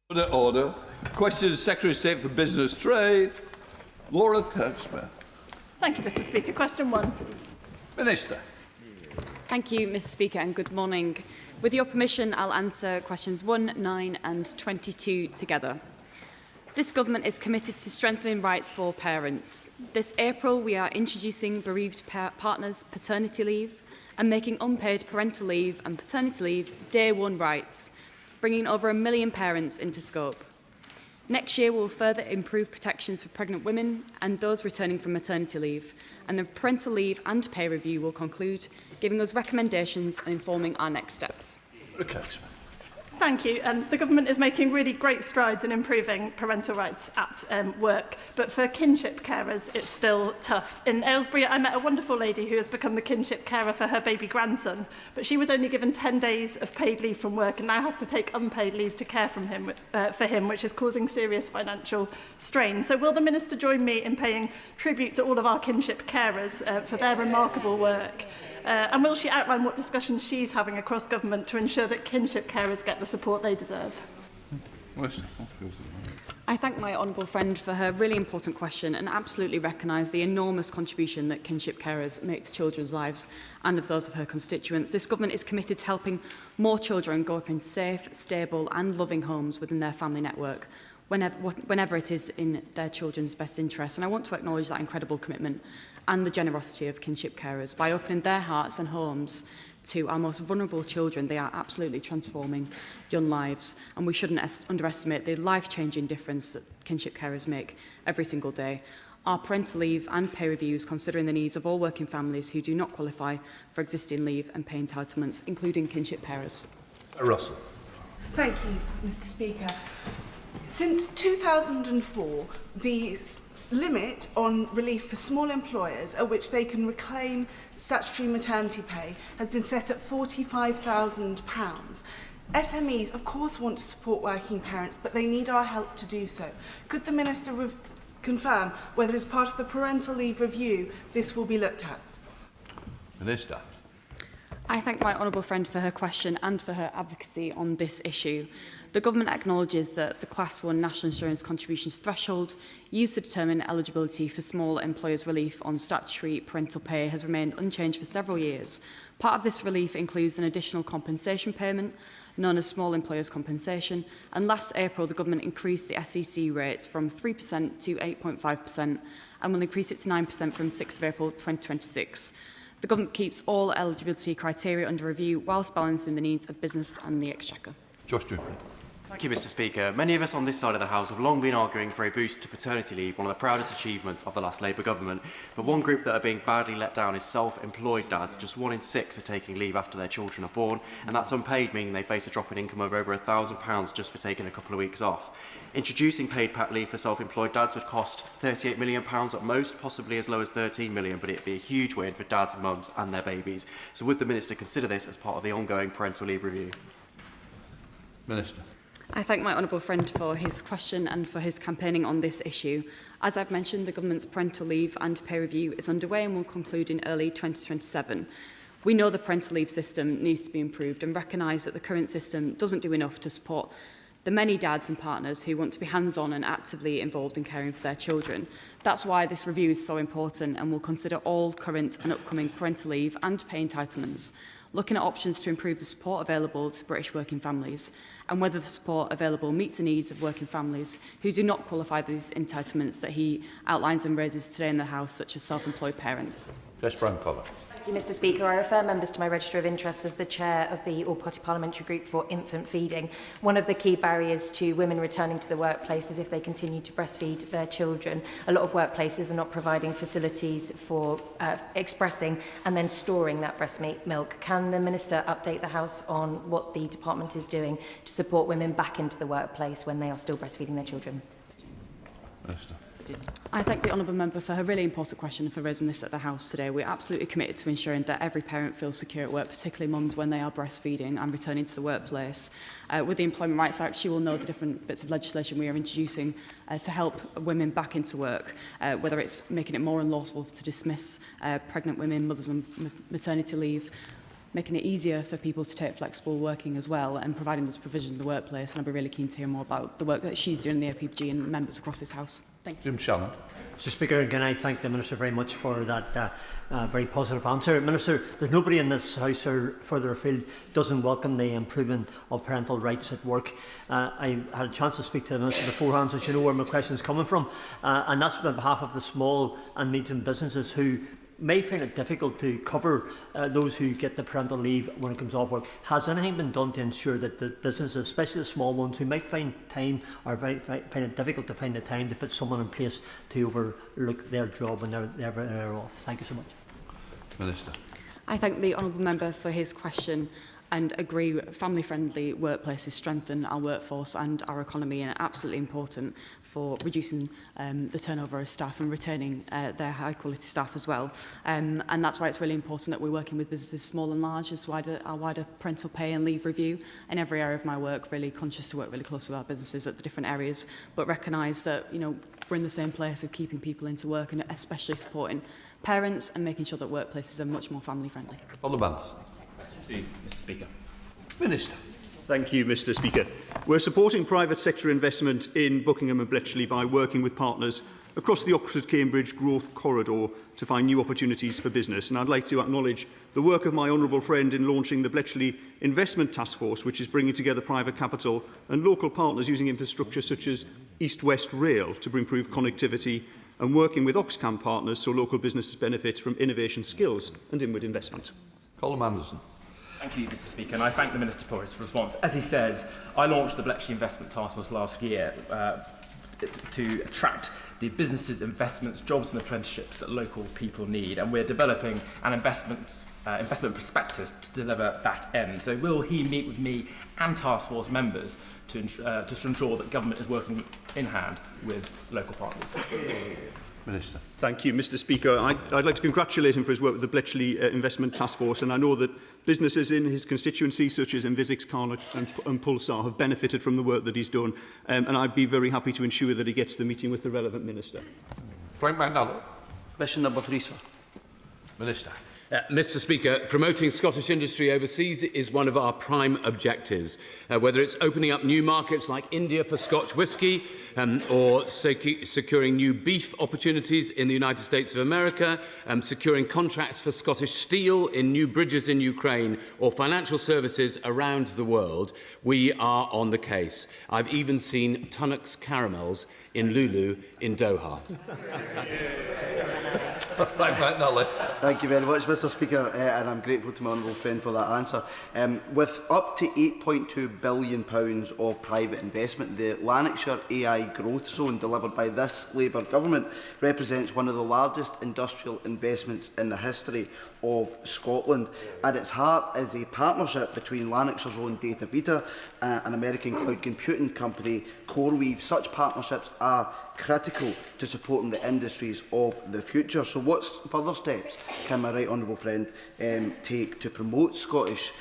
Order. Question to Secretary of State for Business Trade, Laura Kirchner. Thank you, Mr. Speaker. Question 1, please. Minister. Thank you, Mr. Speaker, and good morning. With your permission, I'll answer questions 1, 9 and 22 together. This government is committed to strengthening rights for parents. This April, we are introducing bereaved partners' paternity leave and making unpaid parental leave and paternity leave day one rights, bringing over 1 million parents into scope. Next year, we'll further improve protections for pregnant women and those returning from maternity leave, and the parental leave and pay review will conclude, giving us recommendations and informing our next steps. Thank you. The government is making really great strides in improving parental rights at work, but for kinship carers, it's still tough. In Aylesbury, I met a wonderful lady who has become the kinship carer for her baby grandson, but she was only given 10 days of paid leave from work and now has to take unpaid leave to care for him, which is causing serious financial strain. So will the Minister join me in paying tribute to all of our kinship carers for their remarkable work? And will she outline what discussions she's having across government to ensure that kinship carers get the support they deserve? I thank my honourable friend for her really important question and absolutely recognise the enormous contribution that kinship carers make to children's lives and of those of her constituents. This government is committed to helping more children grow up in safe, stable and loving homes within their family network, whenever it is in their children's best interest. And I want to acknowledge that incredible commitment and the generosity of kinship carers. By opening their hearts and homes to our most vulnerable children, they are absolutely transforming young lives, and we shouldn't underestimate the life-changing difference that kinship carers make every single day. Our parental leave and pay reviews considering the needs of all working families who do not qualify for existing leave and pay entitlements, including kinship carers. Russell. Thank you, Mr. Speaker. Since 2004, the limit on relief for small employers at which they can reclaim statutory maternity pay has been set at £45,000. SMEs, of course, want to support working parents, but they need our help to do so. Could the Minister confirm whether, as part of the parental leave review, this will be looked at? Minister. I thank my honourable friend for her question and for her advocacy on this issue. The government acknowledges that the Class 1 National Insurance Contributions threshold used to determine eligibility for small employers' relief on statutory parental pay has remained unchanged for several years. Part of this relief includes an additional compensation payment, known as small employers' compensation, and last April the government increased the SEC rate from 3% to 8.5% and will increase it to 9% from 6th of April 2026. The government keeps all eligibility criteria under review whilst balancing the needs of business and the Exchequer. Josh Dripping. Thank you, Mr. Speaker. Many of us on this side of the House have long been arguing for a boost to paternity leave, one of the proudest achievements of the last Labour government. But one group that are being badly let down is self-employed dads. Just 1 in 6 are taking leave after their children are born, and that's unpaid, meaning they face a drop in income of over £1,000 just for taking a couple of weeks off. Introducing paid pat leave for self-employed dads would cost £38 million at most, possibly as low as £13 million, but it'd be a huge win for dads, mums and their babies. So would the Minister consider this as part of the ongoing parental leave review? Minister. I thank my honourable friend for his question and for his campaigning on this issue. As I've mentioned, the government's parental leave and pay review is underway and will conclude in early 2027. We know the parental leave system needs to be improved and recognise that the current system doesn't do enough to support the many dads and partners who want to be hands-on and actively involved in caring for their children. That's why this review is so important and will consider all current and upcoming parental leave and pay entitlements, looking at options to improve the support available to British working families and whether the support available meets the needs of working families who do not qualify for these entitlements that he outlines and raises today in the House, such as self-employed parents. Jess Brown-Fowler. Thank you, Mr. Speaker. I refer members to my register of interests as the chair of the All-Party Parliamentary Group for Infant Feeding. One of the key barriers to women returning to the workplace is if they continue to breastfeed their children. A lot of workplaces are not providing facilities for expressing and then storing that breast milk. Can the Minister update the House on what the department is doing to support women back into the workplace when they are still breastfeeding their children? Minister. I thank the honourable member for her really important question and for raising this at the House today. We're absolutely committed to ensuring that every parent feels secure at work, particularly mums when they are breastfeeding and returning to the workplace. With the Employment Rights Act, she will know the different bits of legislation we are introducing to help women back into work, whether it's making it more unlawful to dismiss pregnant women, mothers on maternity leave, making it easier for people to take flexible working as well, and providing those provisions in the workplace. And I'd be really keen to hear more about the work that she's doing in the APG and members across this House. Thank you. Jim Shannon. Mr Speaker, can I thank the Minister very much for that very positive answer. Minister, there's nobody in this House or further afield doesn't welcome the improvement of parental rights at work. I had a chance to speak to the Minister beforehand, so you know where my question is coming from, and that's on behalf of the small and medium businesses who may find it difficult to cover those who get the parental leave when it comes off work. Has anything been done to ensure that the businesses, especially the small ones who might find time or find it difficult to find the time to put someone in place to overlook their job when they're off? Thank you so much. Minister. I thank the honourable member for his question and agree family-friendly workplaces strengthen our workforce and our economy, and are absolutely important for reducing the turnover of staff and retaining their high-quality staff as well. And that's why it's really important that we're working with businesses small and large as our wider parental pay and leave review in every area of my work, really conscious to work really closely with our businesses at the different areas, but recognise that, you know, we're in the same place of keeping people into work and especially supporting parents and making sure that workplaces are much more family-friendly. Honourable members. Mr Speaker. Minister. Thank you, Mr Speaker. We're supporting private sector investment in Buckingham and Bletchley by working with partners across the Oxford-Cambridge growth corridor to find new opportunities for business. And I'd like to acknowledge the work of my honourable friend in launching the Bletchley Investment Task Force, which is bringing together private capital and local partners using infrastructure such as East-West Rail to improve connectivity, and working with Oxcam partners so local businesses benefit from innovation skills and inward investment. Colin Anderson. Thank you, Mr Speaker, and I thank the Minister for his response. As he says, I launched the Bletchley Investment Task Force last year to attract the businesses, investments, jobs and apprenticeships that local people need, and we're developing an investment prospectus to deliver that end. So will he meet with me and Task Force members to ensure that government is working in hand with local partners? Minister. Thank you, Mr Speaker. I'd like to congratulate him for his work with the Bletchley Investment Task Force, and I know that businesses in his constituency such as Envisix, Carnock and Pulsar have benefited from the work that he's done, and I'd be very happy to ensure that he gets the meeting with the relevant minister. Frank McNally. Question number 3, sir. Minister. Mr Speaker, promoting Scottish industry overseas is one of our prime objectives, whether it's opening up new markets like India for Scotch whisky, or securing new beef opportunities in the United States of America, securing contracts for Scottish steel in new bridges in Ukraine, or financial services around the world. We are on the case. I've even seen Tunnock's caramels in Lulu in Doha. Thank you very much, Mr Speaker, and I'm grateful to my honourable friend for that answer. With up to £8.2 billion of private investment, the Lanarkshire AI Growth Zone delivered by this Labour government represents one of the largest industrial investments in the history of Scotland. At its heart is a partnership between Lanarkshire's own Data Vita, an American cloud computing company, CoreWeave. Such partnerships are critical to supporting the industries of the future. So what further steps can my right honourable friend take to promote Scottish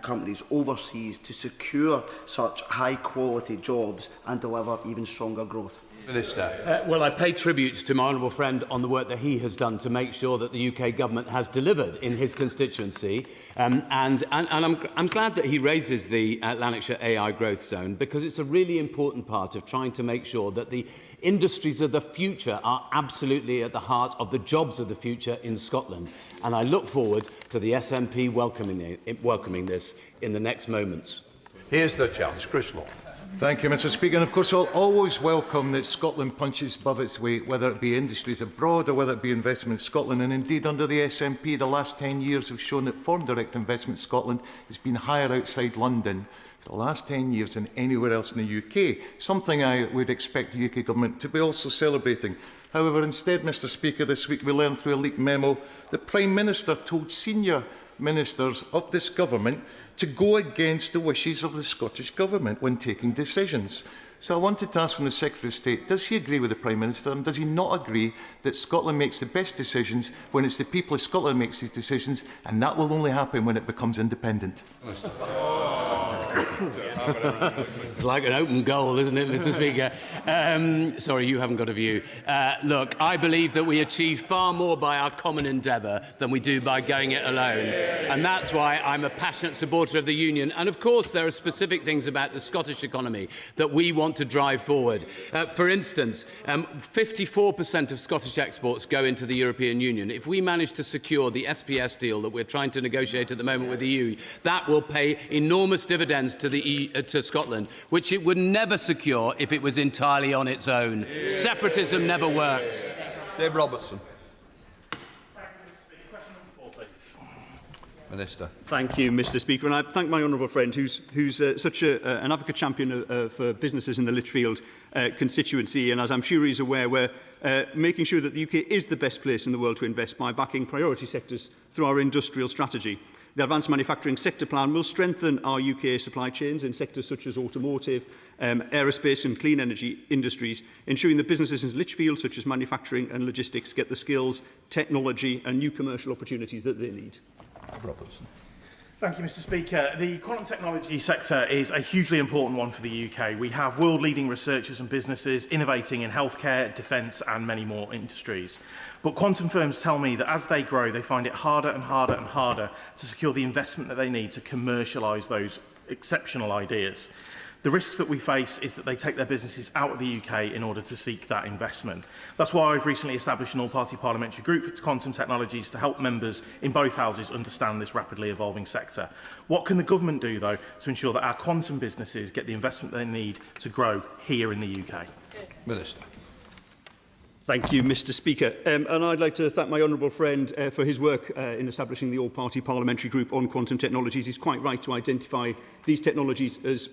companies overseas to secure such high quality jobs and deliver even stronger growth? Minister. Well, I pay tribute to my honourable friend on the work that he has done to make sure that the UK government has delivered in his constituency. And I'm glad that he raises the Lanarkshire AI Growth Zone, because it's a really important part of trying to make sure that the industries of the future are absolutely at the heart of the jobs of the future in Scotland. And I look forward to the SNP welcoming this in the next moments. Here's the chance. Chris Law. Thank you, Mr Speaker. And of course, I'll always welcome that Scotland punches above its weight, whether it be industries abroad or whether it be investment in Scotland. And indeed, under the SNP, the last 10 years have shown that foreign direct investment in Scotland has been higher outside London for the last 10 years than anywhere else in the UK, something I would expect the UK government to be also celebrating. However, instead, Mr Speaker, this week we learned through a leaked memo that Prime Minister told senior ministers of this government to go against the wishes of the Scottish Government when taking decisions. So I wanted to ask from the Secretary of State, does he agree with the Prime Minister, and does he not agree that Scotland makes the best decisions when it's the people of Scotland makes these decisions, and that will only happen when it becomes independent? It's like an open goal, isn't it, Mr. Speaker? Sorry, you haven't got a view. Look, I believe that we achieve far more by our common endeavour than we do by going it alone. And that's why I'm a passionate supporter of the Union. And of course, there are specific things about the Scottish economy that we want to drive forward. For instance, 54% of Scottish exports go into the European Union. If we manage to secure the SPS deal that we're trying to negotiate at the moment with the EU, that will pay enormous dividends to Scotland, which it would never secure if it was entirely on its own. Separatism never works. Dave Robertson. Minister. Thank you, Mr. Speaker, and I thank my honourable friend who's such an advocate champion for businesses in the Lichfield constituency, and as I'm sure he's aware, we're making sure that the UK is the best place in the world to invest by backing priority sectors through our industrial strategy. The Advanced Manufacturing Sector Plan will strengthen our UK supply chains in sectors such as automotive, aerospace and clean energy industries, ensuring that businesses in Lichfield, such as manufacturing and logistics, get the skills, technology and new commercial opportunities that they need. Robertson. Thank you, Mr. Speaker. The quantum technology sector is a hugely important one for the UK. We have world-leading researchers and businesses innovating in healthcare, defence and many more industries. But quantum firms tell me that as they grow, they find it harder and harder and harder to secure the investment that they need to commercialise those exceptional ideas. The risks that we face is that they take their businesses out of the UK in order to seek that investment. That's why I've recently established an all-party parliamentary group for quantum technologies to help members in both houses understand this rapidly evolving sector. What can the government do, though, to ensure that our quantum businesses get the investment they need to grow here in the UK? Minister. Thank you, Mr. Speaker. And I'd like to thank my honourable friend for his work in establishing the all-party parliamentary group on quantum technologies. He's quite right to identify these technologies as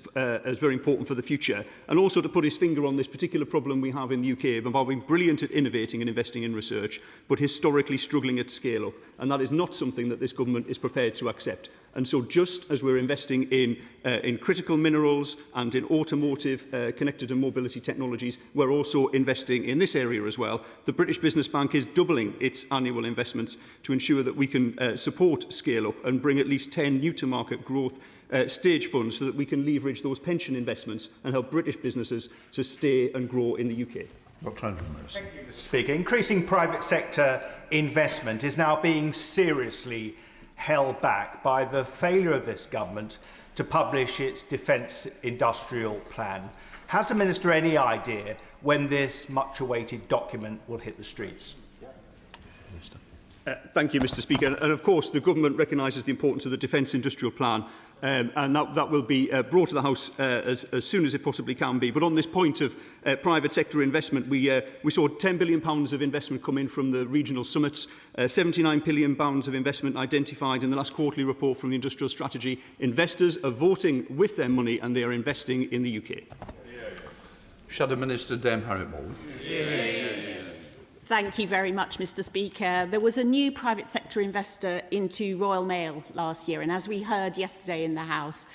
very important for the future, and also to put his finger on this particular problem we have in the UK about being brilliant at innovating and investing in research, but historically struggling at scale up. And that is not something that this government is prepared to accept. And so just as we're investing in critical minerals and in automotive, connected and mobility technologies, we're also investing in this area as well. The British Business Bank is doubling its annual investments to ensure that we can support scale up and bring at least 10 new-to-market growth stage funds so that we can leverage those pension investments and help British businesses to stay and grow in the UK. Thank you, Mr. Speaker. Increasing private sector investment is now being seriously held back by the failure of this government to publish its defence industrial plan. Has the Minister any idea when this much-awaited document will hit the streets? Thank you, Mr. Speaker. And of course, the government recognises the importance of the Defence Industrial Plan, and that will be brought to the House as soon as it possibly can be. But on this point of private sector investment, we saw £10 billion of investment come in from the regional summits, £79 billion of investment identified in the last quarterly report from the Industrial Strategy. Investors are voting with their money and they are investing in the UK. Shadow Minister Dame Harriet Mould. Thank you very much, Mr. Speaker. There was a new private sector investor into Royal Mail last year, and as we heard yesterday in the House,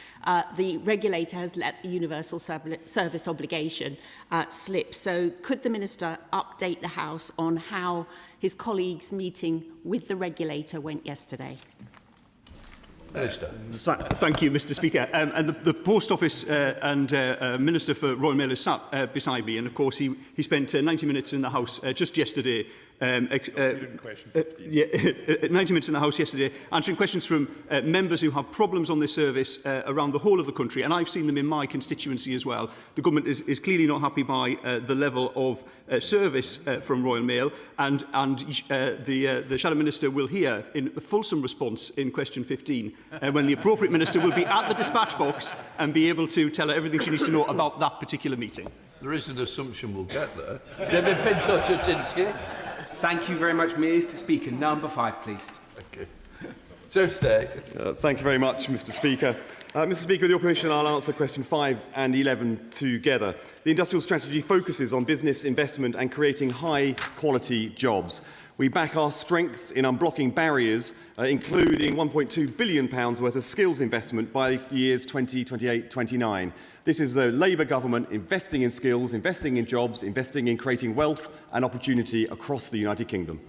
the regulator has let the universal service obligation slip. So could the Minister update the House on how his colleagues' meeting with the regulator went yesterday? Minister. Thank you, Mr. Speaker. And the Post Office and Minister for Royal Mail is sat beside me, and of course he spent 90 minutes in the House just yesterday. 90 minutes in the House yesterday answering questions from members who have problems on this service around the whole of the country, and I've seen them in my constituency as well. The government is clearly not happy by the level of service from Royal Mail, and the Shadow Minister will hear in a fulsome response in question 15 when the appropriate minister will be at the dispatch box and be able to tell her everything she needs to know about that particular meeting. There is an assumption we'll get there. David Pinto-Chatinsky. Thank you very much, Mr. Speaker. Number 5, please. Okay. Joe Stagg. Thank you very much, Mr. Speaker. Mr. Speaker, with your permission, I'll answer question 5 and 11 together. The industrial strategy focuses on business investment and creating high-quality jobs. We back our strengths in unblocking barriers, including £1.2 billion worth of skills investment by the years 2028-29. This is the Labour government investing in skills, investing in jobs, investing in creating wealth and opportunity across the United Kingdom.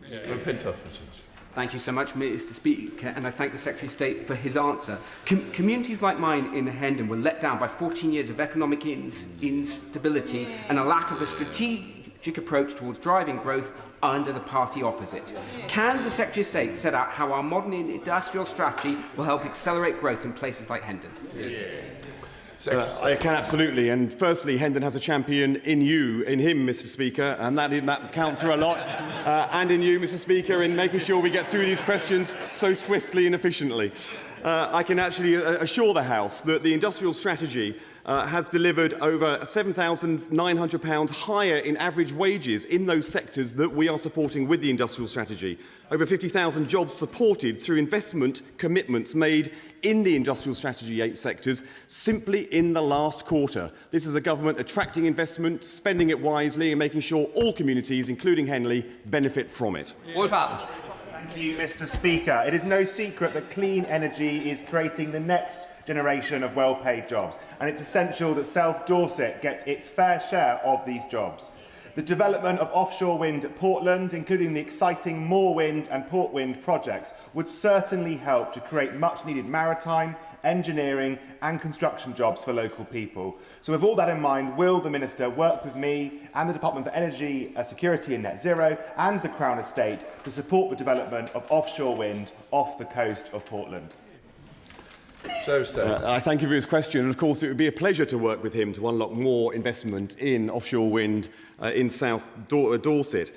Thank you so much, Mr. Speaker, and I thank the Secretary of State for his answer. Communities like mine in Hendon were let down by 14 years of economic instability and a lack of a strategic approach towards driving growth under the party opposite. Can the Secretary of State set out how our modern industrial strategy will help accelerate growth in places like Hendon? I can absolutely, and firstly, Hendon has a champion in him, Mr. Speaker, and that counts for a lot, and in you, Mr. Speaker, in making sure we get through these questions so swiftly and efficiently. I can actually assure the House that the industrial strategy has delivered over £7,900 higher in average wages in those sectors that we are supporting with the industrial strategy. Over 50,000 jobs supported through investment commitments made in the industrial strategy 8 sectors simply in the last quarter. This is a government attracting investment, spending it wisely and making sure all communities, including Henley, benefit from it. What happened? Thank you, Mr. Speaker. It is no secret that clean energy is creating the next generation of well-paid jobs, and it's essential that South Dorset gets its fair share of these jobs. The development of offshore wind at Portland, including the exciting Moor Wind and Port Wind projects, would certainly help to create much-needed maritime, engineering and construction jobs for local people. So with all that in mind, will the Minister work with me and the Department for Energy Security and Net Zero and the Crown Estate to support the development of offshore wind off the coast of Portland? I thank you for his question, and of course it would be a pleasure to work with him to unlock more investment in offshore wind in South Dorset.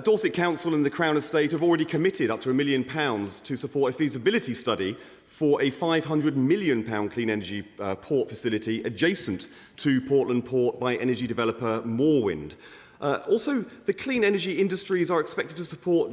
Dorset Council and the Crown Estate have already committed up to £1 million to support a feasibility study for a £500 million clean energy port facility adjacent to Portland Port by energy developer Moor Wind. Also, the clean energy industries are expected to support,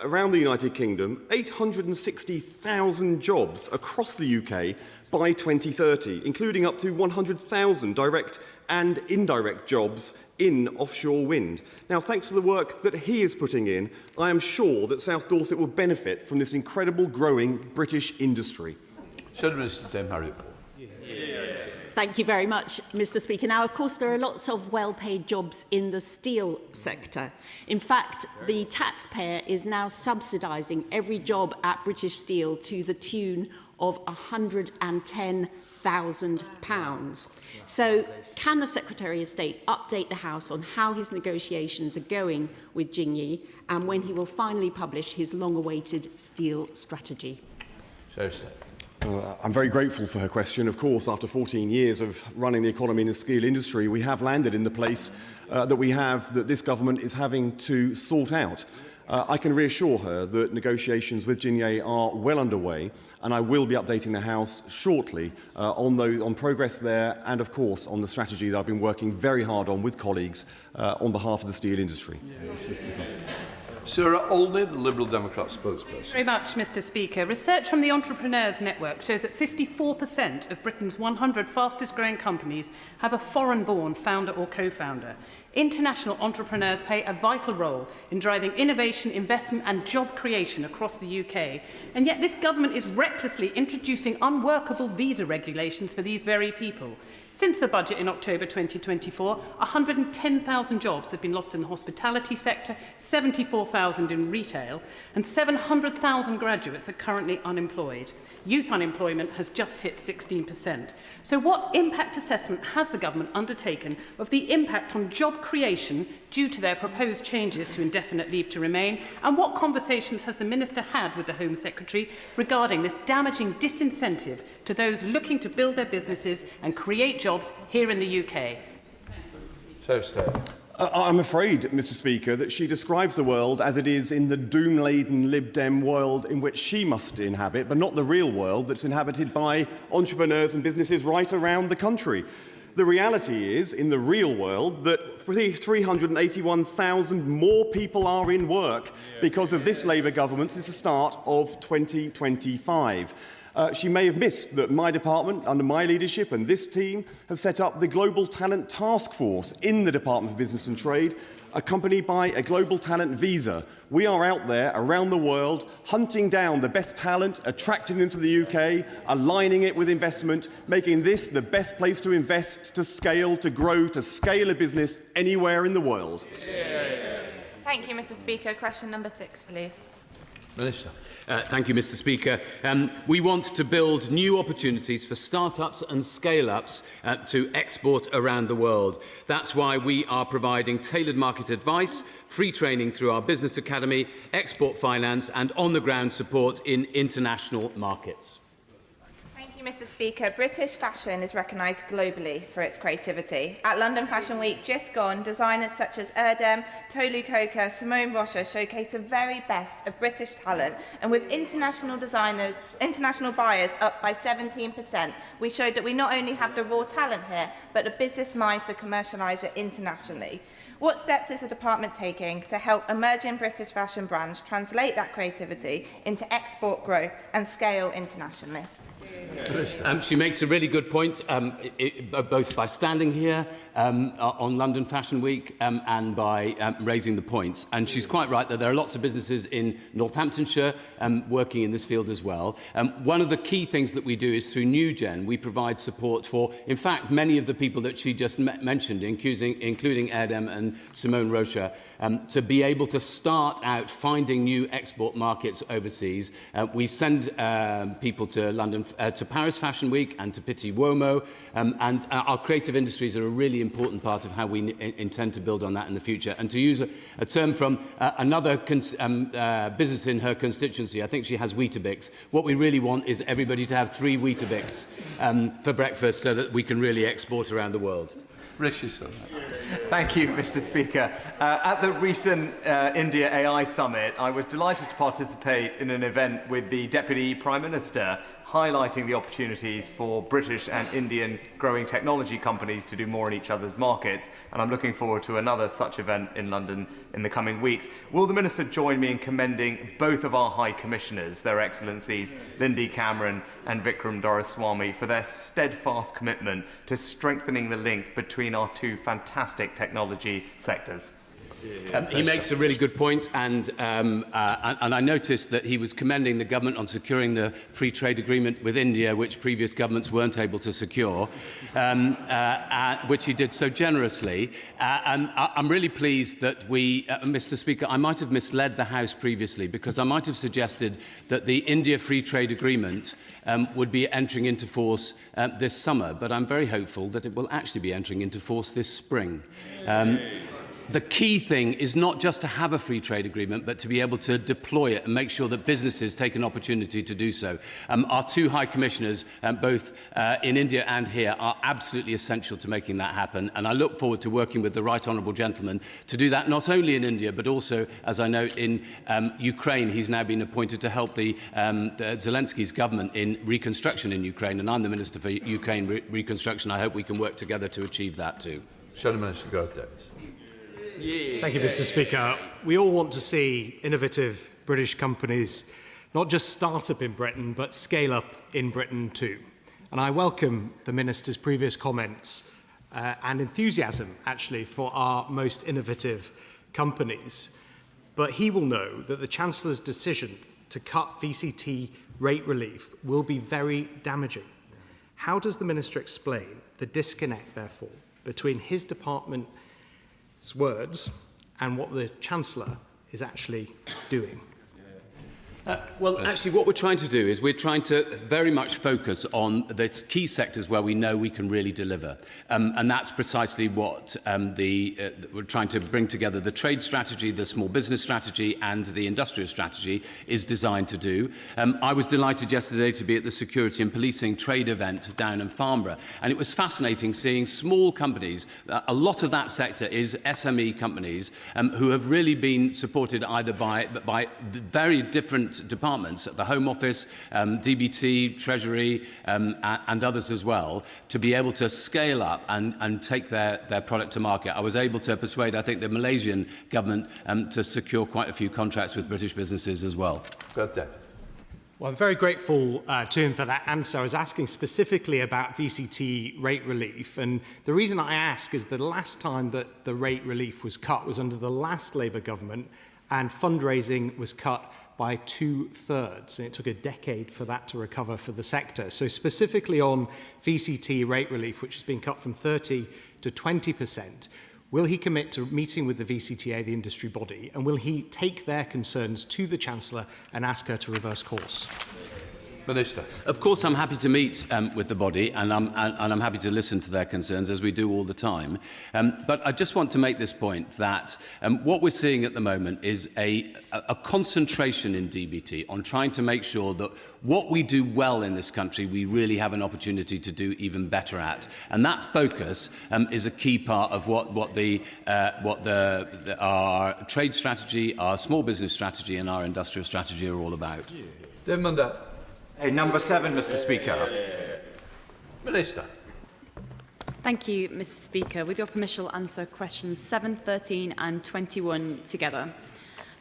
around the United Kingdom, 860,000 jobs across the UK by 2030, including up to 100,000 direct and indirect jobs in offshore wind. Now, thanks to the work that he is putting in, I am sure that South Dorset will benefit from this incredible growing British industry. Mr. Demharry. Thank you very much, Mr. Speaker. Now, of course, there are lots of well-paid jobs in the steel sector. In fact, the taxpayer is now subsidising every job at British Steel to the tune of £110,000. So, can the Secretary of State update the House on how his negotiations are going with Jingyi and when he will finally publish his long-awaited steel strategy? I'm very grateful for her question. Of course, after 14 years of running the economy in the steel industry, we have landed in the place that this government is having to sort out. I can reassure her that negotiations with Jingyi are well underway, and I will be updating the House shortly on progress there and, of course, on the strategy that I've been working very hard on with colleagues on behalf of the steel industry. Sarah Olney, the Liberal Democrat spokesperson. Thank you very much, Mr. Speaker. Research from the Entrepreneurs Network shows that 54% of Britain's 100 fastest-growing companies have a foreign-born founder or co-founder. International entrepreneurs play a vital role in driving innovation, investment and job creation across the UK. And yet this government is recklessly introducing unworkable visa regulations for these very people. Since the budget in October 2024, 110,000 jobs have been lost in the hospitality sector, 74,000 in retail, and 700,000 graduates are currently unemployed. Youth unemployment has just hit 16%. So what impact assessment has the government undertaken of the impact on job creation due to their proposed changes to indefinite leave to remain? And what conversations has the Minister had with the Home Secretary regarding this damaging disincentive to those looking to build their businesses and create jobs here in the UK? I'm afraid, Mr. Speaker, that she describes the world as it is in the doom-laden Lib Dem world in which she must inhabit, but not the real world that's inhabited by entrepreneurs and businesses right around the country. The reality is, in the real world, that 381,000 more people are in work because of this Labour government since the start of 2025. She may have missed that my department, under my leadership and this team, have set up the Global Talent Task Force in the Department for Business and Trade, accompanied by a Global Talent Visa. We are out there around the world hunting down the best talent, attracting them to the UK, aligning it with investment, making this the best place to invest, to scale, to grow, to scale a business anywhere in the world. Thank you, Mr. Speaker. Question number 6, please. Minister. Thank you, Mr. Speaker. We want to build new opportunities for start-ups and scale-ups to export around the world. That's why we are providing tailored market advice, free training through our Business Academy, export finance and on-the-ground support in international markets. Thank you, Mr. Speaker. British fashion is recognised globally for its creativity. At London Fashion Week just gone, designers such as Erdem, Tolu Coker, Simone Rocha showcased the very best of British talent, and with international buyers up by 17%, we showed that we not only have the raw talent here, but the business minds to commercialise it internationally. What steps is the department taking to help emerging British fashion brands translate that creativity into export growth and scale internationally? She makes a really good point, both by standing here on London Fashion Week and by raising the points. And she's quite right that there are lots of businesses in Northamptonshire working in this field as well. One of the key things that we do is through New Gen, we provide support for, in fact, many of the people that she just mentioned, including Erdem and Simone Rocha, to be able to start out finding new export markets overseas. We send people to London, to Paris Fashion Week and to Pitti Uomo, and our creative industries are a really important part of how we intend to build on that in the future. And to use a term from another business in her constituency, I think she has Weetabix. What we really want is everybody to have 3 Weetabix for breakfast so that we can really export around the world. Richardson. Thank you, Mr. Speaker. At the recent India AI Summit, I was delighted to participate in an event with the Deputy Prime Minister, highlighting the opportunities for British and Indian growing technology companies to do more in each other's markets, and I'm looking forward to another such event in London in the coming weeks. Will the Minister join me in commending both of our High Commissioners, Their Excellencies Lindy Cameron and Vikram Doraiswamy, for their steadfast commitment to strengthening the links between our two fantastic technology sectors? He makes a really good point, and I noticed that he was commending the government on securing the free trade agreement with India, which previous governments weren't able to secure, which he did so generously. And I'm really pleased that we, Mr. Speaker, I might have misled the House previously, because I might have suggested that the India free trade agreement would be entering into force this summer, but I'm very hopeful that it will actually be entering into force this spring. The key thing is not just to have a free trade agreement, but to be able to deploy it and make sure that businesses take an opportunity to do so. Our 2 High Commissioners, both in India and here, are absolutely essential to making that happen. And I look forward to working with the Right Honourable Gentleman to do that not only in India, but also, as I note, in Ukraine. He's now been appointed to help the Zelensky's government in reconstruction in Ukraine. And I'm the Minister for Ukraine Reconstruction. I hope we can work together to achieve that too. Shadow Minister Davis. Thank you, Mr. Speaker. We all want to see innovative British companies not just start up in Britain, but scale up in Britain too. And I welcome the Minister's previous comments and enthusiasm, actually, for our most innovative companies. But he will know that the Chancellor's decision to cut VCT rate relief will be very damaging. How does the Minister explain the disconnect, therefore, between his department's words and what the Chancellor is actually doing? Well, actually, what we're trying to do is we're trying to very much focus on the key sectors where we know we can really deliver. And that's precisely what we're trying to bring together. The trade strategy, the small business strategy and the industrial strategy is designed to do. I was delighted yesterday to be at the Security and Policing trade event down in Farnborough. And it was fascinating seeing small companies. A lot of that sector is SME companies who have really been supported either by very different departments, the Home Office, DBT, Treasury and others as well, to be able to scale up and take their product to market. I was able to persuade, I think, the Malaysian government to secure quite a few contracts with British businesses as well. Well, I'm very grateful to him for that answer. I was asking specifically about VCT rate relief, and the reason I ask is the last time that the rate relief was cut was under the last Labour government, and fundraising was cut by 2/3, and it took a decade for that to recover for the sector. So specifically on VCT rate relief, which has been cut from 30 to 20%, Will he commit to meeting with the VCTA, the industry body, and will he take their concerns to the Chancellor and ask her to reverse course? Minister. Of course, I'm happy to meet with the body, and I'm happy to listen to their concerns, as we do all the time. But I just want to make this point that what we're seeing at the moment is a concentration in DBT on trying to make sure that what we do well in this country, we really have an opportunity to do even better at. And that focus is a key part of what our trade strategy, our small business strategy, and our industrial strategy are all about. Number 7, Mr. Speaker. Minister. Thank you, Mr. Speaker. With your permission, I'll answer questions 7, 13 and 21 together.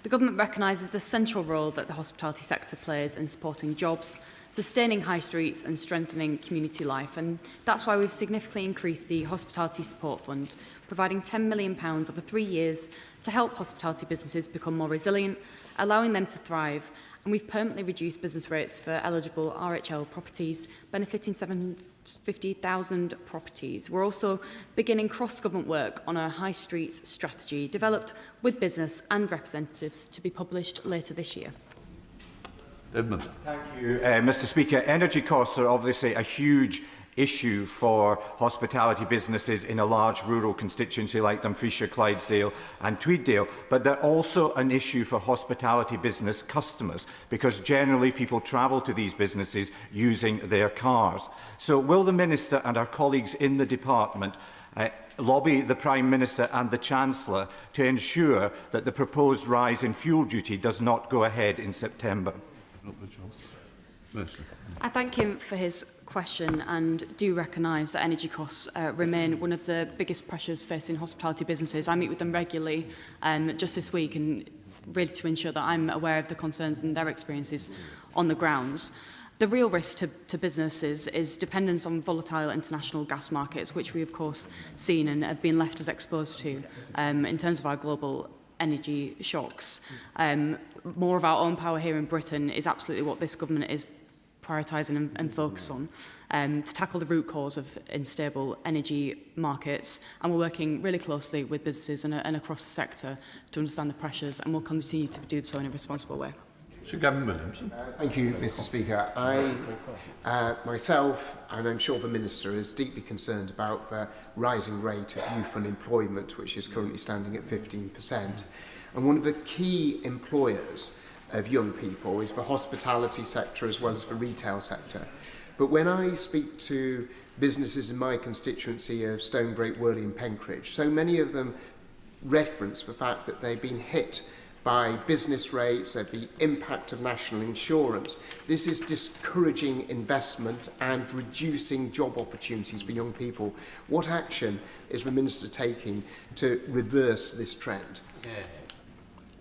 The Government recognises the central role that the hospitality sector plays in supporting jobs, sustaining high streets and strengthening community life, and that's why we've significantly increased the Hospitality Support Fund, providing £10 million over 3 years to help hospitality businesses become more resilient, allowing them to thrive. And we've permanently reduced business rates for eligible RHL properties, benefiting 750,000 properties. We're also beginning cross-government work on a high streets strategy developed with business and representatives to be published later this year. Edmund. Thank you, Mr. Speaker. Energy costs are obviously a huge issue for hospitality businesses in a large rural constituency like Dumfriesshire, Clydesdale and Tweeddale, but they're also an issue for hospitality business customers because generally people travel to these businesses using their cars. So will the Minister and our colleagues in the department lobby the Prime Minister and the Chancellor to ensure that the proposed rise in fuel duty does not go ahead in September? I thank him for his question and do recognise that energy costs remain one of the biggest pressures facing hospitality businesses. I meet with them regularly just this week and really to ensure that I'm aware of the concerns and their experiences on the grounds. The real risk to businesses is dependence on volatile international gas markets, which we of course seen and have been left as exposed to in terms of our global energy shocks. More of our own power here in Britain is absolutely what this government is prioritising and focus on to tackle the root cause of unstable energy markets, and we're working really closely with businesses and across the sector to understand the pressures, and we'll continue to do so in a responsible way. Sir Gavin Williamson. Thank you, Mr. Speaker. I myself, and I'm sure the Minister, is deeply concerned about the rising rate of youth unemployment, which is currently standing at 15%. And one of the key employers of young people is the hospitality sector as well as the retail sector. But when I speak to businesses in my constituency of Stonebreak, Worley and Penkridge, so many of them reference the fact that they've been hit by business rates, of the impact of national insurance. This is discouraging investment and reducing job opportunities for young people. What action is the Minister taking to reverse this trend?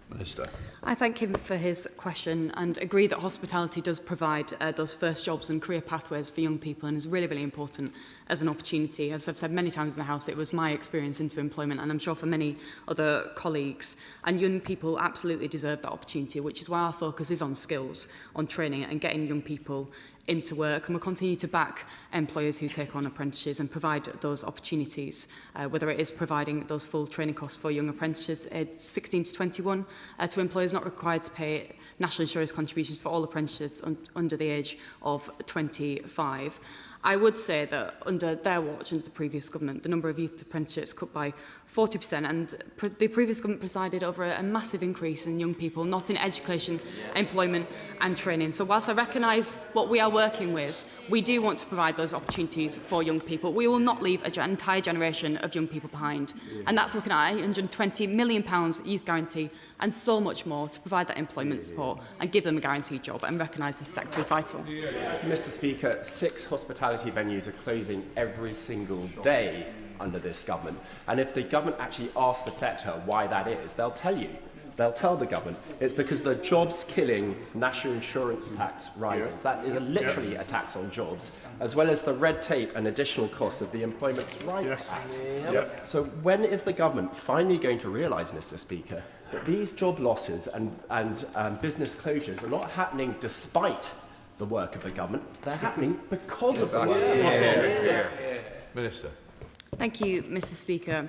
Minister. I thank him for his question and agree that hospitality does provide those first jobs and career pathways for young people and is really, really important as an opportunity. As I've said many times in the House, it was my experience into employment and I'm sure for many other colleagues. And young people absolutely deserve that opportunity, which is why our focus is on skills, on training and getting young people into work, and we'll continue to back employers who take on apprentices and provide those opportunities, whether it is providing those full training costs for young apprentices aged 16 to 21 to employers not required to pay national insurance contributions for all apprentices under the age of 25. I would say that under their watch, under the previous government, the number of youth apprenticeships cut by 40%, and the previous government presided over a massive increase in young people, not in education, employment and training. So whilst I recognise what we are working with, we do want to provide those opportunities for young people. We will not leave an entire generation of young people behind. And that's looking at £120 million youth guarantee and so much more to provide that employment support and give them a guaranteed job and recognise this sector as vital. Mr. Speaker, 6 hospitality venues are closing every single day under this government. And if the government actually asks the sector why that is, they'll tell you. They'll tell the government it's because the jobs-killing national insurance tax rises. That is literally a tax on jobs, as well as the red tape and additional costs of the Employment Rights Act. So when is the government finally going to realise, Mr. Speaker, that these job losses and business closures are not happening despite the work of the government, they're happening because of the work. Minister. Thank you, Mr. Speaker.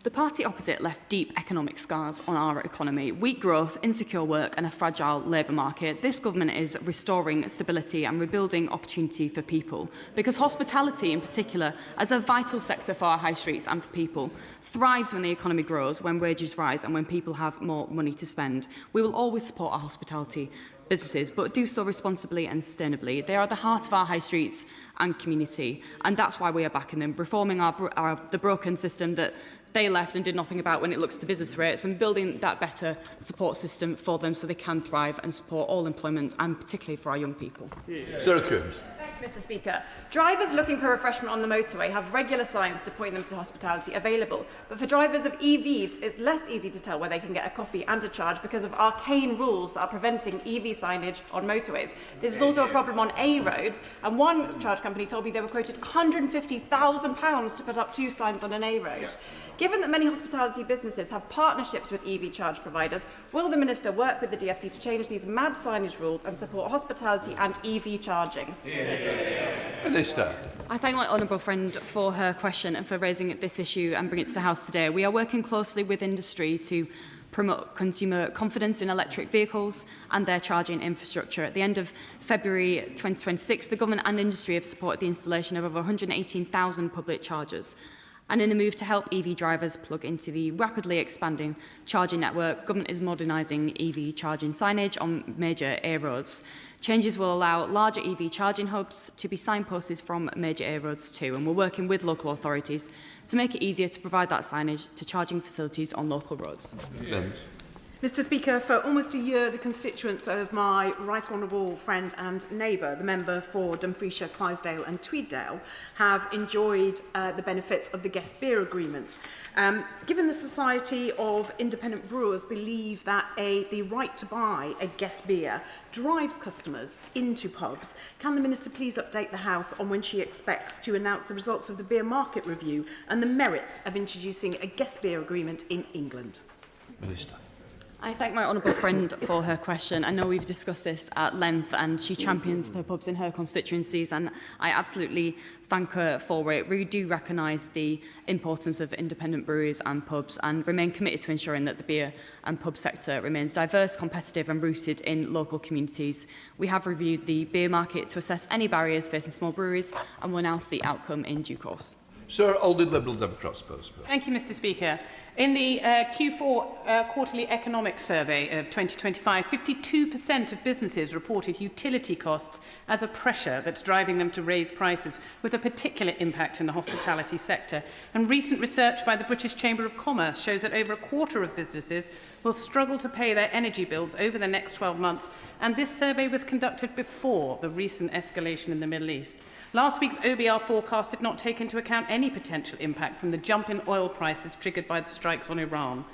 The party opposite left deep economic scars on our economy. Weak growth, insecure work and a fragile labour market. This government is restoring stability and rebuilding opportunity for people. Because hospitality in particular, as a vital sector for our high streets and for people, thrives when the economy grows, when wages rise and when people have more money to spend. We will always support our hospitality businesses, but do so responsibly and sustainably. They are the heart of our high streets and community, and that's why we are backing them, reforming the broken system that they left and did nothing about when it looks to business rates, and building that better support system for them so they can thrive and support all employment, and particularly for our young people. Sarah Coombs. Thank you, Mr. Speaker. Drivers looking for refreshment on the motorway have regular signs to point them to hospitality available, but for drivers of EVs, it's less easy to tell where they can get a coffee and a charge because of arcane rules that are preventing EV signage on motorways. This is also a problem on A roads, and one charge company told me they were quoted £150,000 to put up 2 signs on an A road. Given that many hospitality businesses have partnerships with EV charge providers, will the Minister work with the DfT to change these mad signage rules and support hospitality and EV charging? Minister. I thank my honourable friend for her question and for raising this issue and bringing it to the House today. We are working closely with industry to promote consumer confidence in electric vehicles and their charging infrastructure. At the end of February 2026, the government and industry have supported the installation of over 118,000 public chargers. And in a move to help EV drivers plug into the rapidly expanding charging network, government is modernising EV charging signage on major A roads. Changes will allow larger EV charging hubs to be signposted from major A roads too, and we're working with local authorities to make it easier to provide that signage to charging facilities on local roads. Mr. Speaker, for almost a year, the constituents of my right honourable friend and neighbour, the member for Dumfriesshire, Clydesdale and Tweeddale, have enjoyed the benefits of the guest beer agreement. Given the Society of Independent Brewers believe that the right to buy a guest beer drives customers into pubs, can the Minister please update the House on when she expects to announce the results of the beer market review and the merits of introducing a guest beer agreement in England? Minister. I thank my honourable friend for her question. I know we've discussed this at length and she champions the pubs in her constituencies, and I absolutely thank her for it. We do recognise the importance of independent breweries and pubs and remain committed to ensuring that the beer and pub sector remains diverse, competitive and rooted in local communities. We have reviewed the beer market to assess any barriers facing small breweries and will announce the outcome in due course. Sir Alden Liberal Democrats. Thank you, Mr. Speaker. In the Q4 Quarterly Economic Survey of 2025, 52% of businesses reported utility costs as a pressure that's driving them to raise prices, with a particular impact in the hospitality sector. And recent research by the British Chamber of Commerce shows that over a quarter of businesses will struggle to pay their energy bills over the next 12 months. And this survey was conducted before the recent escalation in the Middle East. Last week's OBR forecast did not take into account any potential impact from the jump in oil prices triggered by the strikes on Iran.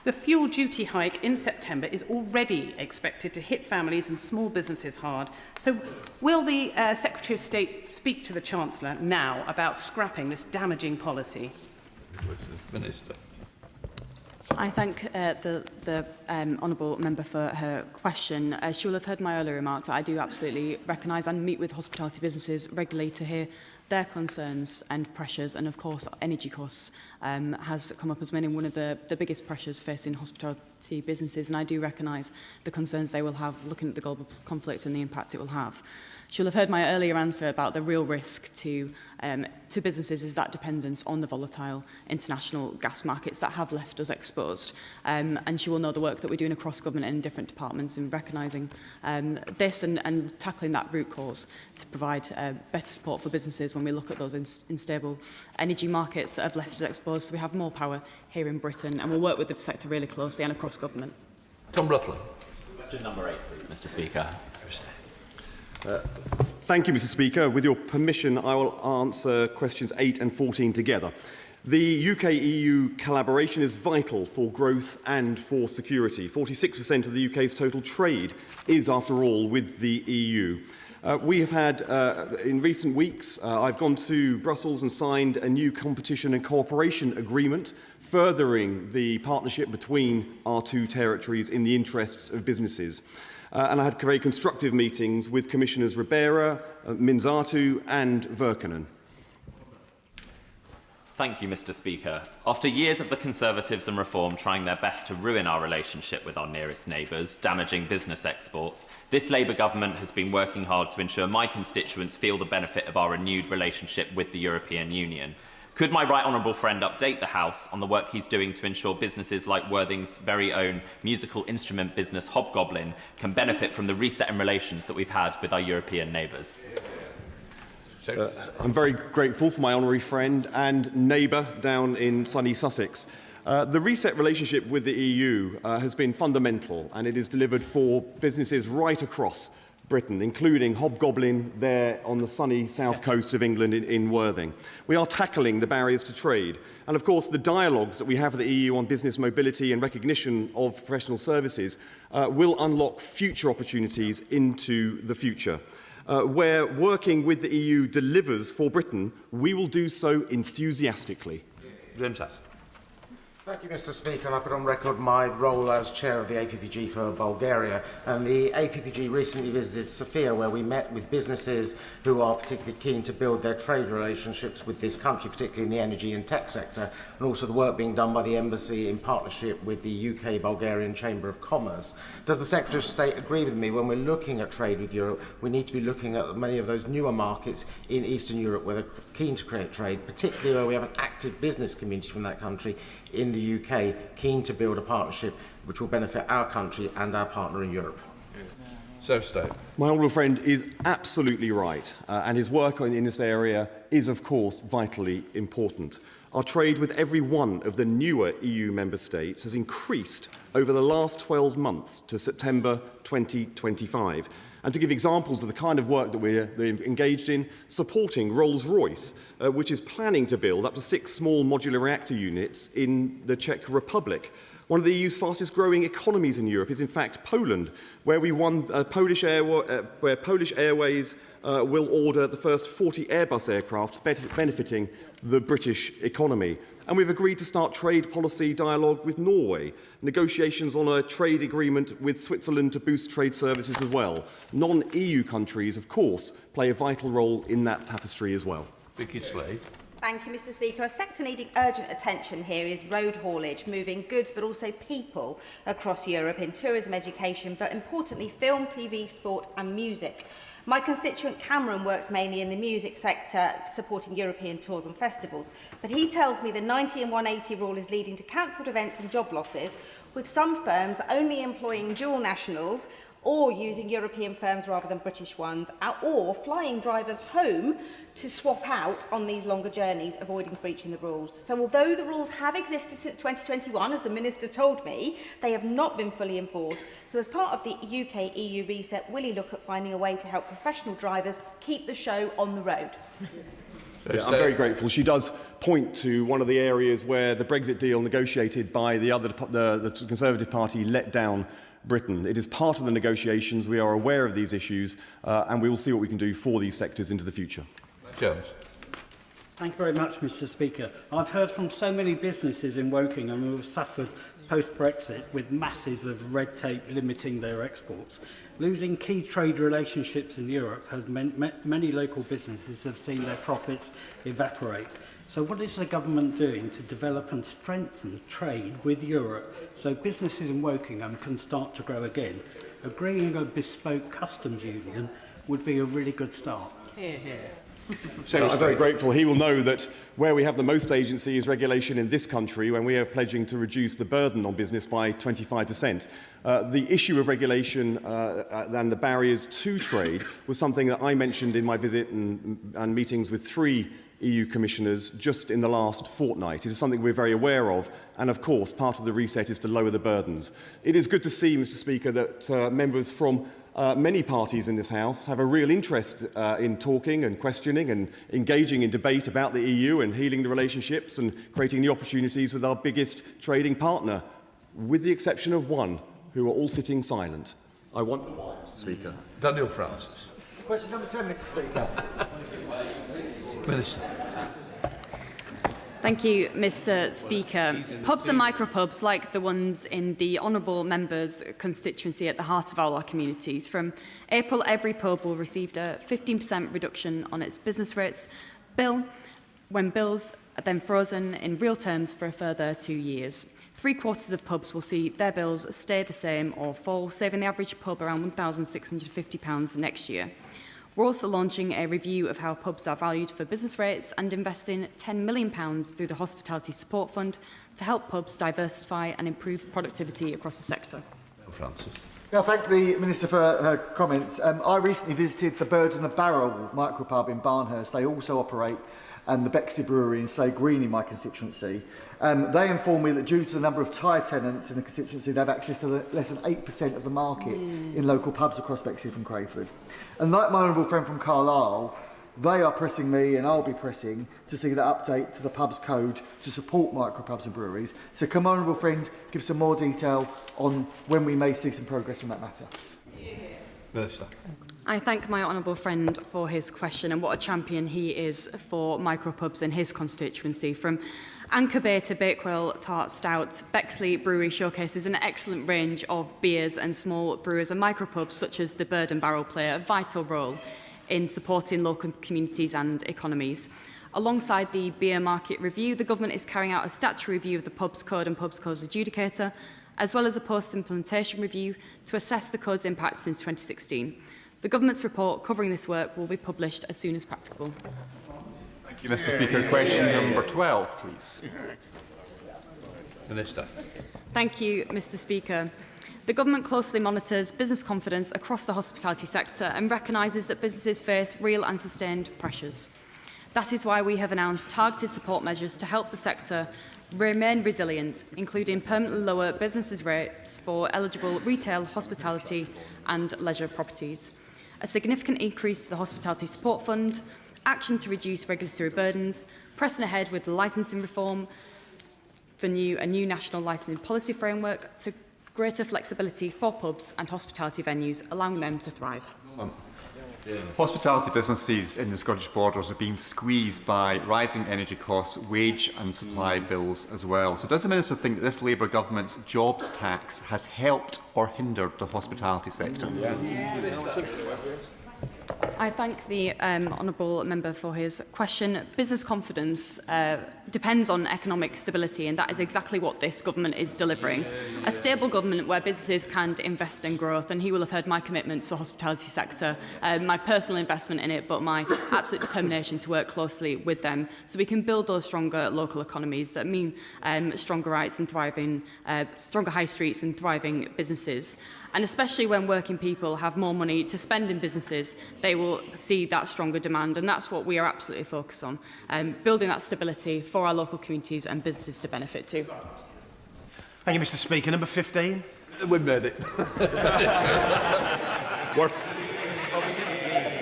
The fuel duty hike in September is already expected to hit families and small businesses hard. So will the Secretary of State speak to the Chancellor now about scrapping this damaging policy? Minister. I thank the honourable member for her question. She will have heard my earlier remark that I do absolutely recognise and meet with hospitality businesses regularly to hear their concerns and pressures, and of course energy costs has come up as one of the biggest pressures facing hospitality businesses, and I do recognise the concerns they will have looking at the global conflict and the impact it will have. She'll have heard my earlier answer about the real risk to businesses is that dependence on the volatile international gas markets that have left us exposed. And she will know the work that we're doing across government and in different departments in recognising this and tackling that root cause to provide better support for businesses when we look at those unstable energy markets that have left us exposed. So we have more power here in Britain, and we'll work with the sector really closely and across government. Tom Rutland. Question number 8, please, Mr. Speaker. Thank you, Mr. Speaker. With your permission, I will answer questions 8 and 14 together. The UK-EU collaboration is vital for growth and for security. 46% of the UK's total trade is, after all, with the EU. We have had, in recent weeks, I've gone to Brussels and signed a new competition and cooperation agreement, furthering the partnership between our two territories in the interests of businesses. And I had very constructive meetings with Commissioners Ribeira, Minzatu and Virkkunen. Thank you, Mr. Speaker. After years of the Conservatives and Reform trying their best to ruin our relationship with our nearest neighbours, damaging business exports, this Labour government has been working hard to ensure my constituents feel the benefit of our renewed relationship with the European Union. Could my right honourable friend update the House on the work he's doing to ensure businesses like Worthing's very own musical instrument business Hobgoblin can benefit from the reset in relations that we've had with our European neighbours? I'm very grateful for my honorary friend and neighbour down in sunny Sussex. The reset relationship with the EU has been fundamental, and it is delivered for businesses right across Britain, including Hobgoblin there on the sunny south coast of England in Worthing. We are tackling the barriers to trade. And of course, the dialogues that we have with the EU on business mobility and recognition of professional services will unlock future opportunities into the future. Where working with the EU delivers for Britain, we will do so enthusiastically. James Hass. Thank you, Mr. Speaker. And I put on record my role as chair of the APPG for Bulgaria. And the APPG recently visited Sofia, where we met with businesses who are particularly keen to build their trade relationships with this country, particularly in the energy and tech sector, and also the work being done by the Embassy in partnership with the UK-Bulgarian Chamber of Commerce. Does the Secretary of State agree with me when we're looking at trade with Europe, we need to be looking at many of those newer markets in Eastern Europe where they're keen to create trade, particularly where we have an active business community from that country in the UK, keen to build a partnership which will benefit our country and our partner in Europe? My honourable friend is absolutely right, and his work in this area is, of course, vitally important. Our trade with every one of the newer EU member states has increased over the last 12 months to September 2025. And to give examples of the kind of work that we're engaged in, supporting Rolls-Royce, which is planning to build up to 6 small modular reactor units in the Czech Republic. One of the EU's fastest growing economies in Europe is in fact Poland, where we won Polish Airways will order the first 40 Airbus aircraft, benefiting the British economy. And we've agreed to start trade policy dialogue with Norway, negotiations on a trade agreement with Switzerland to boost trade services as well. Non-EU countries, of course, play a vital role in that tapestry as well. Vicky Slade. Thank you, Mr. Speaker. A sector needing urgent attention here is road haulage, moving goods but also people across Europe in tourism, education, but importantly film, TV, sport and music. My constituent Cameron works mainly in the music sector, supporting European tours and festivals, but he tells me the 90 and 180 rule is leading to cancelled events and job losses, with some firms only employing dual nationals or using European firms rather than British ones, or flying drivers home to swap out on these longer journeys, avoiding breaching the rules. So although the rules have existed since 2021, as the Minister told me, they have not been fully enforced. So as part of the UK-EU reset, will he look at finding a way to help professional drivers keep the show on the road? Yeah, I'm very grateful. She does point to one of the areas where the Brexit deal negotiated by the Conservative Party let down Britain. It is part of the negotiations. We are aware of these issues, and we will see what we can do for these sectors into the future. Jones. Thank you very much, Mr. Speaker. I've heard from so many businesses in Woking who have suffered post-Brexit with masses of red tape limiting their exports. Losing key trade relationships in Europe has meant many local businesses have seen their profits evaporate. So what is the government doing to develop and strengthen trade with Europe so businesses in Wokingham can start to grow again? Agreeing a bespoke customs union would be a really good start. Hear, hear. I'm very grateful. He will know that where we have the most agency is regulation in this country, when we are pledging to reduce the burden on business by 25%. The issue of regulation and the barriers to trade was something that I mentioned in my visit and meetings with 3 EU commissioners just in the last fortnight. It is something we're very aware of, and of course part of the reset is to lower the burdens. It is good to see, Mr. Speaker, that members from many parties in this House have a real interest in talking and questioning and engaging in debate about the EU and healing the relationships and creating the opportunities with our biggest trading partner, with the exception of one, who are all sitting silent. I want the one, Speaker. Daniel Francis. Question number 10, Mr. Speaker. Minister. Thank you, Mr. Speaker. Pubs and micropubs, like the ones in the honourable member's constituency at the heart of all our communities, from April, every pub will receive a 15% reduction on its business rates bill when bills then frozen in real terms for a further 2 years. 3/4 of pubs will see their bills stay the same or fall, saving the average pub around £1,650 next year. We're also launching a review of how pubs are valued for business rates and investing £10 million through the Hospitality Support Fund to help pubs diversify and improve productivity across the sector. Francis. I thank the Minister for her comments. I recently visited the Bird and the Barrel micropub in Barnhurst. They also operate and the Bexley Brewery in Slade Green in my constituency. They informed me that due to the number of Thai tenants in the constituency, they have access to less than 8% of the market in local pubs across Bexley and Crayford. And like my honourable friend from Carlisle, they are pressing me, and I'll be pressing, to see that update to the pubs code to support micropubs and breweries. So can my honourable friend give some more detail on when we may see some progress on that matter? Minister. I thank my honourable friend for his question and what a champion he is for micropubs in his constituency. From Anchor Bay to Bakewell Tart Stout, Bexley Brewery showcases an excellent range of beers, and small brewers and micropubs such as the Bird and Barrel play a vital role in supporting local communities and economies. Alongside the beer market review, the government is carrying out a statutory review of the pubs code and pubs codes adjudicator, as well as a post-implementation review to assess the code's impact since 2016. The government's report covering this work will be published as soon as practicable. Thank you, Mr. Speaker. Question number 12, please. Minister. Thank you, Mr. Speaker. The government closely monitors business confidence across the hospitality sector and recognises that businesses face real and sustained pressures. That is why we have announced targeted support measures to help the sector remain resilient, including permanently lower businesses' rates for eligible retail, hospitality and leisure properties, a significant increase to the Hospitality Support Fund, action to reduce regulatory burdens, pressing ahead with the licensing reform for a new national licensing policy framework to greater flexibility for pubs and hospitality venues, allowing them to thrive. Hospitality businesses in the Scottish Borders are being squeezed by rising energy costs, wage and supply bills as well. So does the Minister think that this Labour government's jobs tax has helped or hindered the hospitality sector? I thank the honourable member for his question. Business confidence depends on economic stability, and that is exactly what this government is delivering. A stable government where businesses can invest in growth, and he will have heard my commitment to the hospitality sector, my personal investment in it, but my absolute determination to work closely with them so we can build those stronger local economies that mean stronger rights and thriving, stronger high streets and thriving businesses. And especially when working people have more money to spend in businesses, they will see that stronger demand, and that's what we are absolutely focused on, building that stability for our local communities and businesses to benefit too. Thank you, Mr. Speaker. Number 15. We made it.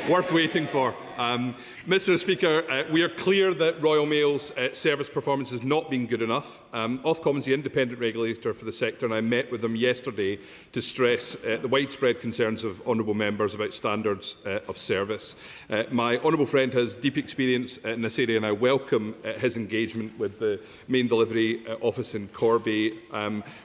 Worth waiting for. Mr. Speaker, we are clear that Royal Mail's service performance has not been good enough. Ofcom is the independent regulator for the sector, and I met with them yesterday to stress the widespread concerns of honourable members about standards of service. My honourable friend has deep experience in this area, and I welcome his engagement with the main delivery office in Corby,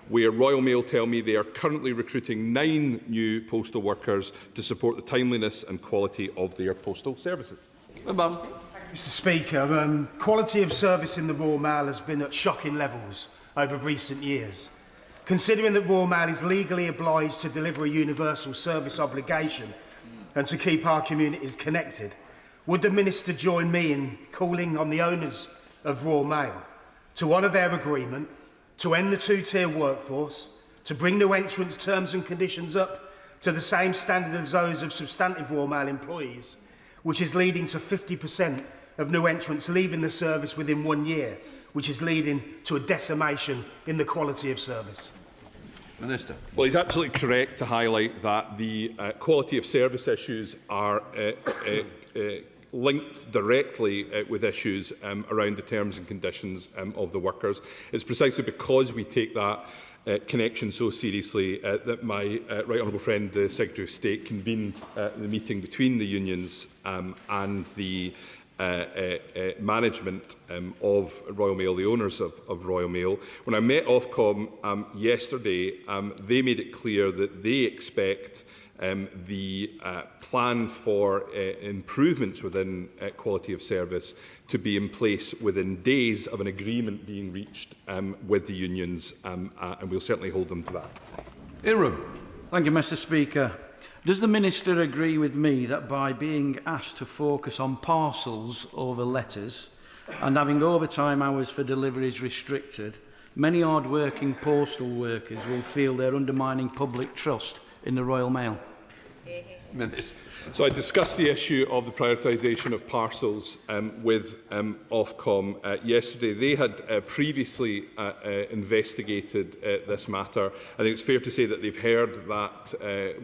where Royal Mail tell me they are currently recruiting 9 new postal workers to support the timeliness and quality of their postal services. Mr. Speaker, quality of service in the Royal Mail has been at shocking levels over recent years. Considering that Royal Mail is legally obliged to deliver a universal service obligation and to keep our communities connected, would the Minister join me in calling on the owners of Royal Mail to honour their agreement, to end the 2-tier workforce, to bring new entrants' terms and conditions up to the same standard as those of substantive Royal Mail employees, which is leading to 50% of new entrants leaving the service within 1 year, which is leading to a decimation in the quality of service? Minister. Well, he's absolutely correct to highlight that the quality of service issues are linked directly with issues around the terms and conditions of the workers. It's precisely because we take that connection so seriously that my right honourable friend, the Secretary of State, convened the meeting between the unions and the management of Royal Mail, the owners of Royal Mail. When I met Ofcom yesterday, they made it clear that they expect the plan for improvements within quality of service to be in place within days of an agreement being reached with the unions, and we'll certainly hold them to that. Thank you, Mr. Speaker. Does the Minister agree with me that by being asked to focus on parcels over letters and having overtime hours for deliveries restricted, many hard-working postal workers will feel they're undermining public trust in the Royal Mail? Minister. So I discussed the issue of the prioritisation of parcels with Ofcom yesterday. They had previously investigated this matter. I think it's fair to say that they've heard that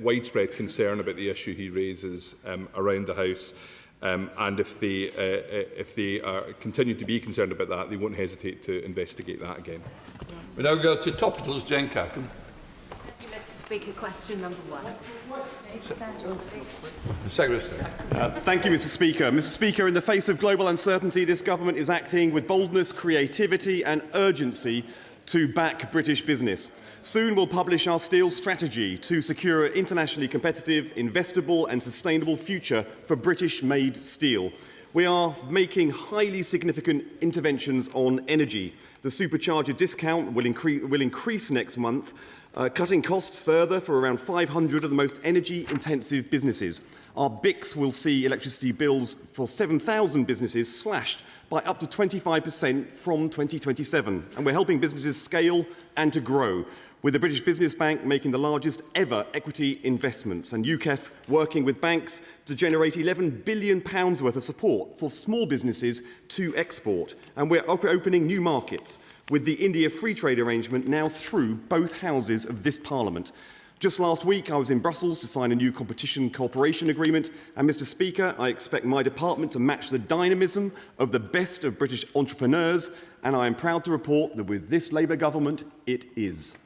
widespread concern about the issue he raises around the House. And if they continue to be concerned about that, they won't hesitate to investigate that again. We now go to topicals. Jane Carkin. Thank you, Mr. Speaker. Question number 1. The Secretary of State. Thank you, Mr. Speaker. Mr. Speaker, in the face of global uncertainty, this government is acting with boldness, creativity and urgency to back British business. Soon we'll publish our steel strategy to secure an internationally competitive, investable and sustainable future for British-made steel. We are making highly significant interventions on energy. The supercharger discount will increase next month, cutting costs further for around 500 of the most energy-intensive businesses. Our BICs will see electricity bills for 7,000 businesses slashed by up to 25% from 2027. And we're helping businesses scale and to grow, with the British Business Bank making the largest ever equity investments and UKEF working with banks to generate £11 billion worth of support for small businesses to export. And we're opening new markets, with the India Free Trade Arrangement now through both houses of this Parliament. Just last week, I was in Brussels to sign a new competition cooperation agreement, and Mr. Speaker, I expect my department to match the dynamism of the best of British entrepreneurs, and I am proud to report that with this Labour government, it is.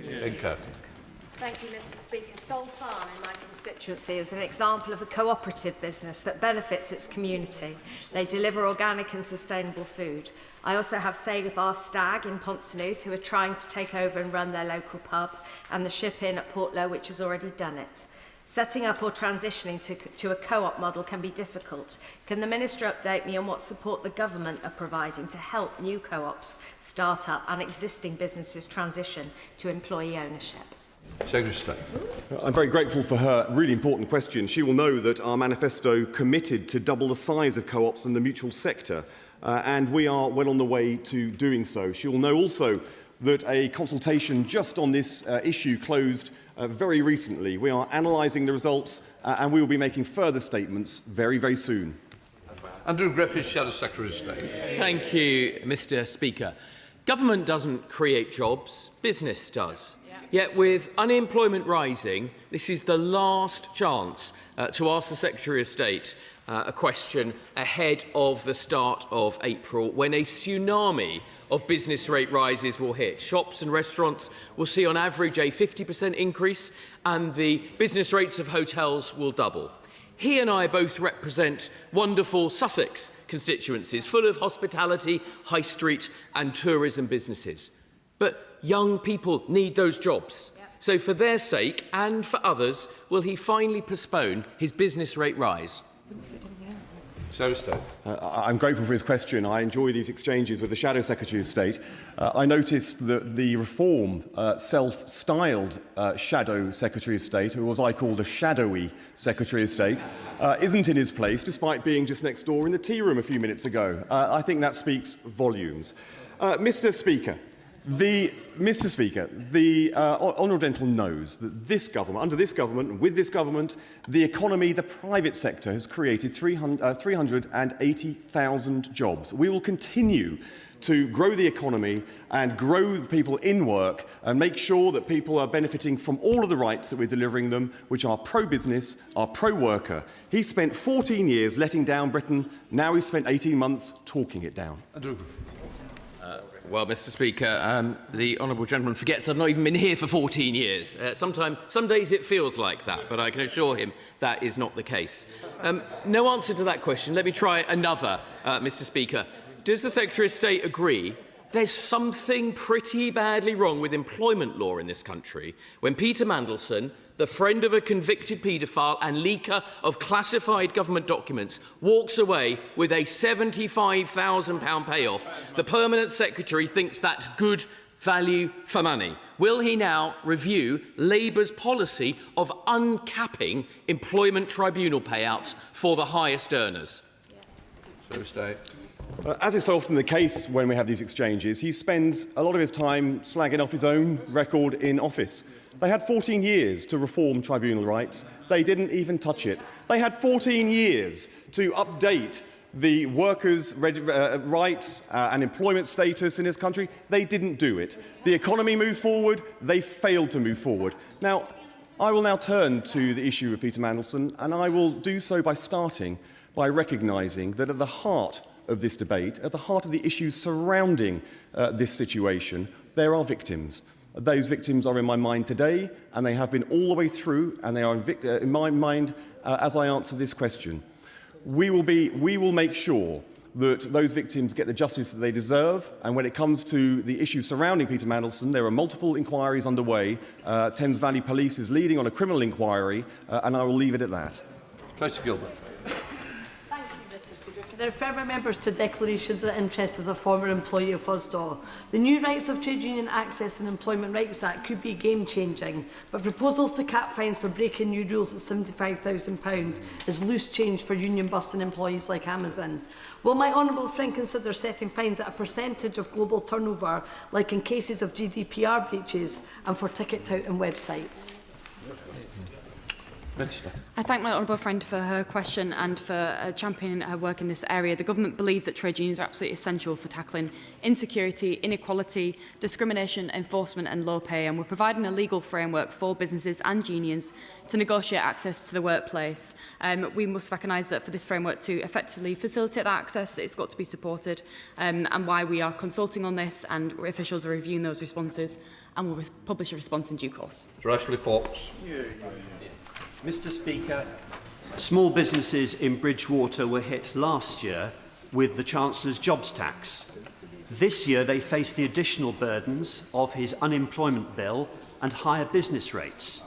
Thank you, Mr. Speaker. Sol Farm in my constituency is an example of a cooperative business that benefits its community. They deliver organic and sustainable food. I also have Save Our Stag in Pontsnooth, who are trying to take over and run their local pub, and the Ship Inn at Portlow, which has already done it. Setting up or transitioning to a co-op model can be difficult. Can the Minister update me on what support the government are providing to help new co-ops start up and existing businesses transition to employee ownership? Secretary of State. I'm very grateful for her really important question. She will know that our manifesto committed to double the size of co-ops in the mutual sector, and we are well on the way to doing so. She will know also that a consultation just on this issue closed very recently. We are analysing the results and we will be making further statements very, very soon. Andrew Griffiths, Shadow Secretary of State. Thank you, Mr. Speaker. Government doesn't create jobs, business does. Yet with unemployment rising, this is the last chance to ask the Secretary of State a question ahead of the start of April, when a tsunami of business rate rises will hit. Shops and restaurants will see on average a 50% increase, and the business rates of hotels will double. He and I both represent wonderful Sussex constituencies full of hospitality, high street and tourism businesses. But young people need those jobs. So for their sake and for others, will he finally postpone his business rate rise? I'm grateful for his question. I enjoy these exchanges with the Shadow Secretary of State. I noticed that the Reform self-styled Shadow Secretary of State, or as I called a shadowy Secretary of State, isn't in his place, despite being just next door in the tea room a few minutes ago. I think that speaks volumes. Mr. Speaker, the Honourable Gentleman knows that this government, under this government and with this government, the economy, the private sector has created 380,000 jobs. We will continue to grow the economy and grow people in work and make sure that people are benefiting from all of the rights that we're delivering them, which are pro-business, are pro-worker. He spent 14 years letting down Britain. Now he's spent 18 months talking it down. Well, Mr. Speaker, the honourable gentleman forgets I've not even been here for 14 years. Some days it feels like that, but I can assure him that is not the case. No answer to that question. Let me try another, Mr. Speaker. Does the Secretary of State agree there's something pretty badly wrong with employment law in this country when Peter Mandelson, the friend of a convicted paedophile and leaker of classified government documents, walks away with a £75,000 payoff? The Permanent Secretary thinks that's good value for money. Will he now review Labour's policy of uncapping employment tribunal payouts for the highest earners? As is so often the case when we have these exchanges, he spends a lot of his time slagging off his own record in office. They had 14 years to reform tribunal rights. They didn't even touch it. They had 14 years to update the workers' rights and employment status in this country. They didn't do it. The economy moved forward. They failed to move forward. Now, I will now turn to the issue of Peter Mandelson, and I will do so by starting by recognising that at the heart of this debate, at the heart of the issues surrounding this situation, there are victims. Those victims are in my mind today, and they have been all the way through, and they are in my mind as I answer this question. We will make sure that those victims get the justice that they deserve, and when it comes to the issues surrounding Peter Mandelson, there are multiple inquiries underway. Thames Valley Police is leading on a criminal inquiry, and I will leave it at that. Tracy Gilbert. I refer my members to declarations of interest as a former employee of Usdaw. The new Rights of Trade Union Access and Employment Rights Act could be game-changing, but proposals to cap fines for breaking new rules at £75,000 is loose change for union-busting employees like Amazon. Will my honourable friend consider setting fines at a percentage of global turnover, like in cases of GDPR breaches and for ticket-touting websites? I thank my honourable friend for her question and for championing her work in this area. The government believes that trade unions are absolutely essential for tackling insecurity, inequality, discrimination, enforcement and low pay, and we're providing a legal framework for businesses and unions to negotiate access to the workplace. We must recognise that for this framework to effectively facilitate that access, it's got to be supported, and why we are consulting on this, and officials are reviewing those responses and will publish a response in due course. Ashley Fox. Mr. Speaker, small businesses in Bridgwater were hit last year with the Chancellor's jobs tax. This year they face the additional burdens of his unemployment bill and higher business rates.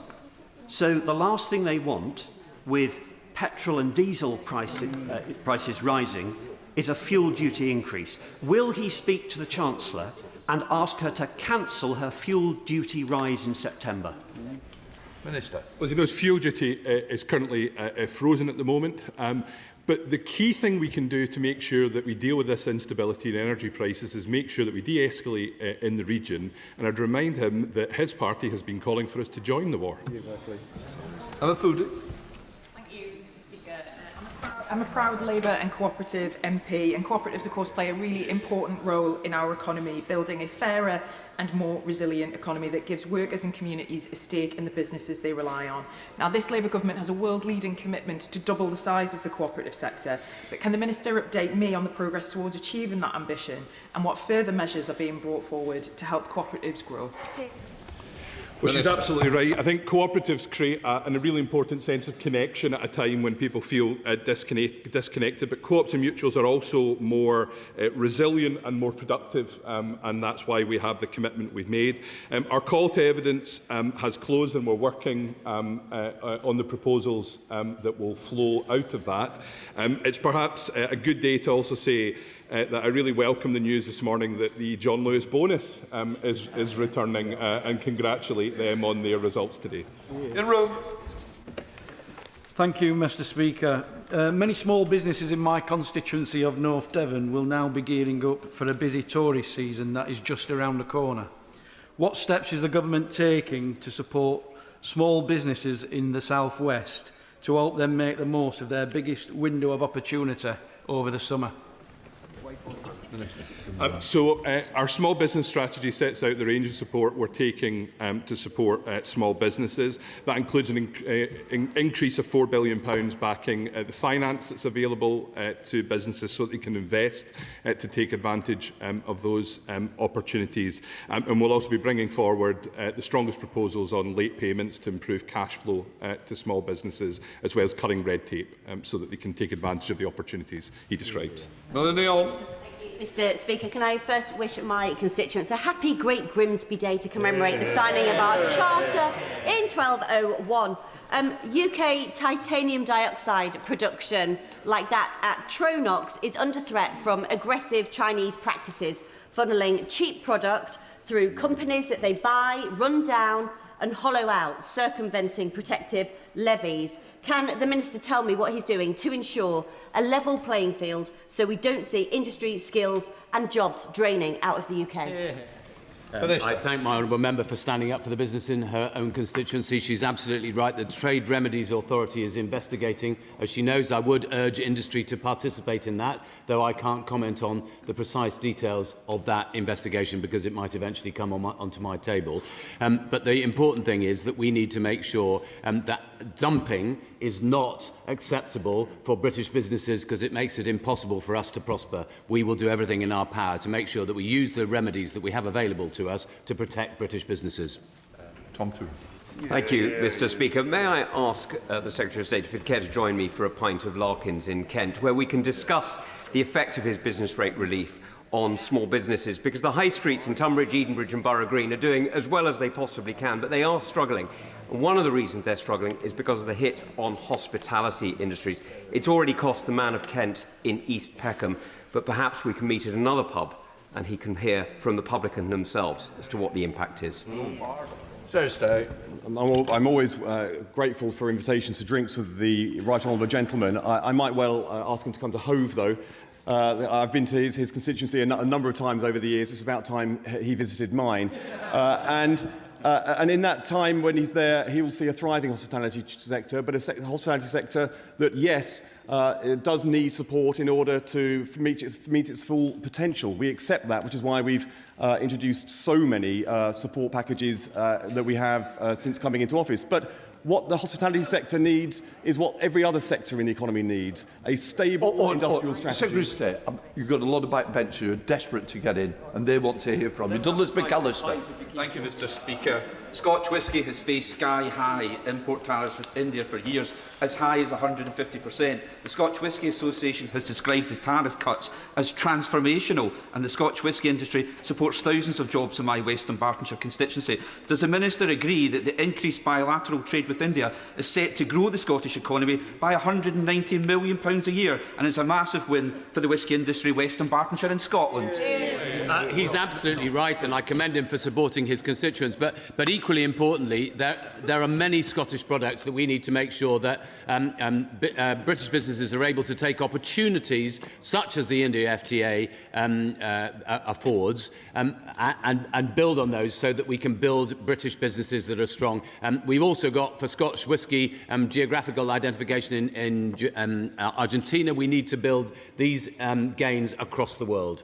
So the last thing they want, with petrol and diesel prices rising, is a fuel duty increase. Will he speak to the Chancellor and ask her to cancel her fuel duty rise in September? Minister. Well, as you know, fuel duty is currently frozen at the moment. But the key thing we can do to make sure that we deal with this instability in energy prices is make sure that we de-escalate in the region. And I'd remind him that his party has been calling for us to join the war. I'm a proud Labour and Cooperative MP, and cooperatives, of course, play a really important role in our economy, building a fairer and more resilient economy that gives workers and communities a stake in the businesses they rely on. Now, this Labour government has a world-leading commitment to double the size of the cooperative sector, but can the Minister update me on the progress towards achieving that ambition and what further measures are being brought forward to help cooperatives grow? Well, she's absolutely right. I think cooperatives create a really important sense of connection at a time when people feel disconnected. But co-ops and mutuals are also more resilient and more productive, and that's why we have the commitment we've made. Our call to evidence has closed, and we're working on the proposals that will flow out of that. It's perhaps a good day to also say that I really welcome the news this morning that the John Lewis bonus is returning, and congratulate them on their results today. In room. Thank you, Mr. Speaker. Many small businesses in my constituency of North Devon will now be gearing up for a busy tourist season that is just around the corner. What steps is the government taking to support small businesses in the South West to help them make the most of their biggest window of opportunity over the summer? Our small business strategy sets out the range of support we're taking to support small businesses. That includes an increase of £4 billion backing the finance that's available to businesses so that they can invest to take advantage of those opportunities. And we'll also be bringing forward the strongest proposals on late payments to improve cash flow to small businesses, as well as cutting red tape so that they can take advantage of the opportunities he describes. Mr. Speaker, can I first wish my constituents a happy Great Grimsby Day to commemorate the signing of our Charter in 1201. UK titanium dioxide production, like that at Tronox, is under threat from aggressive Chinese practices, funneling cheap product through companies that they buy, run down and hollow out, circumventing protective levies. Can the Minister tell me what he's doing to ensure a level playing field so we don't see industry, skills and jobs draining out of the UK? I thank my honourable member for standing up for the business in her own constituency. She's absolutely right. The Trade Remedies Authority is investigating. As she knows, I would urge industry to participate in that, though I can't comment on the precise details of that investigation because it might eventually come onto my table. But the important thing is that we need to make sure that dumping is not acceptable for British businesses because it makes it impossible for us to prosper. We will do everything in our power to make sure that we use the remedies that we have available to us to protect British businesses. Tom Toole. Thank you, Mr. Speaker. May I ask the Secretary of State if he'd care to join me for a pint of Larkins in Kent, where we can discuss the effect of his business rate relief on small businesses, because the high streets in Tunbridge, Edenbridge and Borough Green are doing as well as they possibly can, but they are struggling. And one of the reasons they're struggling is because of the hit on hospitality industries. It's already cost the man of Kent in East Peckham, but perhaps we can meet at another pub and he can hear from the publican themselves as to what the impact is. I'm always grateful for invitations to drinks with the right honourable gentleman. I might well ask him to come to Hove, though. I've been to his constituency a number of times over the years. It's about time he visited mine. And in that time when he's there, he will see a thriving hospitality sector, but a hospitality sector that, yes, it does need support in order to meet its full potential. We accept that, which is why we've introduced so many support packages that we have since coming into office. But what the hospitality sector needs is what every other sector in the economy needs, a stable industrial strategy. Secretary of State, you've got a lot of backbenchers who are desperate to get in and they want to hear from you. Douglas McAllister. Thank you, Mr. Speaker. Scotch whisky has faced sky-high import tariffs with India for years, as high as 150%. The Scotch Whisky Association has described the tariff cuts as transformational, and the Scotch whisky industry supports thousands of jobs in my West Bartonshire constituency. Does the Minister agree that the increased bilateral trade with India is set to grow the Scottish economy by £190 million a year, and is a massive win for the whisky industry, West Bartonshire and Scotland? He's absolutely right, and I commend him for supporting his constituents. But equally importantly, there are many Scottish products that we need to make sure that British businesses are able to take opportunities, such as the India FTA affords, and build on those so that we can build British businesses that are strong. We've also got, for Scotch whisky, geographical identification in Argentina. We need to build these gains across the world.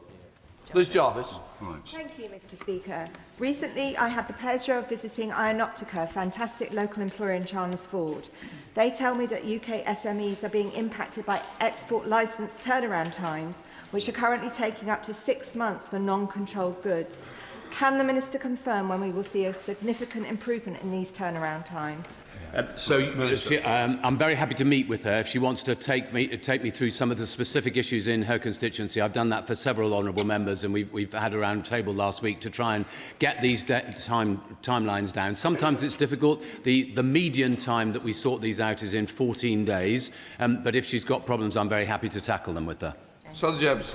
Liz Jarvis. Thank you, Mr. Speaker. Recently, I had the pleasure of visiting Ionoptica, a fantastic local employer in Chelmsford. They tell me that UK SMEs are being impacted by export licence turnaround times, which are currently taking up to 6 months for non-controlled goods. Can the Minister confirm when we will see a significant improvement in these turnaround times? I'm very happy to meet with her if she wants to take me through some of the specific issues in her constituency. I've done that for several honourable members, and we've had a round table last week to try and get these timelines down. Sometimes it's difficult. The median time that we sort these out is in 14 days, but if she's got problems, I'm very happy to tackle them with her. Sally James.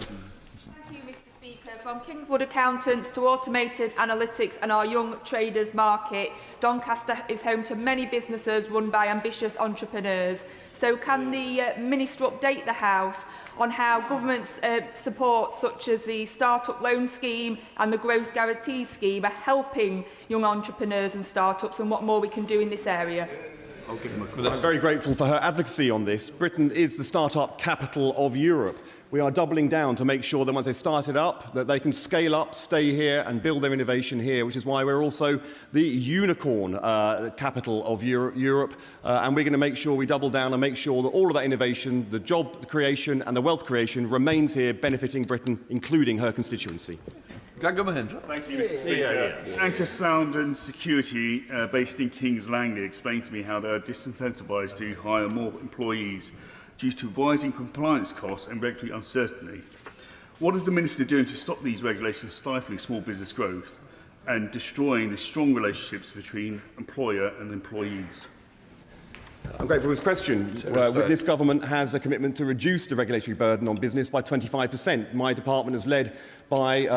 From Kingswood Accountants to automated analytics and our young traders market, Doncaster is home to many businesses run by ambitious entrepreneurs. So can the Minister update the House on how government's support, such as the Start-up Loan Scheme and the Growth Guarantee Scheme, are helping young entrepreneurs and start-ups, and what more we can do in this area? I'm very grateful for her advocacy on this. Britain is the start-up capital of Europe. we are doubling down to make sure that once they start it up, that they can scale up, stay here and build their innovation here, which is why we're also the unicorn capital of Europe. And we're going to make sure we double down and make sure that all of that innovation, the job creation and the wealth creation remains here, benefiting Britain, including her constituency. Thank you, Mr. Speaker. Anchor Sound and Security, based in Kings Langley, explained to me how they are disincentivised to hire more employees due to rising compliance costs and regulatory uncertainty. What is the Minister doing to stop these regulations stifling small business growth and destroying the strong relationships between employer and employees? I'm grateful for this question. This government has a commitment to reduce the regulatory burden on business by 25%. My department has led by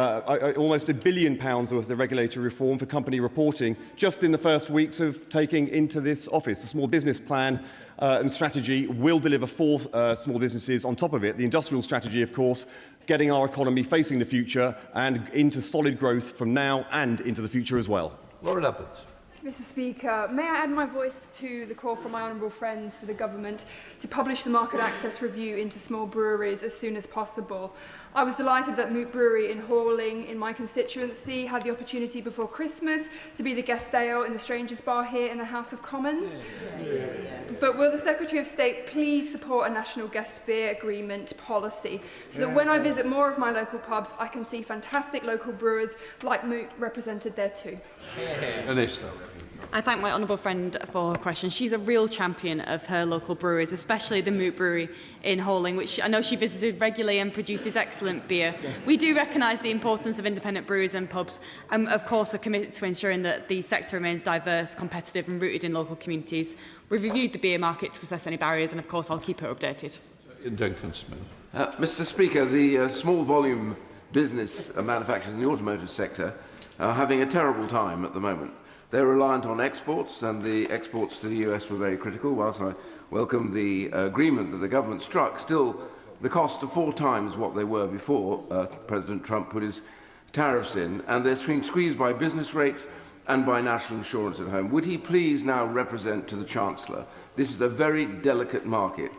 almost £1 billion worth of regulatory reform for company reporting just in the first weeks of taking into this office. The small business plan and strategy will deliver 4 small businesses on top of it. The industrial strategy, of course, getting our economy facing the future and into solid growth from now and into the future as well. Laura Edwards. Mr Speaker, may I add my voice to the call from my honourable friends for the government to publish the market access review into small breweries as soon as possible. I was delighted that Moot Brewery in Horling in my constituency had the opportunity before Christmas to be the guest ale in the Strangers Bar here in the House of Commons. But will the Secretary of State please support a national guest beer agreement policy so that when I visit more of my local pubs I can see fantastic local brewers like Moot represented there too? Minister. I thank my honourable friend for her question. She's a real champion of her local breweries, especially the Moot Brewery in Horling, which I know she visited regularly and produces excellent beer. We do recognise the importance of independent breweries and pubs, and of course are committed to ensuring that the sector remains diverse, competitive and rooted in local communities. We've reviewed the beer market to assess any barriers, and of course I'll keep her updated. Duncan Smith. Mr Speaker, the small volume business manufacturers in the automotive sector are having a terrible time at the moment. They're reliant on exports, and the exports to the US were very critical. Whilst I welcome the agreement that the government struck, still the costs are 4 times what they were before President Trump put his tariffs in, and they're being squeezed by business rates and by national insurance at home. Would he please now represent to the Chancellor, this is a very delicate market.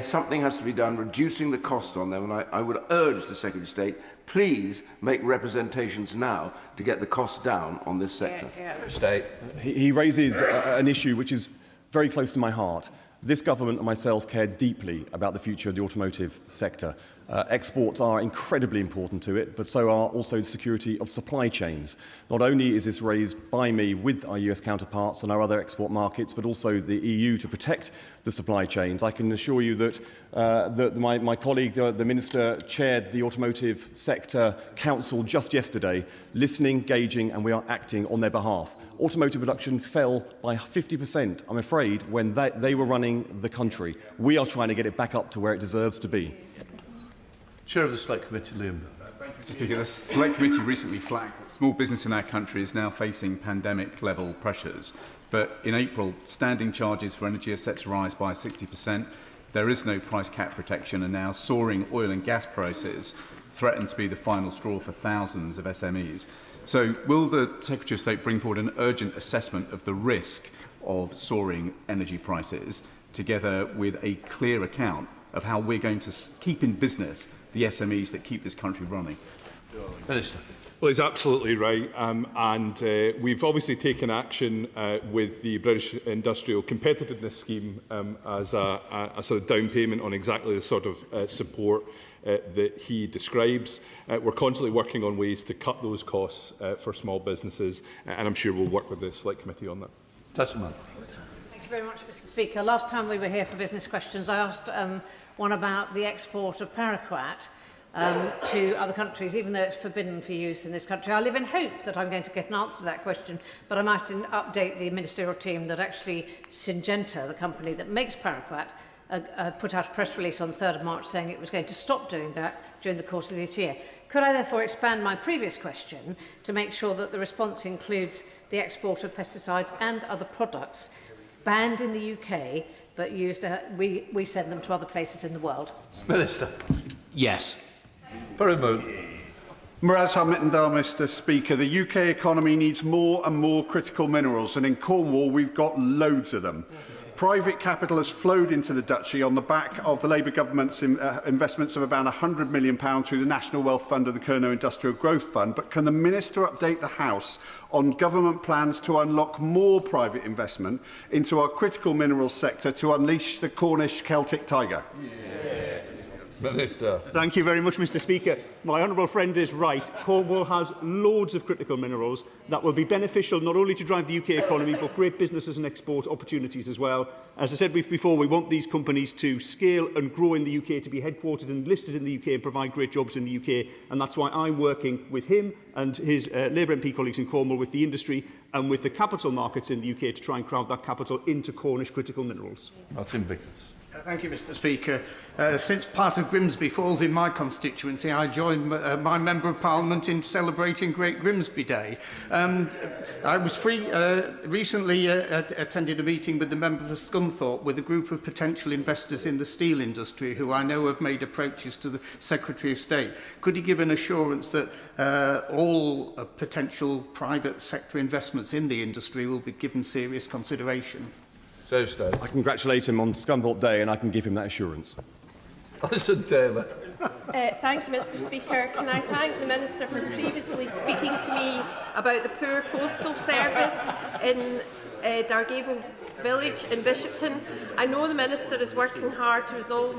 Something has to be done reducing the cost on them, and I would urge the Secretary of State, please make representations now to get the costs down on this sector. State. He raises an issue which is very close to my heart. This government and myself care deeply about the future of the automotive sector. Exports are incredibly important to it, but so are also the security of supply chains. Not only is this raised by me with our US counterparts and our other export markets, but also the EU to protect the supply chains. I can assure you that my colleague, the Minister, chaired the Automotive Sector Council just yesterday, listening, gauging, and we are acting on their behalf. Automotive production fell by 50%, I'm afraid, when they were running the country. We are trying to get it back up to where it deserves to be. Chair of the Select Committee, Liam. Mr Speaker, the Select Committee recently flagged that small business in our country is now facing pandemic-level pressures. But in April, standing charges for energy are set to rise by 60%. There is no price cap protection, and now soaring oil and gas prices threaten to be the final straw for thousands of SMEs. So will the Secretary of State bring forward an urgent assessment of the risk of soaring energy prices, together with a clear account of how we're going to keep in business the SMEs that keep this country running? Minister. Well, he's absolutely right, and we've obviously taken action with the British Industrial Competitiveness Scheme as a sort of down payment on exactly the sort of support that he describes. We're constantly working on ways to cut those costs for small businesses, and I'm sure we'll work with the Select Committee on that. Testimony. Thank you very much, Mr Speaker. Last time we were here for business questions, I asked one about the export of paraquat to other countries, even though it's forbidden for use in this country. I live in hope that I'm going to get an answer to that question, but I might update the ministerial team that actually Syngenta, the company that makes paraquat, put out a press release on the 3rd of March saying it was going to stop doing that during the course of this year. Could I therefore expand my previous question to make sure that the response includes the export of pesticides and other products banned in the UK, but used, we send them to other places in the world? Minister. Yes. Parental. Muraz Hamidandar, Mr Speaker. The UK economy needs more and more critical minerals, and in Cornwall we've got loads of them. private capital has flowed into the Duchy on the back of the Labour government's investments of about £100 million through the National Wealth Fund and the Kernow Industrial Growth Fund. But can the Minister update the House on government plans to unlock more private investment into our critical minerals sector to unleash the Cornish Celtic tiger? Minister. Thank you very much, Mr. Speaker. My honourable friend is right. Cornwall has loads of critical minerals that will be beneficial not only to drive the UK economy, but great businesses and export opportunities as well. As I said before, we want these companies to scale and grow in the UK, to be headquartered and listed in the UK and provide great jobs in the UK. And that's why I'm working with him and his Labour MP colleagues in Cornwall, with the industry and with the capital markets in the UK to try and crowd that capital into Cornish critical minerals. Martin Vickers. Thank you, Mr. Speaker. Since part of Grimsby falls in my constituency, I joined my Member of Parliament in celebrating Great Grimsby Day. I was recently attended a meeting with the member for Scunthorpe with a group of potential investors in the steel industry who I know have made approaches to the Secretary of State. Could he give an assurance that all potential private sector investments in the industry will be given serious consideration? I congratulate him on Scunthorpe Day, and I can give him that assurance. Alison Taylor. Thank you, Mr. Speaker. Can I thank the Minister for previously speaking to me about the poor postal service in Dargavel Village in Bishopton? I know the Minister is working hard to resolve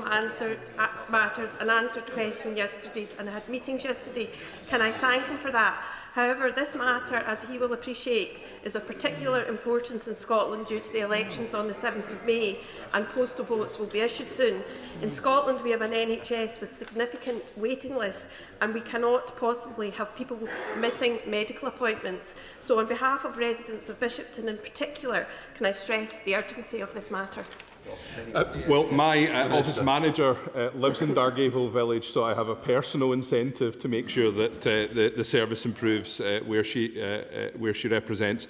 matters and answered questions yesterday and had meetings yesterday. Can I thank him for that? However, this matter, as he will appreciate, is of particular importance in Scotland due to the elections on the 7th of May, and postal votes will be issued soon. In Scotland, we have an NHS with significant waiting lists, and we cannot possibly have people missing medical appointments. So on behalf of residents of Bishopton in particular, can I stress the urgency of this matter? Well, my office manager lives in Dargavel Village, so I have a personal incentive to make sure that the service improves where she represents.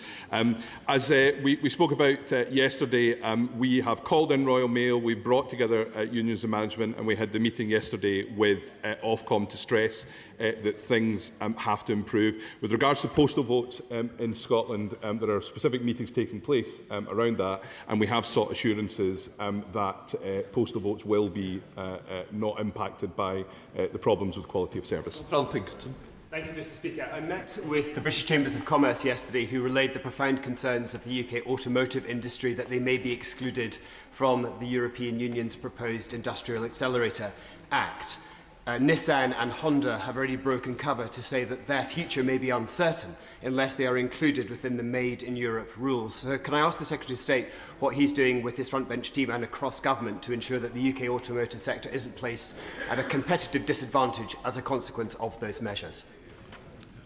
As we spoke about yesterday, we have called in Royal Mail, we brought together unions and management, and we had the meeting yesterday with Ofcom to stress that things have to improve. With regards to postal votes in Scotland, there are specific meetings taking place around that, and we have sought assurances that postal votes will be not impacted by the problems with quality of service. Thank you, Mr. Speaker. I met with the British Chambers of Commerce yesterday, who relayed the profound concerns of the UK automotive industry that they may be excluded from the European Union's proposed Industrial Accelerator Act. Nissan and Honda have already broken cover to say that their future may be uncertain unless they are included within the Made in Europe rules. So can I ask the Secretary of State what he's doing with his frontbench team and across government to ensure that the UK automotive sector isn't placed at a competitive disadvantage as a consequence of those measures?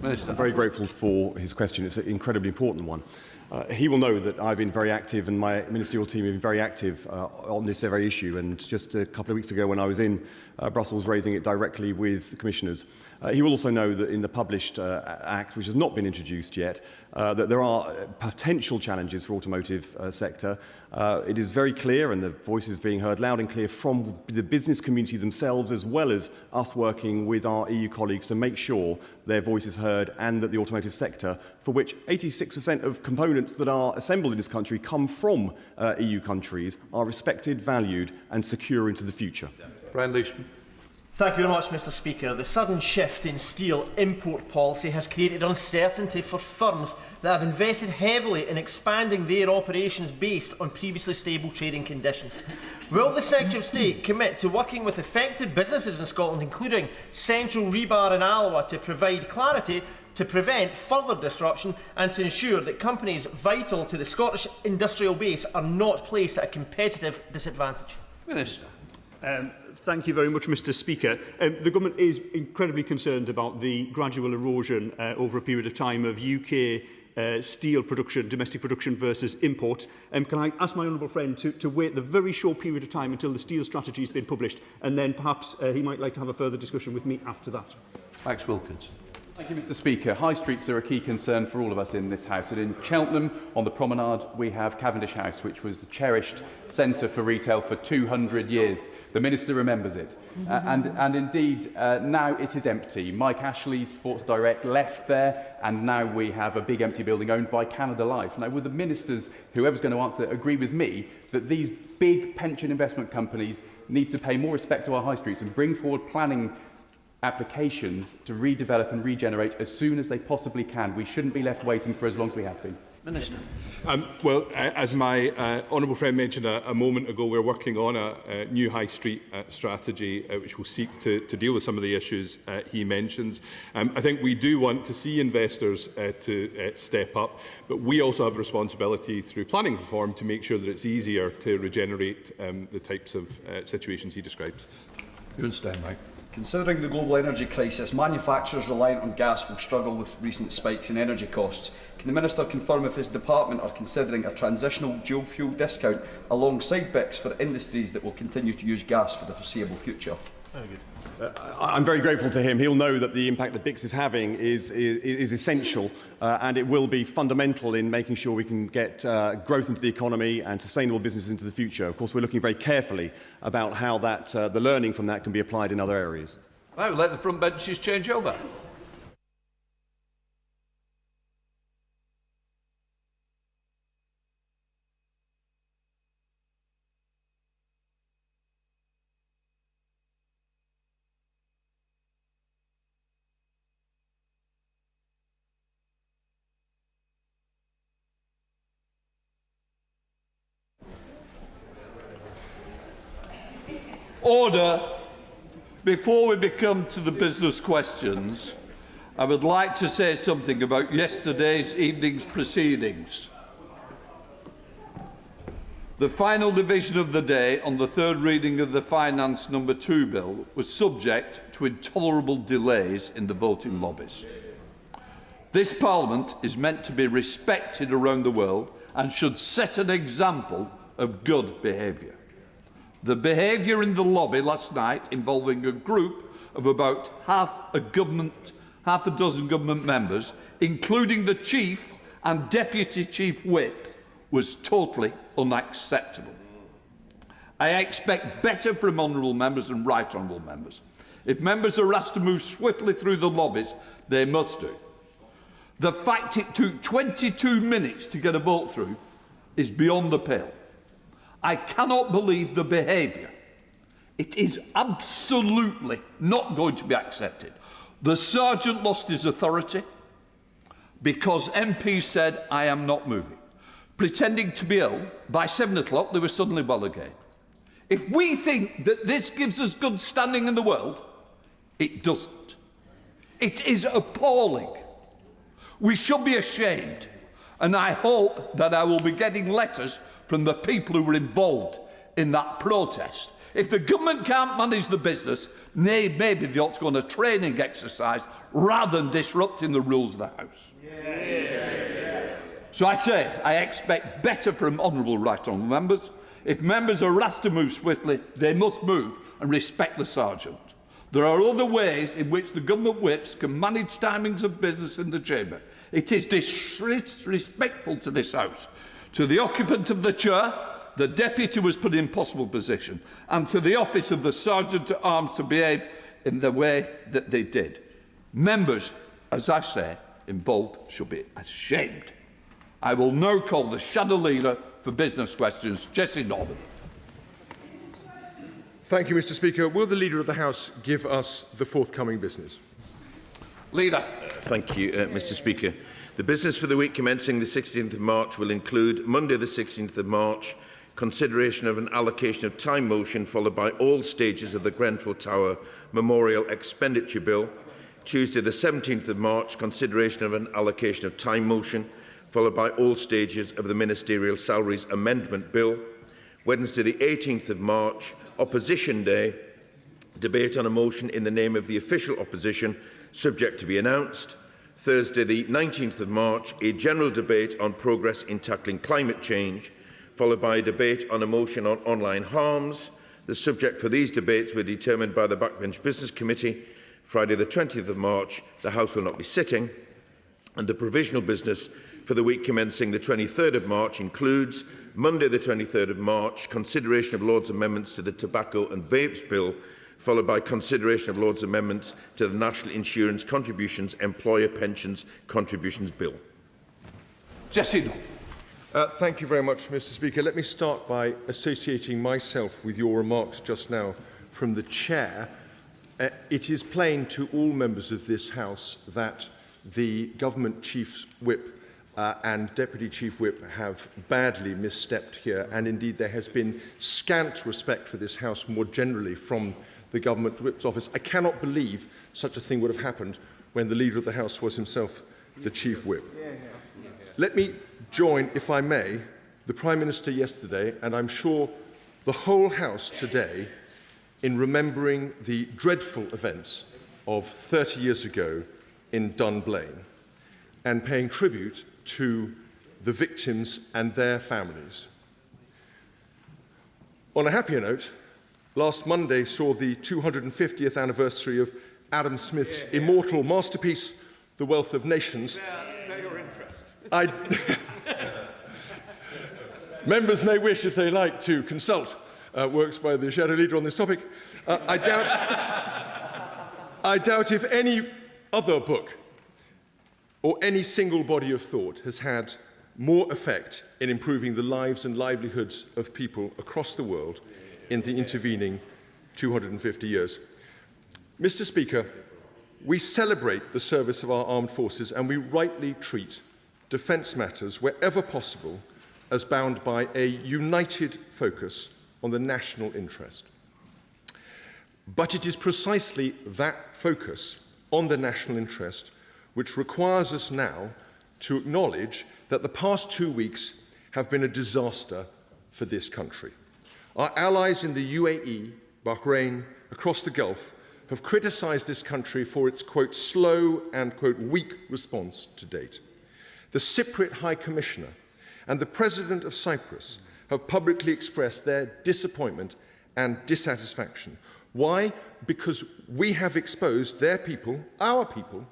I'm very grateful for his question. It's an incredibly important one. He will know that I've been very active, and my ministerial team have been very active on this very issue. And just a couple of weeks ago, when I was in Brussels raising it directly with the commissioners, he will also know that in the published Act, which has not been introduced yet, that there are potential challenges for automotive sector. It is very clear, and the voice is being heard loud and clear from the business community themselves, as well as us working with our EU colleagues to make sure their voice is heard, and that the automotive sector, for which 86% of components that are assembled in this country come from EU countries, are respected, valued and secure into the future. Brian Leishman. Thank you very much, Mr. Speaker. The sudden shift in steel import policy has created uncertainty for firms that have invested heavily in expanding their operations based on previously stable trading conditions. Will the Secretary of State commit to working with affected businesses in Scotland, including Central Rebar in Alloa, to provide clarity, to prevent further disruption and to ensure that companies vital to the Scottish industrial base are not placed at a competitive disadvantage? Minister. Thank you very much, Mr. Speaker. The government is incredibly concerned about the gradual erosion over a period of time of UK steel production, domestic production versus imports. Can I ask my honourable friend to wait the very short period of time until the steel strategy has been published, and then perhaps he might like to have a further discussion with me after that. Max Wilkins. Thank you, Mr. Speaker. High streets are a key concern for all of us in this House. And in Cheltenham, on the promenade, we have Cavendish House, which was the cherished centre for retail for 200 years. The Minister remembers it. And indeed, now it is empty. Mike Ashley, Sports Direct, left there, and now we have a big empty building owned by Canada Life. Now, would the Ministers, whoever's going to answer, agree with me that these big pension investment companies need to pay more respect to our high streets and bring forward planning applications to redevelop and regenerate as soon as they possibly can? We shouldn't be left waiting for as long as we have been. Minister. Well, as my honourable friend mentioned a moment ago, we're working on a new high street strategy which will seek to deal with some of the issues he mentions. I think we do want to see investors to step up, but we also have a responsibility through planning reform to make sure that it's easier to regenerate the types of situations he describes. Considering the global energy crisis, manufacturers reliant on gas will struggle with recent spikes in energy costs. Can the Minister confirm if his department are considering a transitional dual fuel discount alongside BICs for industries that will continue to use gas for the foreseeable future? Very good. I'm very grateful to him. He'll know that the impact that BICs is having is essential, and it will be fundamental in making sure we can get growth into the economy and sustainable business into the future. Of course, we're looking very carefully about how that, the learning from that can be applied in other areas. Right, we'll let the front benches change over. Order. Before we come to the business questions, I would like to say something about yesterday's evening's proceedings. The final division of the day on the third reading of the Finance No. 2 bill was subject to intolerable delays in the voting lobbies. This Parliament is meant to be respected around the world and should set an example of good behaviour. The behaviour in the lobby last night, involving a group of about half a dozen government members, including the Chief and Deputy Chief Whip, was totally unacceptable. I expect better from honourable members and right honourable members. If members are asked to move swiftly through the lobbies, they must do. The fact it took 22 minutes to get a vote through is beyond the pale. I cannot believe the behaviour. It is absolutely not going to be accepted. The sergeant lost his authority because MPs said, I am not moving. Pretending to be ill, by 7 o'clock they were suddenly well again. If we think that this gives us good standing in the world, it doesn't. It is appalling. We should be ashamed. And I hope that I will be getting letters from the people who were involved in that protest. If the government can't manage the business, maybe they ought to go on a training exercise rather than disrupting the rules of the House. So I say, I expect better from honourable right honourable members. If members are asked to move swiftly, they must move and respect the sergeant. There are other ways in which the government whips can manage timings of business in the chamber. It is disrespectful to this House. To the occupant of the chair, the deputy was put in impossible position, and to the office of the Sergeant-at-Arms to behave in the way that they did. Members, as I say, involved should be ashamed. I will now call the Shadow Leader for business questions, Jessie Norman. Thank you, Mr. Speaker. Will the Leader of the House give us the forthcoming business? Leader. Thank you, Mr. Speaker. The business for the week commencing the 16th of March will include Monday the 16th of March, consideration of an allocation of time motion followed by all stages of the Grenfell Tower Memorial Expenditure Bill. Tuesday the 17th of March, consideration of an allocation of time motion followed by all stages of the Ministerial Salaries Amendment Bill. Wednesday the 18th of March, Opposition Day, debate on a motion in the name of the official opposition, subject to be announced. Thursday the 19th of March, a general debate on progress in tackling climate change, followed by a debate on a motion on online harms. The subject for these debates were determined by the Backbench Business Committee. Friday the 20th of March, the House will not be sitting, and the provisional business for the week commencing the 23rd of March includes Monday the 23rd of March, consideration of Lord's amendments to the Tobacco and Vapes Bill, followed by consideration of Lord's amendments to the National Insurance Contributions Employer Pensions Contributions Bill. Jesse. Thank you very much, Mr. Speaker. Let me start by associating myself with your remarks just now from the Chair. It is plain to all members of this House that the Government Chief Whip and Deputy Chief Whip have badly misstepped here, and indeed there has been scant respect for this House more generally from the Government Whip's office. I cannot believe such a thing would have happened when the Leader of the House was himself the Chief Whip. Let me join, if I may, the Prime Minister yesterday, and I'm sure the whole House today, in remembering the dreadful events of 30 years ago in Dunblane and paying tribute to the victims and their families. On a happier note, last Monday saw the 250th anniversary of Adam Smith's immortal masterpiece, The Wealth of Nations. Members may wish, if they like, to consult works by the Shadow Leader on this topic. I doubt if any other book or any single body of thought has had more effect in improving the lives and livelihoods of people across the world in the intervening 250 years. Mr. Speaker, we celebrate the service of our armed forces and we rightly treat defence matters, wherever possible, as bound by a united focus on the national interest. But it is precisely that focus on the national interest which requires us now to acknowledge that the past 2 weeks have been a disaster for this country. Our allies in the UAE, Bahrain, across the Gulf, have criticised this country for its, quote, slow and, quote, weak response to date. The Cypriot High Commissioner and the President of Cyprus have publicly expressed their disappointment and dissatisfaction. Why? Because we have exposed their people, our people,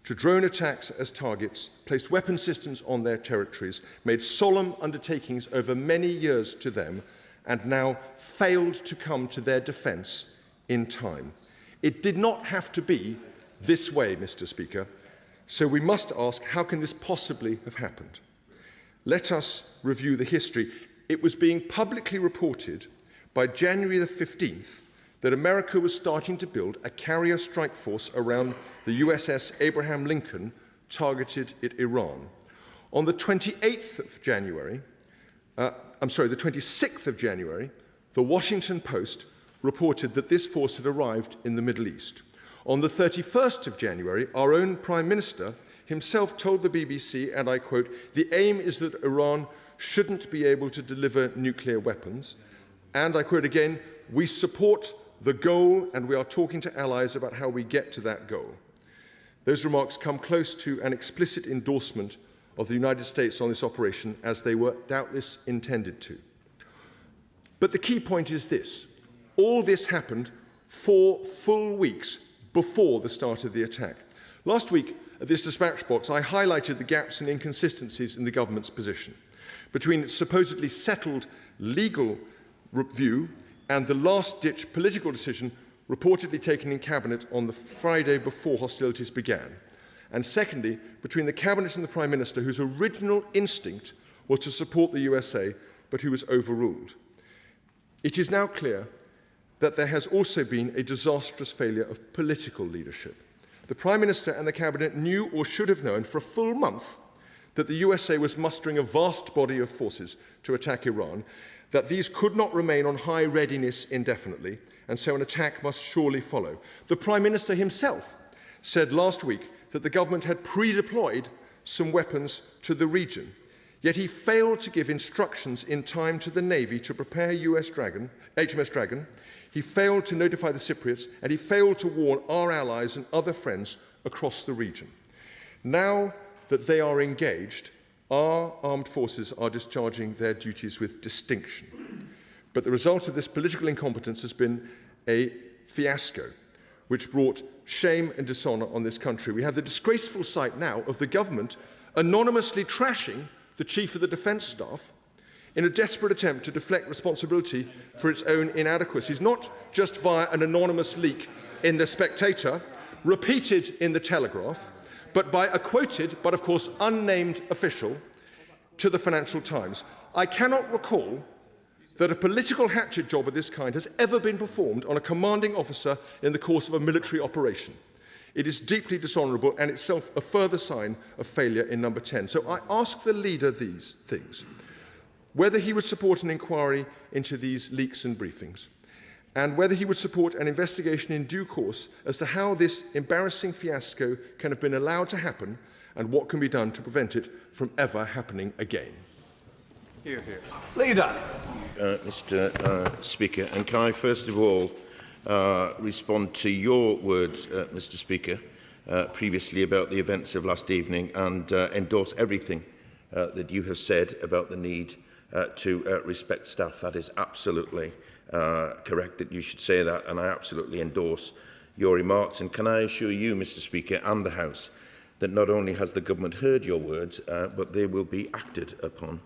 to drone attacks as targets, placed weapon systems on their territories, made solemn undertakings over many years to them, and now failed to come to their defence in time. It did not have to be this way, Mr. Speaker, so we must ask, how can this possibly have happened? Let us review the history. It was being publicly reported by January the 15th that America was starting to build a carrier strike force around the USS Abraham Lincoln targeted at Iran. On the 26th of January, the Washington Post reported that this force had arrived in the Middle East. On the 31st of January, our own Prime Minister himself told the BBC, and I quote, "The aim is that Iran shouldn't be able to deliver nuclear weapons." And I quote again, "We support the goal and we are talking to allies about how we get to that goal." Those remarks come close to an explicit endorsement of the United States on this operation, as they were doubtless intended to. But the key point is this. All this happened 4 full weeks before the start of the attack. Last week, at this dispatch box, I highlighted the gaps and inconsistencies in the government's position between its supposedly settled legal view and the last-ditch political decision reportedly taken in Cabinet on the Friday before hostilities began. And secondly, between the Cabinet and the Prime Minister, whose original instinct was to support the USA, but who was overruled. It is now clear that there has also been a disastrous failure of political leadership. The Prime Minister and the Cabinet knew, or should have known, for a full month that the USA was mustering a vast body of forces to attack Iran, that these could not remain on high readiness indefinitely, and so an attack must surely follow. The Prime Minister himself said last week that the government had pre-deployed some weapons to the region, yet he failed to give instructions in time to the Navy to prepare HMS Dragon. He failed to notify the Cypriots, and he failed to warn our allies and other friends across the region. Now that they are engaged, our armed forces are discharging their duties with distinction. But the result of this political incompetence has been a fiasco. which brought shame and dishonour on this country. We have the disgraceful sight now of the government anonymously trashing the Chief of the Defence Staff in a desperate attempt to deflect responsibility for its own inadequacies, not just via an anonymous leak in The Spectator, repeated in The Telegraph, but by a quoted, but of course unnamed official to the Financial Times. I cannot recall that a political hatchet job of this kind has ever been performed on a commanding officer in the course of a military operation. It is deeply dishonourable and itself a further sign of failure in number 10. So I ask the leader these things, whether he would support an inquiry into these leaks and briefings, and whether he would support an investigation in due course as to how this embarrassing fiasco can have been allowed to happen and what can be done to prevent it from ever happening again. Hear, hear. Leader. Mr. Speaker, and can I first of all respond to your words, Mr. Speaker, previously about the events of last evening and endorse everything that you have said about the need to respect staff. That is absolutely correct that you should say that, and I absolutely endorse your remarks. And can I assure you, Mr. Speaker, and the House, that not only has the government heard your words, but they will be acted upon.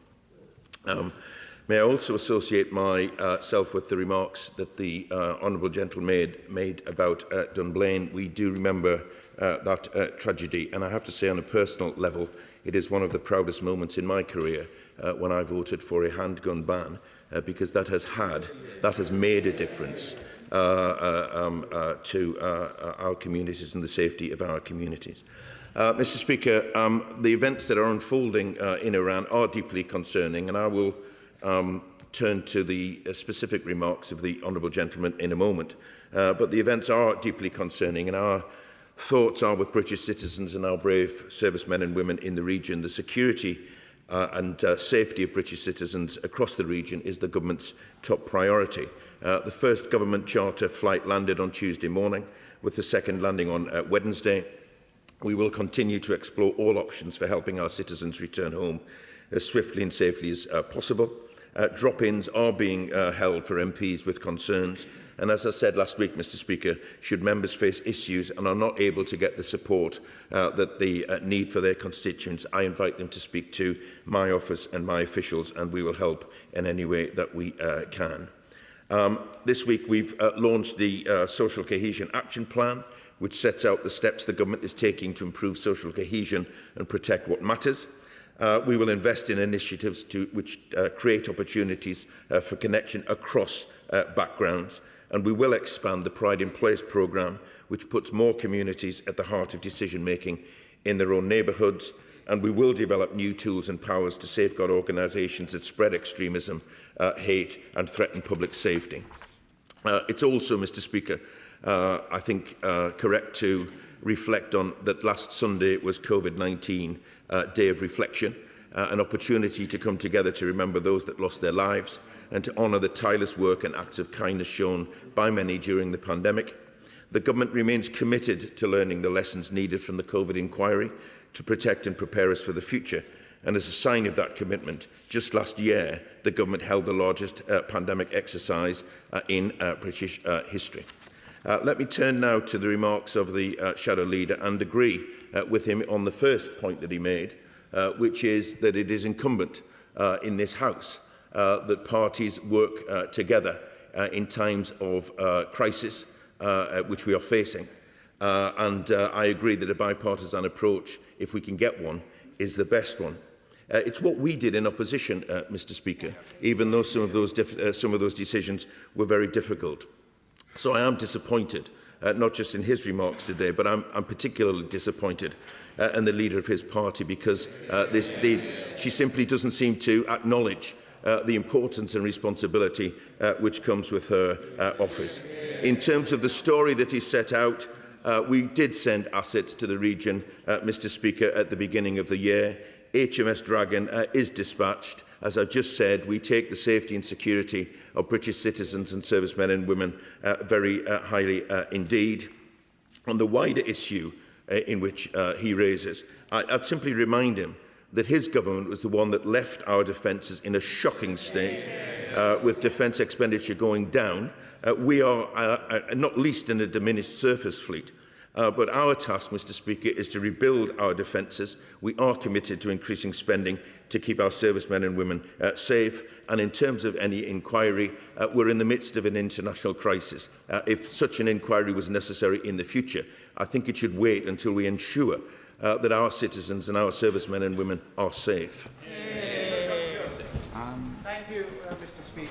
May I also associate myself with the remarks that the Honourable Gentleman made about Dunblane. We do remember that tragedy, and I have to say on a personal level, it is one of the proudest moments in my career when I voted for a handgun ban, because that has made a difference to our communities and the safety of our communities. Mr. Speaker, the events that are unfolding in Iran are deeply concerning, and I will turn to the specific remarks of the Honourable Gentleman in a moment. But the events are deeply concerning, and our thoughts are with British citizens and our brave servicemen and women in the region. The security and safety of British citizens across the region is the government's top priority. The first government charter flight landed on Tuesday morning, with the second landing on Wednesday. We will continue to explore all options for helping our citizens return home as swiftly and safely as possible. Drop-ins are being held for MPs with concerns, and as I said last week, Mr. Speaker, should members face issues and are not able to get the support that they need for their constituents, I invite them to speak to my office and my officials, and we will help in any way that we can. This week we've launched the Social Cohesion Action Plan, which sets out the steps the government is taking to improve social cohesion and protect what matters. We will invest in initiatives which create opportunities for connection across backgrounds, and we will expand the Pride in Place programme, which puts more communities at the heart of decision-making in their own neighbourhoods, and we will develop new tools and powers to safeguard organisations that spread extremism, hate and threaten public safety. It's also, Mr. Speaker, I think correct to reflect on that last Sunday was COVID-19 Day of Reflection, an opportunity to come together to remember those that lost their lives and to honour the tireless work and acts of kindness shown by many during the pandemic. The government remains committed to learning the lessons needed from the COVID inquiry to protect and prepare us for the future. And as a sign of that commitment, just last year, the government held the largest pandemic exercise in British history. Let me turn now to the remarks of the Shadow Leader and agree with him on the first point that he made, which is that it is incumbent in this House that parties work together in times of crisis, which we are facing. And I agree that a bipartisan approach, if we can get one, is the best one. It's what we did in opposition, Mr. Speaker, even though some of those decisions were very difficult. So I am disappointed, not just in his remarks today, but I'm particularly disappointed in the leader of his party, because she simply doesn't seem to acknowledge the importance and responsibility which comes with her office. In terms of the story that he set out, we did send assets to the region, Mr. Speaker, at the beginning of the year. HMS Dragon is dispatched. As I've just said, we take the safety and security of British citizens and servicemen and women very highly indeed. On the wider issue in which he raises, I'd simply remind him that his government was the one that left our defences in a shocking state, with defence expenditure going down. We are not least in a diminished surface fleet. But our task, Mr. Speaker, is to rebuild our defences. We are committed to increasing spending to keep our servicemen and women safe. And in terms of any inquiry, we're in the midst of an international crisis. If such an inquiry was necessary in the future, I think it should wait until we ensure that our citizens and our servicemen and women are safe. Thank you, Mr. Speaker.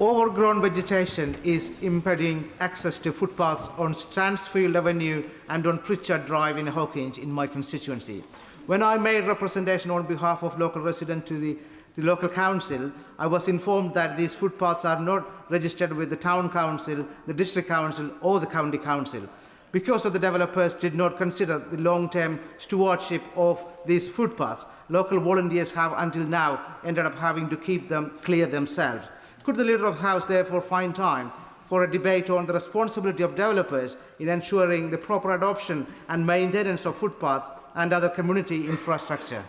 Overgrown vegetation is impeding access to footpaths on Stansfield Avenue and on Pritchard Drive in Hawkinge in my constituency. When I made representation on behalf of local residents to the local council, I was informed that these footpaths are not registered with the town council, the district council or the county council. Because of the developers did not consider the long-term stewardship of these footpaths, local volunteers have until now ended up having to keep them clear themselves. Could the Leader of the House therefore find time for a debate on the responsibility of developers in ensuring the proper adoption and maintenance of footpaths and other community infrastructure?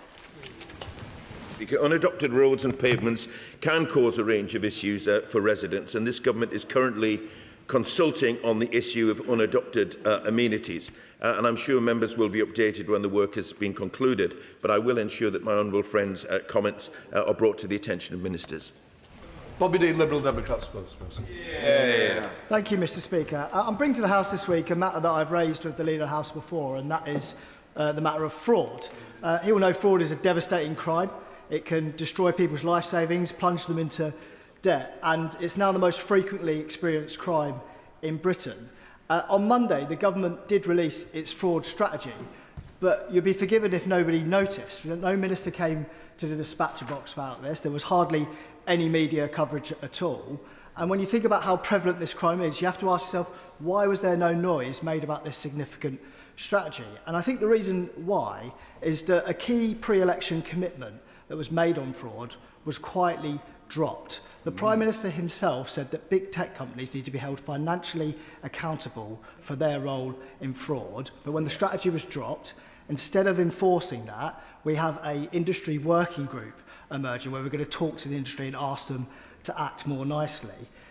Unadopted roads and pavements can cause a range of issues for residents, and this government is currently consulting on the issue of unadopted amenities. And I'm sure members will be updated when the work has been concluded, but I will ensure that my honourable friends' comments are brought to the attention of ministers. Bobby Dean, Liberal Democrat spokesperson. Thank you, Mr. Speaker. I'm bringing to the House this week a matter that I've raised with the Leader of the House before, and that is the matter of fraud. He will know fraud is a devastating crime. It can destroy people's life savings, plunge them into debt, and it's now the most frequently experienced crime in Britain. On Monday, the government did release its fraud strategy, but you'll be forgiven if nobody noticed. No minister came to the dispatcher box about this. There was hardly any media coverage at all. And when you think about how prevalent this crime is, you have to ask yourself, why was there no noise made about this significant strategy? And I think the reason why is that a key pre-election commitment that was made on fraud was quietly dropped. The Prime Minister himself said that big tech companies need to be held financially accountable for their role in fraud. But when the strategy was dropped, instead of enforcing that, we have an industry working group emerging where we're going to talk to the industry and ask them to act more nicely.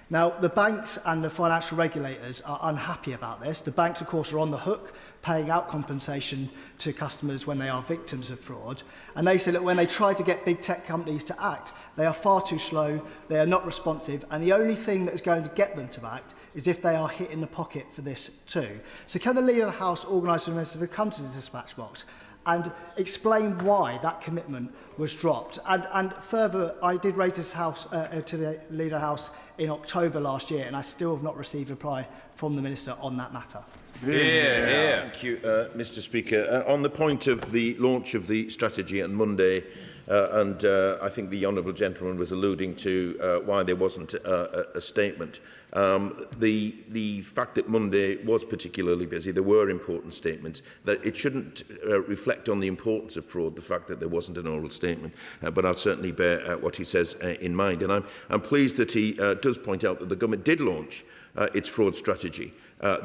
Now, the banks and the financial regulators are unhappy about this. The banks, of course, are on the hook, paying out compensation to customers when they are victims of fraud. And they say that when they try to get big tech companies to act, they are far too slow, they are not responsive, and the only thing that is going to get them to act is if they are hit in the pocket for this too. So can the Leader of the House organise for the Minister to come to the dispatch box and explain why that commitment was dropped? And further, I did raise this house to the Leader of the House in October last year, and I still have not received a reply from the Minister on that matter. Thank you, Mr. Speaker. On the point of the launch of the strategy on Monday, and I think the honourable gentleman was alluding to why there wasn't a statement. The fact that Monday was particularly busy, there were important statements, that it shouldn't reflect on the importance of fraud, the fact that there wasn't an oral statement, but I'll certainly bear what he says in mind. And I'm pleased that he does point out that the government did launch its fraud strategy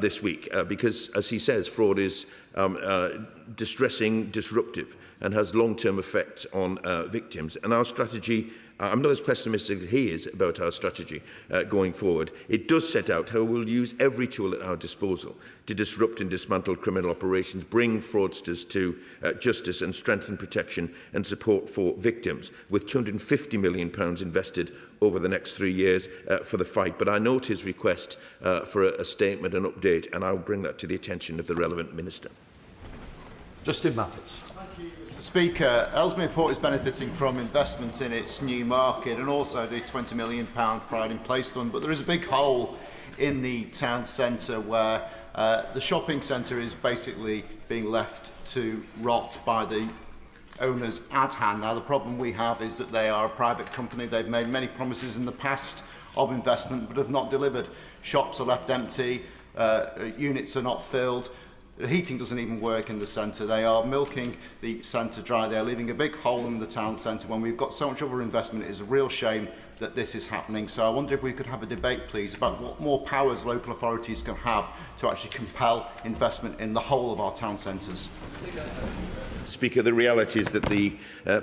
this week, because, as he says, fraud is distressing, disruptive, and has long-term effects on victims. And our strategy, I'm not as pessimistic as he is about our strategy going forward. It does set out how we'll use every tool at our disposal to disrupt and dismantle criminal operations, bring fraudsters to justice and strengthen protection and support for victims, with £250 million invested over the next 3 years for the fight. But I note his request for a statement, an update, and I'll bring that to the attention of the relevant minister. Justin Mathews. Mr. Speaker, Ellesmere Port is benefiting from investment in its new market and also the £20 million Pride in Place fund, but there is a big hole in the town centre where the shopping centre is basically being left to rot by the owners at hand. Now, the problem we have is that they are a private company. They've made many promises in the past of investment but have not delivered. Shops are left empty, units are not filled. The heating doesn't even work in the centre. They are milking the centre dry. They are leaving a big hole in the town centre when we've got so much other investment. It is a real shame that this is happening. So I wonder if we could have a debate, please, about what more powers local authorities can have to actually compel investment in the whole of our town centres. Speaker, the reality is that the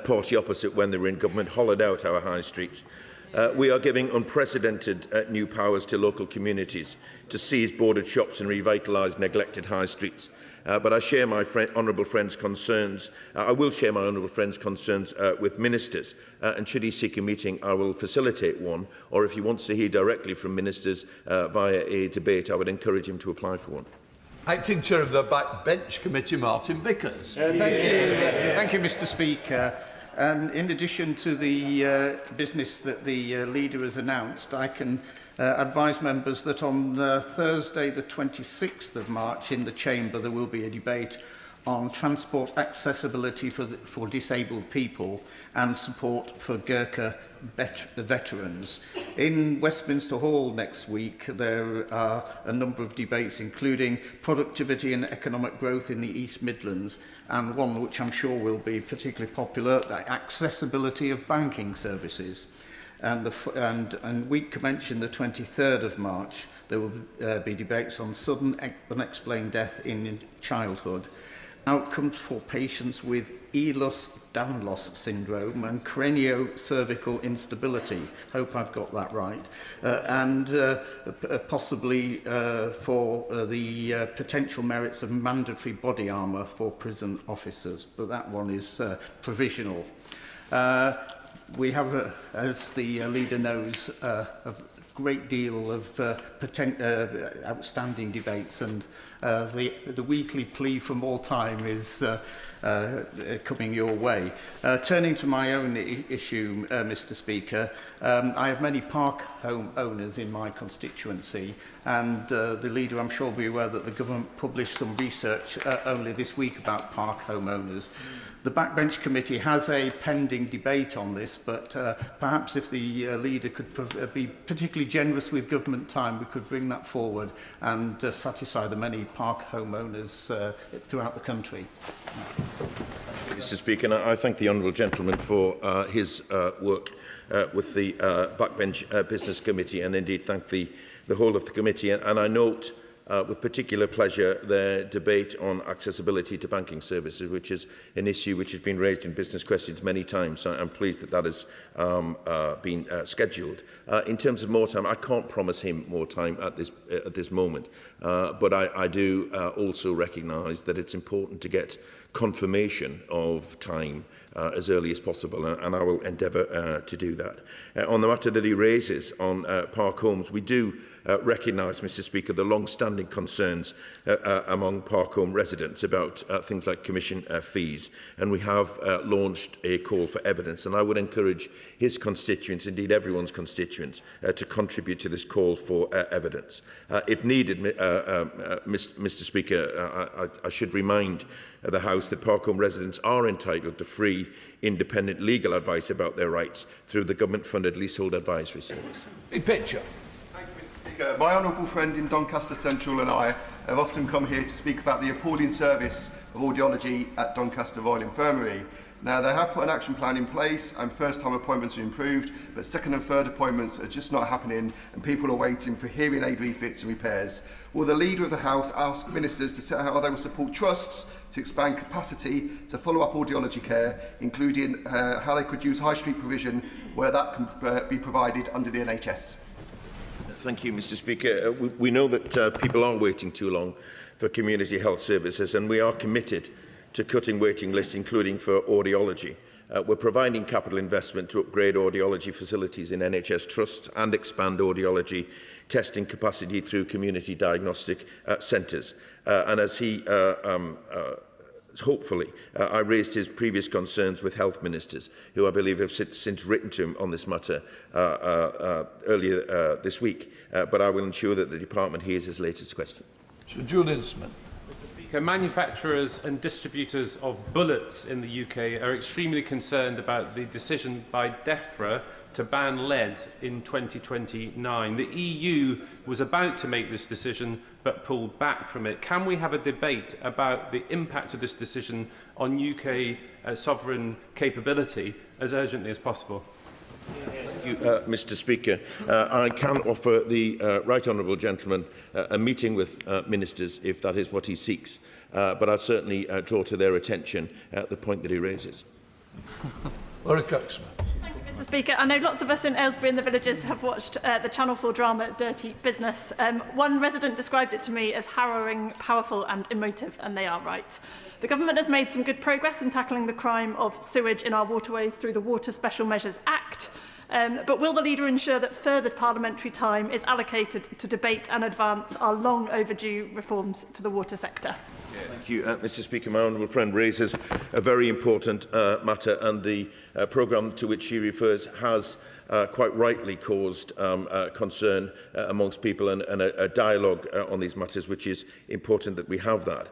party opposite, when they were in government, hollowed out our high streets. We are giving unprecedented new powers to local communities to seize boarded shops and revitalise neglected high streets. But I share my honourable friend's concerns. I will share my honourable friend's concerns with ministers, and should he seek a meeting, I will facilitate one. Or if he wants to hear directly from ministers via a debate, I would encourage him to apply for one. Acting Chair of the Backbench Committee, Martin Vickers. Thank you, Mr. Speaker. In addition to the business that the leader has announced, I can advise members that on Thursday, the 26th of March, in the Chamber, there will be a debate on transport accessibility for disabled people and support for Gurkha veterans. In Westminster Hall next week, there are a number of debates, including productivity and economic growth in the East Midlands, and one which I'm sure will be particularly popular, the accessibility of banking services. And week commencing the 23rd of March, there will be debates on sudden unexplained death in childhood, outcomes for patients with Ehlers-Danlos syndrome and craniocervical instability. Hope I've got that right. And possibly for the potential merits of mandatory body armour for prison officers, but that one is provisional. We have, as the leader knows, a great deal of outstanding debates, and the weekly plea for more time is coming your way. Turning to my own issue, Mr. Speaker, I have many park home owners in my constituency, and the leader, I'm sure, will be aware that the government published some research only this week about park home owners. The Backbench Committee has a pending debate on this, but perhaps if the leader could be particularly generous with government time, we could bring that forward and satisfy the many park homeowners throughout the country. Mr. Speaker, and I thank the honourable gentleman for his work with the Backbench Business Committee, and indeed thank the whole of the committee. And I note with particular pleasure their debate on accessibility to banking services, which is an issue which has been raised in business questions many times. So I'm pleased that that has been scheduled. In terms of more time, I can't promise him more time at this moment, but I do also recognise that it's important to get confirmation of time as early as possible, and I will endeavour to do that. On the matter that he raises on park homes, we do recognise, Mr. Speaker, the long-standing concerns among park home residents about things like commission fees, and we have launched a call for evidence, and I would encourage his constituents, indeed everyone's constituents, to contribute to this call for evidence. If needed, Mr. Speaker, I should remind the House that park home residents are entitled to free, independent legal advice about their rights through the government-funded Leasehold Advisory Service. Big picture. My honourable friend in Doncaster Central and I have often come here to speak about the appalling service of audiology at Doncaster Royal Infirmary. Now, they have put an action plan in place and first-time appointments are improved, but second and third appointments are just not happening and people are waiting for hearing aid refits and repairs. Will the Leader of the House ask ministers to set out how they will support trusts to expand capacity to follow up audiology care, including how they could use high street provision where that can be provided under the NHS? Thank you, Mr. Speaker. We know that people are waiting too long for community health services, and we are committed to cutting waiting lists, including for audiology. We're providing capital investment to upgrade audiology facilities in NHS trusts and expand audiology testing capacity through community diagnostic centres. And as he hopefully, I raised his previous concerns with health ministers, who I believe have since written to him on this matter earlier this week. But I will ensure that the department hears his latest question. Sir Julian Smith. Manufacturers and distributors of bullets in the UK are extremely concerned about the decision by DEFRA to ban lead in 2029. The EU was about to make this decision but pulled back from it. Can we have a debate about the impact of this decision on UK sovereign capability as urgently as possible? Thank you, Mr. Speaker. I can offer the right honourable gentleman a meeting with ministers if that is what he seeks, but I'll certainly draw to their attention the point that he raises. Mr. Speaker, I know lots of us in Aylesbury and the villages have watched the Channel 4 drama Dirty Business. One resident described it to me as harrowing, powerful and emotive, and they are right. The government has made some good progress in tackling the crime of sewage in our waterways through the Water Special Measures Act. But will the leader ensure that further parliamentary time is allocated to debate and advance our long overdue reforms to the water sector? Thank you, Mr. Speaker. My honourable friend raises a very important matter, and the programme to which she refers has quite rightly caused concern amongst people and a dialogue on these matters, which is important that we have that.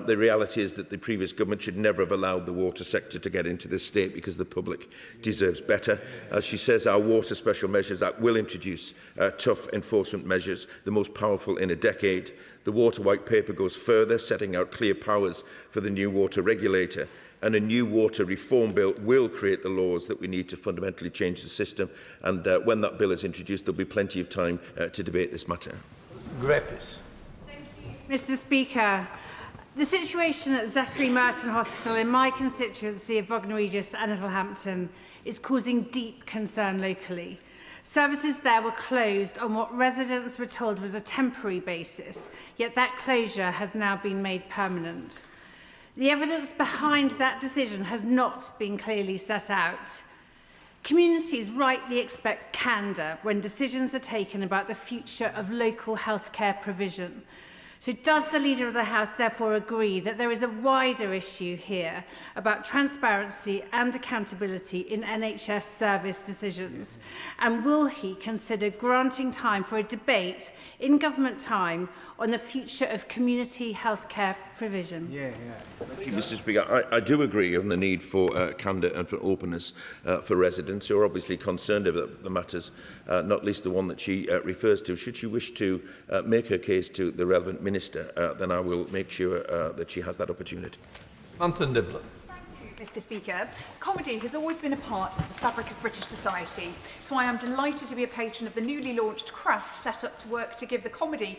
The reality is that the previous government should never have allowed the water sector to get into this state, because the public deserves better. As she says, our Water Special Measures Act will introduce tough enforcement measures, the most powerful in a decade. The Water White Paper goes further, setting out clear powers for the new water regulator. And a new water reform bill will create the laws that we need to fundamentally change the system. And when that bill is introduced, there will be plenty of time to debate this matter. Griffiths. Mr. Speaker, the situation at Zachary Merton Hospital in my constituency of Bognor Regis and Littlehampton is causing deep concern locally. Services there were closed on what residents were told was a temporary basis, yet that closure has now been made permanent. The evidence behind that decision has not been clearly set out. Communities rightly expect candour when decisions are taken about the future of local healthcare provision. So does the Leader of the House therefore agree that there is a wider issue here about transparency and accountability in NHS service decisions? And will he consider granting time for a debate in government time on the future of community healthcare provision? Thank you, Mr. Speaker. I do agree on the need for candour and for openness for residents who are obviously concerned about the matters, not least the one that she refers to. Should she wish to make her case to the relevant minister, then I will make sure that she has that opportunity. Anton Nibbler. Mr. Speaker, comedy has always been a part of the fabric of British society. So I am delighted to be a patron of the newly launched Craft, set up to work to give the comedy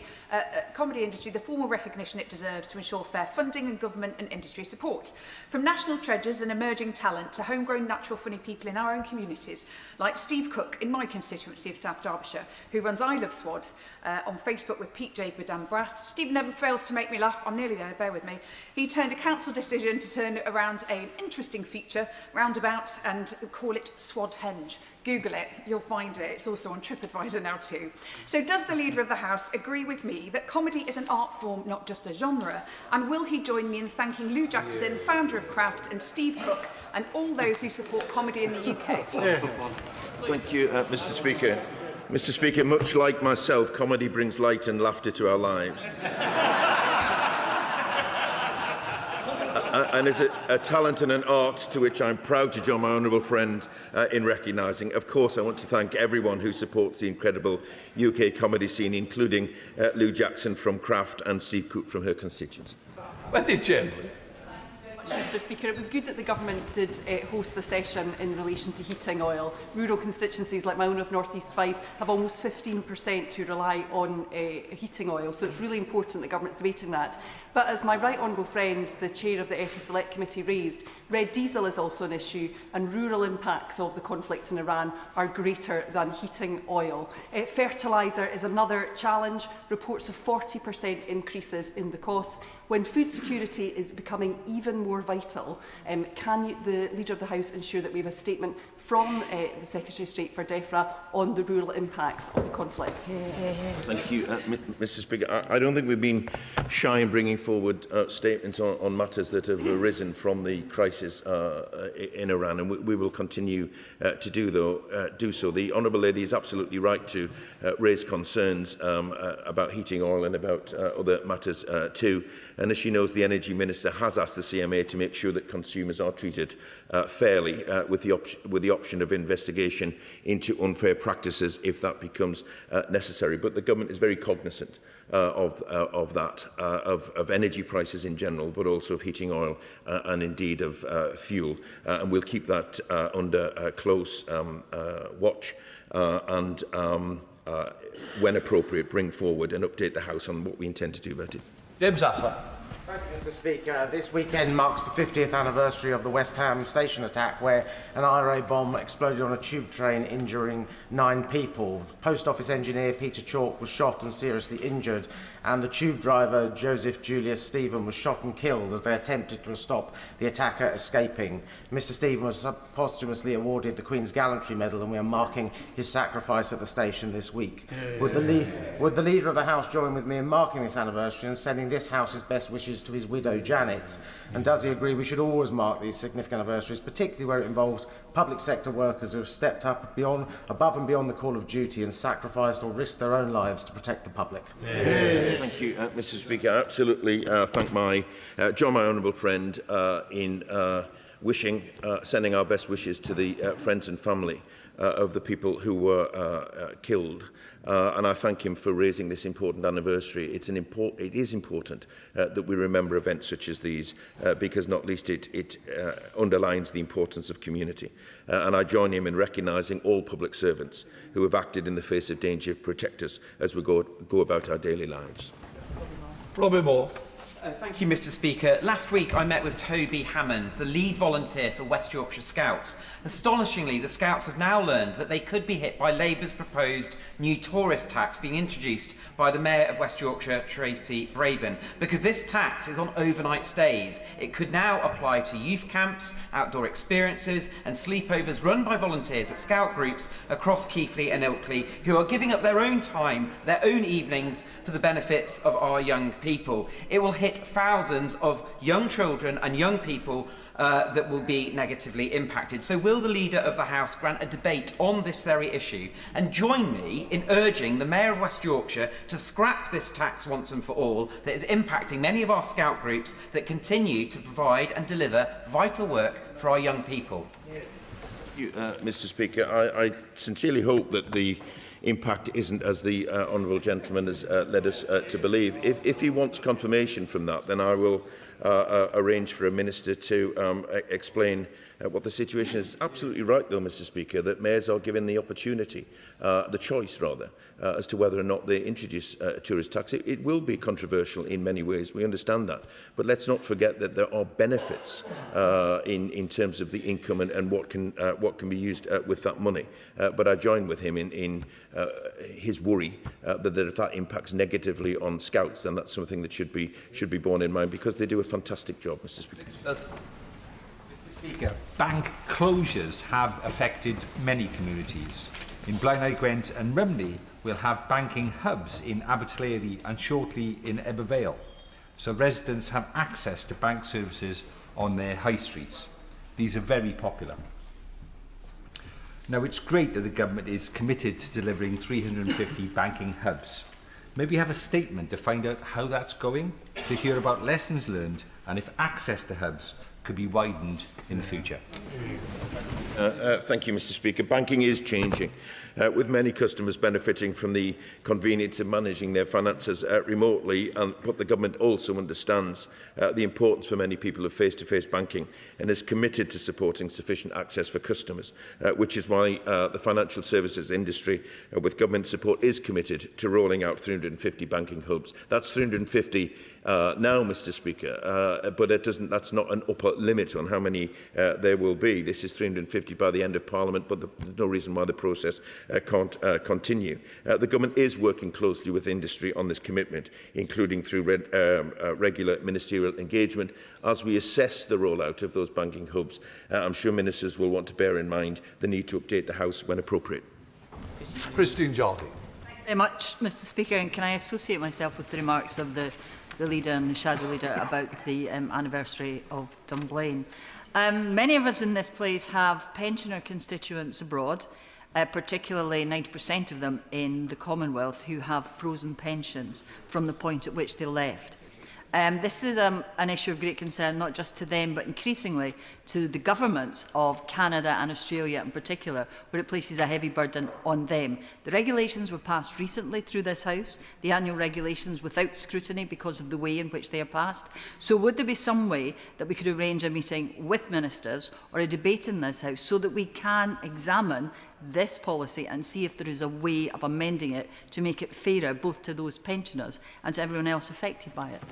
industry the formal recognition it deserves to ensure fair funding and government and industry support. From national treasures and emerging talent to homegrown natural funny people in our own communities, like Steve Cook in my constituency of South Derbyshire, who runs I Love Swad on Facebook with Pete Jacob and Brass. Steve never fails to make me laugh. I'm nearly there, bear with me. He turned a council decision to turn around an interesting feature roundabout and call it Swadhenge. Google it, you'll find it. It's also on TripAdvisor now too. So does the Leader of the House agree with me that comedy is an art form, not just a genre? And will he join me in thanking Lou Jackson, founder of Craft, and Steve Cook, and all those who support comedy in the UK? Thank you, Mr. Speaker. Mr. Speaker, much like myself, comedy brings light and laughter to our lives. And is a talent and an art to which I'm proud to join my honourable friend in recognising. Of course, I want to thank everyone who supports the incredible UK comedy scene, including Lou Jackson from Craft and Steve Cook from her constituency. Wendy Chamberlain. Mr. Speaker, it was good that the government did host a session in relation to heating oil. Rural constituencies like my own of North East 5 have almost 15% who rely on heating oil, so it's really important that the government's debating that. But as my right honourable friend, the chair of the EFRA Select Committee raised, red diesel is also an issue, and rural impacts of the conflict in Iran are greater than heating oil. Fertiliser is another challenge, reports of 40% increases in the costs. When food security is becoming even more vital, can the Leader of the House ensure that we have a statement from the Secretary of State for DEFRA on the rural impacts of the conflict? Thank you, Mr. Speaker. I don't think we've been shy in bringing forward statements on matters that have arisen from the crisis in Iran, and we will continue to do so. The Honourable Lady is absolutely right to raise concerns about heating oil and about other matters too. And as she knows, the Energy Minister has asked the CMA to make sure that consumers are treated fairly with the option of investigation into unfair practices if that becomes necessary. But the government is very cognisant of energy prices in general, but also of heating oil and indeed of fuel. And we'll keep that under close watch and when appropriate, bring forward and update the House on what we intend to do about it. James Asler. Thank you, Mr. Speaker. This weekend marks the 50th anniversary of the West Ham station attack, where an IRA bomb exploded on a tube train, injuring 9 people. Post Office engineer Peter Chalk was shot and seriously injured, and the tube driver Joseph Julius Stephen was shot and killed as they attempted to stop the attacker escaping. Mr. Stephen was posthumously awarded the Queen's Gallantry Medal, and we are marking his sacrifice at the station this week. Would the Leader of the House join with me in marking this anniversary and sending this House's best wishes to his widow Janet? And does he agree we should always mark these significant anniversaries, particularly where it involves public sector workers who have stepped up above and beyond the call of duty and sacrificed or risked their own lives to protect the public? Thank you, Mr. Speaker. I absolutely thank my honourable friend in sending our best wishes to the friends and family of the people who were killed. And I thank him for raising this important anniversary. It is important that we remember events such as these because not least it underlines the importance of community. And I join him in recognising all public servants who have acted in the face of danger to protect us as we go about our daily lives. Robin Moore. Thank you, Mr. Speaker. Last week I met with Toby Hammond, the lead volunteer for West Yorkshire Scouts. Astonishingly, the Scouts have now learned that they could be hit by Labour's proposed new tourist tax being introduced by the Mayor of West Yorkshire, Tracy Braben. Because this tax is on overnight stays, it could now apply to youth camps, outdoor experiences and sleepovers run by volunteers at Scout groups across Keighley and Ilkley who are giving up their own time, their own evenings for the benefits of our young people. It will hit thousands of young children and young people that will be negatively impacted. So will the Leader of the House grant a debate on this very issue and join me in urging the Mayor of West Yorkshire to scrap this tax once and for all that is impacting many of our Scout groups that continue to provide and deliver vital work for our young people? Thank you, Mr. Speaker. I sincerely hope that the impact isn't as the honourable gentleman has led us to believe. If he wants confirmation from that, then I will arrange for a minister to explain what the situation is. Absolutely right, though, Mr. Speaker, that mayors are given the opportunity, the choice rather, as to whether or not they introduce a tourist tax. It will be controversial in many ways. We understand that, but let's not forget that there are benefits in terms of the income and what can be used with that money. But I join with him in his worry that if that impacts negatively on Scouts, then that's something that should be borne in mind because they do a fantastic job, Mr. Speaker. Mr. Speaker, bank closures have affected many communities. In Blaenau Gwent and Rymney, we'll have banking hubs in Abertillery and shortly in Ebervale, so residents have access to bank services on their high streets. These are very popular. Now, it's great that the government is committed to delivering 350 banking hubs. Maybe have a statement to find out how that's going, to hear about lessons learned and if access to hubs could be widened in the future. Thank you, Mr. Speaker. Banking is changing, with many customers benefiting from the convenience of managing their finances remotely, but the government also understands the importance for many people of face-to-face banking and is committed to supporting sufficient access for customers, which is why the financial services industry, with government support, is committed to rolling out 350 banking hubs. That's 350 now, Mr. Speaker, but that's not an upper limit on how many there will be. This is 350 by the end of Parliament, but there's no reason why the process can't continue. The government is working closely with industry on this commitment, including through regular ministerial engagement. As we assess the rollout of those banking hubs, I'm sure ministers will want to bear in mind the need to update the House when appropriate. Christine Jardine. Thank you very much, Mr. Speaker, and can I associate myself with the remarks of the Leader and the Shadow Leader about the anniversary of Dunblane. Many of us in this place have pensioner constituents abroad, particularly 90% of them in the Commonwealth, who have frozen pensions from the point at which they left. This is an issue of great concern, not just to them, but increasingly to the governments of Canada and Australia in particular, where it places a heavy burden on them. The regulations were passed recently through this House, the annual regulations without scrutiny because of the way in which they are passed. So would there be some way that we could arrange a meeting with ministers or a debate in this House so that we can examine this policy and see if there is a way of amending it to make it fairer both to those pensioners and to everyone else affected by it?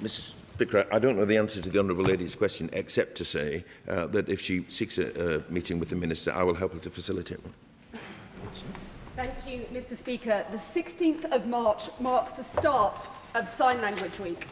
Mr. Speaker, I don't know the answer to the Honourable Lady's question, except to say that if she seeks a meeting with the Minister, I will help her to facilitate one. Thank you, Mr. Speaker. The 16th of March marks the start of Sign Language Week.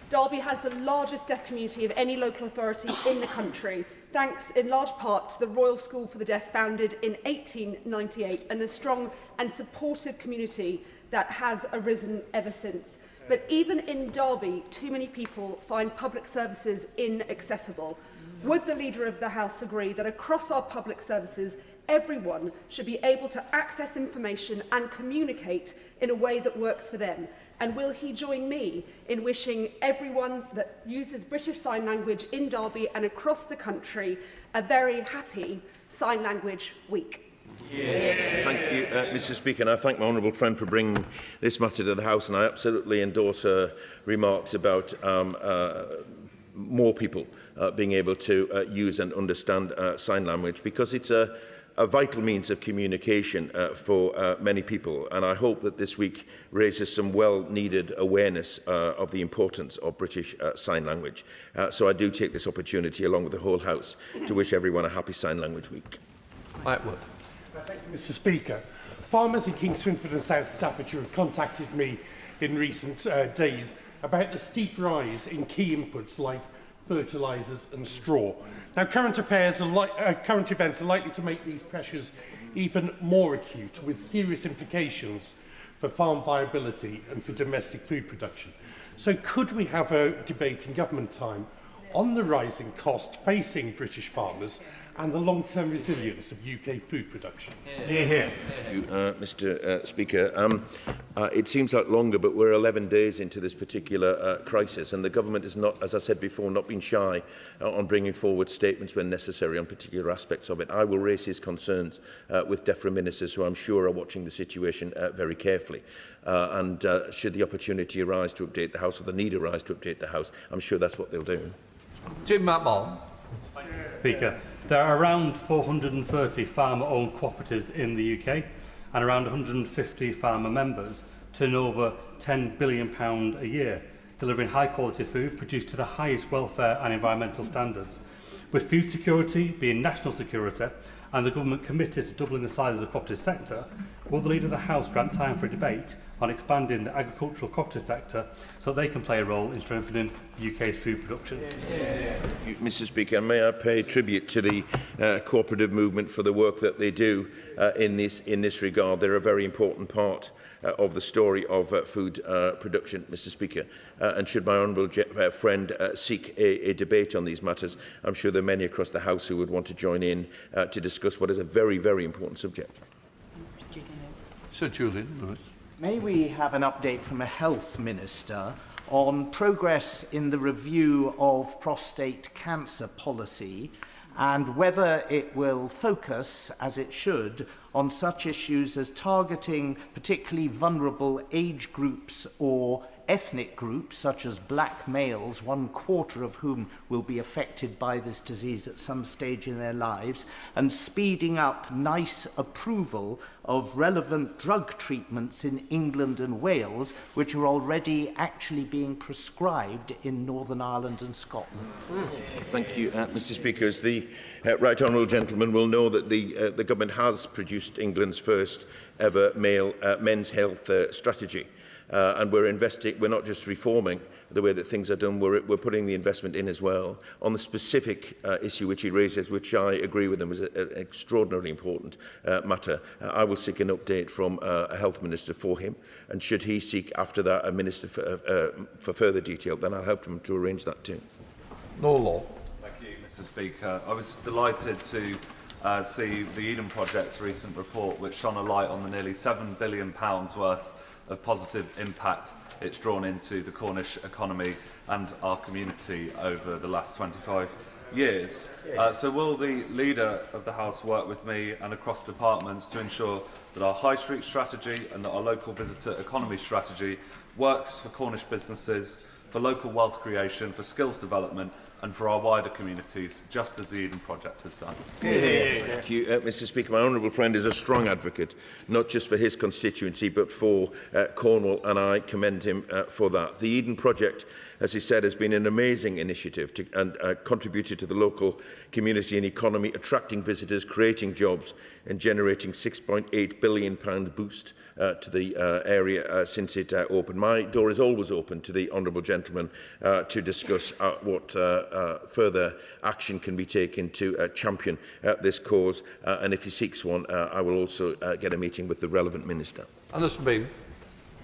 Derby has the largest deaf community of any local authority in the country, thanks in large part to the Royal School for the Deaf founded in 1898 and the strong and supportive community that has arisen ever since. But even in Derby, too many people find public services inaccessible. Would the Leader of the House agree that across our public services, everyone should be able to access information and communicate in a way that works for them? And will he join me in wishing everyone that uses British Sign Language in Derby and across the country a very happy Sign Language Week? Thank you, Mr. Speaker, and I thank my honourable friend for bringing this matter to the House, and I absolutely endorse her remarks about more people being able to use and understand sign language, because it's a vital means of communication for many people, and I hope that this week raises some well-needed awareness of the importance of British Sign Language. So I do take this opportunity, along with the whole House, to wish everyone a happy Sign Language Week. Lightwood. Thank you, Mr. Speaker. Farmers in King Swinford and South Staffordshire have contacted me in recent days about the steep rise in key inputs like fertilisers and straw. Now, current events are likely to make these pressures even more acute, with serious implications for farm viability and for domestic food production. So could we have a debate in government time on the rising cost facing British farmers and the long-term resilience of UK food production? Mr. Speaker. It seems like longer, but we're 11 days into this particular crisis, and the government is not, as I said before, not been shy on bringing forward statements when necessary on particular aspects of it. I will raise his concerns with DEFRA ministers, who I'm sure are watching the situation very carefully. And should the opportunity arise to update the House, or the need arise to update the House, I'm sure that's what they'll do. Jim Matmore. Speaker, there are around 430 farmer-owned cooperatives in the UK and around 150 farmer members, turning over £10 billion a year, delivering high-quality food produced to the highest welfare and environmental standards. With food security being national security and the government committed to doubling the size of the cooperative sector, will the Leader of the House grant time for a debate on expanding the agricultural cooperative sector so that they can play a role in strengthening the UK's food production? Mr. Speaker, may I pay tribute to the cooperative movement for the work that they do in this regard. They're a very important part of the story of food production, Mr. Speaker. And should my honourable friend seek a debate on these matters, I'm sure there are many across the House who would want to join in to discuss what is a very, very important subject. Sir Julian Lewis. May we have an update from a health minister on progress in the review of prostate cancer policy and whether it will focus, as it should, on such issues as targeting particularly vulnerable age groups or ethnic groups, such as black males, 1/4 of whom will be affected by this disease at some stage in their lives, and speeding up NICE approval of relevant drug treatments in England and Wales, which are already actually being prescribed in Northern Ireland and Scotland. Thank you, Mr. Speaker. As the right honourable gentleman will know, that the government has produced England's first ever men's health strategy. And we're not just reforming the way that things are done, we're putting the investment in as well. On the specific issue which he raises, which I agree with him is an extraordinarily important matter, I will seek an update from a health minister for him, and should he seek after that a minister for further detail, then I'll help him to arrange that too. No law. Thank you, Mr. Speaker. I was delighted to see the Eden Project's recent report, which shone a light on the nearly £7 billion worth of positive impact it's drawn into the Cornish economy and our community over the last 25 years. So will the Leader of the House work with me and across departments to ensure that our High Street strategy and that our local visitor economy strategy works for Cornish businesses, for local wealth creation, for skills development and for our wider communities, just as the Eden Project has done? Thank you, Mr. Speaker. My honourable friend is a strong advocate, not just for his constituency, but for Cornwall, and I commend him for that. The Eden Project, as he said, has been an amazing initiative and contributed to the local community and economy, attracting visitors, creating jobs, and generating £6.8 billion boost to the area since it opened. My door is always open to the honourable gentleman to discuss what further action can be taken to champion this cause, and if he seeks one, I will also get a meeting with the relevant minister. Alison Bean.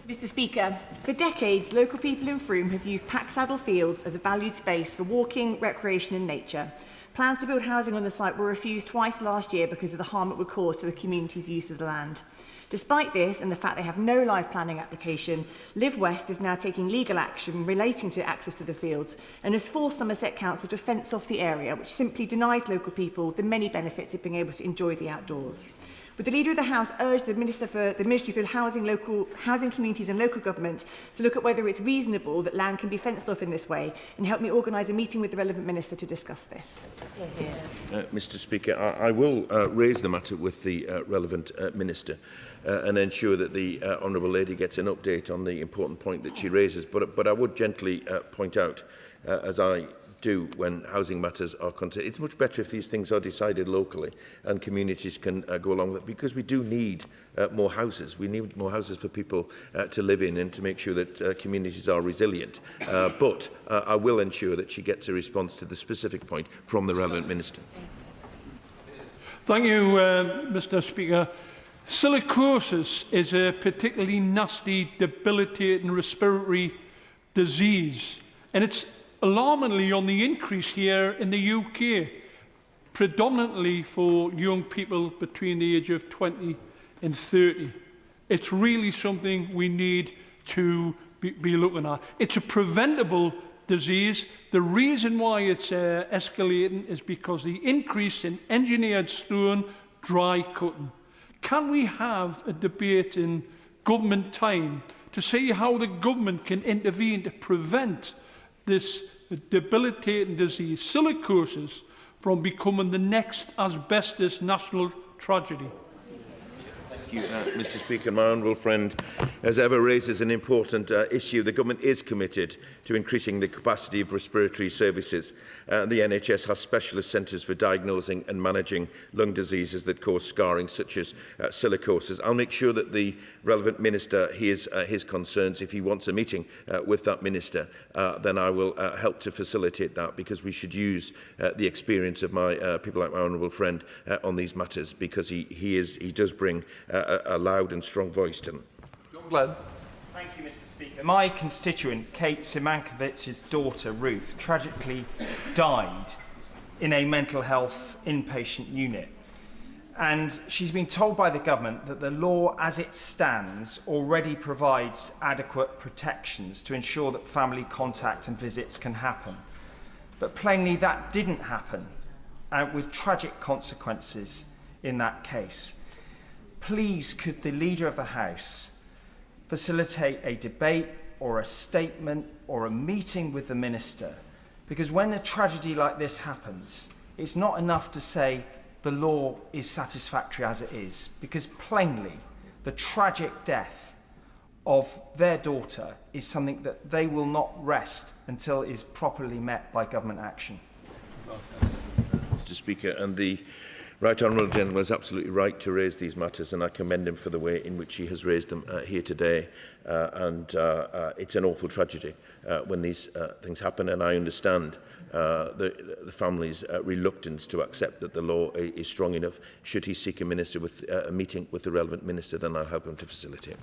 Mr Speaker, for decades, local people in Frome have used Packsaddle Fields as a valued space for walking, recreation and nature. Plans to build housing on the site were refused twice last year because of the harm it would cause to the community's use of the land. Despite this and the fact they have no live planning application, Live West is now taking legal action relating to access to the fields and has forced Somerset Council to fence off the area, which simply denies local people the many benefits of being able to enjoy the outdoors. Would the Leader of the House urge the Ministry for Housing, Communities and Local Government to look at whether it's reasonable that land can be fenced off in this way, and help me organise a meeting with the relevant Minister to discuss this? Mr Speaker, I will raise the matter with the relevant Minister and ensure that the Honourable Lady gets an update on the important point that she raises. But I would gently point out, as I do when housing matters are considered, it's much better if these things are decided locally and communities can go along with it, because we do need more houses. We need more houses for people to live in and to make sure that communities are resilient. But I will ensure that she gets a response to the specific point from the relevant minister. Thank you, Mr Speaker. Silicosis is a particularly nasty, debilitating respiratory disease, and it's alarmingly on the increase here in the UK, predominantly for young people between the age of 20 and 30. It's really something we need to be looking at. It's a preventable disease. The reason why it's escalating is because the increase in engineered stone dry cutting. Can we have a debate in government time to see how the government can intervene to prevent this debilitating disease, silicosis, from becoming the next asbestos national tragedy? Thank you, Mr Speaker. My honourable friend, as ever, raises an important issue. The government is committed to increasing the capacity of respiratory services. The NHS has specialist centres for diagnosing and managing lung diseases that cause scarring, such as silicosis. I'll make sure that the relevant minister hears his concerns. If he wants a meeting with that minister, then I will help to facilitate that, because we should use the experience of my people like my honourable friend on these matters, because he does bring a loud and strong voice to them. Glenn. Thank you, Mr Speaker. My constituent, Kate Simankovic's daughter, Ruth, tragically died in a mental health inpatient unit. And she's been told by the government that the law as it stands already provides adequate protections to ensure that family contact and visits can happen. But plainly that didn't happen, with tragic consequences in that case. Please, could the Leader of the House facilitate a debate or a statement or a meeting with the Minister? Because when a tragedy like this happens, it's not enough to say the law is satisfactory as it is, because plainly the tragic death of their daughter is something that they will not rest until is properly met by government action. Mr Speaker, and the Right Honourable Gentleman is absolutely right to raise these matters, and I commend him for the way in which he has raised them here today. It's an awful tragedy when these things happen, and I understand the family's reluctance to accept that the law is strong enough. Should he seek a meeting with the relevant minister, then I'll help him to facilitate.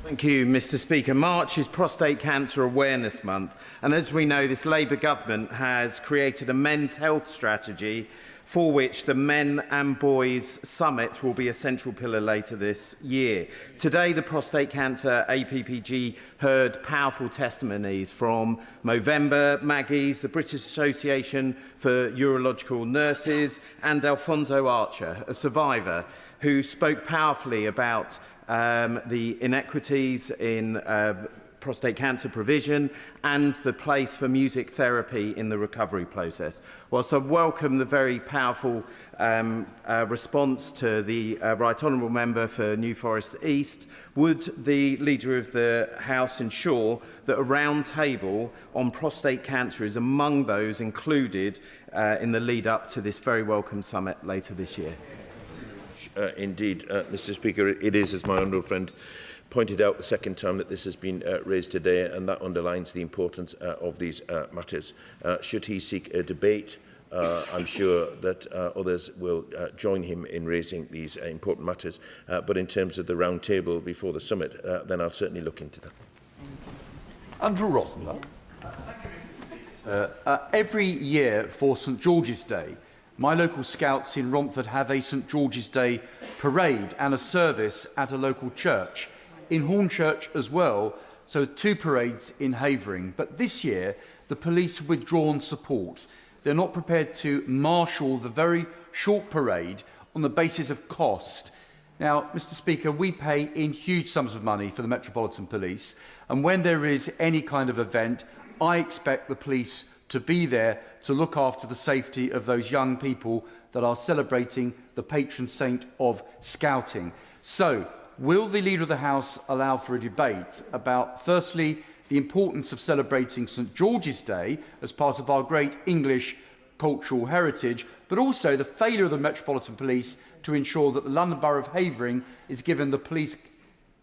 Thank you, Mr. Speaker. March is Prostate Cancer Awareness Month, and as we know, this Labour government has created a men's health strategy for which the Men and Boys Summit will be a central pillar later this year. Today, the Prostate Cancer APPG heard powerful testimonies from Movember, Maggie's, the British Association for Urological Nurses, and Alfonso Archer, a survivor, who spoke powerfully about the inequities in prostate cancer provision and the place for music therapy in the recovery process. Whilst I welcome the very powerful response to the Right Honourable Member for New Forest East, would the Leader of the House ensure that a round table on prostate cancer is among those included in the lead up to this very welcome summit later this year? Indeed, Mr. Speaker, it is, as my honourable friend pointed out, the second time that this has been raised today, and that underlines the importance of these matters. Should he seek a debate, I'm sure that others will join him in raising these important matters. But in terms of the round table before the summit, then I'll certainly look into that. Andrew Rosenthal. Every year for St George's Day, my local Scouts in Romford have a St George's Day parade and a service at a local church. In Hornchurch as well, so 2 parades in Havering. But this year, the police have withdrawn support. They're not prepared to marshal the very short parade on the basis of cost. Now, Mr. Speaker, we pay in huge sums of money for the Metropolitan Police, and when there is any kind of event, I expect the police to be there to look after the safety of those young people that are celebrating the patron saint of Scouting. So, will the Leader of the House allow for a debate about, firstly, the importance of celebrating St George's Day as part of our great English cultural heritage, but also the failure of the Metropolitan Police to ensure that the London Borough of Havering is given the police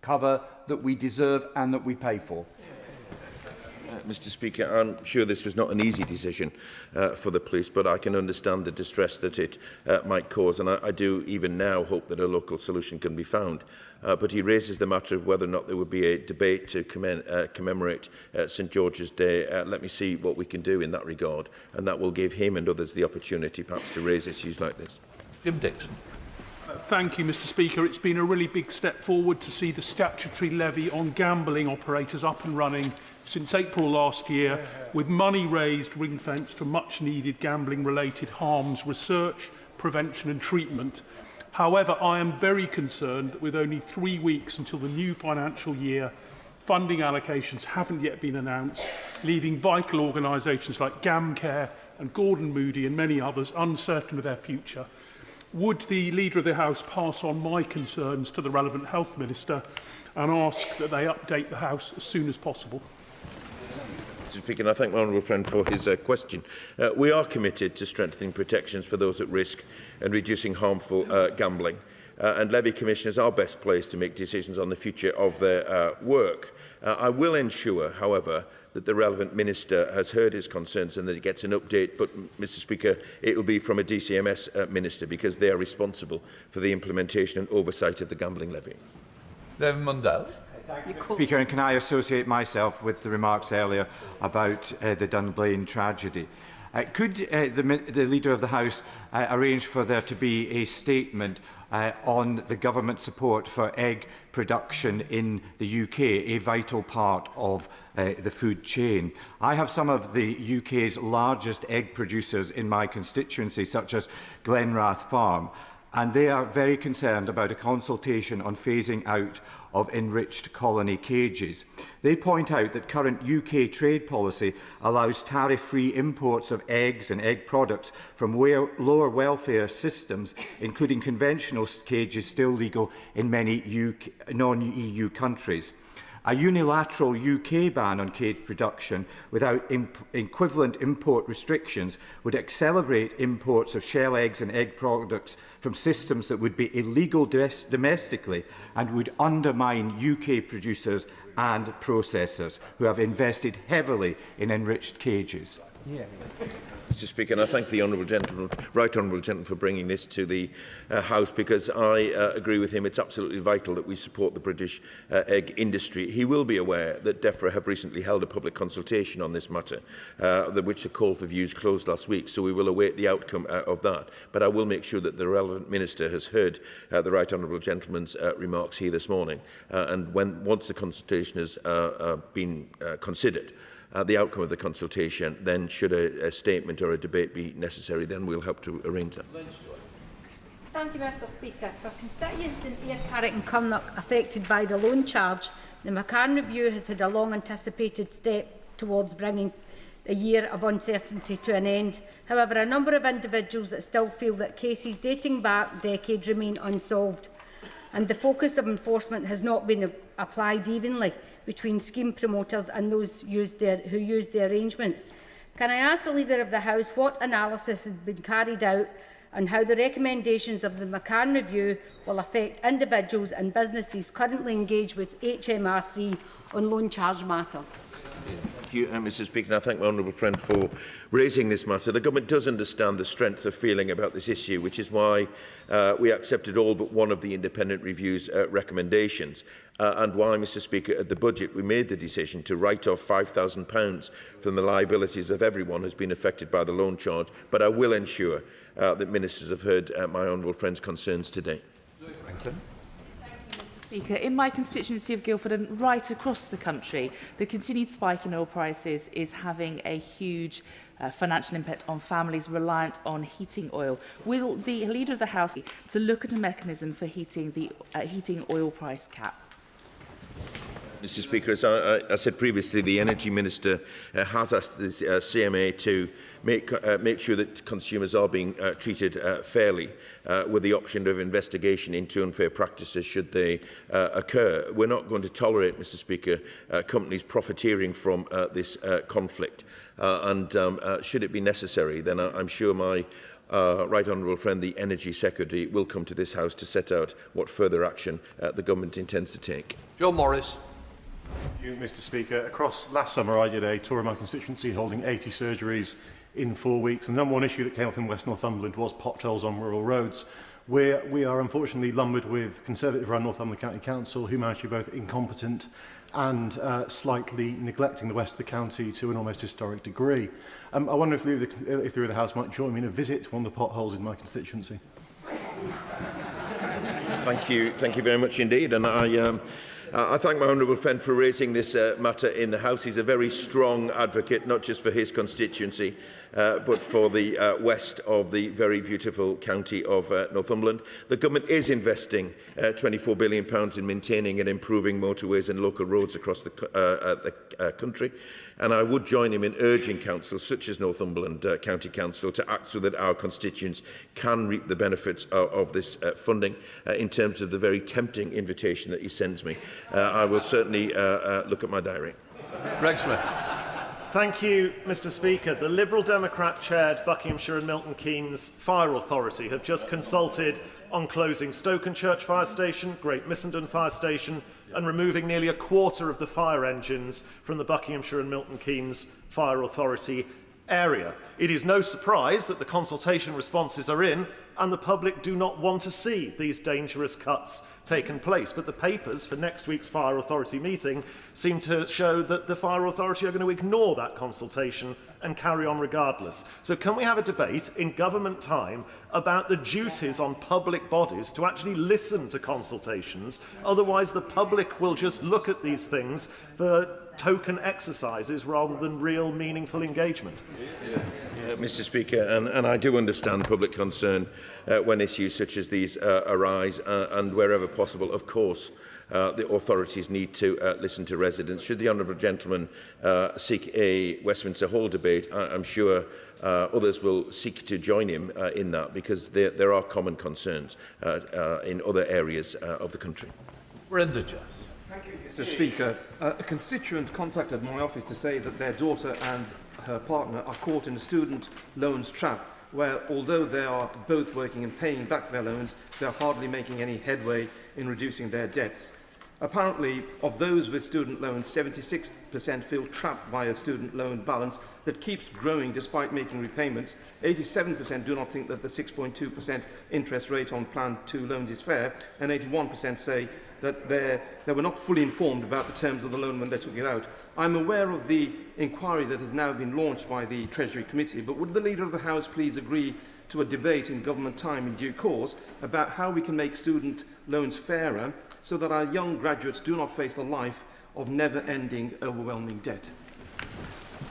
cover that we deserve and that we pay for? Mr. Speaker, I'm sure this was not an easy decision for the police, but I can understand the distress that it might cause, and I do even now hope that a local solution can be found. But he raises the matter of whether or not there would be a debate to commemorate St George's Day. Let me see what we can do in that regard, and that will give him and others the opportunity perhaps to raise issues like this. Jim Dixon. Thank you, Mr. Speaker. It's been a really big step forward to see the statutory levy on gambling operators up and running since April last year, with money raised ring-fenced for much-needed gambling-related harms research, prevention and treatment. However, I am very concerned that with only 3 weeks until the new financial year, funding allocations haven't yet been announced, leaving vital organisations like GamCare and Gordon Moody and many others uncertain of their future. Would the Leader of the House pass on my concerns to the relevant Health Minister and ask that they update the House as soon as possible? Mr. Speaker, and I thank my honourable friend for his question. We are committed to strengthening protections for those at risk and reducing harmful gambling. And levy commissioners are best placed to make decisions on the future of their work. I will ensure, however, that the relevant minister has heard his concerns and that he gets an update. But, Mr. Speaker, it will be from a DCMS minister, because they are responsible for the implementation and oversight of the gambling levy. David Mundell. Speaker, and can I associate myself with the remarks earlier about the Dunblane tragedy? Could the Leader of the House arrange for there to be a statement on the government support for egg production in the UK, a vital part of the food chain? I have some of the UK's largest egg producers in my constituency, such as Glenrath Farm, and they are very concerned about a consultation on phasing out of enriched colony cages. They point out that current UK trade policy allows tariff-free imports of eggs and egg products from lower welfare systems, including conventional cages still legal in many non-EU countries. A unilateral UK ban on cage production without equivalent import restrictions would accelerate imports of shell eggs and egg products from systems that would be illegal domestically and would undermine UK producers and processors who have invested heavily in enriched cages. Yeah. Mr. Speaker, and I thank the Right Honourable Gentleman for bringing this to the House, because I agree with him. It's absolutely vital that we support the British egg industry. He will be aware that DEFRA have recently held a public consultation on this matter, which the call for views closed last week, so we will await the outcome of that. But I will make sure that the relevant Minister has heard the Right Honourable Gentleman's remarks here this morning, and once the consultation has been considered, the outcome of the consultation, then should a statement or a debate be necessary, then we'll help to arrange that. Thank you, Mr. Speaker. For constituents in Ayr, Carrick and Cumnock affected by the loan charge, the McCann Review has had a long-anticipated step towards bringing a year of uncertainty to an end. However, a number of individuals that still feel that cases dating back decades remain unsolved, and the focus of enforcement has not been applied evenly between scheme promoters and those who use the arrangements. Can I ask the Leader of the House what analysis has been carried out and how the recommendations of the McCann Review will affect individuals and businesses currently engaged with HMRC on loan charge matters? Thank you, Mr. Speaker, and I thank my honourable friend for raising this matter. The Government does understand the strength of feeling about this issue, which is why we accepted all but one of the independent review's recommendations, and why, Mr. Speaker, at the budget we made the decision to write off £5,000 from the liabilities of everyone who has been affected by the loan charge. But I will ensure that ministers have heard my honourable friend's concerns today. Franklin. Speaker, in my constituency of Guildford and right across the country, the continued spike in oil prices is having a huge financial impact on families reliant on heating oil. Will the Leader of the House to look at a mechanism for heating oil price cap? Mr. Speaker, as I said previously, the Energy Minister has asked the CMA to make sure that consumers are being treated fairly, with the option of investigation into unfair practices should they occur. We're not going to tolerate, Mr. Speaker, companies profiteering from this conflict. And should it be necessary, then I'm sure my Right Honourable friend, the Energy Secretary, will come to this House to set out what further action the Government intends to take. John Morris. Thank you, Mr. Speaker. Last summer, I did a tour of my constituency holding 80 surgeries in 4 weeks, and the number one issue that came up in West Northumberland was potholes on rural roads, where we are unfortunately lumbered with Conservative-run Northumberland County Council, who manage to be both incompetent and slightly neglecting the west of the county to an almost historic degree. I wonder if the House might join me in a visit to one of the potholes in my constituency. Thank you very much indeed, and I thank my honourable friend for raising this matter in the House. He's a very strong advocate, not just for his constituency, but for the west of the very beautiful county of Northumberland. The Government is investing £24 billion in maintaining and improving motorways and local roads across the country. And I would join him in urging councils such as Northumberland County Council to act so that our constituents can reap the benefits of this funding. In terms of the very tempting invitation that he sends me, I will certainly look at my diary. Greg Smith. Thank you, Mr. Speaker. The Liberal Democrat-chaired Buckinghamshire and Milton Keynes Fire Authority have just consulted on closing Stokenchurch Fire Station, Great Missenden Fire Station, and removing nearly a quarter of the fire engines from the Buckinghamshire and Milton Keynes Fire Authority area. It is no surprise that the consultation responses are in and the public do not want to see these dangerous cuts taken place. But the papers for next week's Fire Authority meeting seem to show that the Fire Authority are going to ignore that consultation and carry on regardless. So can we have a debate in government time about the duties on public bodies to actually listen to consultations? Otherwise the public will just look at these things for token exercises rather than real meaningful engagement. Mr. Speaker, and I do understand public concern when issues such as these arise, and wherever possible, of course, the authorities need to listen to residents. Should the honourable gentleman seek a Westminster Hall debate, I'm sure others will seek to join him in that, because there are common concerns in other areas of the country. Thank you, Mr. Speaker. A constituent contacted my office to say that their daughter and her partner are caught in a student loans trap, where although they are both working and paying back their loans, they are hardly making any headway in reducing their debts. Apparently, of those with student loans, 76% feel trapped by a student loan balance that keeps growing despite making repayments. 87% do not think that the 6.2% interest rate on Plan 2 loans is fair, and 81% say that they were not fully informed about the terms of the loan when they took it out. I'm aware of the inquiry that has now been launched by the Treasury Committee, but would the Leader of the House please agree to a debate in government time in due course about how we can make student loans fairer so that our young graduates do not face the life of never-ending, overwhelming debt?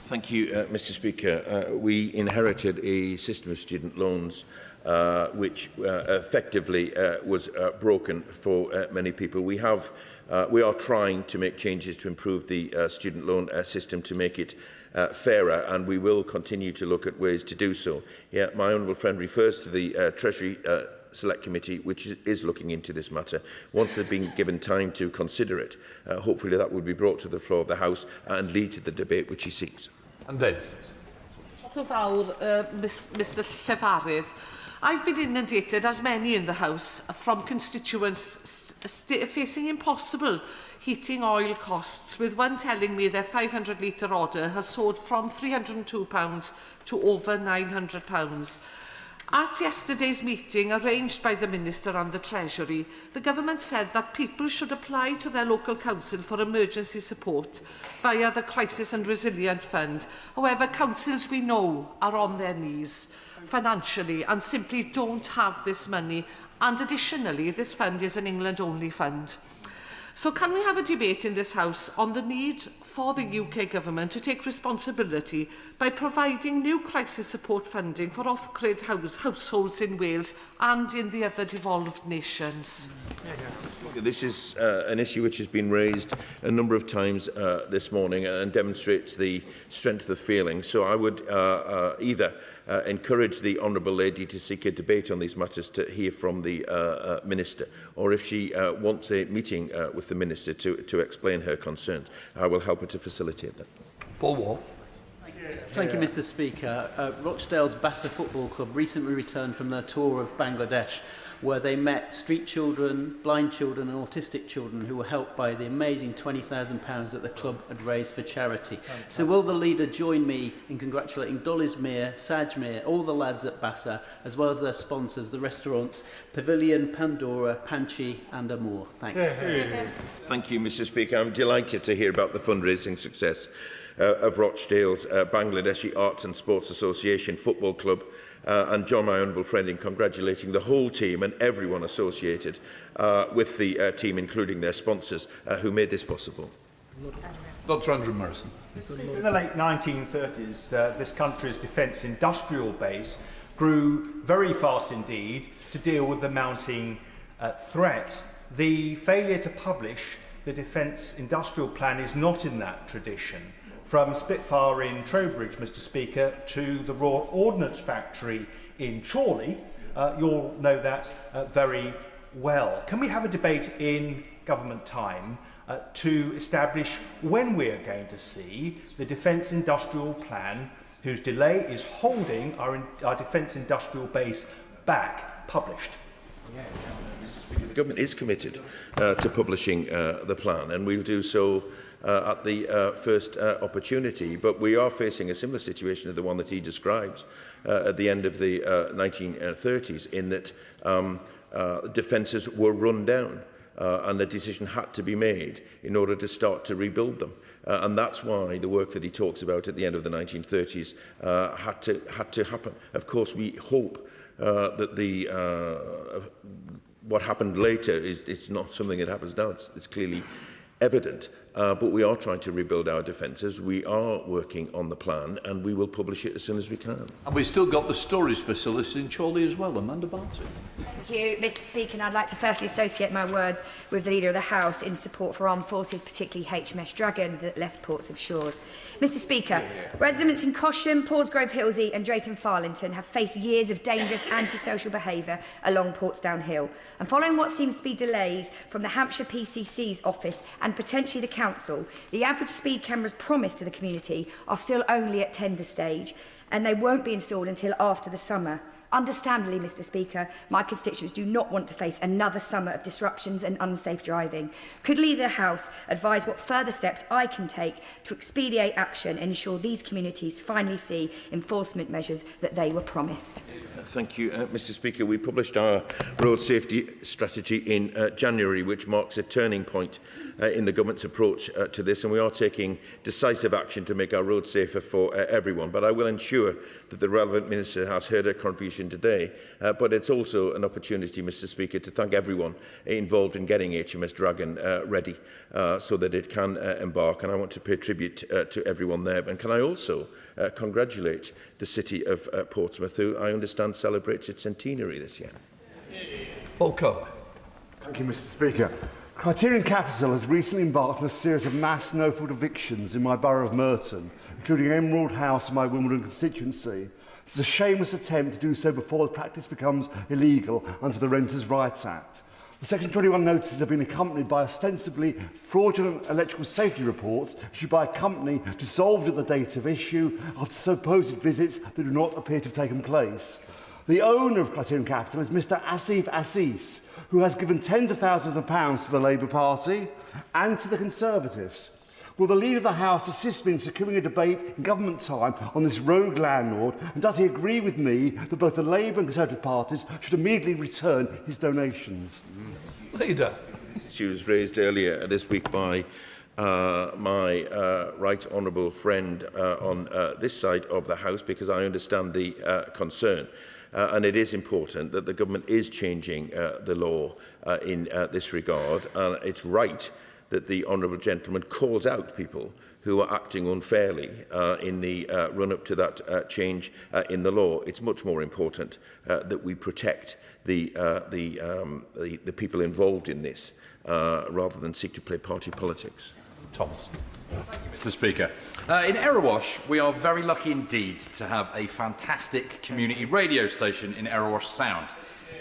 Thank you, Mr. Speaker. We inherited a system of student loans which effectively was broken for many people. We are trying to make changes to improve the student loan system to make it fairer, and we will continue to look at ways to do so. Yeah, my honourable friend refers to the Treasury Select Committee, which is looking into this matter. Once they've been given time to consider it, hopefully that will be brought to the floor of the House and lead to the debate which he seeks. And then, Mr Llefarydd. I've been inundated, as many in the House, from constituents facing impossible heating oil costs, with one telling me their 500-litre order has soared from £302 to over £900. At yesterday's meeting, arranged by the Minister and the Treasury, the Government said that people should apply to their local council for emergency support via the Crisis and Resilient Fund. However, councils we know are on their knees financially and simply don't have this money. And additionally, this fund is an England-only fund. So can we have a debate in this House on the need for the UK Government to take responsibility by providing new crisis support funding for off-grid households in Wales and in the other devolved nations? This is an issue which has been raised a number of times this morning and demonstrates the strength of the feeling. So I would either encourage the Honourable Lady to seek a debate on these matters to hear from the Minister, or if she wants a meeting with the Minister to explain her concerns, I will help her to facilitate that. Paul Wall. Thank you, Mr. Speaker. Rochdale's Bassa Football Club recently returned from their tour of Bangladesh, where they met street children, blind children and autistic children who were helped by the amazing £20,000 that the club had raised for charity. So will the leader join me in congratulating Dolly's Mir, Saj Mir, all the lads at Bassa, as well as their sponsors, the restaurants Pavilion, Pandora, Panchi and Amour? Thanks. Thank you, Mr. Speaker. I'm delighted to hear about the fundraising success of Rochdale's Bangladeshi Arts and Sports Association Football Club, and join my honourable friend in congratulating the whole team and everyone associated with the team, including their sponsors, who made this possible. Dr. Andrew Morrison. In the late 1930s, this country's defence industrial base grew very fast indeed to deal with the mounting threat. The failure to publish the defence industrial plan is not in that tradition. From Spitfire in Trowbridge, Mr. Speaker, to the Royal Ordnance Factory in Chorley, you'll know that very well. Can we have a debate in government time to establish when we are going to see the Defence Industrial Plan, whose delay is holding our defence industrial base back, published? The government is committed to publishing the plan, and we'll do so at the first opportunity. But we are facing a similar situation to the one that he describes at the end of the 1930s, in that defences were run down and a decision had to be made in order to start to rebuild them. And that's why the work that he talks about at the end of the 1930s had to happen. Of course, we hope that what happened later is not something that happens now. It's clearly evident, but we are trying to rebuild our defences. We are working on the plan, and we will publish it as soon as we can. And we've still got the storage facilities in Chorley as well. Amanda Barty. Thank you, Mr. Speaker. And I'd like to firstly associate my words with the Leader of the House in support for armed forces, particularly HMS Dragon, that left Portsmouth shores. Mr. Speaker, residents in Cosham, Paulsgrove, Hillsey and Drayton Farlington have faced years of dangerous antisocial behaviour along Portsdown Hill. And following what seems to be delays from the Hampshire PCC's office and potentially the council, the average speed cameras promised to the community are still only at tender stage, and they won't be installed until after the summer. Understandably, Mr Speaker, my constituents do not want to face another summer of disruptions and unsafe driving. Could Leader of the House advise what further steps I can take to expedite action and ensure these communities finally see enforcement measures that they were promised? Thank you, Mr Speaker. We published our road safety strategy in January, which marks a turning point in the government's approach to this, and we are taking decisive action to make our roads safer for everyone. But I will ensure that the relevant minister has heard her contribution today. But it's also an opportunity, Mr Speaker, to thank everyone involved in getting HMS Dragon ready so that it can embark. And I want to pay tribute to everyone there. And can I also congratulate the City of Portsmouth, who I understand celebrates its centenary this year. Paul Cole. Thank you, Mr Speaker. Criterion Capital has recently embarked on a series of mass no-fault evictions in my borough of Merton, including Emerald House in my Wimbledon constituency. This is a shameless attempt to do so before the practice becomes illegal under the Renters' Rights Act. The Section 21 notices have been accompanied by ostensibly fraudulent electrical safety reports issued by a company dissolved at the date of issue after supposed visits that do not appear to have taken place. The owner of Criterion Capital is Mr Asif Assis, who has given tens of thousands of pounds to the Labour Party and to the Conservatives. Will the Leader of the House assist me in securing a debate in government time on this rogue landlord, and does he agree with me that both the Labour and Conservative parties should immediately return his donations? Leader. She was raised earlier this week by my right honourable friend on this side of the House, because I understand the concern. And it is important that the government is changing the law in this regard. And it's right that the honourable gentleman calls out people who are acting unfairly in the run-up to that change in the law. It's much more important that we protect the people involved in this rather than seek to play party politics. Thomas. Thank you, Mr Speaker. In Erewash, we are very lucky indeed to have a fantastic community radio station in Erewash Sound.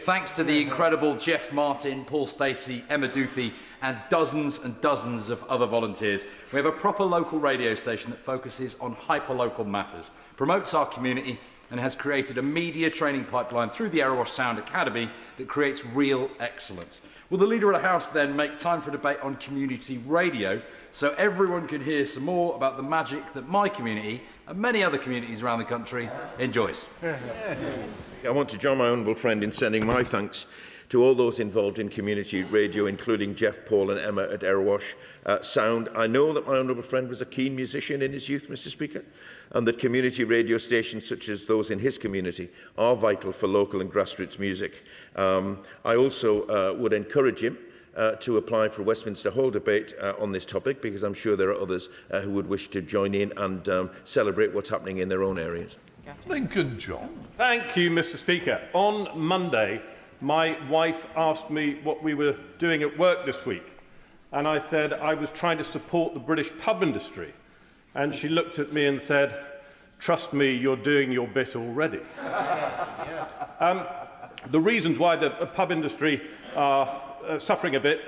Thanks to the incredible Jeff Martin, Paul Stacey, Emma Duthie and dozens of other volunteers, we have a proper local radio station that focuses on hyper-local matters, promotes our community and has created a media training pipeline through the Erewash Sound Academy that creates real excellence. Will the Leader of the House then make time for debate on community radio so everyone can hear some more about the magic that my community and many other communities around the country enjoys? I want to join my honourable friend in sending my thanks to all those involved in community radio, including Jeff, Paul and Emma at Erewash Sound. I know that my honourable friend was a keen musician in his youth, Mr Speaker, and that community radio stations such as those in his community are vital for local and grassroots music. I also would encourage him to apply for a Westminster Hall debate on this topic, because I'm sure there are others who would wish to join in and celebrate what's happening in their own areas. Lincoln John. Thank you, Mr Speaker. On Monday, my wife asked me what we were doing at work this week, and I said I was trying to support the British pub industry. And she looked at me and said, "Trust me, you're doing your bit already." The reasons why the pub industry are suffering a bit,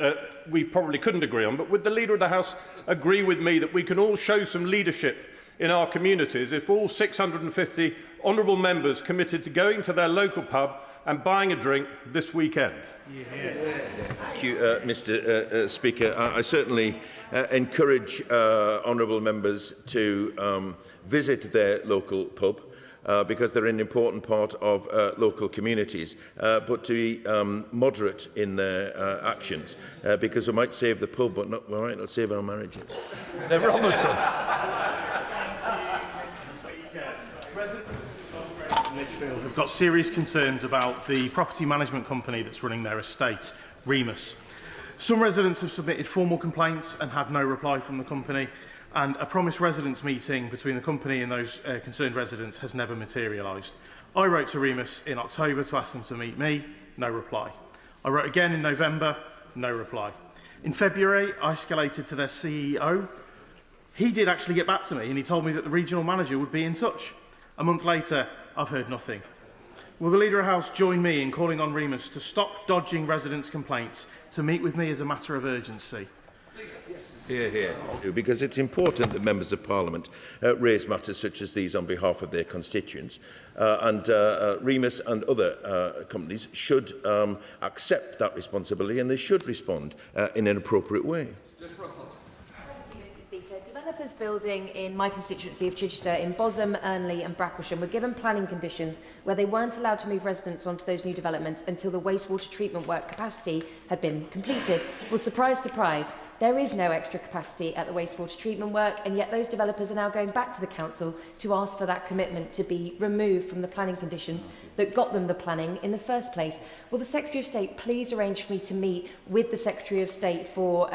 we probably couldn't agree on, but would the Leader of the House agree with me that we can all show some leadership in our communities if all 650 honourable members committed to going to their local pub and buying a drink this weekend? Thank you, Mr Speaker. I certainly encourage honourable members to visit their local pub because they're an important part of local communities, but to be moderate in their actions, because we might save the pub, but we might not save our marriages. Robinson. Have got serious concerns about the property management company that's running their estate, Remus. Some residents have submitted formal complaints and had no reply from the company, and a promised residents meeting between the company and those concerned residents has never materialised. I wrote to Remus in October to ask them to meet me, no reply. I wrote again in November, no reply. In February, I escalated to their CEO. He did actually get back to me, and he told me that the regional manager would be in touch. A month later, I've heard nothing. Will the Leader of the House join me in calling on Remus to stop dodging residents' complaints, to meet with me as a matter of urgency? Hear, hear. Because it's important that members of Parliament raise matters such as these on behalf of their constituents, and Remus and other companies should accept that responsibility, and they should respond in an appropriate way. Developers building in my constituency of Chichester in Bosham, Ernley and Bracklesham were given planning conditions where they weren't allowed to move residents onto those new developments until the wastewater treatment work capacity had been completed. Well, surprise, surprise, there is no extra capacity at the wastewater treatment work, and yet those developers are now going back to the council to ask for that commitment to be removed from the planning conditions that got them the planning in the first place. Will the Secretary of State please arrange for me to meet with the Secretary of State for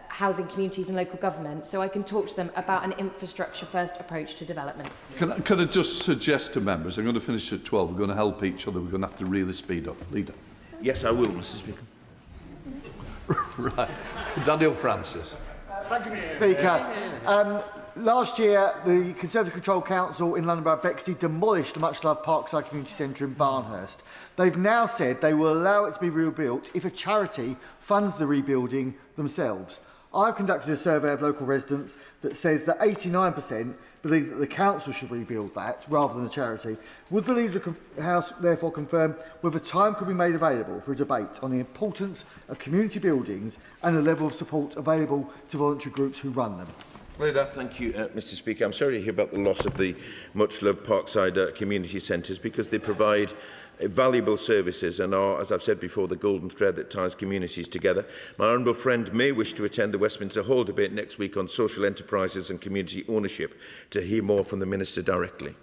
housing, communities and local government so I can talk to them about an infrastructure-first approach to development? Can I just suggest to members, I'm going to finish at 12, we're going to help each other, we're going to have to really speed up. Leader. Yes, I will, Mr. Speaker. Right. Daniel Francis. Thank you, Mr. Speaker. Last year, the Conservative Control Council in London Borough of Bexley demolished the much-loved Parkside Community Centre in Barnhurst. They've now said they will allow it to be rebuilt if a charity funds the rebuilding themselves. I've conducted a survey of local residents that says that 89% believes that the council should rebuild that rather than the charity. Would the Leader of the House therefore confirm whether time could be made available for a debate on the importance of community buildings and the level of support available to voluntary groups who run them? Leader. Thank you, Mr. Speaker. I'm sorry to hear about the loss of the much-loved Parkside community centres, because they provide valuable services and are, as I've said before, the golden thread that ties communities together. My honourable friend may wish to attend the Westminster Hall debate next week on social enterprises and community ownership to hear more from the Minister directly.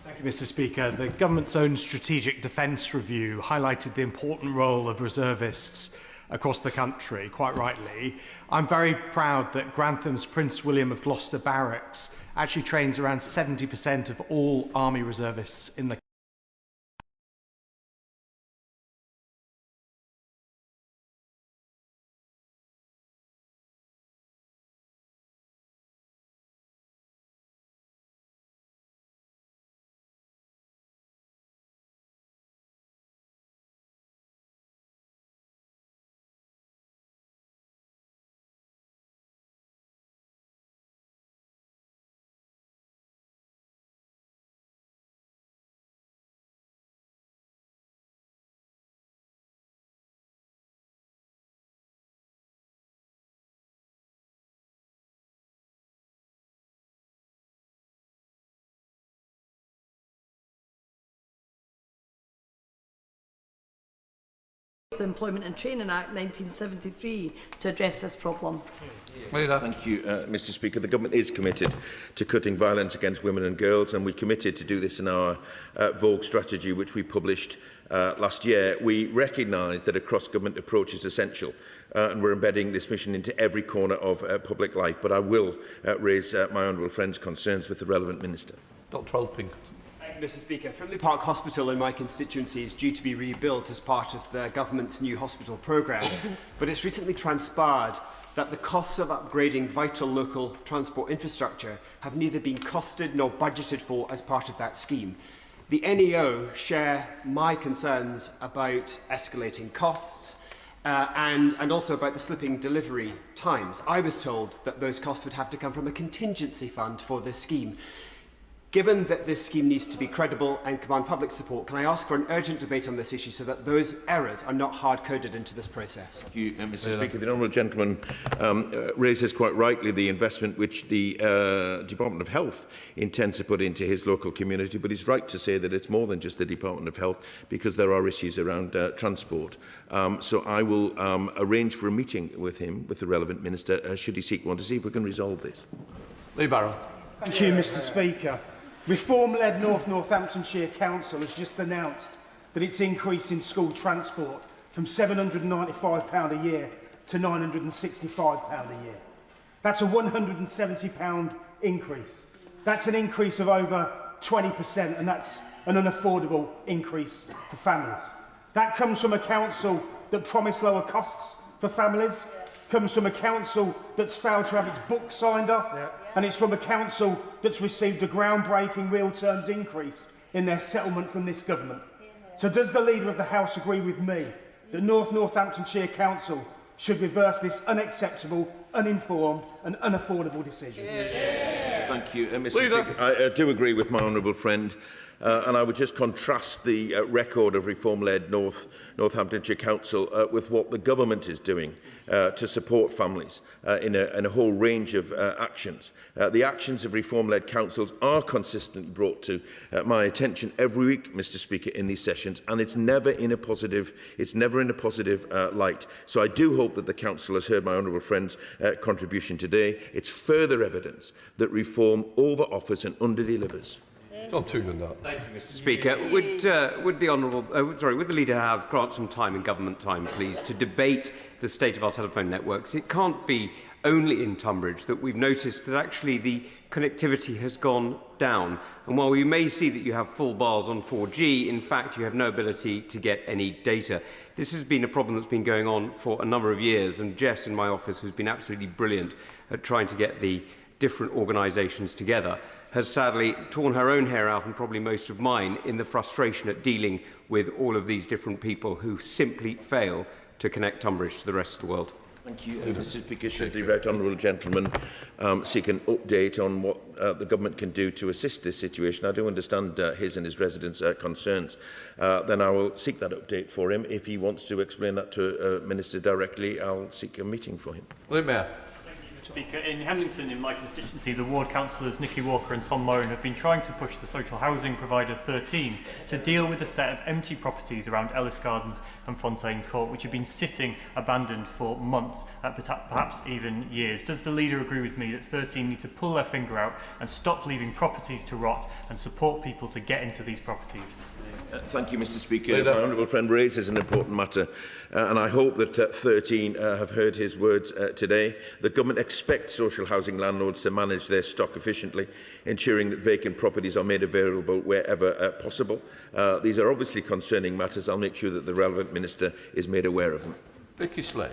Thank you, Mr. Speaker. The government's own strategic defence review highlighted the important role of reservists across the country, quite rightly. I'm very proud that Grantham's Prince William of Gloucester Barracks actually trains around 70% of all Army reservists in the the Employment and Training Act 1973 to address this problem. Thank you, Mr. Speaker. The government is committed to cutting violence against women and girls, and we committed to do this in our Vogue strategy, which we published last year. We recognise that a cross-government approach is essential, and we're embedding this mission into every corner of public life. But I will raise my honourable friend's concerns with the relevant minister. Dr. Alping. Mr. Speaker, Friendly Park Hospital in my constituency is due to be rebuilt as part of the government's new hospital programme, but it's recently transpired that the costs of upgrading vital local transport infrastructure have neither been costed nor budgeted for as part of that scheme. The NEO share my concerns about escalating costs and also about the slipping delivery times. I was told that those costs would have to come from a contingency fund for this scheme. Given that this scheme needs to be credible and command public support, can I ask for an urgent debate on this issue so that those errors are not hard-coded into this process? Thank you, Mr. Speaker. The honourable gentleman raises quite rightly the investment which the Department of Health intends to put into his local community, but he's right to say that it's more than just the Department of Health, because there are issues around transport. So I will arrange for a meeting with him, with the relevant minister, should he seek one, to see if we can resolve this. Lee Barrow. Thank you, Mr. Speaker. Reform-led Northamptonshire Council has just announced that it's increasing school transport from £795 a year to £965 a year. That's a £170 increase. That's an increase of over 20%, and that's an unaffordable increase for families. That comes from a council that promised lower costs for families, comes from a council that's failed to have its book signed off, and it's from a council that's received a groundbreaking real terms increase in their settlement from this government. So does the Leader of the House agree with me that Northamptonshire Council should reverse this unacceptable, uninformed and unaffordable decision. Thank you, Mr. Speaker. I do agree with my honourable friend, and I would just contrast the record of reform-led Northamptonshire Council with what the government is doing to support families in a whole range of actions. The actions of reform-led councils are consistently brought to my attention every week, Mr. Speaker, in these sessions, and it's never in a positive light. So I do hope that the council has heard my honourable friend's contribution today. It's further evidence that reform over-offers and under-delivers. John Toonan, that. Thank you, Mr. Speaker. Would the leader have grant some time in government time, please, to debate the state of our telephone networks? It can't be only in Tunbridge that we've noticed that actually the connectivity has gone down. And while we may see that you have full bars on 4G, in fact, you have no ability to get any data. This has been a problem that's been going on for a number of years, and Jess in my office has been absolutely brilliant at trying to get the different organisations together, has sadly torn her own hair out, and probably most of mine, in the frustration at dealing with all of these different people who simply fail to connect Tunbridge to the rest of the world. Thank you, Mr. Speaker. Should the right honourable gentleman seek an update on what the government can do to assist this situation? I do understand his and his residents' concerns. Then I will seek that update for him. If he wants to explain that to Minister directly, I'll seek a meeting for him. Mayor. Speaker, in Hemlington, in my constituency, the ward councillors Nicky Walker and Tom Moran have been trying to push the social housing provider 13 to deal with a set of empty properties around Ellis Gardens and Fontaine Court, which have been sitting abandoned for months, perhaps even years. Does the leader agree with me that 13 need to pull their finger out and stop leaving properties to rot and support people to get into these properties? Thank you, Mr. Speaker. My honourable friend raises an important matter, and I hope that 13 have heard his words today. The government expects social housing landlords to manage their stock efficiently, ensuring that vacant properties are made available wherever possible. These are obviously concerning matters. I'll make sure that the relevant minister is made aware of them. Vicky Slade.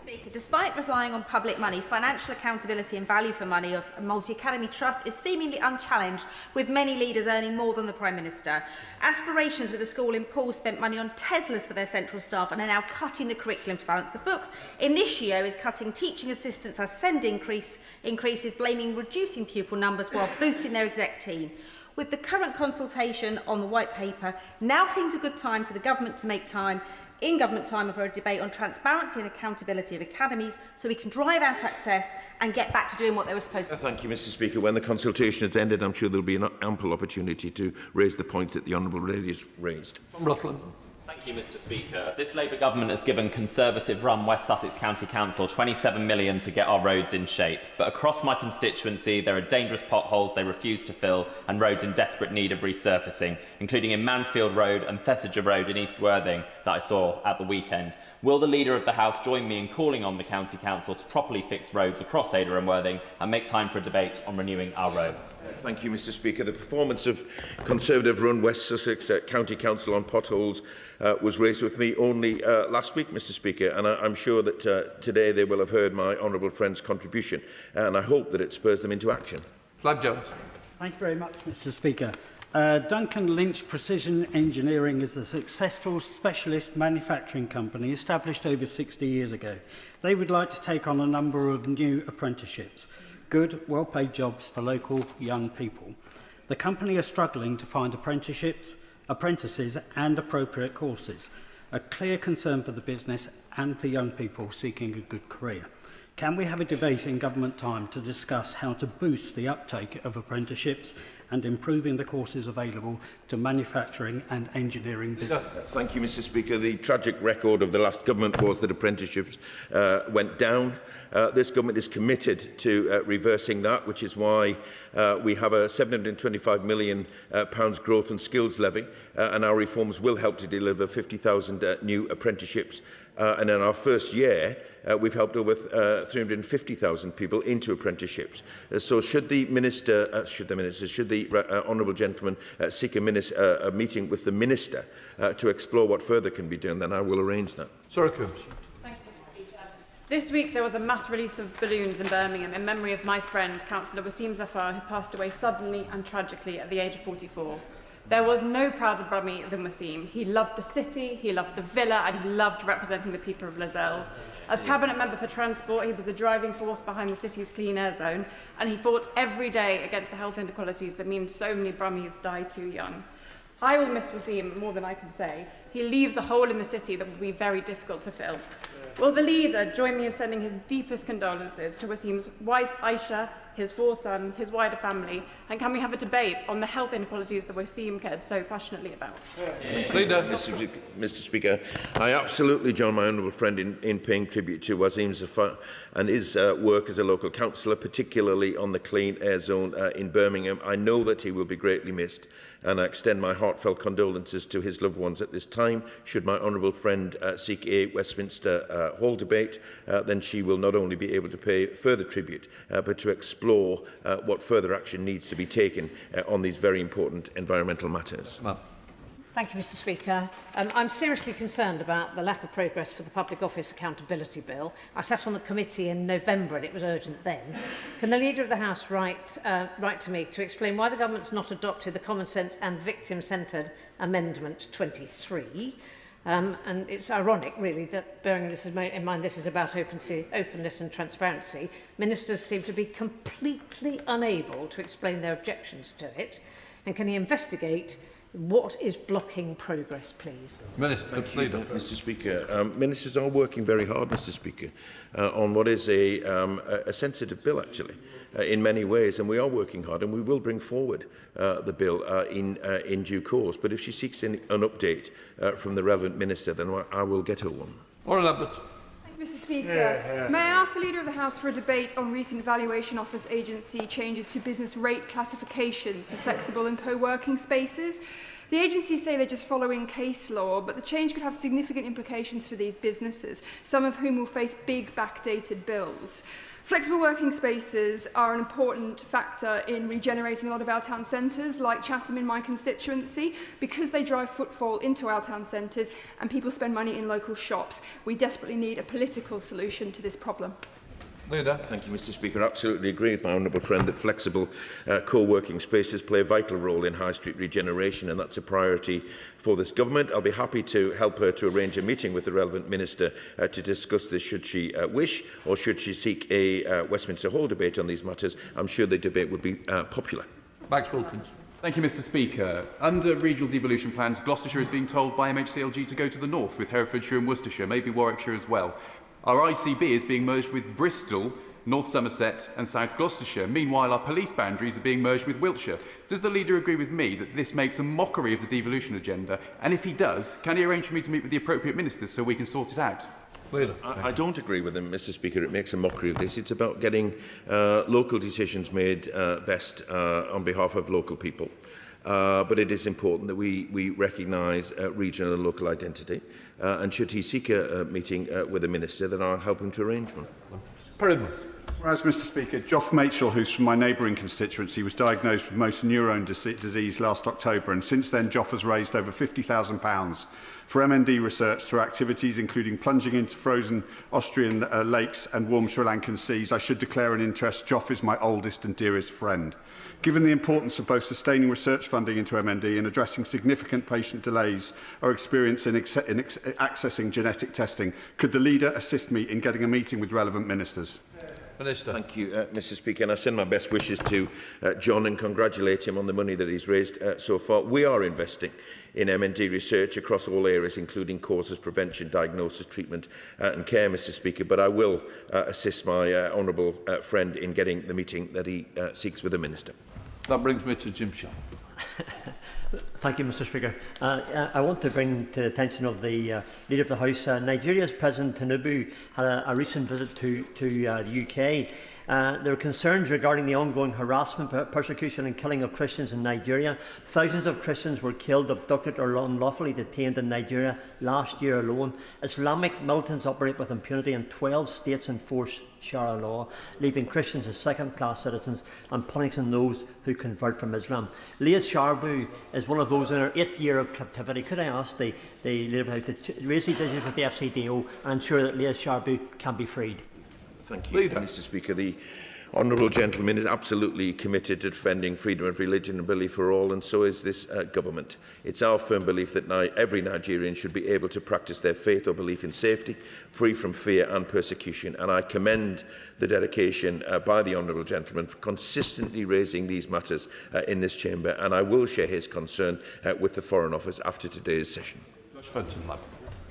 Speaker, despite relying on public money, financial accountability and value for money of a multi-academy trust is seemingly unchallenged, with many leaders earning more than the Prime Minister. Aspirations with the school in Paul spent money on Teslas for their central staff and are now cutting the curriculum to balance the books. Initio is cutting teaching assistants as send increases, blaming reducing pupil numbers while boosting their exec team. With the current consultation on the white paper, now seems a good time for the government to make time in government time for a debate on transparency and accountability of academies so we can drive out access and get back to doing what they were supposed to do. Thank you, Mr. Speaker. When the consultation has ended, I'm sure there will be an ample opportunity to raise the points that the Honourable Lady has raised. Rutland. Thank you, Mr. Speaker. This Labour government has given Conservative-run West Sussex County Council £27 million to get our roads in shape. But across my constituency, there are dangerous potholes they refuse to fill and roads in desperate need of resurfacing, including in Mansfield Road and Thesiger Road in East Worthing that I saw at the weekend. Will the Leader of the House join me in calling on the County Council to properly fix roads across Ada and Worthing and make time for a debate on renewing our road? Thank you, Mr. Speaker. The performance of Conservative-run West Sussex County Council on potholes was raised with me only last week, Mr. Speaker, and I'm sure that today they will have heard my honourable friend's contribution, and I hope that it spurs them into action. Clive Jones. Thank you very much, Mr. Speaker. Duncan Lynch Precision Engineering is a successful specialist manufacturing company established over 60 years ago. They would like to take on a number of new apprenticeships. Good, well-paid jobs for local young people. The company are struggling to find apprentices and appropriate courses, a clear concern for the business and for young people seeking a good career. Can we have a debate in government time to discuss how to boost the uptake of apprenticeships and improving the courses available to manufacturing and engineering business? Thank you, Mr. Speaker. The tragic record of the last government was that apprenticeships went down. This government is committed to reversing that, which is why we have a £725 million growth and skills levy, and our reforms will help to deliver 50,000 new apprenticeships. And in our first year, we've helped over 350,000 people into apprenticeships. So should the honourable gentleman seek a meeting with the minister to explore what further can be done, then I will arrange that. Sorry, Coombs. This week there was a mass release of balloons in Birmingham in memory of my friend, Councillor Wasim Zafar, who passed away suddenly and tragically at the age of 44. There was no prouder Brummie than Waseem. He loved the city, he loved the villa, and he loved representing the people of Lascelles. As Cabinet Member for Transport, he was the driving force behind the city's clean air zone, and he fought every day against the health inequalities that mean so many Brummies die too young. I will miss Waseem more than I can say. He leaves a hole in the city that will be very difficult to fill. Will the leader join me in sending his deepest condolences to Waseem's wife Aisha, his 4 sons, his wider family, and can we have a debate on the health inequalities that Waseem cared so passionately about? Mr. Speaker, I absolutely join my honourable friend in paying tribute to Waseem's and his work as a local councillor, particularly on the clean air zone in Birmingham. I know that he will be greatly missed, and I extend my heartfelt condolences to his loved ones at this time. Should my honourable friend seek a Westminster Hall debate, then she will not only be able to pay further tribute, but to explore what further action needs to be taken on these very important environmental matters. Thank you, Mr. Speaker. I'm seriously concerned about the lack of progress for the Public Office Accountability Bill. I sat on the committee in November and it was urgent then. Can the Leader of the House write to me to explain why the Government's not adopted the common sense and victim-centred Amendment 23? And it's ironic, really, that bearing this in mind this is about openness and transparency, ministers seem to be completely unable to explain their objections to it. And can he investigate what is blocking progress, please? Mr. Speaker, ministers are working very hard, Mr. Speaker, on what is a sensitive bill, actually, in many ways, and we are working hard, and we will bring forward the bill in due course. But if she seeks an update from the relevant minister, then I will get her one. Mr. Speaker, may I ask the Leader of the House for a debate on recent Valuation Office agency changes to business rate classifications for flexible and co-working spaces? The agencies say they're just following case law, but the change could have significant implications for these businesses, some of whom will face big backdated bills. Flexible working spaces are an important factor in regenerating a lot of our town centres, like Chatham in my constituency, because they drive footfall into our town centres and people spend money in local shops. We desperately need a political solution to this problem. Thank you, Mr. Speaker. I absolutely agree with my honourable friend that flexible co-working spaces play a vital role in high street regeneration, and that's a priority for this government. I'll be happy to help her to arrange a meeting with the relevant minister to discuss this should she wish, or should she seek a Westminster Hall debate on these matters. I'm sure the debate would be popular. Max Wilkins. Thank you, Mr. Speaker. Under regional devolution plans, Gloucestershire is being told by MHCLG to go to the north, with Herefordshire and Worcestershire, maybe Warwickshire as well. Our ICB is being merged with Bristol, North Somerset and South Gloucestershire. Meanwhile, our police boundaries are being merged with Wiltshire. Does the Leader agree with me that this makes a mockery of the devolution agenda? And if he does, can he arrange for me to meet with the appropriate ministers so we can sort it out? I don't agree with him, Mr. Speaker. It makes a mockery of this. It's about getting local decisions made best on behalf of local people. But it is important that we recognise regional and local identity. And should he seek a meeting with the minister, then I'll help him to arrange one. Whereas, Mr. Speaker, Geoff Machel, who's from my neighbouring constituency, was diagnosed with motor neurone disease last October, and since then Geoff has raised over £50,000 for MND research through activities including plunging into frozen Austrian lakes and warm Sri Lankan seas. I should declare an interest. Geoff is my oldest and dearest friend. Given the importance of both sustaining research funding into MND and addressing significant patient delays or experience in accessing genetic testing, could the Leader assist me in getting a meeting with relevant ministers? Thank you, Mr. Speaker, and I send my best wishes to John and congratulate him on the money that he's raised so far. We are investing in MND research across all areas, including causes, prevention, diagnosis, treatment and care, Mr. Speaker, but I will assist my honourable friend in getting the meeting that he seeks with the Minister. That brings me to Jim Shaw. Thank you, Mr. Speaker. I want to bring to the attention of the Leader of the House, Nigeria's President Tinubu had a recent visit to the UK. There are concerns regarding the ongoing harassment, persecution and killing of Christians in Nigeria. Thousands of Christians were killed, abducted or unlawfully detained in Nigeria last year alone. Islamic militants operate with impunity and 12 states enforce Sharia law, leaving Christians as second-class citizens and punishing those who convert from Islam. Leah Sharbu is one of those in her 8th year of captivity. Could I ask the Leader of the House to raise these issues with the FCDO and ensure that Leah Sharbu can be freed? Thank you, Mr. Speaker. The honourable gentleman is absolutely committed to defending freedom of religion and belief for all, and so is this government. It's our firm belief that every Nigerian should be able to practice their faith or belief in safety, free from fear and persecution, and I commend the dedication by the honourable gentleman for consistently raising these matters in this chamber, and I will share his concern with the Foreign Office after today's session.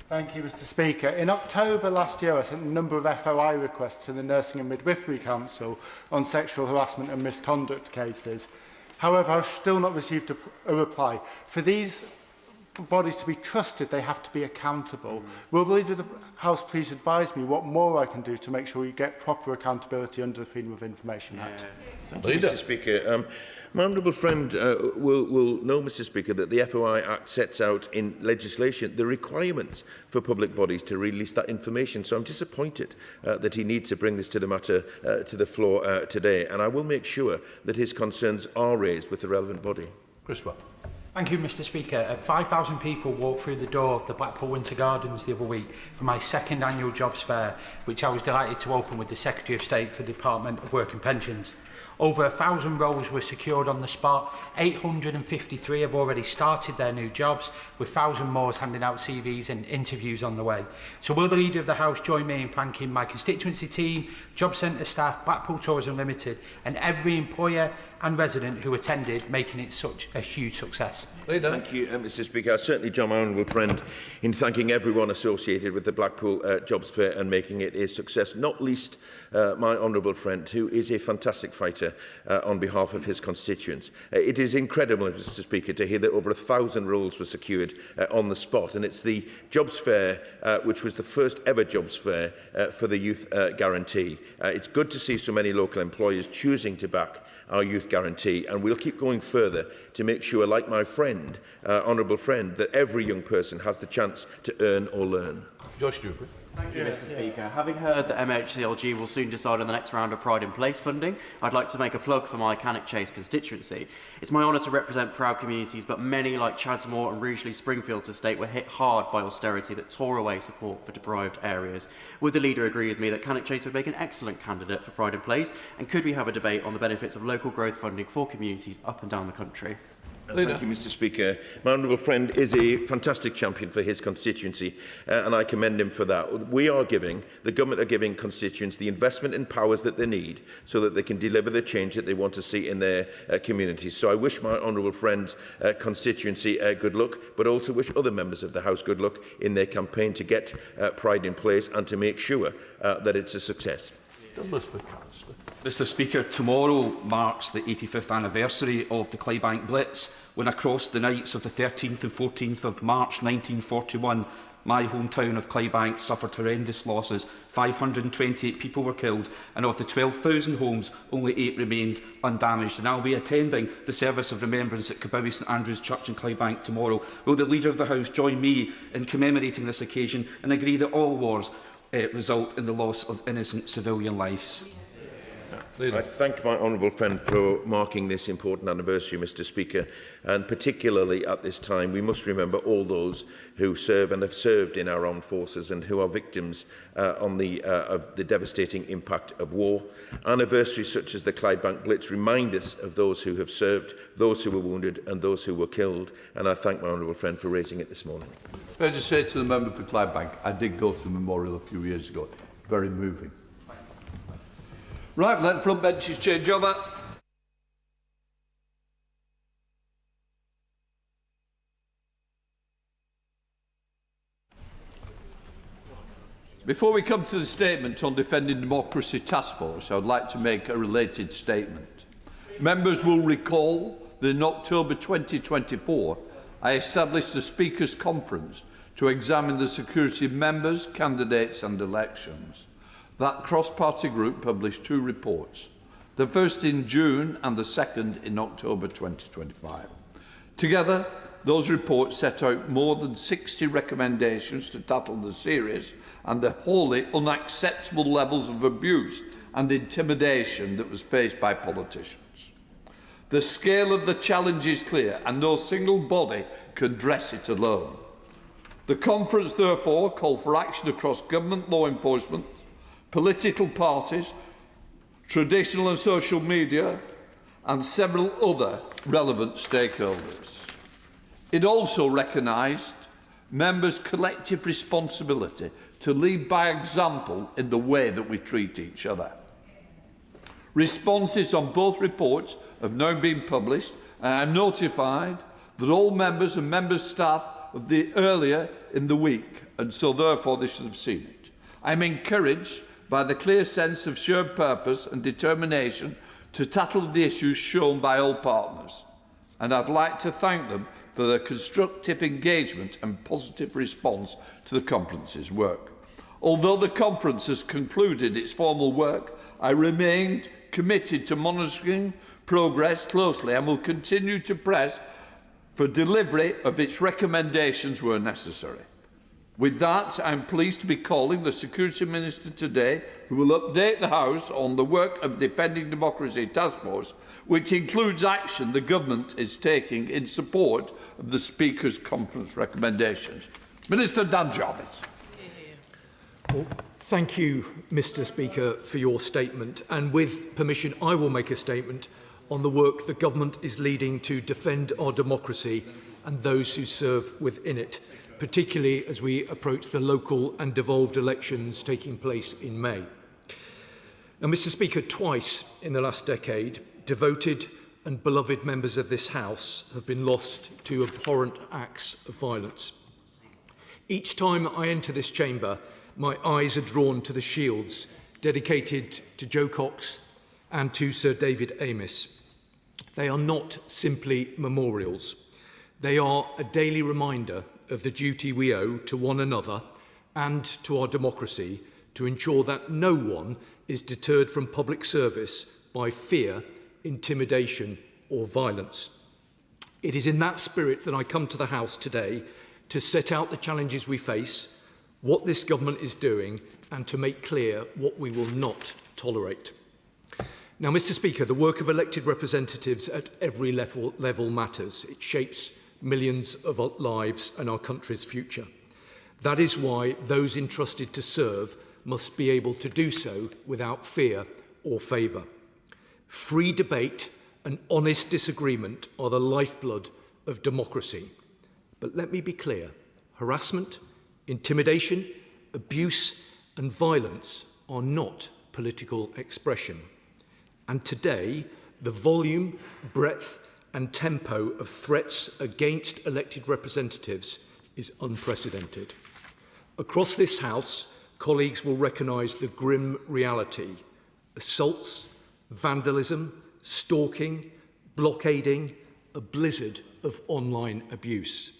Thank you, Mr. Speaker. In October last year, I sent a number of FOI requests to the Nursing and Midwifery Council on sexual harassment and misconduct cases. However, I've still not received a reply. For these bodies to be trusted, they have to be accountable. Will the Leader of the House please advise me what more I can do to make sure we get proper accountability under the Freedom of Information Act? Thank you, Mr. Speaker. My honourable friend will know, Mr. Speaker, that the FOI Act sets out in legislation the requirements for public bodies to release that information. So I'm disappointed that he needs to bring this to the floor today, and I will make sure that his concerns are raised with the relevant body. Chris Webb. Thank you, Mr. Speaker. 5,000 people walked through the door of the Blackpool Winter Gardens the other week for my second annual jobs fair, which I was delighted to open with the Secretary of State for the Department of Work and Pensions. Over 1,000 roles were secured on the spot. 853 have already started their new jobs, with 1,000 more handing out CVs and interviews on the way. So will the Leader of the House join me in thanking my constituency team, Job Centre staff, Blackpool Tourism Limited, and every employer and resident who attended, making it such a huge success? Thank you, Mr. Speaker. I certainly join my honourable friend in thanking everyone associated with the Blackpool Jobs Fair and making it a success, not least my honourable friend, who is a fantastic fighter on behalf of his constituents. It is incredible, Mr. Speaker, to hear that over 1,000 roles were secured on the spot, and it's the Jobs Fair which was the first ever Jobs Fair for the Youth Guarantee. It's good to see so many local employers choosing to back our Youth Guarantee, and we'll keep going further to make sure, like my friend, honourable friend, that every young person has the chance to earn or learn. Josh Dewberry. Thank you, Mr. Speaker. Having heard that MHCLG will soon decide on the next round of Pride in Place funding, I'd like to make a plug for my Cannock Chase constituency. It's my honour to represent proud communities, but many, like Chadsmore and Rugeley Springfield's estate, were hit hard by austerity that tore away support for deprived areas. Would the Leader agree with me that Cannock Chase would make an excellent candidate for Pride in Place, and could we have a debate on the benefits of local growth funding for communities up and down the country? Thank you, Mr. Speaker. My honourable friend is a fantastic champion for his constituency, and I commend him for that. The government are giving constituents the investment and powers that they need so that they can deliver the change that they want to see in their communities. So I wish my honourable friend's constituency good luck, but also wish other members of the House good luck in their campaign to get Pride in Place and to make sure that it's a success. Mr. Speaker, tomorrow marks the 85th anniversary of the Clydebank Blitz, when across the nights of the 13th and 14th of March 1941, my hometown of Clydebank suffered horrendous losses. 528 people were killed, and of the 12,000 homes, only 8 remained undamaged. And I'll be attending the service of remembrance at Cabowie St Andrew's Church in Clydebank tomorrow. Will the Leader of the House join me in commemorating this occasion and agree that all wars result in the loss of innocent civilian lives? I thank my honourable friend for marking this important anniversary, Mr. Speaker, and particularly at this time we must remember all those who serve and have served in our armed forces and who are victims of the devastating impact of war. Anniversaries such as the Clydebank Blitz remind us of those who have served, those who were wounded and those who were killed, and I thank my honourable friend for raising it this morning. Can I just say to the member for Clydebank, I did go to the memorial a few years ago. Very moving. Right, let the front benches change over. Before we come to the statement on Defending Democracy Task Force, I would like to make a related statement. Members will recall that in October 2024, I established a Speakers' Conference to examine the security of members, candidates and elections. That cross-party group published 2 reports, the first in June and the second in October 2025. Together, those reports set out more than 60 recommendations to tackle the serious and the wholly unacceptable levels of abuse and intimidation that was faced by politicians. The scale of the challenge is clear, and no single body can address it alone. The conference, therefore, called for action across government, law enforcement, political parties, traditional and social media, and several other relevant stakeholders. It also recognised members' collective responsibility to lead by example in the way that we treat each other. Responses on both reports have now been published, and I am notified that all members and members' staff of the earlier in the week, and so therefore they should have seen it. I am encouraged by the clear sense of shared purpose and determination to tackle the issues shown by all partners, and I'd like to thank them for their constructive engagement and positive response to the conference's work. Although the conference has concluded its formal work, I remained committed to monitoring progress closely and will continue to press for delivery of its recommendations where necessary. With that, I am pleased to be calling the Security Minister today, who will update the House on the work of Defending Democracy Task Force, which includes action the Government is taking in support of the Speaker's Conference recommendations. Minister Dan Jarvis. Well, thank you, Mr. Speaker, for your statement. And with permission, I will make a statement on the work the Government is leading to defend our democracy and those who serve within it, particularly as we approach the local and devolved elections taking place in May. Now, Mr. Speaker, twice in the last decade, devoted and beloved members of this House have been lost to abhorrent acts of violence. Each time I enter this chamber, my eyes are drawn to the shields dedicated to Joe Cox and to Sir David Amess. They are not simply memorials. They are a daily reminder of the duty we owe to one another and to our democracy to ensure that no one is deterred from public service by fear, intimidation or violence. It is in that spirit that I come to the House today to set out the challenges we face, what this government is doing, and to make clear what we will not tolerate. Now, Mr. Speaker, the work of elected representatives at every level matters. It shapes millions of lives and our country's future. That is why those entrusted to serve must be able to do so without fear or favour. Free debate and honest disagreement are the lifeblood of democracy. But let me be clear, harassment, intimidation, abuse and violence are not political expression. And today, the volume, breadth and tempo of threats against elected representatives is unprecedented. Across this House, colleagues will recognise the grim reality: assaults, vandalism, stalking, blockading, a blizzard of online abuse.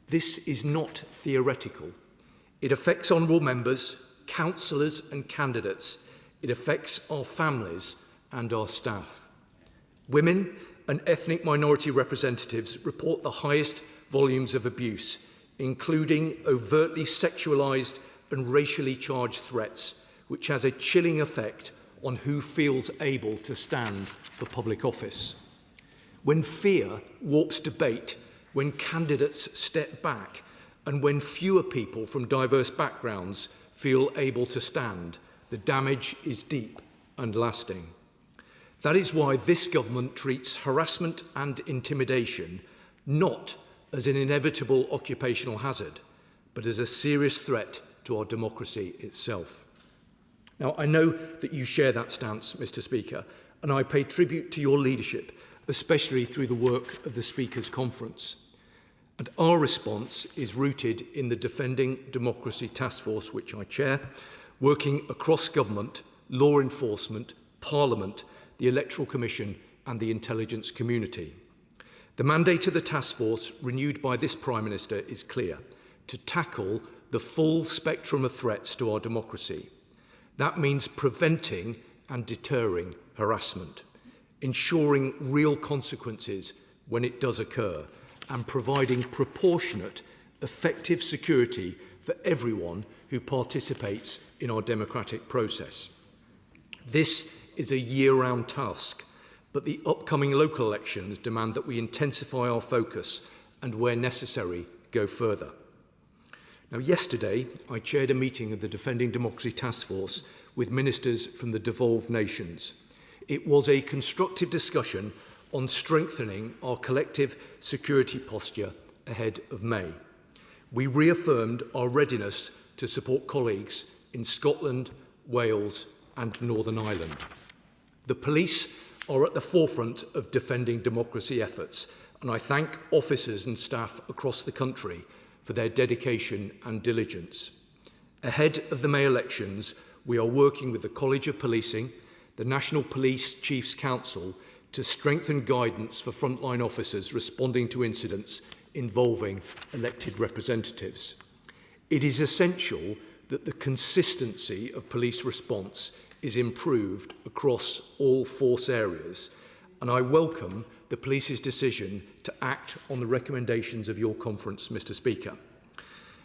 This is not theoretical. It affects honourable members, councillors and candidates. It affects our families and our staff. Women and ethnic minority representatives report the highest volumes of abuse, including overtly sexualised and racially charged threats, which has a chilling effect on who feels able to stand for public office. When fear warps debate, when candidates step back, and when fewer people from diverse backgrounds feel able to stand, the damage is deep and lasting. That is why this government treats harassment and intimidation not as an inevitable occupational hazard, but as a serious threat to our democracy itself. Now, I know that you share that stance, Mr. Speaker, and I pay tribute to your leadership, especially through the work of the Speakers' Conference. And our response is rooted in the Defending Democracy Task Force, which I chair, working across government, law enforcement, Parliament, the Electoral Commission and the intelligence community. The mandate of the task force, renewed by this Prime Minister, is clear: to tackle the full spectrum of threats to our democracy. That means preventing and deterring harassment, ensuring real consequences when it does occur, and providing proportionate, effective security for everyone who participates in our democratic process. This is a year-round task, but the upcoming local elections demand that we intensify our focus and, where necessary, go further. Now, yesterday, I chaired a meeting of the Defending Democracy Task Force with ministers from the devolved nations. It was a constructive discussion on strengthening our collective security posture ahead of May. We reaffirmed our readiness to support colleagues in Scotland, Wales and Northern Ireland. The police are at the forefront of defending democracy efforts, and I thank officers and staff across the country for their dedication and diligence. Ahead of the May elections, we are working with the College of Policing, the National Police Chiefs Council, to strengthen guidance for frontline officers responding to incidents involving elected representatives. It is essential that the consistency of police response is improved across all force areas, and I welcome the police's decision to act on the recommendations of your conference, Mr. Speaker.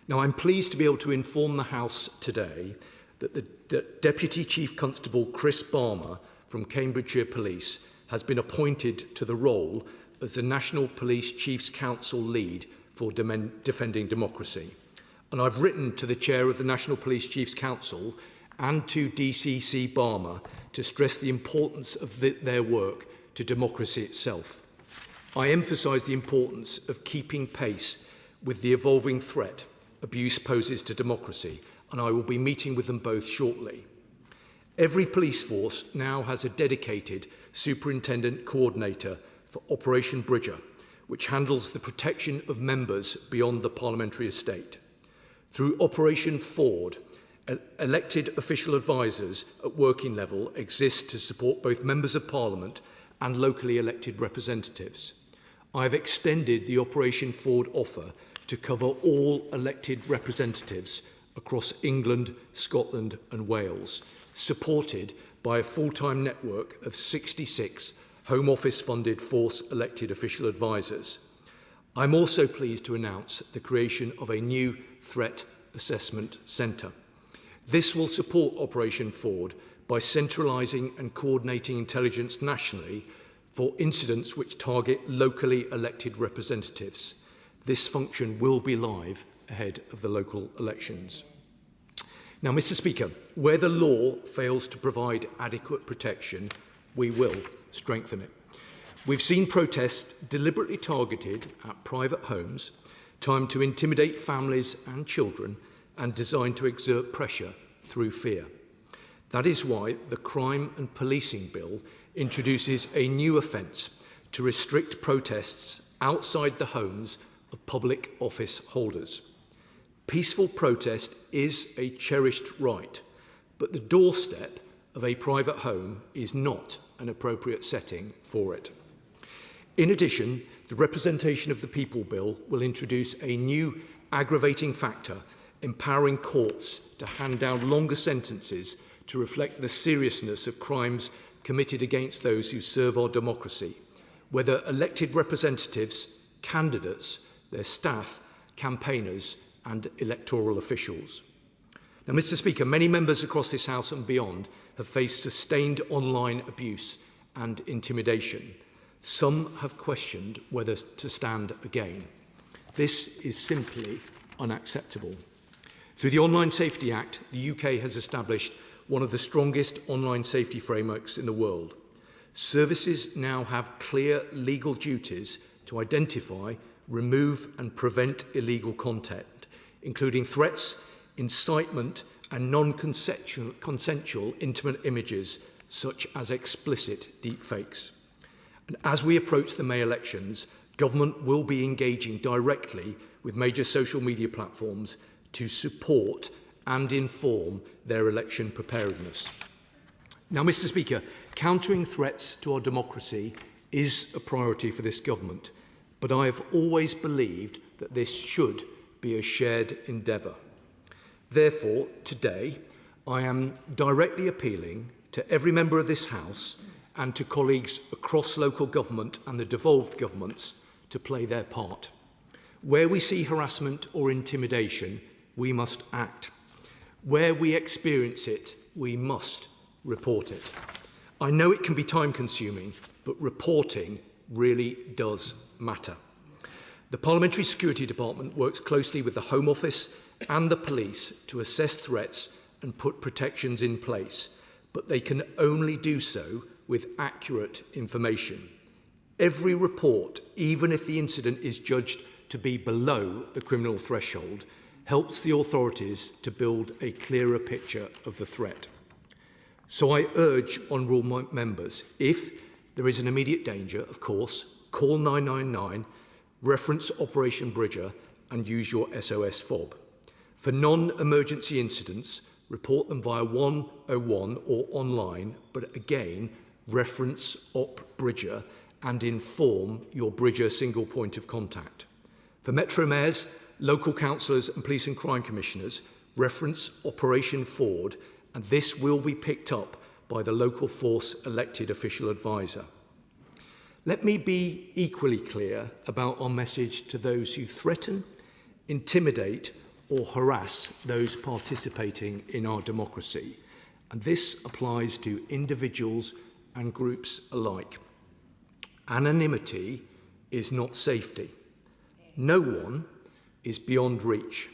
Now, I'm pleased to be able to inform the House today that the Deputy Chief Constable Chris Barmer from Cambridgeshire Police has been appointed to the role as the National Police Chiefs Council lead for defending democracy. And I've written to the Chair of the National Police Chiefs Council and to DCC Barmer to stress the importance of their work to democracy itself. I emphasise the importance of keeping pace with the evolving threat abuse poses to democracy, and I will be meeting with them both shortly. Every police force now has a dedicated superintendent coordinator for Operation Bridger, which handles the protection of members beyond the parliamentary estate. Through Operation Ford, elected official advisors at working level exist to support both members of Parliament and locally elected representatives. I have extended the Operation Ford offer to cover all elected representatives across England, Scotland and Wales, supported by a full-time network of 66 Home Office-funded force elected official advisors. I'm also pleased to announce the creation of a new Threat Assessment Centre. This will support Operation Ford by centralising and coordinating intelligence nationally for incidents which target locally elected representatives. This function will be live ahead of the local elections. Now, Mr. Speaker, where the law fails to provide adequate protection, we will strengthen it. We've seen protests deliberately targeted at private homes, timed to intimidate families and children, and designed to exert pressure through fear. That is why the Crime and Policing Bill introduces a new offence to restrict protests outside the homes of public office holders. Peaceful protest is a cherished right, but the doorstep of a private home is not an appropriate setting for it. In addition, the Representation of the People Bill will introduce a new aggravating factor empowering courts to hand down longer sentences to reflect the seriousness of crimes committed against those who serve our democracy, whether elected representatives, candidates, their staff, campaigners and electoral officials. Now, Mr. Speaker, many members across this House and beyond have faced sustained online abuse and intimidation. Some have questioned whether to stand again. This is simply unacceptable. Through the Online Safety Act, the UK has established one of the strongest online safety frameworks in the world. Services now have clear legal duties to identify, remove and prevent illegal content, including threats, incitement and non-consensual intimate images such as explicit deepfakes. And as we approach the May elections, government will be engaging directly with major social media platforms to support and inform their election preparedness. Now, Mr. Speaker, countering threats to our democracy is a priority for this government, but I have always believed that this should be a shared endeavour. Therefore, today, I am directly appealing to every member of this House and to colleagues across local government and the devolved governments to play their part. Where we see harassment or intimidation, we must act. Where we experience it, we must report it. I know it can be time-consuming, but reporting really does matter. The Parliamentary Security Department works closely with the Home Office and the police to assess threats and put protections in place, but they can only do so with accurate information. Every report, even if the incident is judged to be below the criminal threshold, helps the authorities to build a clearer picture of the threat. So I urge honourable members, if there is an immediate danger, of course, call 999, reference Operation Bridger and use your SOS fob. For non-emergency incidents, report them via 101 or online, but again, reference Op Bridger and inform your Bridger single point of contact. For Metro Mayors, local councillors and police and crime commissioners, reference Operation Ford, and this will be picked up by the local force elected official advisor. Let me be equally clear about our message to those who threaten, intimidate or harass those participating in our democracy. And this applies to individuals and groups alike. Anonymity is not safety. No one is beyond reach.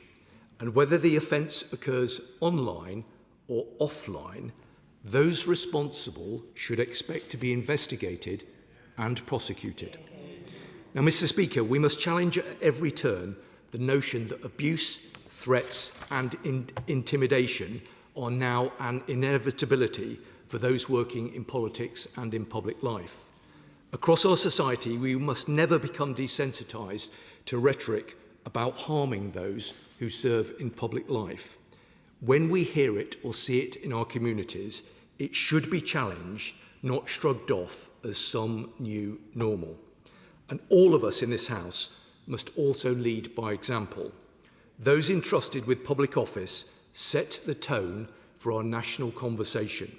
And whether the offence occurs online or offline, those responsible should expect to be investigated and prosecuted. Now, Mr. Speaker, we must challenge at every turn the notion that abuse, threats and intimidation are now an inevitability for those working in politics and in public life. Across our society, we must never become desensitised to rhetoric about harming those who serve in public life. When we hear it or see it in our communities, it should be challenged, not shrugged off as some new normal. And all of us in this House must also lead by example. Those entrusted with public office set the tone for our national conversation.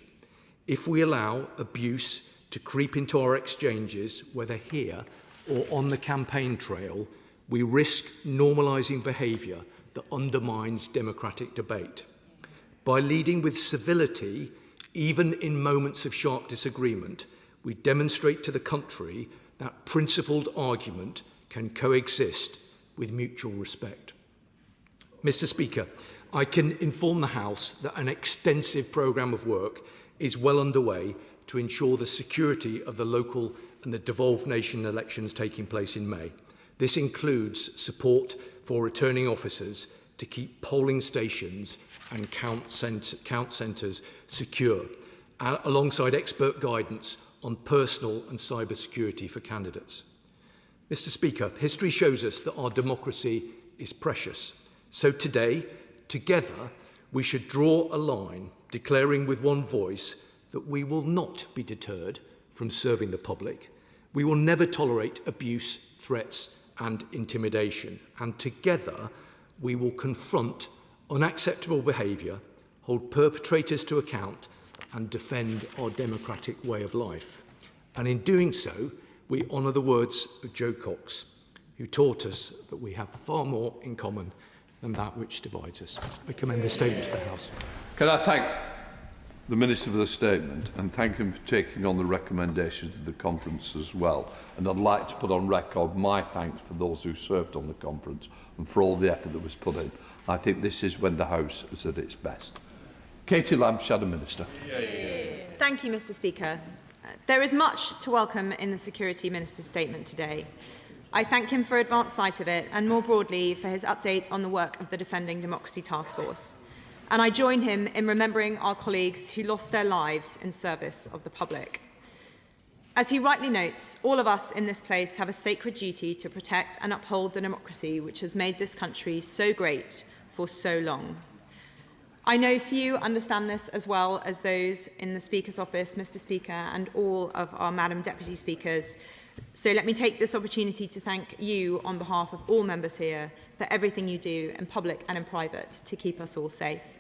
If we allow abuse to creep into our exchanges, whether here or on the campaign trail, we risk normalising behaviour that undermines democratic debate. By leading with civility, even in moments of sharp disagreement, we demonstrate to the country that principled argument can coexist with mutual respect. Mr. Speaker, I can inform the House that an extensive programme of work is well underway to ensure the security of the local and the devolved nation elections taking place in May. This includes support for returning officers to keep polling stations and count centres secure, alongside expert guidance on personal and cyber security for candidates. Mr. Speaker, history shows us that our democracy is precious. So today, together, we should draw a line, declaring with one voice that we will not be deterred from serving the public. We will never tolerate abuse, threats and intimidation. And together, we will confront unacceptable behaviour, hold perpetrators to account and defend our democratic way of life. And in doing so, we honour the words of Joe Cox, who taught us that we have far more in common than that which divides us. I commend the statement to the House. Can I thank the Minister for the statement and thank him for taking on the recommendations of the conference as well. And I'd like to put on record my thanks for those who served on the conference and for all the effort that was put in. I think this is when the House is at its best. Katie Lamb, Shadow Minister. Thank you, Mr. Speaker. There is much to welcome in the Security Minister's statement today. I thank him for advance sight of it and more broadly for his update on the work of the Defending Democracy Task Force. And I join him in remembering our colleagues who lost their lives in service of the public. As he rightly notes, all of us in this place have a sacred duty to protect and uphold the democracy which has made this country so great for so long. I know few understand this as well as those in the Speaker's office, Mr. Speaker, and all of our Madam Deputy Speakers. So let me take this opportunity to thank you on behalf of all members here for everything you do in public and in private to keep us all safe.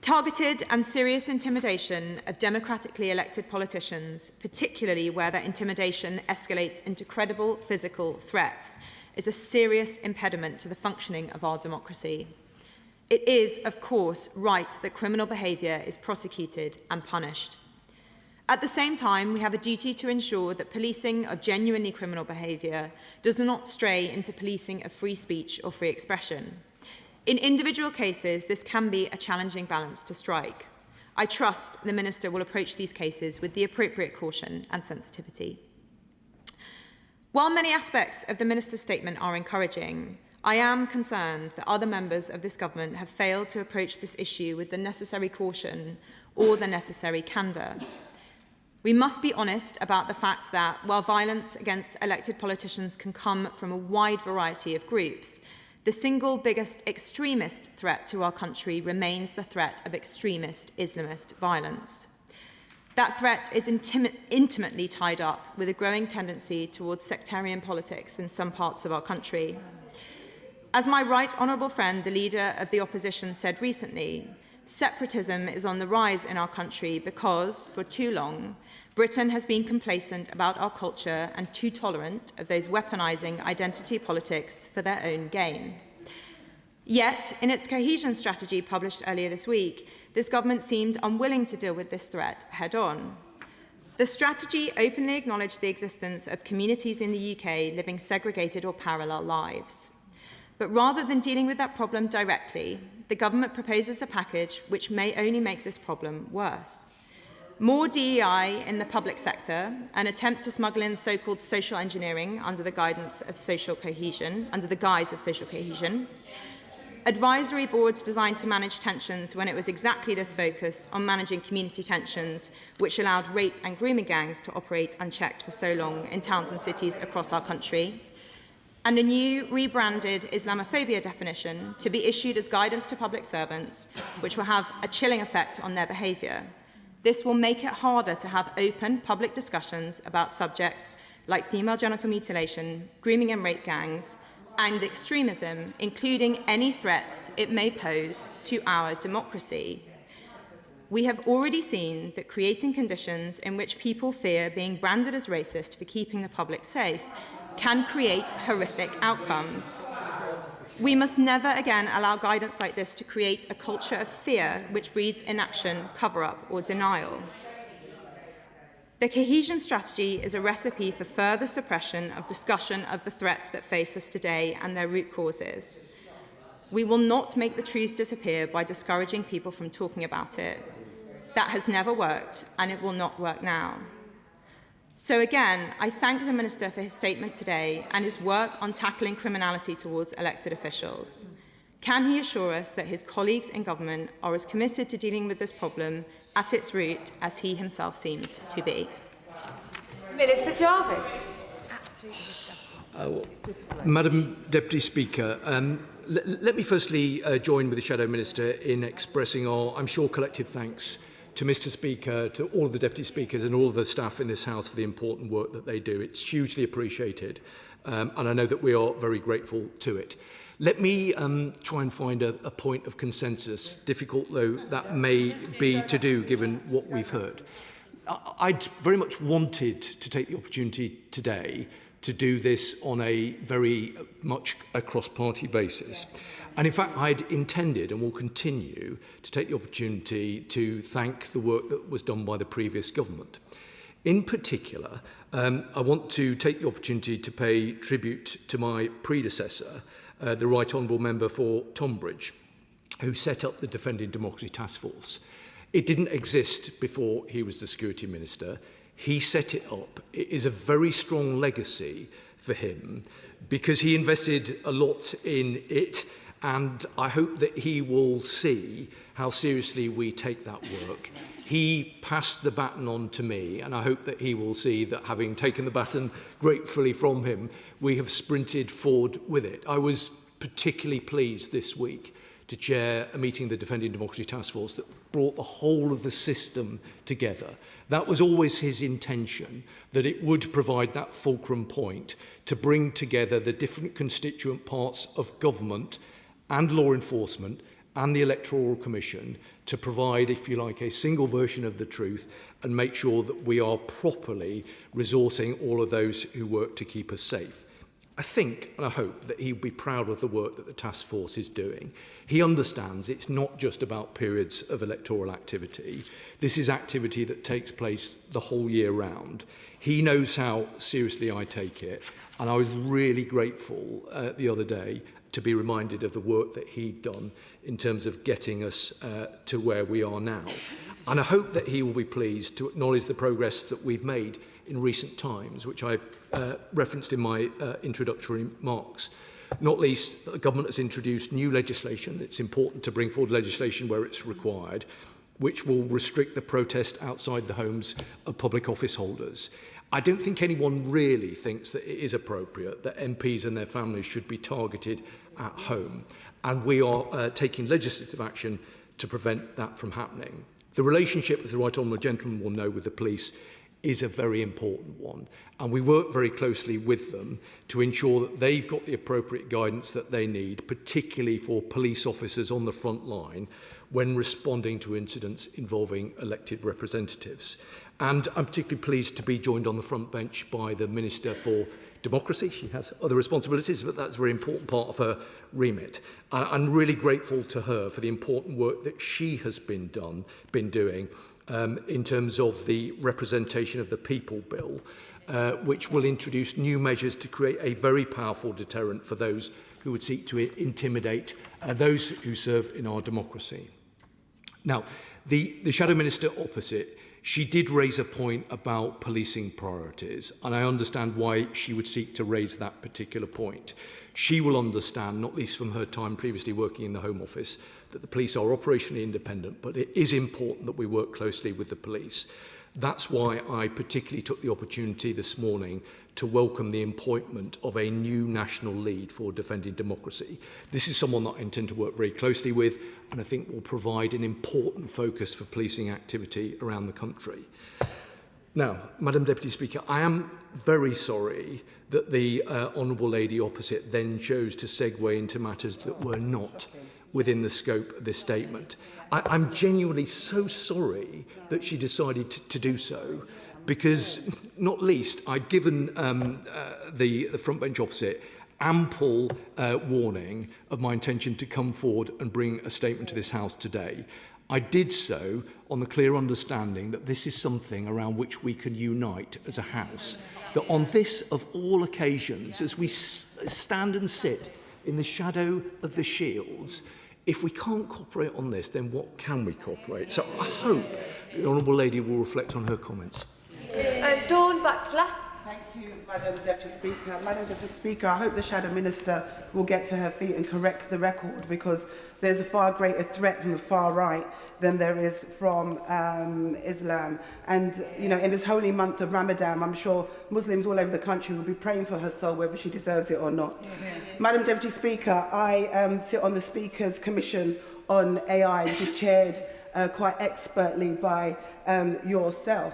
Targeted and serious intimidation of democratically elected politicians, particularly where that intimidation escalates into credible physical threats, is a serious impediment to the functioning of our democracy. It is, of course, right that criminal behaviour is prosecuted and punished. At the same time, we have a duty to ensure that policing of genuinely criminal behaviour does not stray into policing of free speech or free expression. In individual cases, this can be a challenging balance to strike. I trust the Minister will approach these cases with the appropriate caution and sensitivity. While many aspects of the Minister's statement are encouraging, I am concerned that other members of this government have failed to approach this issue with the necessary caution or the necessary candour. We must be honest about the fact that, while violence against elected politicians can come from a wide variety of groups, the single biggest extremist threat to our country remains the threat of extremist Islamist violence. That threat is intimately tied up with a growing tendency towards sectarian politics in some parts of our country. As my right honourable friend, the Leader of the Opposition, said recently, separatism is on the rise in our country because, for too long, Britain has been complacent about our culture and too tolerant of those weaponising identity politics for their own gain. Yet, in its cohesion strategy published earlier this week, this government seemed unwilling to deal with this threat head-on. The strategy openly acknowledged the existence of communities in the UK living segregated or parallel lives. But rather than dealing with that problem directly, the government proposes a package which may only make this problem worse. More DEI in the public sector, an attempt to smuggle in so-called social engineering under the guise of social cohesion, advisory boards designed to manage tensions when it was exactly this focus on managing community tensions which allowed rape and grooming gangs to operate unchecked for so long in towns and cities across our country, and a new rebranded Islamophobia definition to be issued as guidance to public servants, which will have a chilling effect on their behaviour. This will make it harder to have open public discussions about subjects like female genital mutilation, grooming and rape gangs, and extremism, including any threats it may pose to our democracy. We have already seen that creating conditions in which people fear being branded as racist for keeping the public safe can create horrific outcomes. We must never again allow guidance like this to create a culture of fear which breeds inaction, cover-up, or denial. The cohesion strategy is a recipe for further suppression of discussion of the threats that face us today and their root causes. We will not make the truth disappear by discouraging people from talking about it. That has never worked, and it will not work now. So again, I thank the Minister for his statement today and his work on tackling criminality towards elected officials. Can he assure us that his colleagues in government are as committed to dealing with this problem at its root as he himself seems to be? Minister Jarvis. Madam Deputy Speaker, let me firstly join with the Shadow Minister in expressing our, I'm sure, collective thanks to Mr Speaker, to all of the Deputy Speakers and all of the staff in this House for the important work that they do. It's hugely appreciated, and I know that we are very grateful to it. Let me try and find a point of consensus, difficult though that may be to do given what we've heard. I'd very much wanted to take the opportunity today to do this on a very much a cross-party basis. And in fact, I'd intended and will continue to take the opportunity to thank the work that was done by the previous government. In particular, I want to take the opportunity to pay tribute to my predecessor, the Right Honourable Member for Tonbridge, who set up the Defending Democracy Task Force. It didn't exist before he was the Security Minister. He set it up. It is a very strong legacy for him because he invested a lot in it, and I hope that he will see how seriously we take that work. He passed the baton on to me, and I hope that he will see that having taken the baton gratefully from him, we have sprinted forward with it. I was particularly pleased this week to chair a meeting of the Defending Democracy Task Force that brought the whole of the system together. That was always his intention, that it would provide that fulcrum point to bring together the different constituent parts of government and law enforcement and the Electoral Commission to provide, if you like, a single version of the truth and make sure that we are properly resourcing all of those who work to keep us safe. I think and I hope that he will be proud of the work that the task force is doing. He understands it's not just about periods of electoral activity. This is activity that takes place the whole year round. He knows how seriously I take it, and I was really grateful the other day to be reminded of the work that he'd done in terms of getting us to where we are now. And I hope that he will be pleased to acknowledge the progress that we've made in recent times, which I referenced in my introductory remarks. Not least, the government has introduced new legislation. It's important to bring forward legislation where it's required, which will restrict the protest outside the homes of public office holders. I don't think anyone really thinks that it is appropriate that MPs and their families should be targeted at home, and we are taking legislative action to prevent that from happening. The relationship, as the Right Honourable Gentleman will know, with the police is a very important one, and we work very closely with them to ensure that they've got the appropriate guidance that they need, particularly for police officers on the front line when responding to incidents involving elected representatives. And I'm particularly pleased to be joined on the front bench by the Minister for Democracy. She has other responsibilities, but that's a very important part of her remit. I'm really grateful to her for the important work that she has been doing in terms of the representation of the People Bill, which will introduce new measures to create a very powerful deterrent for those who would seek to intimidate those who serve in our democracy. Now, the Shadow Minister opposite, she did raise a point about policing priorities, and I understand why she would seek to raise that particular point. She will understand, not least from her time previously working in the Home Office, that the police are operationally independent, but it is important that we work closely with the police. That's why I particularly took the opportunity this morning to welcome the appointment of a new national lead for defending democracy. This is someone that I intend to work very closely with, and I think will provide an important focus for policing activity around the country. Now, Madam Deputy Speaker, I am very sorry that the Honourable Lady opposite then chose to segue into matters that were not within the scope of this statement. I'm genuinely so sorry that she decided to do so, because not least I'd given the front bench opposite ample warning of my intention to come forward and bring a statement to this House today. I did so on the clear understanding that this is something around which we can unite as a House. That on this, of all occasions, as we stand and sit in the shadow of the shields, if we can't cooperate on this, then what can we cooperate? So I hope the Honourable Lady will reflect on her comments. Dawn Butler. Thank you, Madam Deputy Speaker. Madam Deputy Speaker, I hope the Shadow Minister will get to her feet and correct the record, because there's a far greater threat from the far right than there is from Islam. And, you know, in this holy month of Ramadan, I'm sure Muslims all over the country will be praying for her soul, whether she deserves it or not. Madam Deputy Speaker, I sit on the Speaker's Commission on AI, which is chaired quite expertly by yourself.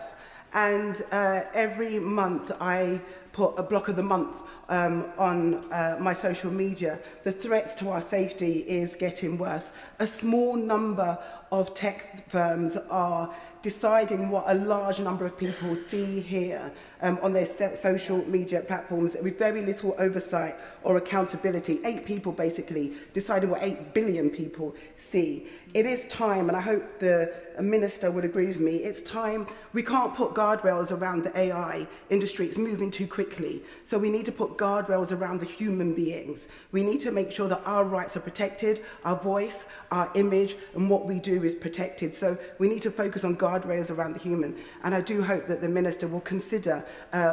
And every month I put a block of the month on my social media. The threats to our safety is getting worse. A small number of tech firms are deciding what a large number of people see here on their social media platforms with very little oversight or accountability. 8 people basically deciding what 8 billion people see. It is time, and I hope the Minister would agree with me, it's time. We can't put guardrails around the AI industry. It's moving too quickly. So we need to put guardrails around the human beings. We need to make sure that our rights are protected, our voice, our image, and what we do is protected. So we need to focus on guardrails around the human. And I do hope that the Minister will consider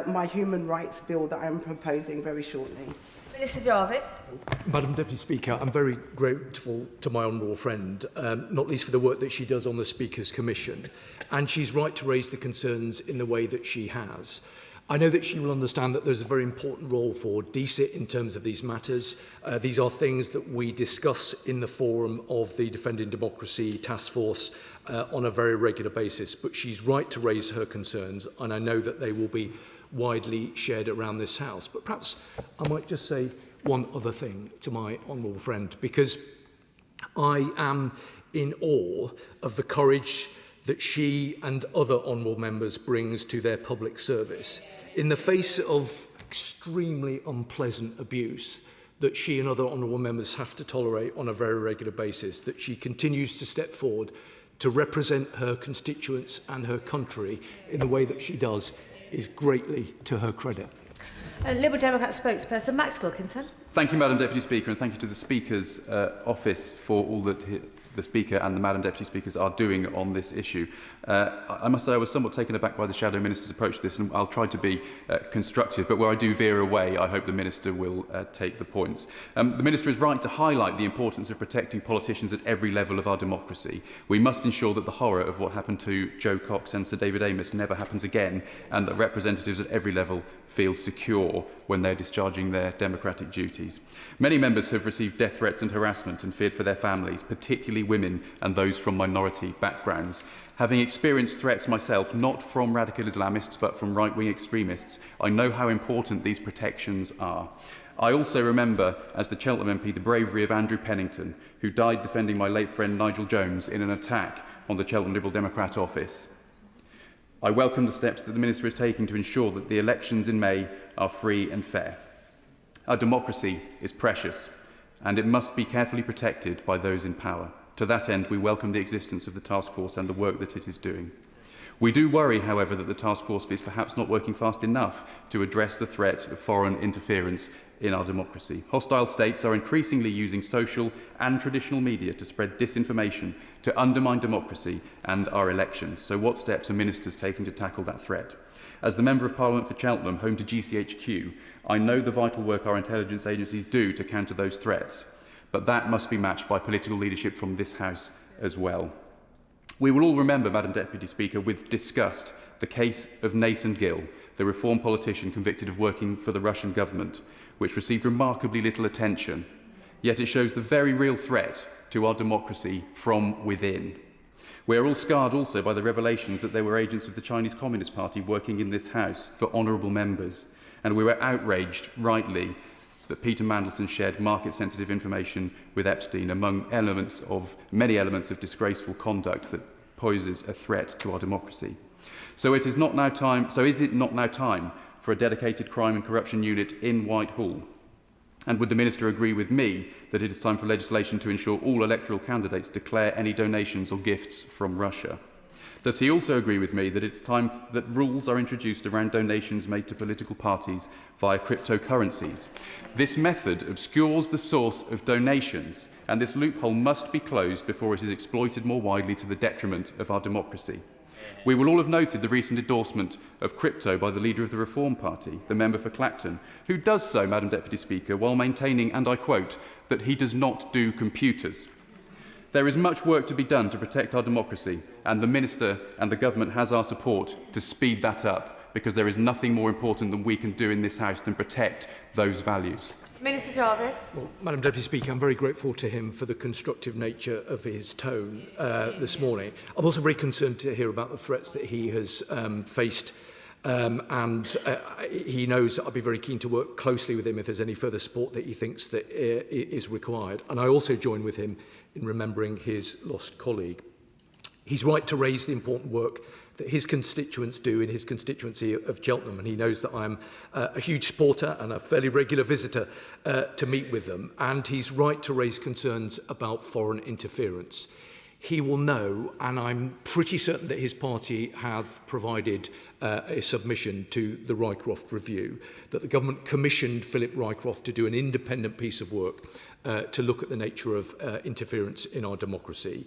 my human rights bill that I'm proposing very shortly. Minister Jarvis. Madam Deputy Speaker, I'm very grateful to my honourable friend, not least for the work that she does on the Speaker's Commission. And she's right to raise the concerns in the way that she has. I know that she will understand that there's a very important role for DCIT in terms of these matters. These are things that we discuss in the forum of the Defending Democracy Task Force on a very regular basis. But she's right to raise her concerns, and I know that they will be widely shared around this House. But perhaps I might just say one other thing to my honourable friend, because I am in awe of the courage that she and other honourable members brings to their public service in the face of extremely unpleasant abuse that she and other honourable members have to tolerate on a very regular basis, that she continues to step forward to represent her constituents and her country in the way that she does is greatly to her credit. Liberal Democrat spokesperson Max Wilkinson. Thank you, Madam Deputy Speaker, and thank you to the Speaker's office for all that the Speaker and the Madam Deputy Speakers are doing on this issue. I must say I was somewhat taken aback by the Shadow Minister's approach to this, and I'll try to be constructive, but where I do veer away, I hope the Minister will take the points. The Minister is right to highlight the importance of protecting politicians at every level of our democracy. We must ensure that the horror of what happened to Joe Cox and Sir David Amess never happens again, and that representatives at every level feel secure when they're discharging their democratic duties. Many members have received death threats and harassment and feared for their families, particularly women and those from minority backgrounds. Having experienced threats myself, not from radical Islamists but from right-wing extremists, I know how important these protections are. I also remember, as the Cheltenham MP, the bravery of Andrew Pennington, who died defending my late friend Nigel Jones in an attack on the Cheltenham Liberal Democrat office. I welcome the steps that the Minister is taking to ensure that the elections in May are free and fair. Our democracy is precious, and it must be carefully protected by those in power. To that end, we welcome the existence of the task force and the work that it is doing. We do worry, however, that the task force is perhaps not working fast enough to address the threat of foreign interference in our democracy. Hostile states are increasingly using social and traditional media to spread disinformation, to undermine democracy and our elections. So what steps are ministers taking to tackle that threat? As the Member of Parliament for Cheltenham, home to GCHQ, I know the vital work our intelligence agencies do to counter those threats, but that must be matched by political leadership from this House as well. We will all remember, Madam Deputy Speaker, with disgust, the case of Nathan Gill, the Reform politician convicted of working for the Russian government, which received remarkably little attention. Yet it shows the very real threat to our democracy from within. We are all scarred also by the revelations that there were agents of the Chinese Communist Party working in this House for honourable members, and we were outraged, rightly, that Peter Mandelson shared market-sensitive information with Epstein, among many elements of disgraceful conduct that poses a threat to our democracy. So is it not now time for a dedicated crime and corruption unit in Whitehall? And would the Minister agree with me that it is time for legislation to ensure all electoral candidates declare any donations or gifts from Russia? Does he also agree with me that it's time that rules are introduced around donations made to political parties via cryptocurrencies? This method obscures the source of donations, and this loophole must be closed before it is exploited more widely to the detriment of our democracy. We will all have noted the recent endorsement of crypto by the leader of the Reform Party, the member for Clacton, who does so, Madam Deputy Speaker, while maintaining, and I quote, that he does not do computers. There is much work to be done to protect our democracy, and the Minister and the Government has our support to speed that up, because there is nothing more important than we can do in this House than protect those values. Minister Jarvis. Well, Madam Deputy Speaker, I'm very grateful to him for the constructive nature of his tone this morning. I'm also very concerned to hear about the threats that he has faced, and he knows that I'd be very keen to work closely with him if there's any further support that he thinks that is required. And I also join with him in remembering his lost colleague. He's right to raise the important work that his constituents do in his constituency of Cheltenham, and he knows that I'm a huge supporter and a fairly regular visitor to meet with them, and he's right to raise concerns about foreign interference. He will know, and I'm pretty certain that his party have provided a submission to the Rycroft review, that the government commissioned Philip Rycroft to do an independent piece of work to look at the nature of interference in our democracy.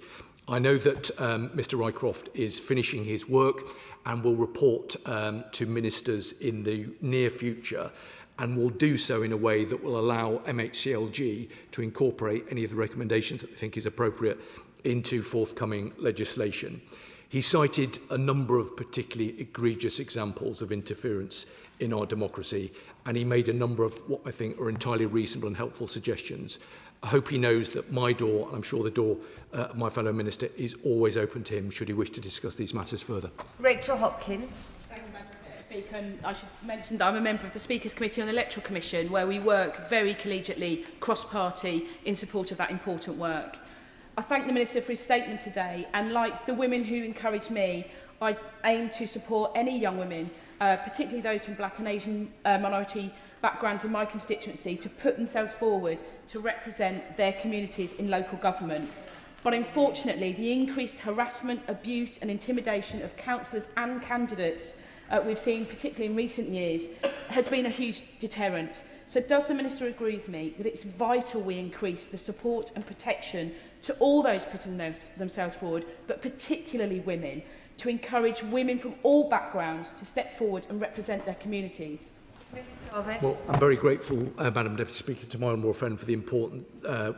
I know that Mr Rycroft is finishing his work and will report to ministers in the near future, and will do so in a way that will allow MHCLG to incorporate any of the recommendations that they think is appropriate into forthcoming legislation. He cited a number of particularly egregious examples of interference in our democracy, and he made a number of what I think are entirely reasonable and helpful suggestions. I hope he knows that my door, and I'm sure the door of my fellow minister, is always open to him should he wish to discuss these matters further. Rachel Hopkins. Thank you, Madam Speaker. And I should mention that I'm a member of the Speaker's Committee on the Electoral Commission, where we work very collegiately, cross-party, in support of that important work. I thank the Minister for his statement today, and like the women who encouraged me, I aim to support any young women, particularly those from Black and Asian minority backgrounds in my constituency, to put themselves forward to represent their communities in local government. But unfortunately, the increased harassment, abuse and intimidation of councillors and candidates we've seen, particularly in recent years, has been a huge deterrent. So does the Minister agree with me that it's vital we increase the support and protection to all those putting themselves forward, but particularly women, to encourage women from all backgrounds to step forward and represent their communities? Well, I'm very grateful, Madam Deputy Speaker, to my honourable friend for the important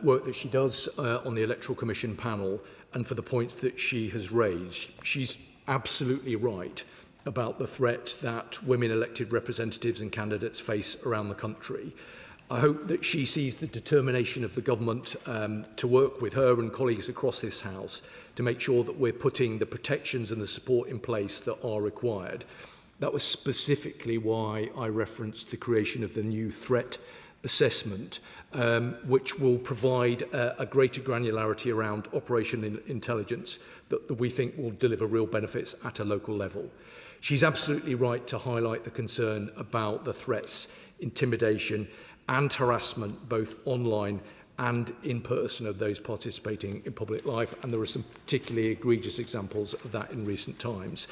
work that she does on the Electoral Commission panel and for the points that she has raised. She's absolutely right about the threat that women elected representatives and candidates face around the country. I hope that she sees the determination of the government to work with her and colleagues across this House to make sure that we're putting the protections and the support in place that are required. That was specifically why I referenced the creation of the new threat assessment, which will provide a greater granularity around operational intelligence that we think will deliver real benefits at a local level. She's absolutely right to highlight the concern about the threats, intimidation and harassment, both online and in person, of those participating in public life, and there are some particularly egregious examples of that in recent times.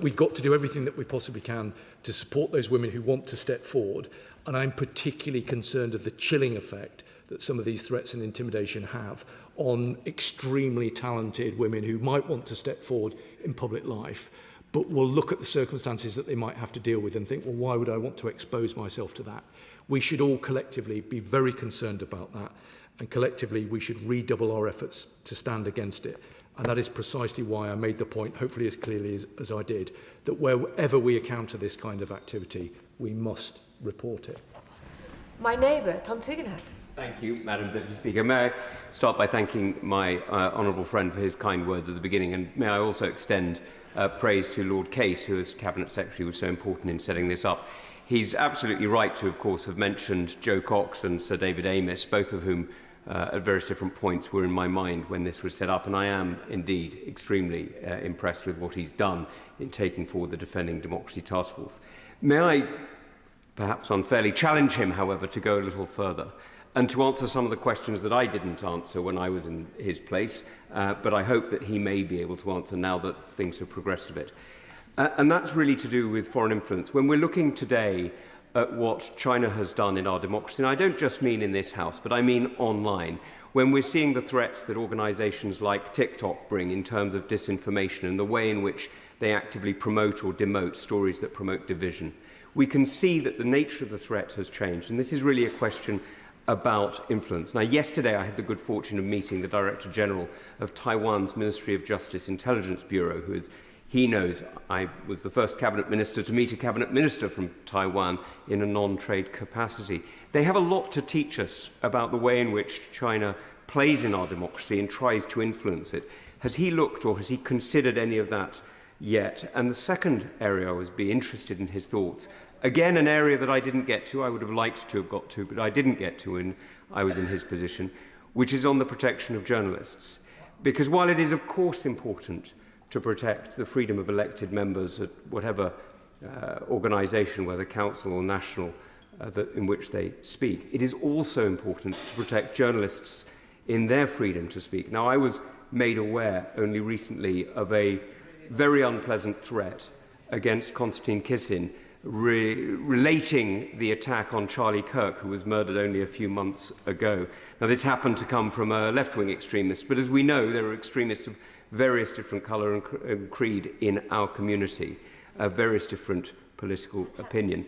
We've got to do everything that we possibly can to support those women who want to step forward, and I'm particularly concerned of the chilling effect that some of these threats and intimidation have on extremely talented women who might want to step forward in public life, but will look at the circumstances that they might have to deal with and think, well, why would I want to expose myself to that? We should all collectively be very concerned about that, and collectively we should redouble our efforts to stand against it. And that is precisely why I made the point, hopefully as clearly as I did, that wherever we encounter this kind of activity, we must report it. My neighbour, Tom Tugendhat. Thank you, Madam Deputy Speaker. May I start by thanking my honourable friend for his kind words at the beginning, and may I also extend praise to Lord Case, who as Cabinet Secretary was so important in setting this up. He's absolutely right to, of course, have mentioned Joe Cox and Sir David Amis, both of whom at various different points were in my mind when this was set up, and I am indeed extremely impressed with what he's done in taking forward the Defending Democracy Task Force. May I perhaps unfairly challenge him, however, to go a little further and to answer some of the questions that I didn't answer when I was in his place, but I hope that he may be able to answer now that things have progressed a bit. And that's really to do with foreign influence. When we're looking today at what China has done in our democracy, and I don't just mean in this House, but I mean online, when we're seeing the threats that organisations like TikTok bring in terms of disinformation and the way in which they actively promote or demote stories that promote division, we can see that the nature of the threat has changed. And this is really a question about influence. Now, yesterday I had the good fortune of meeting the Director General of Taiwan's Ministry of Justice Intelligence Bureau, who is he knows I was the first Cabinet Minister to meet a Cabinet Minister from Taiwan in a non-trade capacity. They have a lot to teach us about the way in which China plays in our democracy and tries to influence it. Has he looked or has he considered any of that yet? And the second area I would be interested in his thoughts. Again, an area that I didn't get to, I would have liked to have got to, but I didn't get to when I was in his position, which is on the protection of journalists. Because while it is of course important to protect the freedom of elected members at whatever organisation, whether council or national, in which they speak, it is also important to protect journalists in their freedom to speak. Now, I was made aware only recently of a very unpleasant threat against Konstantin Kisin, relating the attack on Charlie Kirk, who was murdered only a few months ago. Now, this happened to come from a left-wing extremist, but as we know, there are extremists of various different colour and creed in our community, various different political opinion.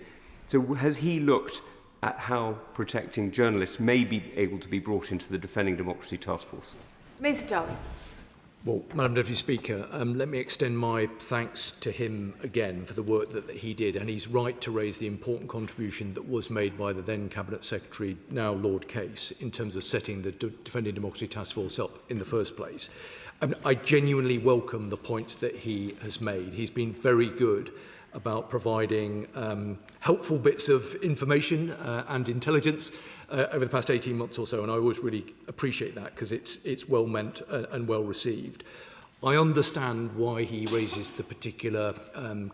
So has he looked at how protecting journalists may be able to be brought into the Defending Democracy Task Force? Mr Jarvis. Well, Madam Deputy Speaker, let me extend my thanks to him again for the work that he did, and he's right to raise the important contribution that was made by the then Cabinet Secretary, now Lord Case, in terms of setting the Defending Democracy Task Force up in the first place. I genuinely welcome the points that he has made. He's been very good about providing helpful bits of information and intelligence over the past 18 months or so, and I always really appreciate that because it's well meant and well received. I understand why he raises the particular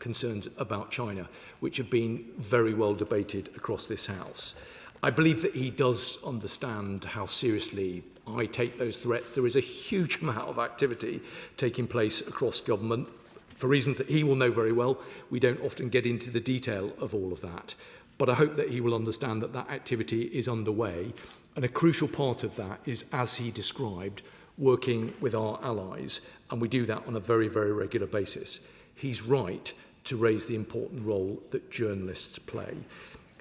concerns about China, which have been very well debated across this House. I believe that he does understand how seriously I take those threats. There is a huge amount of activity taking place across government. For reasons that he will know very well, we don't often get into the detail of all of that. But I hope that he will understand that that activity is underway. And a crucial part of that is, as he described, working with our allies. And we do that on a very, very regular basis. He's right to raise the important role that journalists play.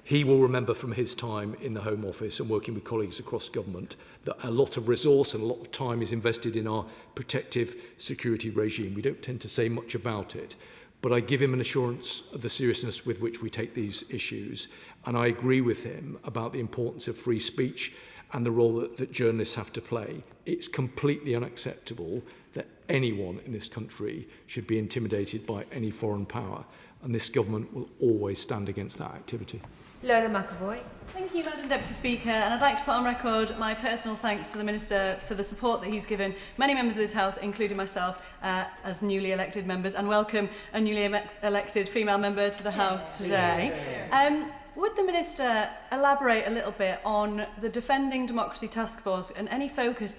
He will remember from his time in the Home Office and working with colleagues across government that a lot of resource and a lot of time is invested in our protective security regime. We don't tend to say much about it, but I give him an assurance of the seriousness with which we take these issues. And I agree with him about the importance of free speech and the role that journalists have to play. It's completely unacceptable that anyone in this country should be intimidated by any foreign power. And this government will always stand against that activity. Lorna McAvoy. Thank you, Madam Deputy Speaker, and I'd like to put on record my personal thanks to the Minister for the support that he's given many members of this House, including myself, as newly elected members, and welcome a newly elected female member to the House today. Would the Minister elaborate a little bit on the Defending Democracy Task Force and any focus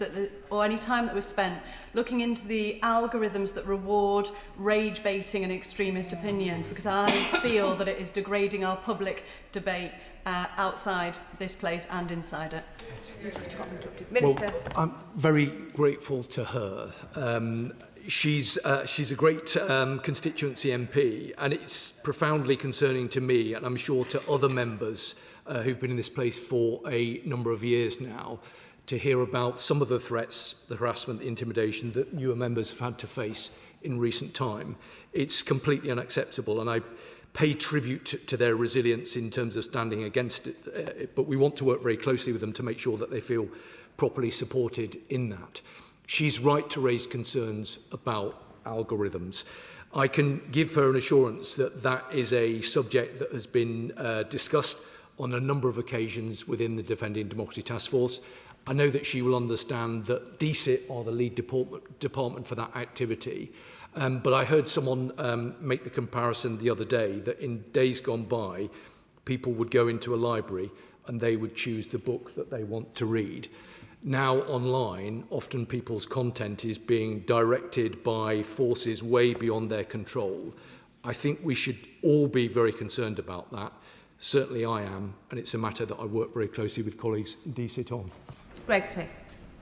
or any time that was spent looking into the algorithms that reward rage baiting and extremist opinions? Because I feel that it is degrading our public debate outside this place and inside it. Minister. Well, I'm very grateful to her. She's a great constituency MP, and it's profoundly concerning to me, and I'm sure to other members who've been in this place for a number of years now, to hear about some of the threats, the harassment, the intimidation that newer members have had to face in recent time. It's completely unacceptable, and I pay tribute to their resilience in terms of standing against it, but we want to work very closely with them to make sure that they feel properly supported in that. She's right to raise concerns about algorithms. I can give her an assurance that that is a subject that has been discussed on a number of occasions within the Defending Democracy Task Force. I know that she will understand that DCIT are the lead department for that activity. But I heard someone make the comparison the other day that in days gone by, people would go into a library and they would choose the book that they want to read. Now online, often people's content is being directed by forces way beyond their control. I think we should all be very concerned about that. Certainly I am, and it's a matter that I work very closely with colleagues in DCIT on. Greg Smith.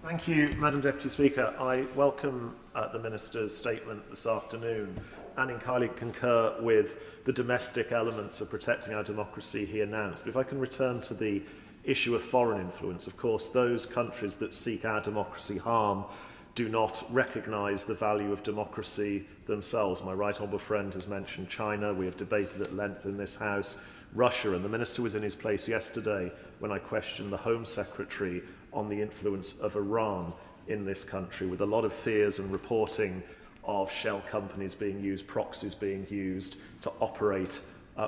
Thank you, Madam Deputy Speaker. I welcome the Minister's statement this afternoon and entirely concur with the domestic elements of protecting our democracy he announced. But if I can return to the issue of foreign influence, of course, those countries that seek our democracy harm do not recognise the value of democracy themselves. My right honourable friend has mentioned China. We have debated at length in this House Russia, and the Minister was in his place yesterday when I questioned the Home Secretary on the influence of Iran in this country, with a lot of fears and reporting of shell companies being used, proxies being used to operate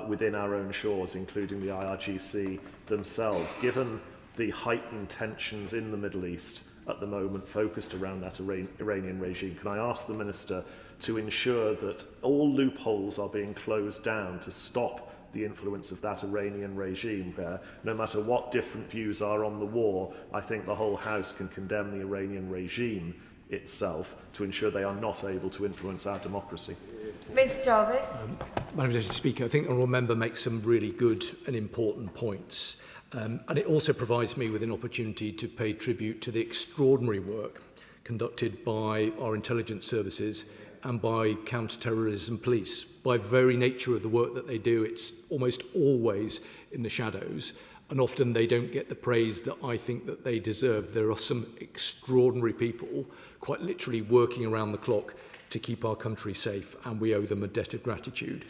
within our own shores, including the IRGC themselves. Given the heightened tensions in the Middle East at the moment focused around that Iranian regime, can I ask the Minister to ensure that all loopholes are being closed down to stop the influence of that Iranian regime, where no matter what different views are on the war, I think the whole House can condemn the Iranian regime itself to ensure they are not able to influence our democracy. Ms Jarvis. Madam Deputy Speaker, I think the honourable member makes some really good and important points. And it also provides me with an opportunity to pay tribute to the extraordinary work conducted by our intelligence services and by counter-terrorism police. By very nature of the work that they do, it's almost always in the shadows, and often they don't get the praise that I think that they deserve. There are some extraordinary people, quite literally working around the clock to keep our country safe, and we owe them a debt of gratitude.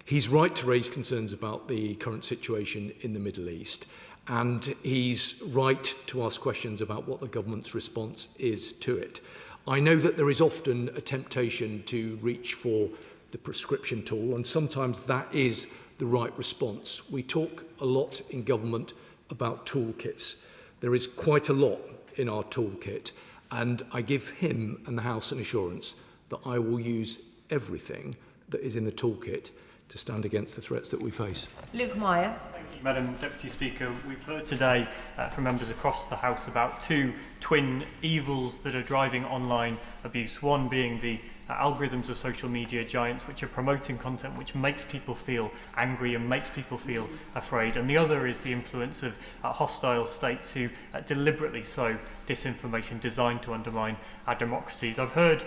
He's right to raise concerns about the current situation in the Middle East, and he's right to ask questions about what the government's response is to it. I know that there is often a temptation to reach for the prescription tool, and sometimes that is the right response. We talk a lot in government about toolkits. There is quite a lot in our toolkit, and I give him and the House an assurance that I will use everything that is in the toolkit to stand against the threats that we face. Luke Meyer. Madam Deputy Speaker. We've heard today from members across the House about two twin evils that are driving online abuse. One being the algorithms of social media giants which are promoting content which makes people feel angry and makes people feel afraid, and the other is the influence of hostile states who deliberately sow disinformation designed to undermine our democracies. I've heard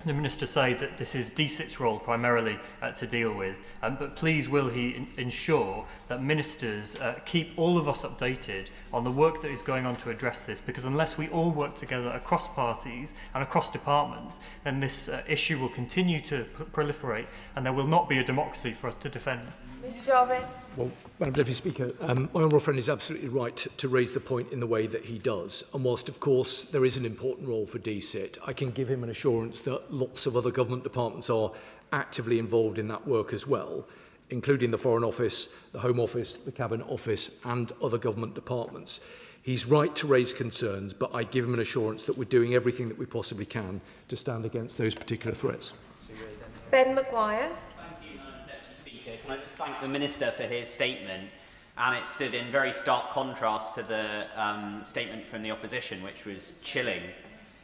the Minister say that this is DSIT's role primarily to deal with, but please will he ensure that ministers keep all of us updated on the work that is going on to address this, because unless we all work together across parties and across departments, then this issue will continue to proliferate and there will not be a democracy for us to defend. Mr Jarvis. Well, Madam Deputy Speaker, my honourable friend is absolutely right to raise the point in the way that he does. And whilst, of course, there is an important role for DSIT, I can give him an assurance that lots of other government departments are actively involved in that work as well, including the Foreign Office, the Home Office, the Cabinet Office and other government departments. He's right to raise concerns, but I give him an assurance that we're doing everything that we possibly can to stand against those particular threats. Ben Maguire. Can I just thank the Minister for his statement, and it stood in very stark contrast to the statement from the opposition, which was chilling.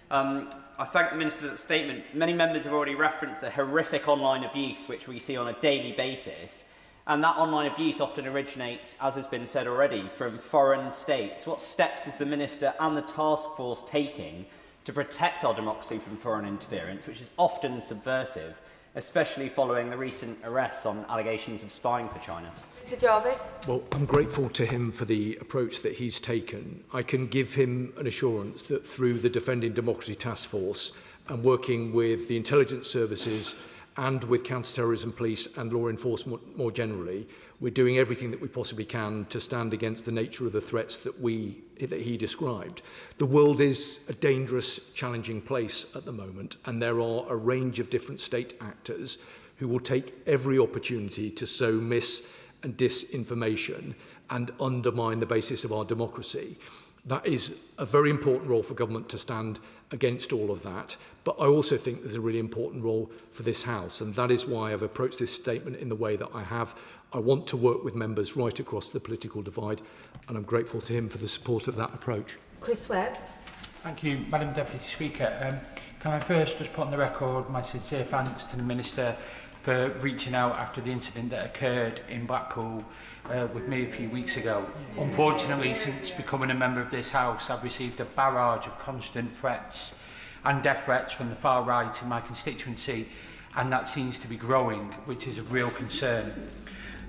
I thank the Minister for that statement. Many members have already referenced the horrific online abuse which we see on a daily basis, and that online abuse often originates, as has been said already, from foreign states. What steps is the Minister and the task force taking to protect our democracy from foreign interference, which is often subversive, especially following the recent arrests on allegations of spying for China? Mr Jarvis. Well, I'm grateful to him for the approach that he's taken. I can give him an assurance that through the Defending Democracy Task Force and working with the intelligence services and with counter-terrorism police and law enforcement more generally, we're doing everything that we possibly can to stand against the nature of the threats that he described. The world is a dangerous, challenging place at the moment, and there are a range of different state actors who will take every opportunity to sow mis- and disinformation and undermine the basis of our democracy. That is a very important role for government to stand against all of that. But I also think there's a really important role for this House, and that is why I've approached this statement in the way that I have. I want to work with members right across the political divide, and I'm grateful to him for the support of that approach. Chris Webb. Thank you, Madam Deputy Speaker. Can I first just put on the record my sincere thanks to the Minister for reaching out after the incident that occurred in Blackpool with me a few weeks ago. Unfortunately, since becoming a member of this House, I've received a barrage of constant threats and death threats from the far right in my constituency, and that seems to be growing, which is a real concern.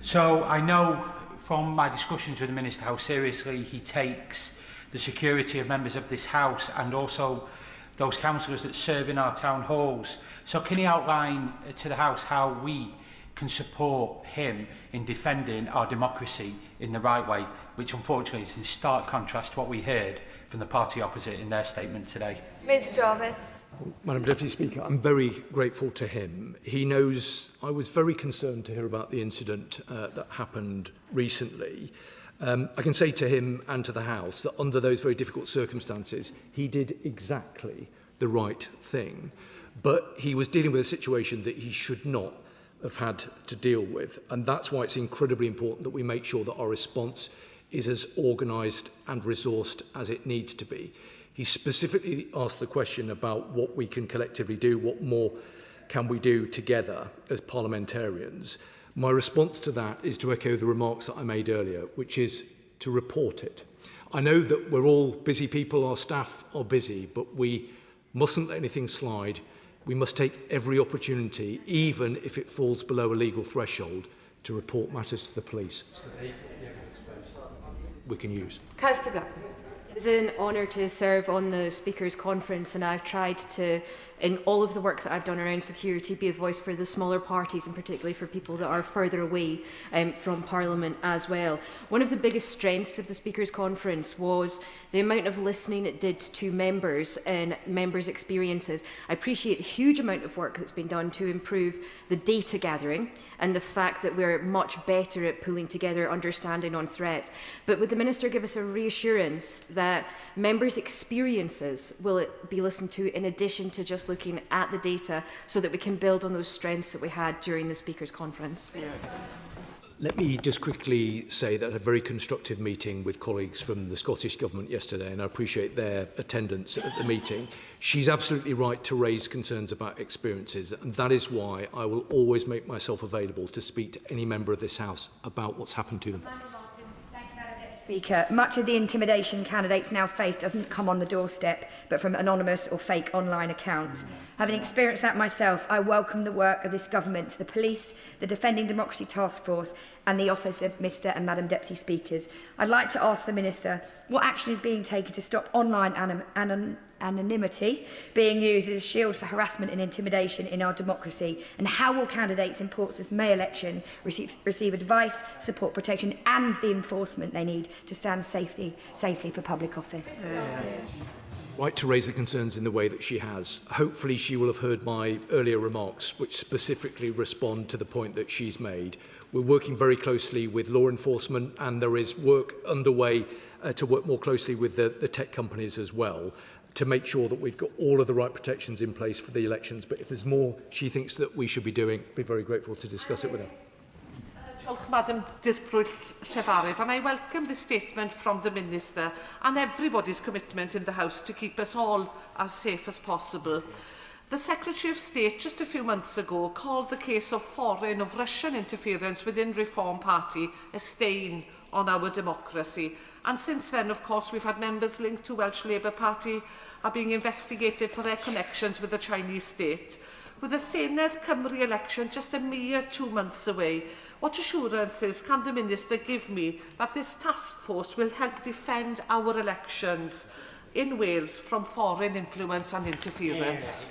So I know from my discussions with the Minister how seriously he takes the security of members of this House and also those councillors that serve in our town halls. So can he outline to the House how we can support him in defending our democracy in the right way, which unfortunately is in stark contrast to what we heard from the party opposite in their statement today? Mr Jarvis. Madam Deputy Speaker, I'm very grateful to him. He knows I was very concerned to hear about the incident that happened recently. I can say to him and to the House that under those very difficult circumstances, he did exactly the right thing. But he was dealing with a situation that he should not have had to deal with. And that's why it's incredibly important that we make sure that our response is as organised and resourced as it needs to be. He specifically asked the question about what we can collectively do, what more can we do together as parliamentarians. My response to that is to echo the remarks that I made earlier, which is to report it. I know that we're all busy people, our staff are busy, but we mustn't let anything slide. We must take every opportunity, even if it falls below a legal threshold, to report matters to the police. We can use. Councillor Blackburn. It was an honour to serve on the Speakers' Conference, and I've tried to, in all of the work that I've done around security, be a voice for the smaller parties, and particularly for people that are further away from Parliament as well. One of the biggest strengths of the Speakers' Conference was the amount of listening it did to members and members' experiences. I appreciate a huge amount of work that's been done to improve the data gathering and the fact that we're much better at pulling together understanding on threats. But would the Minister give us a reassurance that members' experiences will be listened to in addition to just looking at the data, so that we can build on those strengths that we had during the Speakers' Conference? Let me just quickly say that I had a very constructive meeting with colleagues from the Scottish Government yesterday, and I appreciate their attendance at the meeting. She's absolutely right to raise concerns about experiences, and that is why I will always make myself available to speak to any member of this House about what's happened to them. Speaker, much of the intimidation candidates now face doesn't come on the doorstep, but from anonymous or fake online accounts. Having experienced that myself, I welcome the work of this government, the police, the Defending Democracy Task Force and the Office of Mr and Madam Deputy Speakers. I'd like to ask the Minister what action is being taken to stop online anonymity being used as a shield for harassment and intimidation in our democracy, and how will candidates in Portsmouth's May election receive advice, support, protection and the enforcement they need to stand safely for public office? Right to raise the concerns in the way that she has. Hopefully she will have heard my earlier remarks, which specifically respond to the point that she's made. We're working very closely with law enforcement, and there is work underway to work more closely with the tech companies as well, to make sure that we've got all of the right protections in place for the elections. But if there's more she thinks that we should be doing, I'd be very grateful to discuss it with her. Madam Llefarydd, and I welcome the statement from the Minister and everybody's commitment in the House to keep us all as safe as possible. The Secretary of State just a few months ago called the case of foreign, of Russian interference within Reform Party a stain on our democracy. And since then, of course, we've had members linked to Welsh Labour Party are being investigated for their connections with the Chinese state. With the Senedd Cymru election just a mere 2 months away, what assurances can the Minister give me that this task force will help defend our elections in Wales from foreign influence and interference?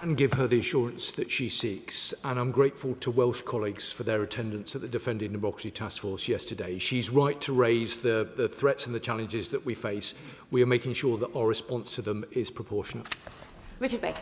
And give her the assurance that she seeks. And I'm grateful to Welsh colleagues for their attendance at the Defending Democracy Task Force yesterday. She's right to raise the threats and the challenges that we face. We are making sure that our response to them is proportionate. Richard Baker.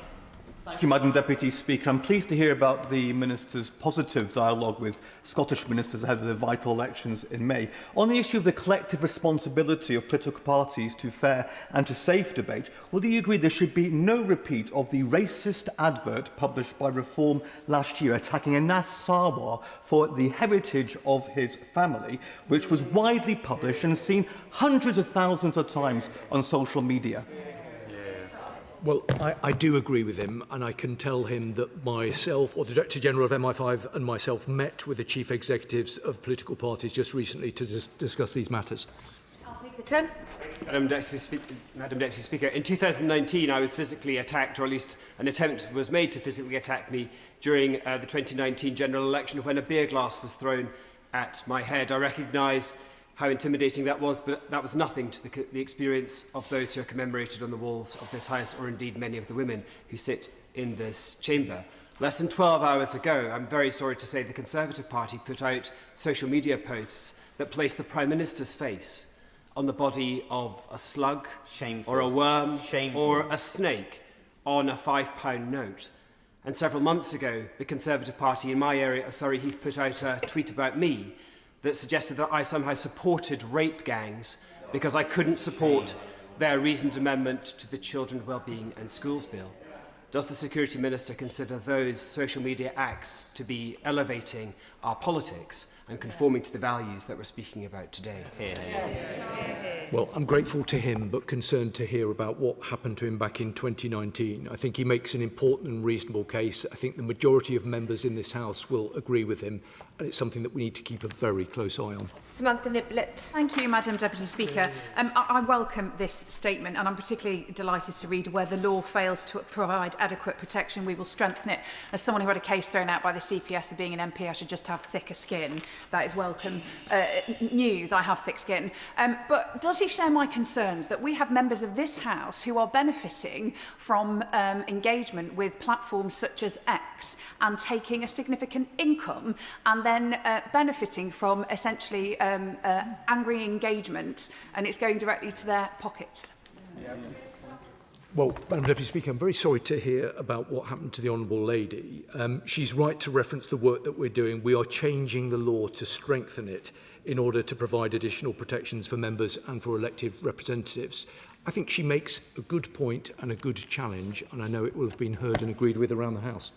Thank you, Madam Deputy Speaker. I'm pleased to hear about the Minister's positive dialogue with Scottish ministers ahead of the vital elections in May. On the issue of the collective responsibility of political parties to fair and to safe debate, will you agree there should be no repeat of the racist advert published by Reform last year attacking Anas Sarwar for the heritage of his family, which was widely published and seen hundreds of thousands of times on social media? Well, I do agree with him, and I can tell him that myself, or the Director General of MI5 and myself, met with the Chief Executives of political parties just recently to discuss these matters. Madam Deputy Speaker, in 2019 I was physically attacked, or at least an attempt was made to physically attack me during the 2019 general election when a beer glass was thrown at my head. I recognise how intimidating that was, but that was nothing to the experience of those who are commemorated on the walls of this House, or indeed many of the women who sit in this chamber. Less than 12 hours ago, I'm very sorry to say, the Conservative Party put out social media posts that placed the Prime Minister's face on the body of a slug, shameful, or a worm, shameful, or a snake on a £5 note. And several months ago, the Conservative Party in my area, Surrey Heath, put out a tweet about me that suggested that I somehow supported rape gangs because I couldn't support their reasoned amendment to the Children's Wellbeing and Schools Bill. Does the Security Minister consider those social media acts to be elevating our politics and conforming to the values that we're speaking about today? Well, I'm grateful to him, but concerned to hear about what happened to him back in 2019. I think he makes an important and reasonable case. I think the majority of members in this House will agree with him, and it's something that we need to keep a very close eye on. Samantha Niblett. Thank you, Madam Deputy Speaker. I welcome this statement, and I'm particularly delighted to read where the law fails to provide adequate protection, we will strengthen it. As someone who had a case thrown out by the CPS of being an MP, I should just have thicker skin. That is welcome news. I have thick skin. But does he share my concerns that we have members of this House who are benefiting from engagement with platforms such as X and taking a significant income and then benefiting from essentially angry engagement, and it's going directly to their pockets? Well, Madam Deputy Speaker, I'm very sorry to hear about what happened to the Honourable Lady. She's right to reference the work that we're doing. We are changing the law to strengthen it in order to provide additional protections for members and for elected representatives. I think she makes a good point and a good challenge, and I know it will have been heard and agreed with around the House.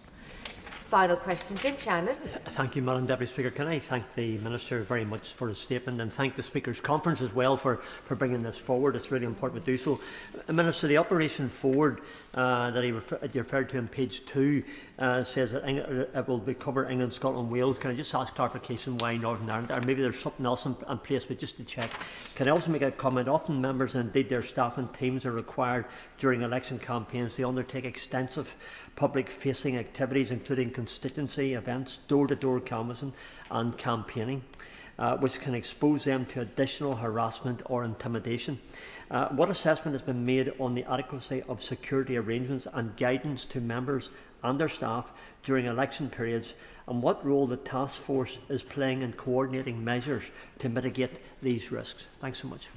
Final question, Jim Shannon. Thank you, Madam Deputy Speaker. Can I thank the Minister very much for his statement and thank the Speakers' Conference as well for bringing this forward. It's really important to do so. Minister, the Operation Forward that you referred to on page 2 says that it will cover England, Scotland, Wales. Can I just ask clarification why Northern Ireland? Or maybe there's something else in place, but just to check. Can I also make a comment? Often members and indeed their staff and teams are required during election campaigns to undertake extensive public-facing activities, including constituency events, door-to-door canvassing and campaigning, which can expose them to additional harassment or intimidation. What assessment has been made on the adequacy of security arrangements and guidance to members and their staff during election periods, and what role the task force is playing in coordinating measures to mitigate these risks? Thanks so much.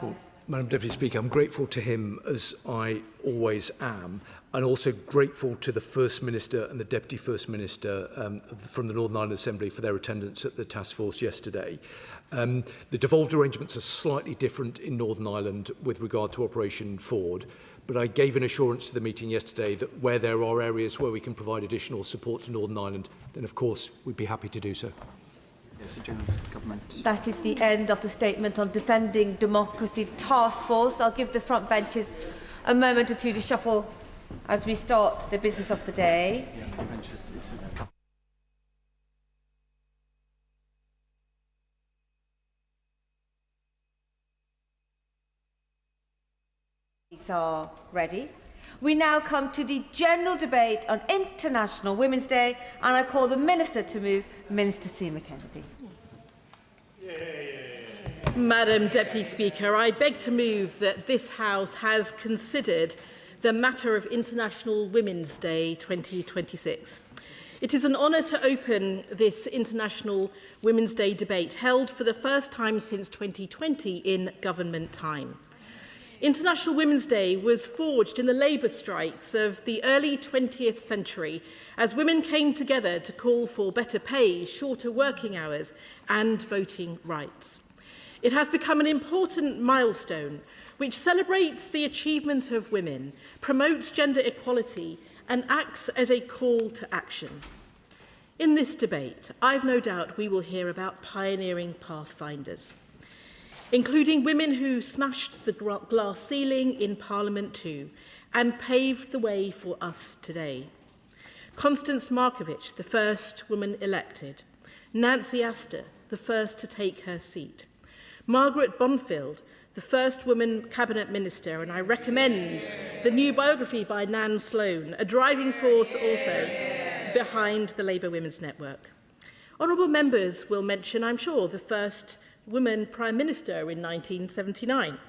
Well, Madam Deputy Speaker, I'm grateful to him, as I always am, and also grateful to the First Minister and the Deputy First Minister from the Northern Ireland Assembly for their attendance at the task force yesterday. The devolved arrangements are slightly different in Northern Ireland with regard to Operation Forward, but I gave an assurance to the meeting yesterday that where there are areas where we can provide additional support to Northern Ireland, then of course we'd be happy to do so. Yes, Government. That is the end of the statement on Defending Democracy Task Force. I'll give the front benches a moment or two to shuffle as we start the business of the day. Are ready. We now come to the general debate on International Women's Day, and I call the Minister to move, Minister Seema Kennedy. Madam Deputy Speaker, I beg to move that this House has considered the matter of International Women's Day 2026. It is an honour to open this International Women's Day debate, held for the first time since 2020 in government time. International Women's Day was forged in the labour strikes of the early 20th century as women came together to call for better pay, shorter working hours and voting rights. It has become an important milestone which celebrates the achievement of women, promotes gender equality and acts as a call to action. In this debate, I've no doubt we will hear about pioneering pathfinders, including women who smashed the glass ceiling in Parliament too and paved the way for us today. Constance Markovich, the first woman elected. Nancy Astor, the first to take her seat. Margaret Bonfield, the first woman cabinet minister, and I recommend the new biography by Nan Sloan, a driving force also behind the Labour Women's Network. Honourable members will mention, I'm sure, the first woman Prime Minister in 1979.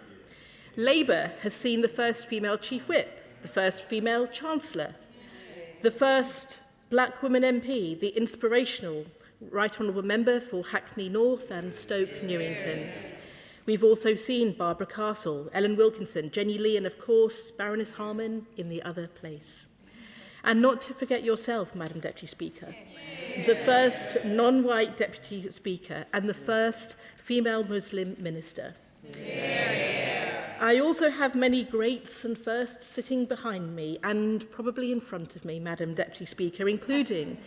Labour has seen the first female Chief Whip, the first female Chancellor, the first black woman MP, the inspirational Right Honourable Member for Hackney North and Stoke Newington. We've also seen Barbara Castle, Ellen Wilkinson, Jenny Lee and of course Baroness Harman in the other place. And not to forget yourself, Madam Deputy Speaker, the first non-white Deputy Speaker and the first female Muslim Minister. I also have many greats and firsts sitting behind me and probably in front of me, Madam Deputy Speaker, including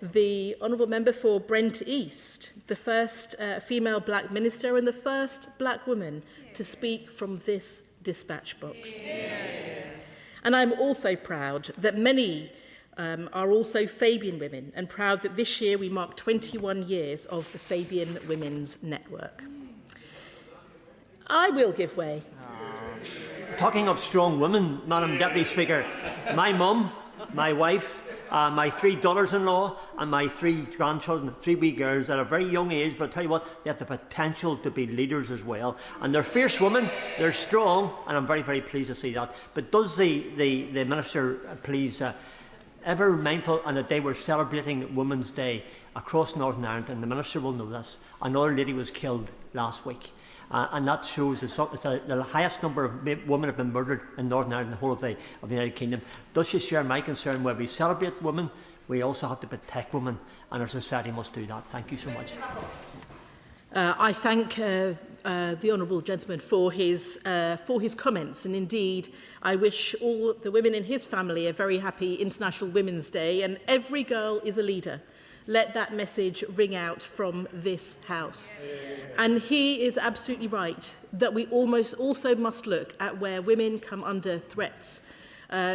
the Honourable Member for Brent East, the first female black minister and the first black woman to speak from this dispatch box. And I'm also proud that many are also Fabian women, and proud that this year we mark 21 years of the Fabian Women's Network. I will give way. Talking of strong women, Madam Deputy Speaker, my mum, my wife, my 3 daughters-in-law and my 3 grandchildren, 3 wee girls at a very young age, but I'll tell you what, they have the potential to be leaders as well. And they're fierce women, they're strong, and I'm very, very pleased to see that. But does the Minister please, ever mindful on the day we're celebrating Women's Day across Northern Ireland, and the Minister will know this, another lady was killed last week. And that shows the highest number of women have been murdered in Northern Ireland, the whole of the United Kingdom. Does she share my concern? Where we celebrate women, we also have to protect women, and our society must do that. Thank you so much. I thank the honourable gentleman for his comments, and indeed I wish all the women in his family a very happy International Women's Day, and every girl is a leader. Let that message ring out from this House. And he is absolutely right that we also must look at where women come under threats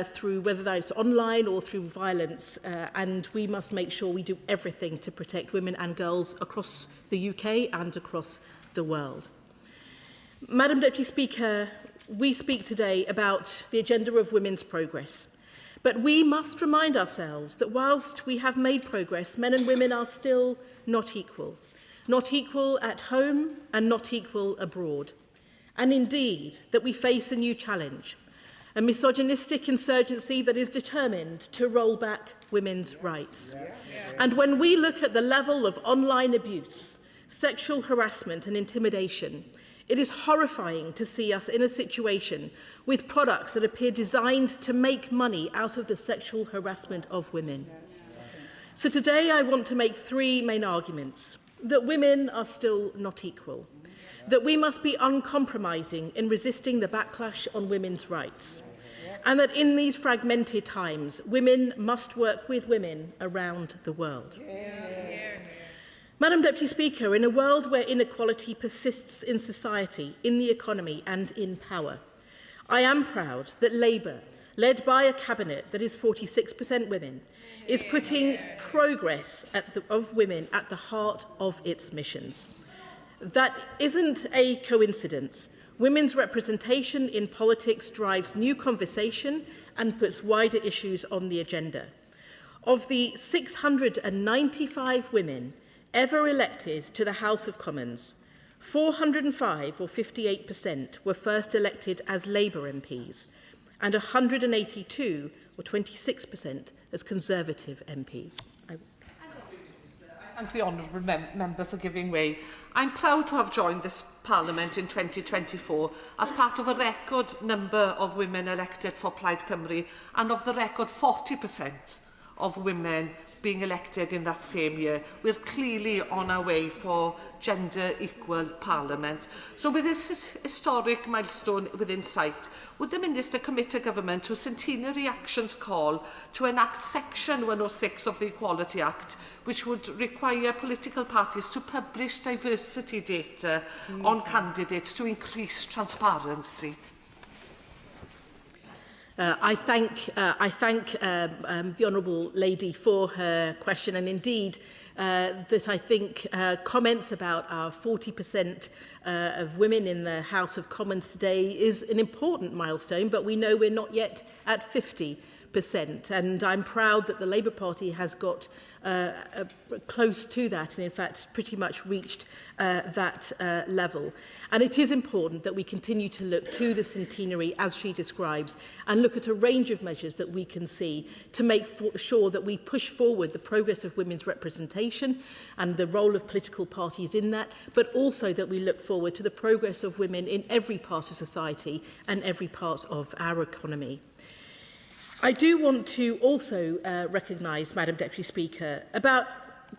through whether that's online or through violence, and we must make sure we do everything to protect women and girls across the UK and across the world. Madam Deputy Speaker, we speak today about the agenda of women's progress. But we must remind ourselves that whilst we have made progress, men and women are still not equal. Not equal at home and not equal abroad. And indeed, that we face a new challenge, a misogynistic insurgency that is determined to roll back women's rights. And when we look at the level of online abuse, sexual harassment and intimidation, it is horrifying to see us in a situation with products that appear designed to make money out of the sexual harassment of women. So today I want to make three main arguments: that women are still not equal, that we must be uncompromising in resisting the backlash on women's rights, and that in these fragmented times, women must work with women around the world. Madam Deputy Speaker, in a world where inequality persists in society, in the economy and in power, I am proud that Labour, led by a cabinet that is 46% women, is putting progress of women at the heart of its missions. That isn't a coincidence. Women's representation in politics drives new conversation and puts wider issues on the agenda. Of the 695 women ever elected to the House of Commons, 405, or 58%, were first elected as Labour MPs, and 182, or 26%, as Conservative MPs. Thank the honourable member for giving way. I'm proud to have joined this Parliament in 2024 as part of a record number of women elected for Plaid Cymru, and of the record 40% of women being elected in that same year. We're clearly on our way for gender equal Parliament. So with this historic milestone within sight, would the Minister commit to Government to a centenary actions call to enact Section 106 of the Equality Act, which would require political parties to publish diversity data on candidates to increase transparency? I thank the Honourable Lady for her question, and indeed that I think comments about our 40% of women in the House of Commons today is an important milestone, but we know we're not yet at 50%. And I'm proud that the Labour Party has got close to that, and in fact pretty much reached that level. And it is important that we continue to look to the centenary, as she describes, and look at a range of measures that we can see to make sure that we push forward the progress of women's representation and the role of political parties in that, but also that we look forward to the progress of women in every part of society and every part of our economy. I do want to also recognise, Madam Deputy Speaker, about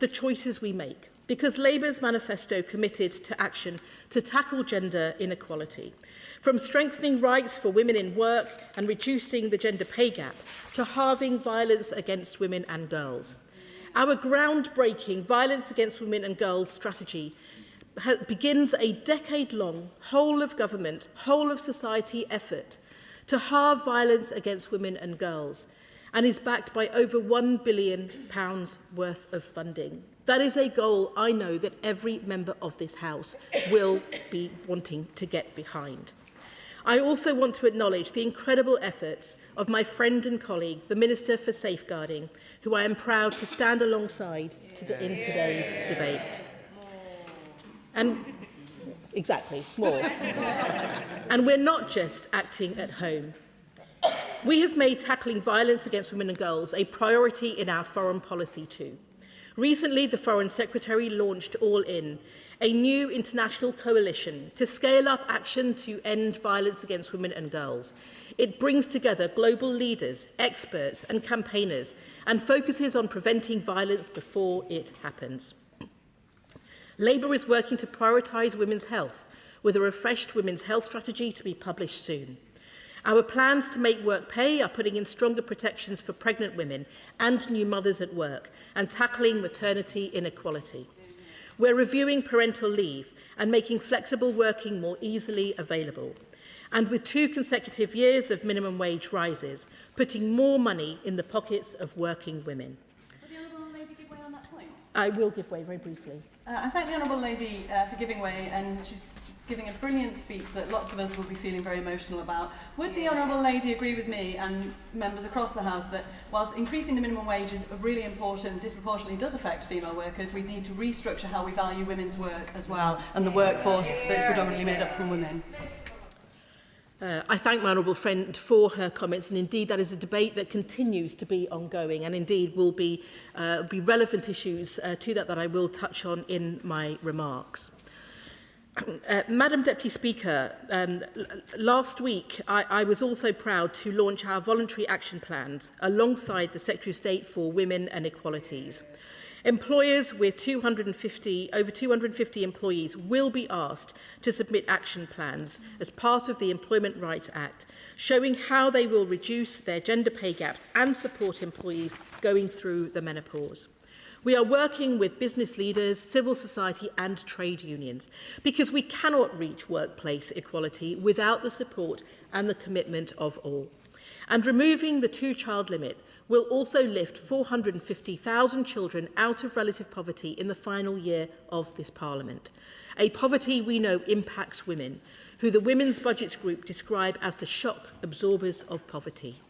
the choices we make, because Labour's manifesto committed to action to tackle gender inequality, from strengthening rights for women in work and reducing the gender pay gap to halving violence against women and girls. Our groundbreaking Violence Against Women and Girls strategy begins a decade-long whole-of-government, whole-of-society effort to halve violence against women and girls, and is backed by over £1 billion worth of funding. That is a goal I know that every member of this House will be wanting to get behind. I also want to acknowledge the incredible efforts of my friend and colleague, the Minister for Safeguarding, who I am proud to stand alongside in today's debate. And exactly, more. And we're not just acting at home. We have made tackling violence against women and girls a priority in our foreign policy too. Recently, the Foreign Secretary launched All In, a new international coalition to scale up action to end violence against women and girls. It brings together global leaders, experts and campaigners, and focuses on preventing violence before it happens. Labour is working to prioritise women's health, with a refreshed women's health strategy to be published soon. Our plans to make work pay are putting in stronger protections for pregnant women and new mothers at work and tackling maternity inequality. We're reviewing parental leave and making flexible working more easily available. And with 2 consecutive years of minimum wage rises, putting more money in the pockets of working women. Would the Honourable Lady give way on that point? I will give way very briefly. I thank the Honourable Lady for giving way, and she's giving a brilliant speech that lots of us will be feeling very emotional about. Would the Honourable Lady agree with me and members across the House that whilst increasing the minimum wage is really important, disproportionately does affect female workers, we need to restructure how we value women's work as well and the workforce that is predominantly made up from women? I thank my honourable friend for her comments, and indeed that is a debate that continues to be ongoing, and indeed will be relevant issues to that I will touch on in my remarks. Madam Deputy Speaker, last week I was also proud to launch our voluntary action plans alongside the Secretary of State for Women and Equalities. Employers with over 250 employees will be asked to submit action plans as part of the Employment Rights Act, showing how they will reduce their gender pay gaps and support employees going through the menopause. We are working with business leaders, civil society and trade unions because we cannot reach workplace equality without the support and the commitment of all. And removing the 2-child limit will also lift 450,000 children out of relative poverty in the final year of this Parliament. A poverty we know impacts women, who the Women's Budgets Group describe as the shock absorbers of poverty.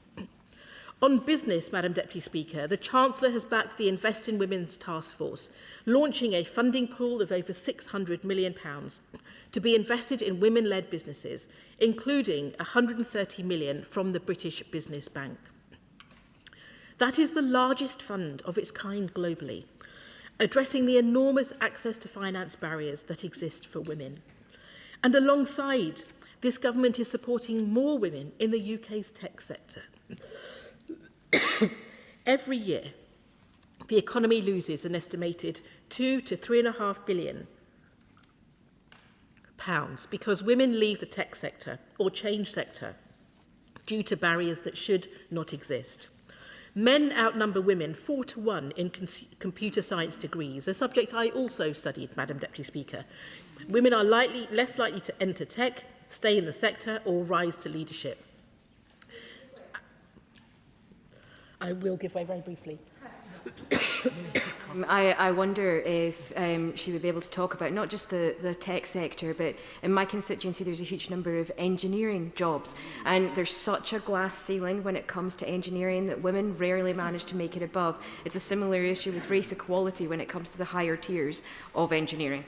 On business, Madam Deputy Speaker, the Chancellor has backed the Invest in Women's Task Force, launching a funding pool of over £600 million to be invested in women-led businesses, including £130 million from the British Business Bank. That is the largest fund of its kind globally, addressing the enormous access to finance barriers that exist for women. And alongside, this government is supporting more women in the UK's tech sector. Every year, the economy loses an estimated £2 to £3.5 billion because women leave the tech sector or change sector due to barriers that should not exist. Men outnumber women 4 to 1 in computer science degrees, a subject I also studied, Madam Deputy Speaker. Women are less likely to enter tech, stay in the sector or rise to leadership. I will give way very briefly. I wonder if she would be able to talk about not just the tech sector, but in my constituency there's a huge number of engineering jobs, and there's such a glass ceiling when it comes to engineering that women rarely manage to make it above. It's a similar issue with race equality when it comes to the higher tiers of engineering.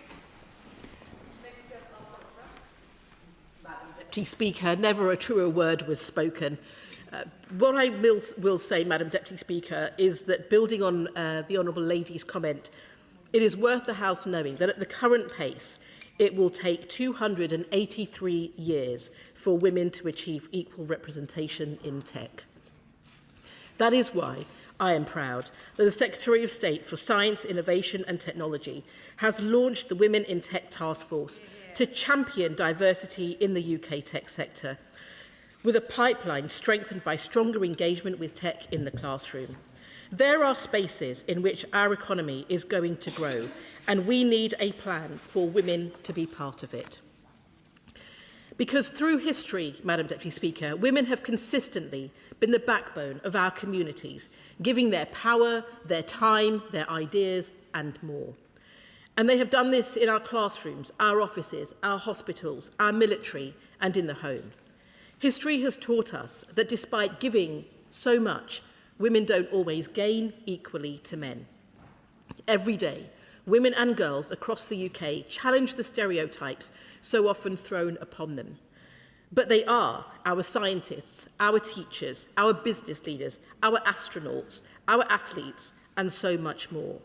Madam Deputy Speaker, never a truer word was spoken. What I will say, Madam Deputy Speaker, is that building on the Honourable Lady's comment, it is worth the House knowing that at the current pace, it will take 283 years for women to achieve equal representation in tech. That is why I am proud that the Secretary of State for Science, Innovation and Technology has launched the Women in Tech Task Force to champion diversity in the UK tech sector, with a pipeline strengthened by stronger engagement with tech in the classroom. There are spaces in which our economy is going to grow, and we need a plan for women to be part of it. Because through history, Madam Deputy Speaker, women have consistently been the backbone of our communities, giving their power, their time, their ideas, and more. And they have done this in our classrooms, our offices, our hospitals, our military, and in the home. History has taught us that despite giving so much, women don't always gain equally to men. Every day, women and girls across the UK challenge the stereotypes so often thrown upon them. But they are our scientists, our teachers, our business leaders, our astronauts, our athletes, and so much more.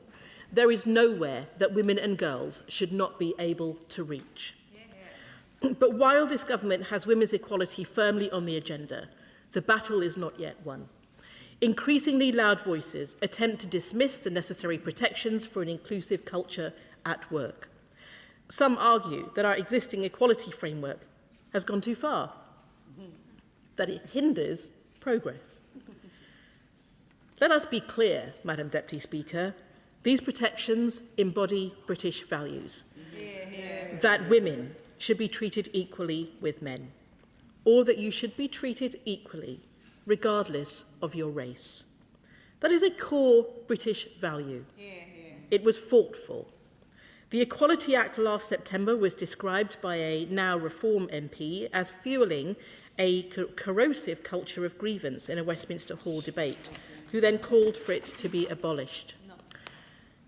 There is nowhere that women and girls should not be able to reach. But while this government has women's equality firmly on the agenda, the battle is not yet won. Increasingly loud voices attempt to dismiss the necessary protections for an inclusive culture at work. Some argue that our existing equality framework has gone too far, that it hinders progress. Let us be clear, Madam Deputy Speaker, these protections embody British values. That women should be treated equally with men, or that you should be treated equally regardless of your race. That is a core British value. It was fought for. The Equality Act last September was described by a now Reform MP as fuelling a corrosive culture of grievance in a Westminster Hall debate, who then called for it to be abolished.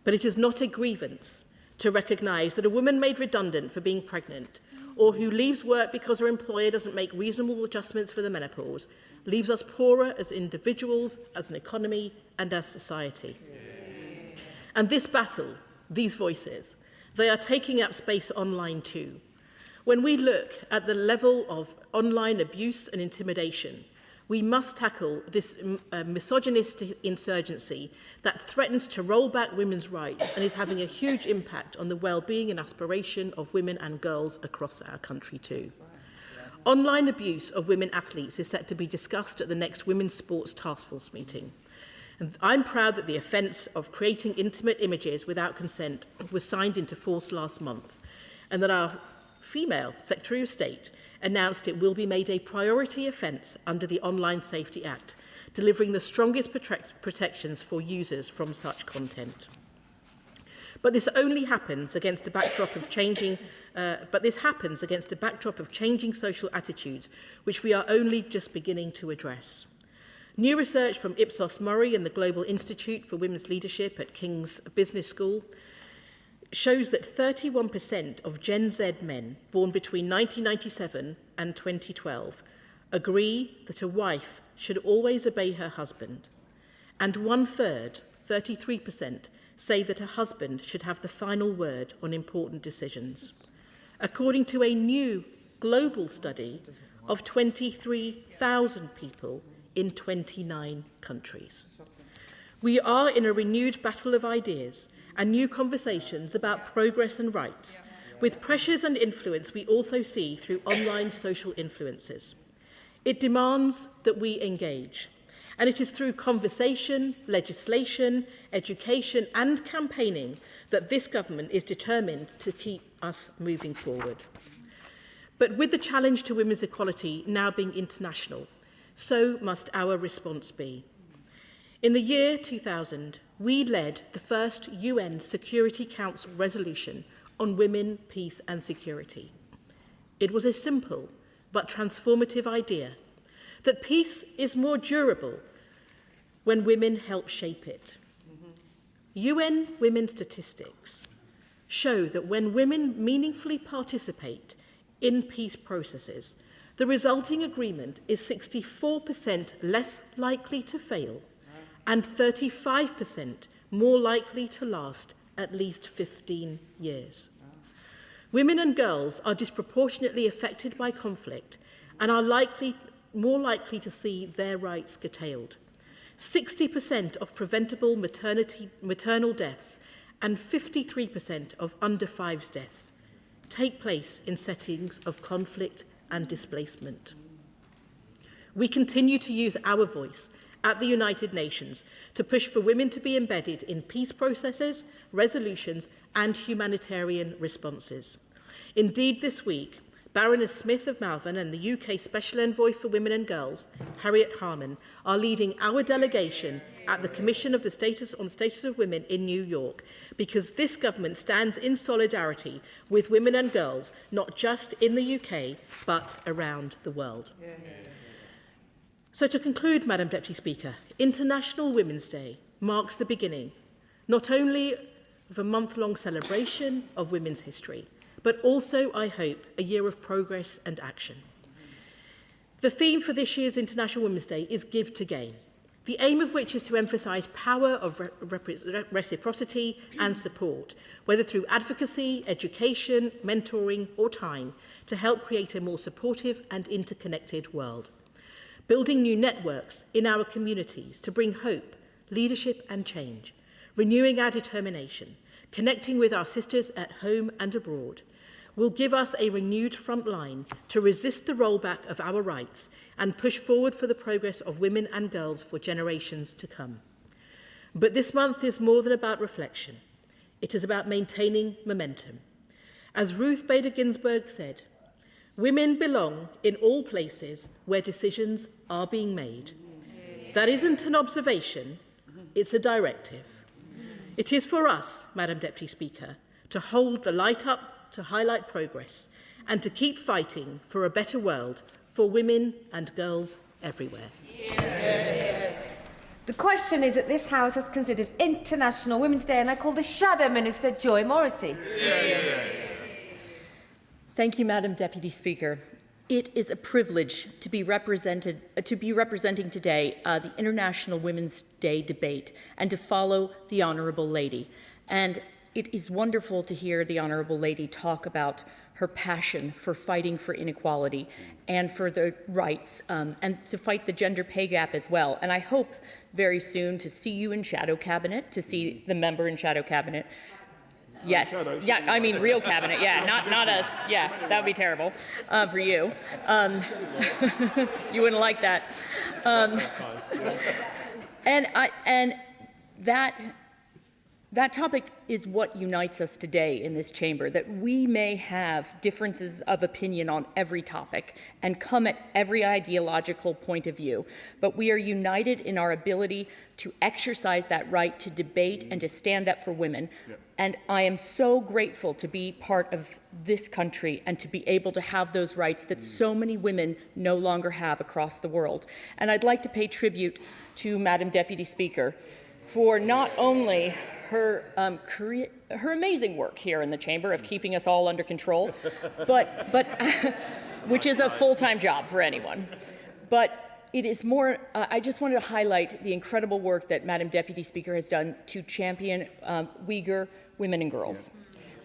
But it is not a grievance to recognise that a woman made redundant for being pregnant, or who leaves work because her employer doesn't make reasonable adjustments for the menopause, leaves us poorer as individuals, as an economy, and as society. And this battle, these voices, they are taking up space online too. When we look at the level of online abuse and intimidation, we must tackle this misogynistic insurgency that threatens to roll back women's rights and is having a huge impact on the well-being and aspiration of women and girls across our country too. Online abuse of women athletes is set to be discussed at the next Women's Sports Task Force meeting. And I'm proud that the offence of creating intimate images without consent was signed into force last month, and that our female Secretary of State announced it will be made a priority offence under the Online Safety Act, delivering the strongest protections for users from such content. But this only happens against a backdrop of changing. Changing social attitudes, which we are only just beginning to address. New research from Ipsos Murray and the Global Institute for Women's Leadership at King's Business School shows that 31% of Gen Z men born between 1997 and 2012 agree that a wife should always obey her husband, and 1/3, 33%, say that a husband should have the final word on important decisions, according to a new global study of 23,000 people in 29 countries. We are in a renewed battle of ideas and new conversations about progress and rights, with pressures and influence we also see through online social influences. It demands that we engage, and it is through conversation, legislation, education and campaigning that this government is determined to keep us moving forward. But with the challenge to women's equality now being international, so must our response be. In the year 2000, we led the first UN Security Council resolution on women, peace and security. It was a simple but transformative idea that peace is more durable when women help shape it. UN women statistics show that when women meaningfully participate in peace processes, the resulting agreement is 64% less likely to fail and 35% more likely to last at least 15 years. Women and girls are disproportionately affected by conflict and are more likely to see their rights curtailed. 60% of preventable maternal deaths and 53% of under 5s deaths take place in settings of conflict and displacement. We continue to use our voice at the United Nations to push for women to be embedded in peace processes, resolutions and humanitarian responses. Indeed, this week, Baroness Smith of Malvern and the UK Special Envoy for Women and Girls, Harriet Harman, are leading our delegation at the Commission on the Status of Women in New York, because this government stands in solidarity with women and girls, not just in the UK, but around the world. So to conclude, Madam Deputy Speaker, International Women's Day marks the beginning not only of a month-long celebration of women's history, but also, I hope, a year of progress and action. The theme for this year's International Women's Day is Give to Gain, the aim of which is to emphasise power of reciprocity and support, whether through advocacy, education, mentoring or time, to help create a more supportive and interconnected world. Building new networks in our communities to bring hope, leadership and change, renewing our determination, connecting with our sisters at home and abroad, will give us a renewed front line to resist the rollback of our rights and push forward for the progress of women and girls for generations to come. But this month is more than about reflection. It is about maintaining momentum. As Ruth Bader Ginsburg said, women belong in all places where decisions are being made. That isn't an observation, it's a directive. It is for us, Madam Deputy Speaker, to hold the light up, to highlight progress, and to keep fighting for a better world for women and girls everywhere. The question is that this House has considered International Women's Day, and I call the Shadow Minister Joy Morrissey. Thank you, Madam Deputy Speaker. It is a privilege to be representing today the International Women's Day debate and to follow the Honourable Lady. And it is wonderful to hear the Honourable Lady talk about her passion for fighting for inequality and for the rights and to fight the gender pay gap as well. And I hope very soon to see you in Shadow Cabinet, to see the member in Shadow Cabinet. Yes, yeah, I mean real cabinet, yeah, not us, yeah, that would be terrible for you. You wouldn't like that. And that topic is what unites us today in this chamber, that we may have differences of opinion on every topic and come at every ideological point of view, but we are united in our ability to exercise that right to debate and to stand up for women. Yep. And I am so grateful to be part of this country and to be able to have those rights that so many women no longer have across the world. And I'd like to pay tribute to Madam Deputy Speaker for not only her amazing work here in the chamber of keeping us all under control, but which is a full-time job for anyone. But it is more, I just wanted to highlight the incredible work that Madam Deputy Speaker has done to champion Uyghur women and girls.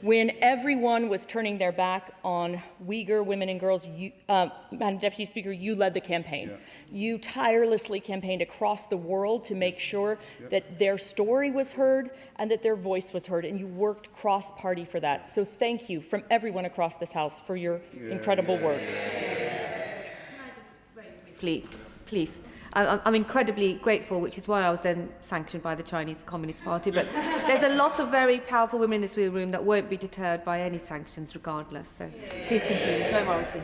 When everyone was turning their back on Uyghur women and girls, Madam Deputy Speaker, you led the campaign. Yeah. You tirelessly campaigned across the world to make sure that their story was heard and that their voice was heard, and you worked cross-party for that. So thank you from everyone across this House for your incredible work. Please. I'm incredibly grateful, which is why I was then sanctioned by the Chinese Communist Party. But there's a lot of very powerful women in this room that won't be deterred by any sanctions regardless. So please continue. Joy Morrissey.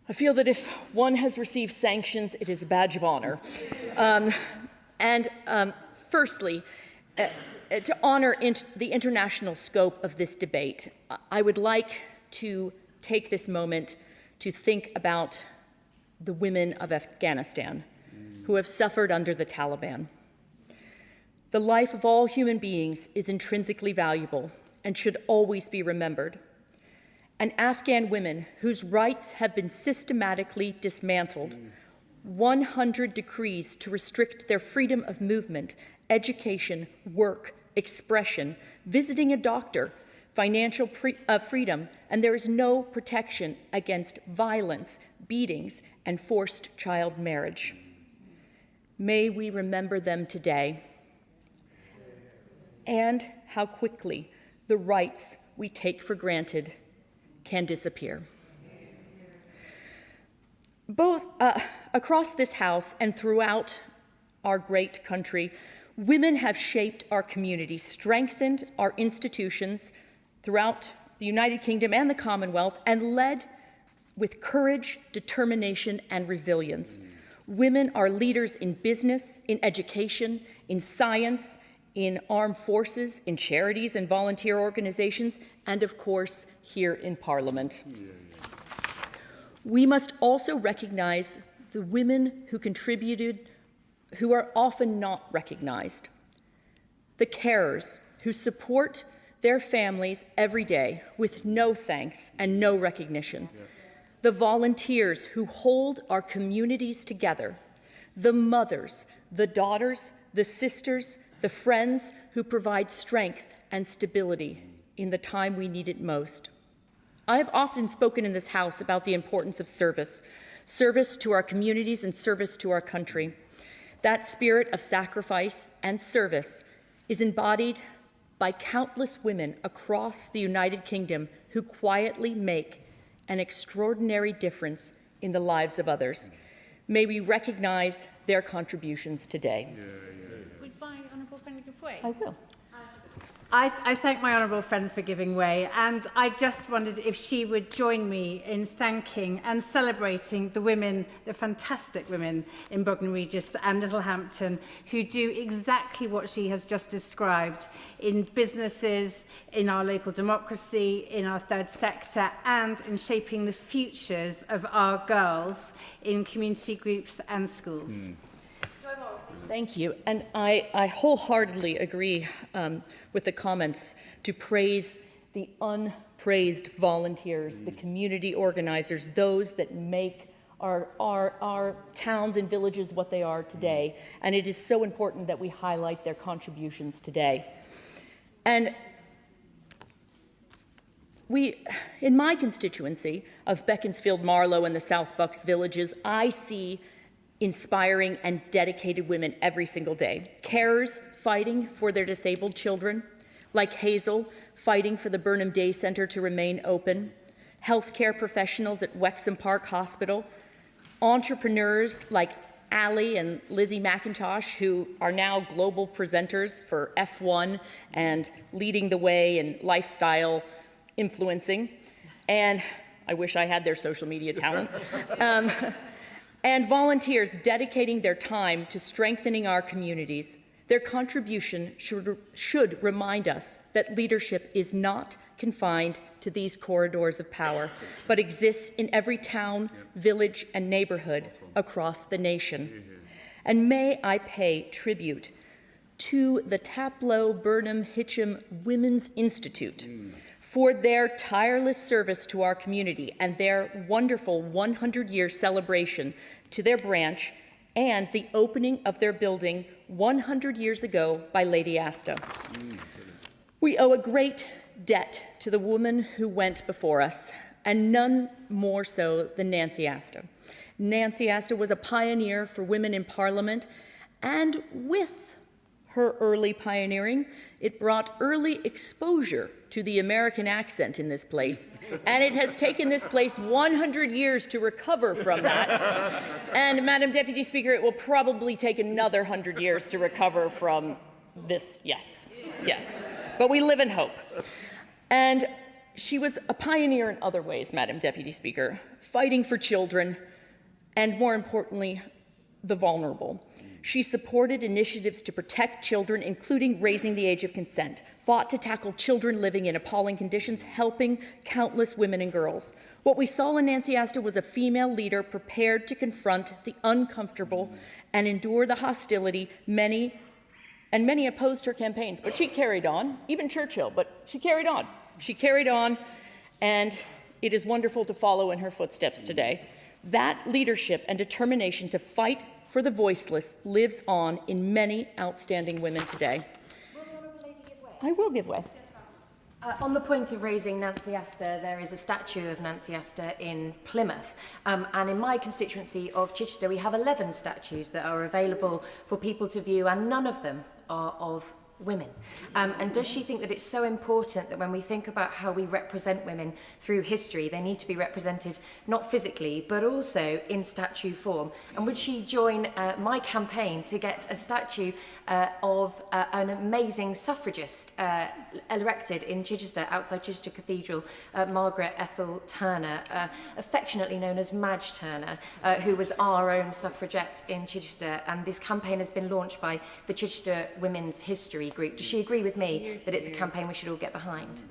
I feel that if one has received sanctions, it is a badge of honour. Firstly, to honour the international scope of this debate, I would like to take this moment to think about the women of Afghanistan who have suffered under the Taliban. The life of all human beings is intrinsically valuable and should always be remembered. And Afghan women whose rights have been systematically dismantled, 100 decrees to restrict their freedom of movement, education, work, expression, visiting a doctor, financial freedom, and there is no protection against violence, beatings, and forced child marriage. May we remember them today, and how quickly the rights we take for granted can disappear. Both across this House and throughout our great country, women have shaped our communities, strengthened our institutions throughout the United Kingdom and the Commonwealth, and led with courage, determination, and resilience. Women are leaders in business, in education, in science, in armed forces, in charities and volunteer organizations, and of course, here in Parliament. We must also recognize the women who contributed, who are often not recognized. The carers who support their families every day with no thanks and no recognition. The volunteers who hold our communities together, the mothers, the daughters, the sisters, the friends who provide strength and stability in the time we need it most. I have often spoken in this House about the importance of service to our communities and service to our country. That spirit of sacrifice and service is embodied by countless women across the United Kingdom who quietly make an extraordinary difference in the lives of others. May we recognize their contributions today. Would my honourable friend give way? I will. I thank my honourable friend for giving way, and I just wondered if she would join me in thanking and celebrating the women, the fantastic women in Bognor Regis and Littlehampton who do exactly what she has just described in businesses, in our local democracy, in our third sector, and in shaping the futures of our girls in community groups and schools. Thank you. And I wholeheartedly agree with the comments to praise the unpraised volunteers, the community organizers, those that make our towns and villages what they are today. And it is so important that we highlight their contributions today. And in my constituency of Beaconsfield, Marlow, and the South Bucks villages, I see inspiring and dedicated women every single day. Carers fighting for their disabled children, like Hazel, fighting for the Burnham Day Centre to remain open, healthcare professionals at Wexham Park Hospital, entrepreneurs like Ali and Lizzie McIntosh, who are now global presenters for F1 and leading the way in lifestyle influencing. And I wish I had their social media talents. And volunteers dedicating their time to strengthening our communities. Their contribution should remind us that leadership is not confined to these corridors of power, but exists in every town, village, and neighborhood across the nation. And may I pay tribute to the Taplow Burnham Hitcham Women's Institute for their tireless service to our community and their wonderful 100-year celebration to their branch and the opening of their building 100 years ago by Lady Asta. We owe a great debt to the woman who went before us, and none more so than Nancy Asta. Nancy Asta was a pioneer for women in Parliament, and with her early pioneering, it brought early exposure to the American accent in this place, and it has taken this place 100 years to recover from that. And, Madam Deputy Speaker, it will probably take another 100 years to recover from this. Yes, yes. But we live in hope. And she was a pioneer in other ways, Madam Deputy Speaker, fighting for children and, more importantly, the vulnerable. She supported initiatives to protect children, including raising the age of consent, fought to tackle children living in appalling conditions, helping countless women and girls. What we saw in Nancy Asta was a female leader prepared to confront the uncomfortable and endure the hostility. Many opposed her campaigns, but she carried on, even Churchill, but she carried on. She carried on, and it is wonderful to follow in her footsteps today. That leadership and determination to fight for the voiceless lives on in many outstanding women today. I will give way. On the point of raising Nancy Asta, there is a statue of Nancy Asta in Plymouth. And in my constituency of Chichester, we have 11 statues that are available for people to view, and none of them are of women. And does she think that it's so important that when we think about how we represent women through history, they need to be represented not physically, but also in statue form? And would she join my campaign to get a statue of an amazing suffragist erected in Chichester, outside Chichester Cathedral, Margaret Ethel Turner, affectionately known as Madge Turner, who was our own suffragette in Chichester? And this campaign has been launched by the Chichester Women's History Group. Does she agree with me that it's a campaign we should all get behind?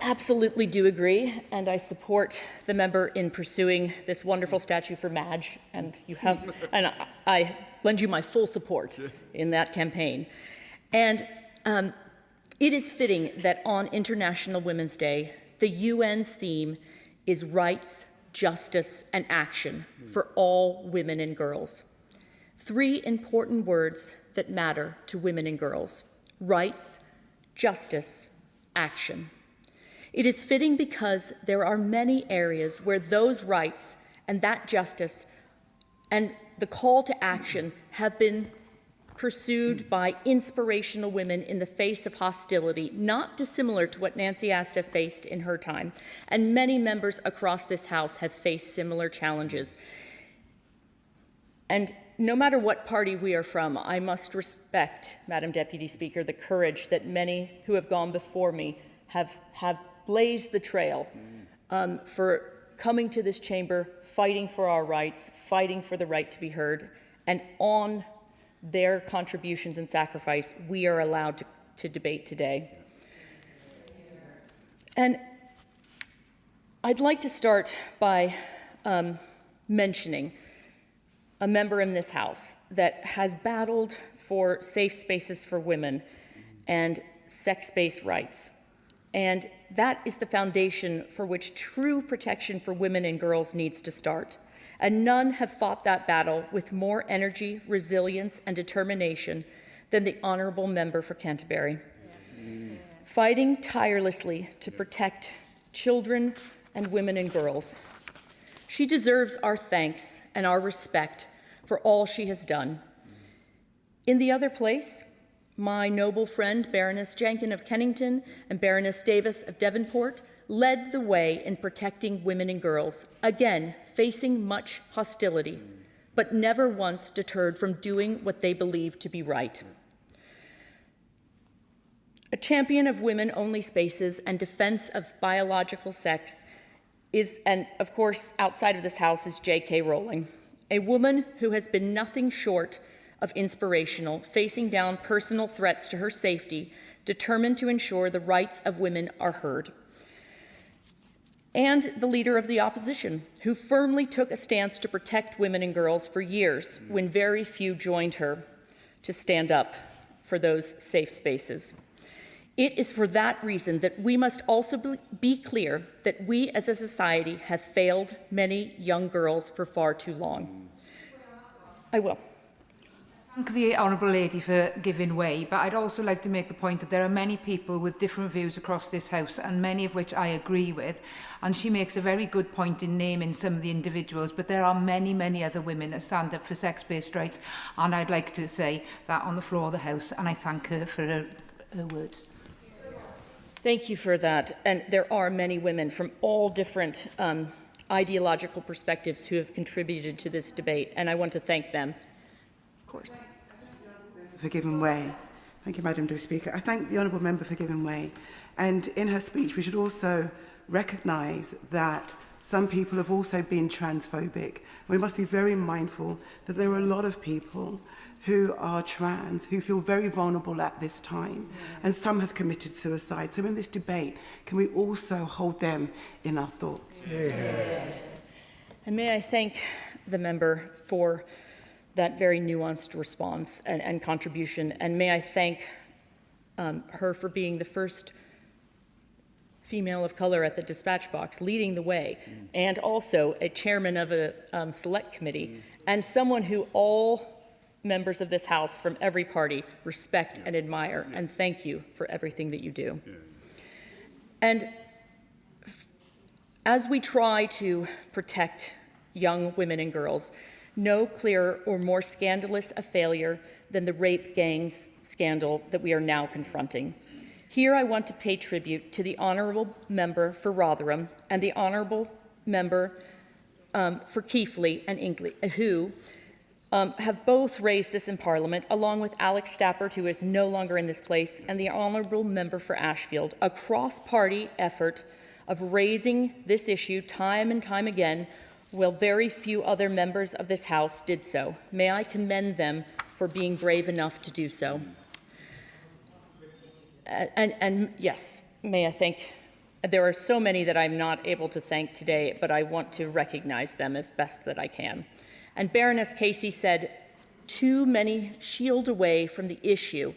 Absolutely do agree, and I support the member in pursuing this wonderful statue for Madge, and I lend you my full support in that campaign. And it is fitting that on International Women's Day, the UN's theme is rights, justice, and action for all women and girls. 3 important words that matter to women and girls: rights, justice, action. It is fitting because there are many areas where those rights and that justice and the call to action have been pursued by inspirational women in the face of hostility, not dissimilar to what Nancy Asta faced in her time. And many members across this House have faced similar challenges. And no matter what party we are from, I must respect, Madam Deputy Speaker, the courage that many who have gone before me have blazed the trail for coming to this chamber, fighting for our rights, fighting for the right to be heard, and on their contributions and sacrifice, we are allowed to debate today. And I'd like to start by mentioning a member in this House that has battled for safe spaces for women and sex-based rights. And that is the foundation for which true protection for women and girls needs to start. And none have fought that battle with more energy, resilience, and determination than the Honourable Member for Canterbury. Fighting tirelessly to protect children and women and girls. She deserves our thanks and our respect for all she has done. In the other place, my noble friend Baroness Jenkin of Kennington and Baroness Davis of Devonport led the way in protecting women and girls, again facing much hostility, but never once deterred from doing what they believed to be right. A champion of women-only spaces and defense of biological sex is, and of course outside of this House, is J.K. Rowling, a woman who has been nothing short of inspirational, facing down personal threats to her safety, determined to ensure the rights of women are heard. And the leader of the opposition, who firmly took a stance to protect women and girls for years when very few joined her to stand up for those safe spaces. It is for that reason that we must also be clear that we as a society have failed many young girls for far too long. I will. Thank the Honourable Lady for giving way, but I'd also like to make the point that there are many people with different views across this House, and many of which I agree with, and she makes a very good point in naming some of the individuals, but there are many, many other women that stand up for sex-based rights, and I'd like to say that on the floor of the House, and I thank her for her words. Thank you for that. And there are many women from all different ideological perspectives who have contributed to this debate, and I want to thank them. Of course. For giving way. Thank you, Madam Speaker. I thank the Honourable Member for giving way. And in her speech, we should also recognise that some people have also been transphobic. We must be very mindful that there are a lot of people who are trans, who feel very vulnerable at this time, and some have committed suicide. So in this debate, can we also hold them in our thoughts? Yeah. And may I thank the member for that very nuanced response and contribution, and may I thank her for being the first female of color at the dispatch box, leading the way, and also a chairman of a select committee, and someone who all members of this House from every party respect and admire, and thank you for everything that you do. And as we try to protect young women and girls, no clearer or more scandalous a failure than the rape gangs scandal that we are now confronting. Here I want to pay tribute to the Honourable Member for Rotherham and the Honourable Member for Keighley and Ingley, who have both raised this in Parliament, along with Alex Stafford, who is no longer in this place, and the Honourable Member for Ashfield, a cross-party effort of raising this issue time and time again, while very few other members of this House did so. May I commend them for being brave enough to do so. And yes, may I thank, there are so many that I'm not able to thank today, but I want to recognize them as best that I can. And Baroness Casey said, too many shield away from the issue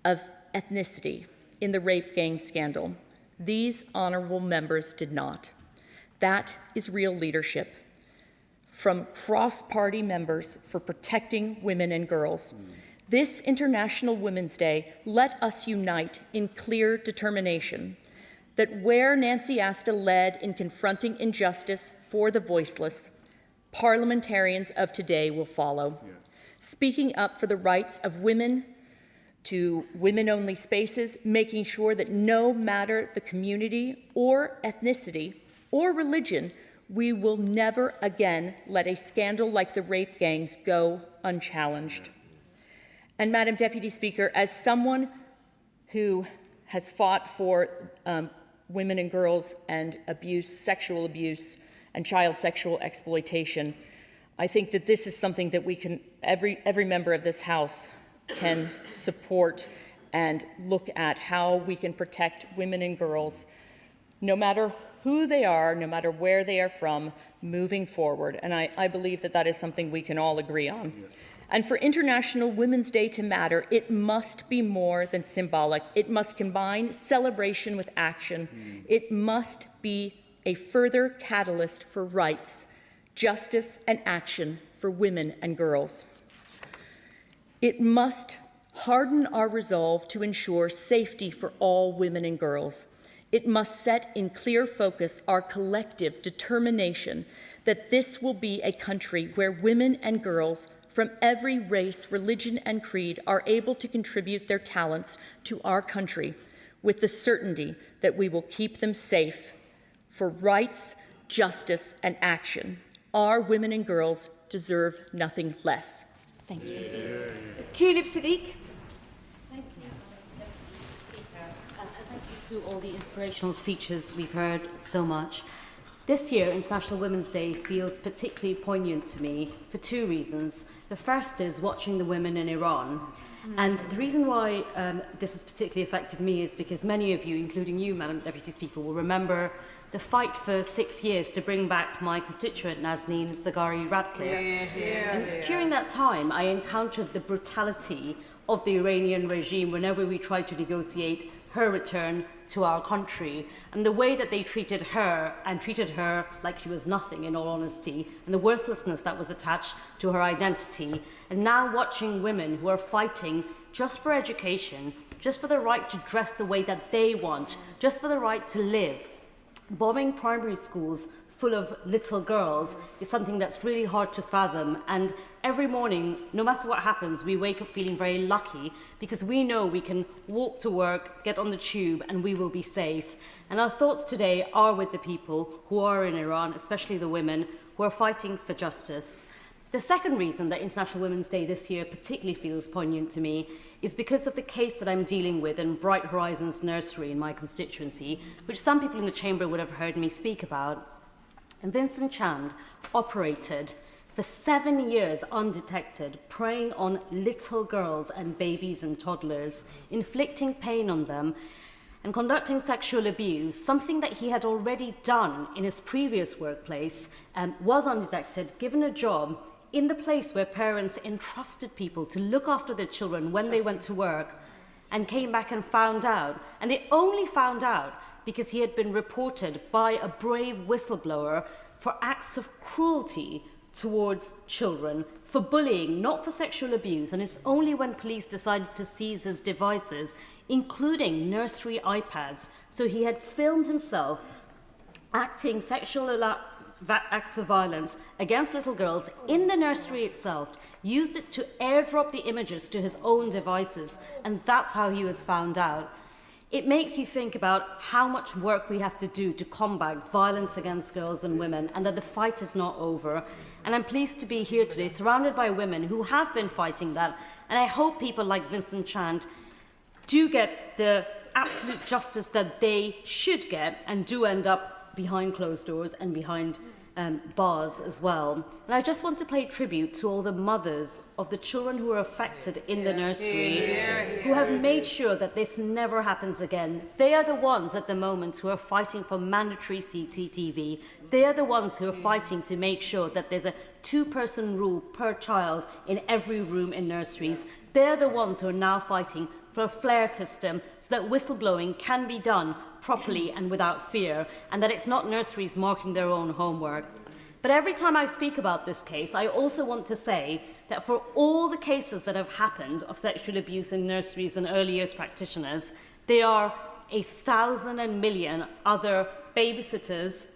of ethnicity in the rape gang scandal. These honourable members did not. That is real leadership from cross-party members for protecting women and girls. This International Women's Day, let us unite in clear determination that where Nancy Asta led in confronting injustice for the voiceless, parliamentarians of today will follow. speaking up for the rights of women to women-only spaces, making sure that no matter the community or ethnicity or religion, we will never again let a scandal like the rape gangs go unchallenged. And Madam Deputy Speaker, as someone who has fought for women and girls and abuse, sexual abuse, and child sexual exploitation, I think that this is something that we can, every member of this House can support and look at how we can protect women and girls, no matter who they are, no matter where they are from, moving forward. And I believe that that is something we can all agree on. And for International Women's Day to matter, it must be more than symbolic. It must combine celebration with action. It must be a further catalyst for rights, justice, and action for women and girls. It must harden our resolve to ensure safety for all women and girls. It must set in clear focus our collective determination that this will be a country where women and girls from every race, religion, and creed are able to contribute their talents to our country with the certainty that we will keep them safe for rights, justice, and action. Our women and girls deserve nothing less. Thank you. Tulip Sadiq. Thank you, Speaker, and thank you to all the inspirational speeches we've heard so much. This year, International Women's Day feels particularly poignant to me for two reasons. The first is watching the women in Iran. And the reason why this has particularly affected me is because many of you, including you, Madam Deputy Speaker, will remember the fight for 6 years to bring back my constituent, Nazneen Zaghari-Ratcliffe. And during that time, I encountered the brutality of the Iranian regime whenever we tried to negotiate her return to our country, and the way that they treated her like she was nothing, in all honesty, and the worthlessness that was attached to her identity. And now watching women who are fighting just for education, just for the right to dress the way that they want, just for the right to live, bombing primary schools full of little girls is something that's really hard to fathom. And every morning, no matter what happens, we wake up feeling very lucky because we know we can walk to work, get on the tube, and we will be safe. And our thoughts today are with the people who are in Iran, especially the women, who are fighting for justice. The second reason that International Women's Day this year particularly feels poignant to me is because of the case that I'm dealing with in Bright Horizons Nursery in my constituency, which some people in the chamber would have heard me speak about. And Vincent Chand operated for 7 years undetected, preying on little girls and babies and toddlers, inflicting pain on them and conducting sexual abuse, something that he had already done in his previous workplace, was undetected, given a job in the place where parents entrusted people to look after their children when they went to work, and came back and found out. And they only found out because he had been reported by a brave whistleblower for acts of cruelty towards children, for bullying, not for sexual abuse. And it's only when police decided to seize his devices, including nursery iPads, so he had filmed himself acting sexual acts of violence against little girls in the nursery itself, used it to airdrop the images to his own devices, and that's how he was found out. It makes you think about how much work we have to do to combat violence against girls and women, and that the fight is not over. And I'm pleased to be here today, surrounded by women who have been fighting that. And I hope people like Vincent Chand do get the absolute justice that they should get, and do end up behind closed doors and behind bars as well. And I just want to pay tribute to all the mothers of the children who are affected in the nursery, who have made sure that this never happens again. They are the ones at the moment who are fighting for mandatory CCTV. They are the ones who are fighting to make sure that there's a 2-person rule per child in every room in nurseries. They're the ones who are now fighting for a flare system so that whistleblowing can be done properly and without fear, and that it's not nurseries marking their own homework. But every time I speak about this case, I also want to say that for all the cases that have happened of sexual abuse in nurseries and early years practitioners, there are 1,000 and million other babysitters,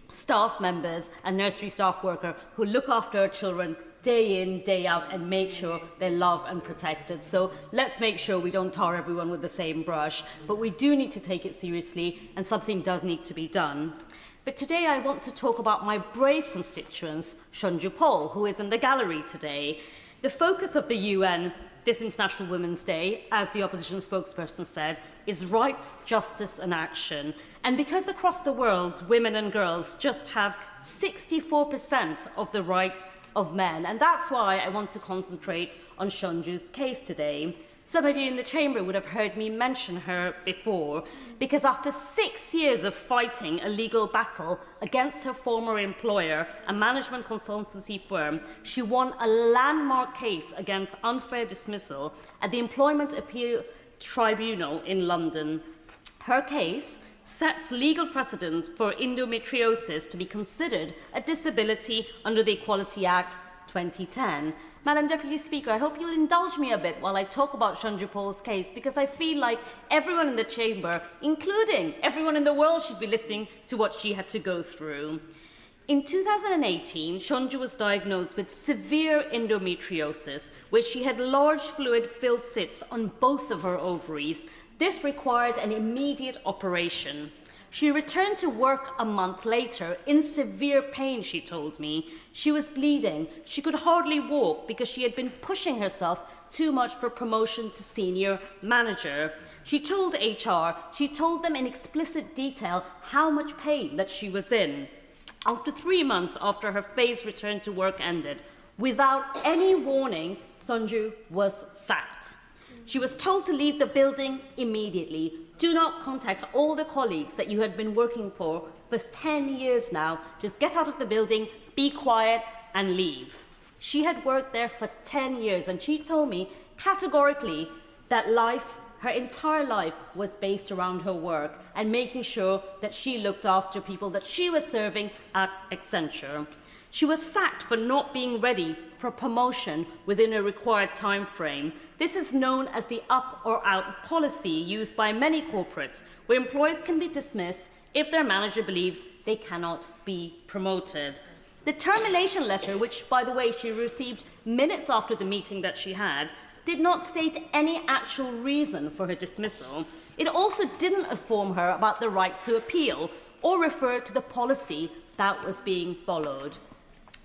staff members and nursery staff workers who look after our children day in, day out, and make sure they're loved and protected. So let's make sure we don't tar everyone with the same brush. But we do need to take it seriously, and something does need to be done. But today I want to talk about my brave constituents, Shunju Paul, who is in the gallery today. The focus of the UN this International Women's Day, as the opposition spokesperson said, is rights, justice and action. And because across the world, women and girls just have 64% of the rights of men. And that's why I want to concentrate on Shunju's case today. Some of you in the chamber would have heard me mention her before, because after 6 years of fighting a legal battle against her former employer, a management consultancy firm, she won a landmark case against unfair dismissal at the Employment Appeal Tribunal in London. Her case sets legal precedent for endometriosis to be considered a disability under the Equality Act 2010. Madam Deputy Speaker, I hope you'll indulge me a bit while I talk about Shunju Paul's case, because I feel like everyone in the chamber, including everyone in the world, should be listening to what she had to go through. In 2018, Shunju was diagnosed with severe endometriosis, where she had large fluid-filled cysts on both of her ovaries. This required an immediate operation. She returned to work a month later in severe pain, she told me. She was bleeding. She could hardly walk because she had been pushing herself too much for promotion to senior manager. She told HR, she told them in explicit detail how much pain that she was in. After 3 months after her phased return to work ended, without any warning, Shunju was sacked. She was told to leave the building immediately. Do not contact all the colleagues that you had been working for 10 years now. Just get out of the building, be quiet, and leave. She had worked there for 10 years, and she told me categorically that life, her entire life, was based around her work and making sure that she looked after people that she was serving at Accenture. She was sacked for not being ready for promotion within a required time frame. This is known as the up or out policy used by many corporates, where employees can be dismissed if their manager believes they cannot be promoted. The termination letter, which, by the way, she received minutes after the meeting that she had, did not state any actual reason for her dismissal. It also didn't inform her about the right to appeal or refer to the policy that was being followed.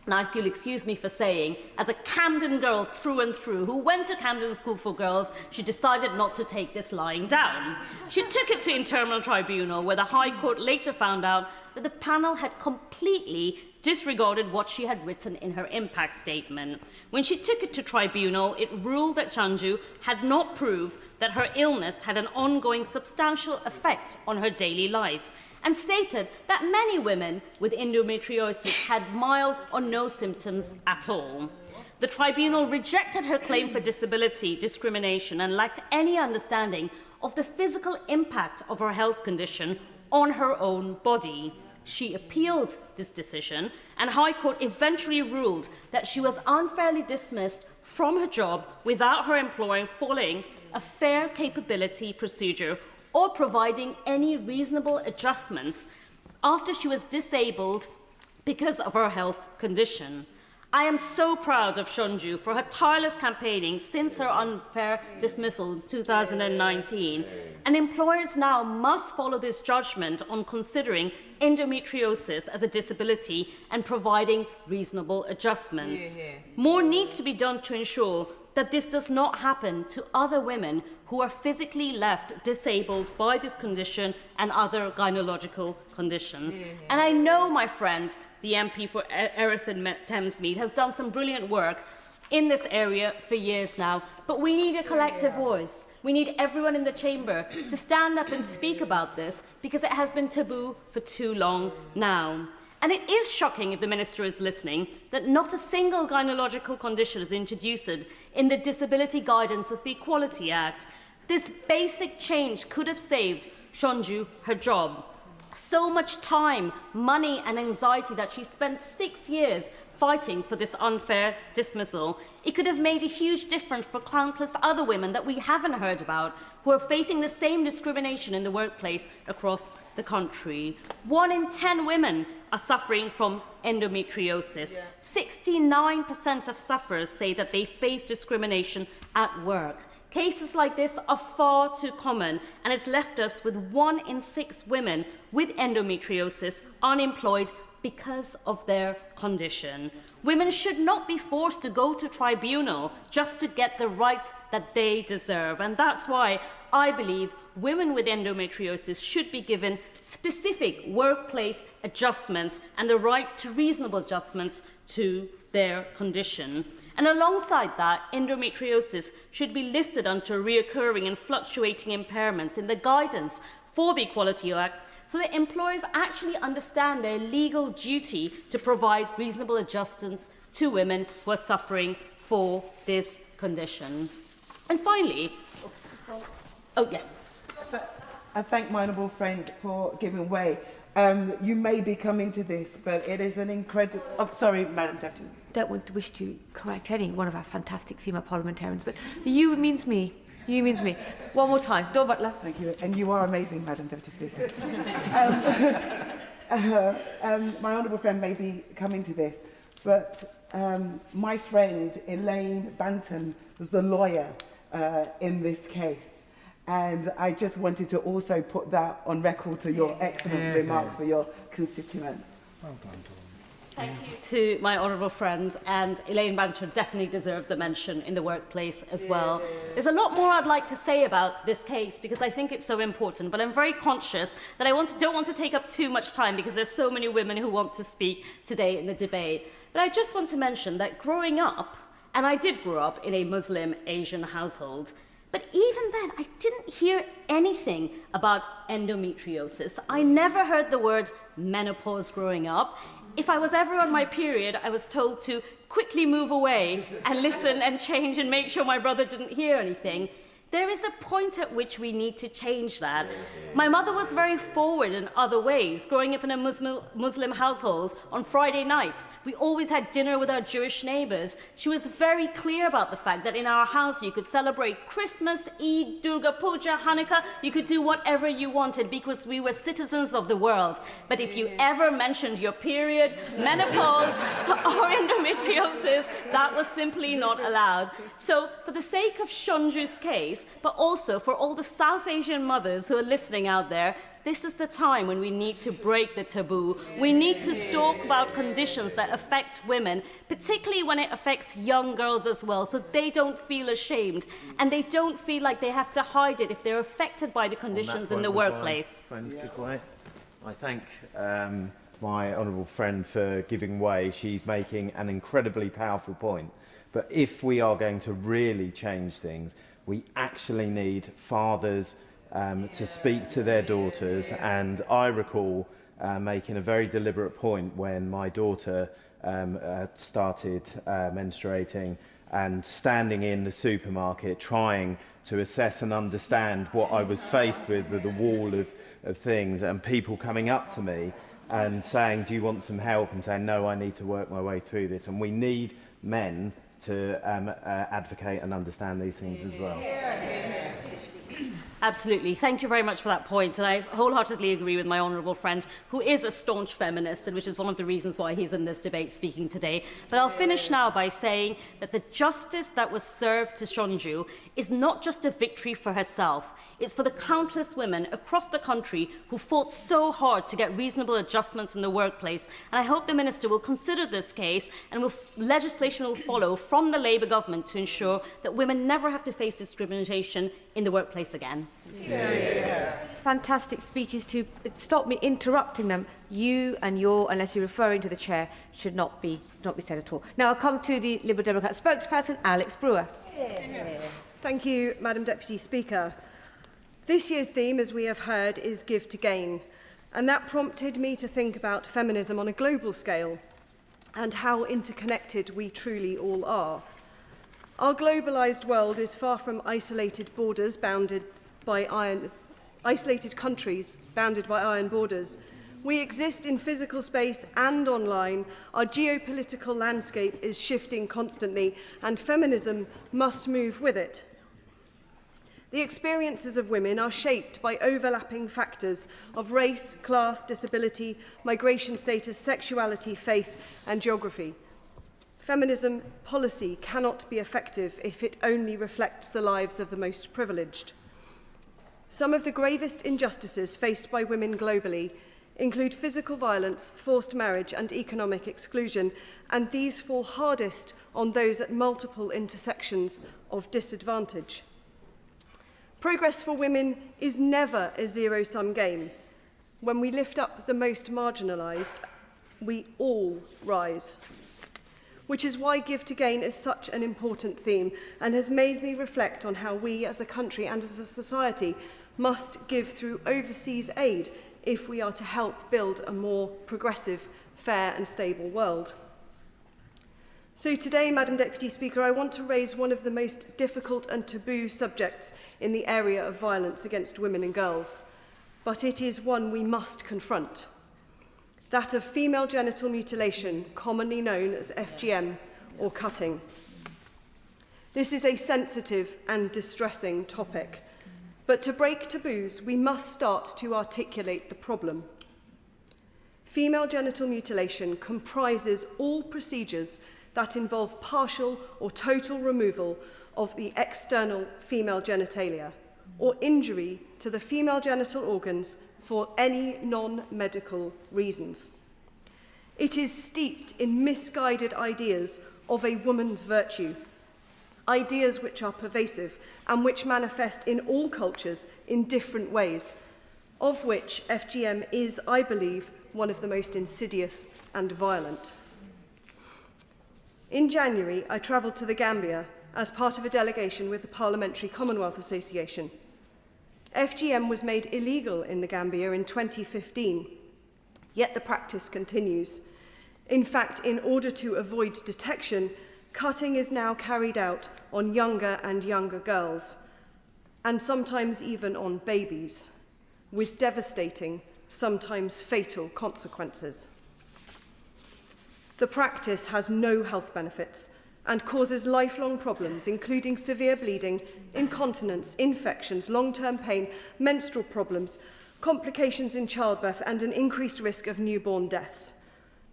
Now, if you'll excuse me for saying, as a Camden girl through and through, who went to Camden School for Girls, she decided not to take this lying down. She took it to Internal Tribunal, where the High Court later found out that the panel had completely disregarded what she had written in her impact statement. When she took it to Tribunal, it ruled that Shunju had not proved that her illness had an ongoing substantial effect on her daily life, and stated that many women with endometriosis had mild or no symptoms at all. The tribunal rejected her claim for disability discrimination and lacked any understanding of the physical impact of her health condition on her own body. She appealed this decision, and High Court eventually ruled that she was unfairly dismissed from her job without her employer following a fair capability procedure or providing any reasonable adjustments after she was disabled because of her health condition. I am so proud of Shunju for her tireless campaigning since her unfair dismissal in 2019. And employers now must follow this judgment on considering endometriosis as a disability and providing reasonable adjustments. More needs to be done to ensure that this does not happen to other women who are physically left disabled by this condition and other gynecological conditions. And I know my friend, the MP for Erith and Thamesmead, has done some brilliant work in this area for years now, but we need a collective voice. We need everyone in the chamber to stand up and speak about this, because it has been taboo for too long now. And it is shocking, if the Minister is listening, that not a single gynecological condition is introduced in the Disability Guidance of the Equality Act. This basic change could have saved Shunju her job. So much time, money and anxiety that she spent 6 years fighting for this unfair dismissal. It could have made a huge difference for countless other women that we haven't heard about who are facing the same discrimination in the workplace across the country. 1 in 10 women are suffering from endometriosis. 69% of sufferers say that they face discrimination at work. Cases like this are far too common, and it's left us with 1 in 6 women with endometriosis unemployed because of their condition. Women should not be forced to go to tribunal just to get the rights that they deserve. And that's why I believe women with endometriosis should be given specific workplace adjustments and the right to reasonable adjustments to their condition. And alongside that, endometriosis should be listed under recurring and fluctuating impairments in the guidance for the Equality Act, so that employers actually understand their legal duty to provide reasonable adjustments to women who are suffering for this condition. And finally, oh yes. I thank my honourable friend for giving way. You may be coming to this, but it is an incredible... Oh, sorry, Madam Deputy. Don't wish to correct any one of our fantastic female parliamentarians, but you means me. You means me. One more time. Dawn Butler. Thank you. And you are amazing, Madam Deputy Speaker. My honourable friend may be coming to this, but my friend Elaine Banton was the lawyer in this case. And I just wanted to also put that on record to your excellent remarks for your constituent. Well done, Dawn. Thank you to my honourable friend, and Elaine Banton definitely deserves a mention in the workplace as well. There's a lot more I'd like to say about this case because I think it's so important, but I'm very conscious that I don't want to take up too much time because there's so many women who want to speak today in the debate. But I just want to mention that growing up, and I did grow up in a Muslim Asian household, but even then, I didn't hear anything about endometriosis. I never heard the word menopause growing up. If I was ever on my period, I was told to quickly move away and listen and change and make sure my brother didn't hear anything. There is a point at which we need to change that. My mother was very forward in other ways. Growing up in a Muslim household, on Friday nights, we always had dinner with our Jewish neighbours. She was very clear about the fact that in our house you could celebrate Christmas, Eid, Durga Puja, Hanukkah. You could do whatever you wanted because we were citizens of the world. But if you ever mentioned your period, menopause, or endometriosis, that was simply not allowed. So for the sake of Shonju's case, but also for all the South Asian mothers who are listening out there, this is the time when we need to break the taboo. We need to talk about conditions that affect women, particularly when it affects young girls as well, so they don't feel ashamed and they don't feel like they have to hide it if they're affected by the conditions in the workplace. I thank my honourable friend for giving way. She's making an incredibly powerful point. But if we are going to really change things, we actually need fathers to speak to their daughters. And I recall making a very deliberate point when my daughter started menstruating and standing in the supermarket trying to assess and understand what I was faced with a wall of things, and people coming up to me and saying, do you want some help? And saying, no, I need to work my way through this. And we need men to advocate and understand these things as well. Absolutely. Thank you very much for that point. And I wholeheartedly agree with my honourable friend, who is a staunch feminist, and which is one of the reasons why he's in this debate speaking today. But I'll finish now by saying that the justice that was served to Shonju is not just a victory for herself. It's for the countless women across the country who fought so hard to get reasonable adjustments in the workplace. And I hope the Minister will consider this case and legislation will follow from the Labour government to ensure that women never have to face discrimination in the workplace again. Fantastic speeches to stop me interrupting them. You and your, unless you're referring to the chair, should not be said at all. Now I'll come to the Liberal Democrat spokesperson, Alex Brewer. Thank you, Madam Deputy Speaker. This year's theme, as we have heard, is Give to Gain, and that prompted me to think about feminism on a global scale and how interconnected we truly all are. Our globalised world is far from isolated countries bounded by iron borders. We exist in physical space and online. Our geopolitical landscape is shifting constantly, and feminism must move with it. The experiences of women are shaped by overlapping factors of race, class, disability, migration status, sexuality, faith, and geography. Feminism policy cannot be effective if it only reflects the lives of the most privileged. Some of the gravest injustices faced by women globally include physical violence, forced marriage, and economic exclusion, and these fall hardest on those at multiple intersections of disadvantage. Progress for women is never a zero-sum game. When we lift up the most marginalised, we all rise. Which is why Give to Gain is such an important theme and has made me reflect on how we as a country and as a society must give through overseas aid if we are to help build a more progressive, fair and stable world. So today, Madam Deputy Speaker, I want to raise one of the most difficult and taboo subjects in the area of violence against women and girls, but it is one we must confront. That of female genital mutilation, commonly known as FGM or cutting. This is a sensitive and distressing topic, but to break taboos, we must start to articulate the problem. Female genital mutilation comprises all procedures that involve partial or total removal of the external female genitalia or injury to the female genital organs for any non-medical reasons. It is steeped in misguided ideas of a woman's virtue, ideas which are pervasive and which manifest in all cultures in different ways, of which FGM is, I believe, one of the most insidious and violent. In January, I travelled to the Gambia as part of a delegation with the Parliamentary Commonwealth Association. FGM was made illegal in the Gambia in 2015, yet the practice continues. In fact, in order to avoid detection, cutting is now carried out on younger and younger girls, and sometimes even on babies, with devastating, sometimes fatal consequences. The practice has no health benefits and causes lifelong problems, including severe bleeding, incontinence, infections, long-term pain, menstrual problems, complications in childbirth, and an increased risk of newborn deaths.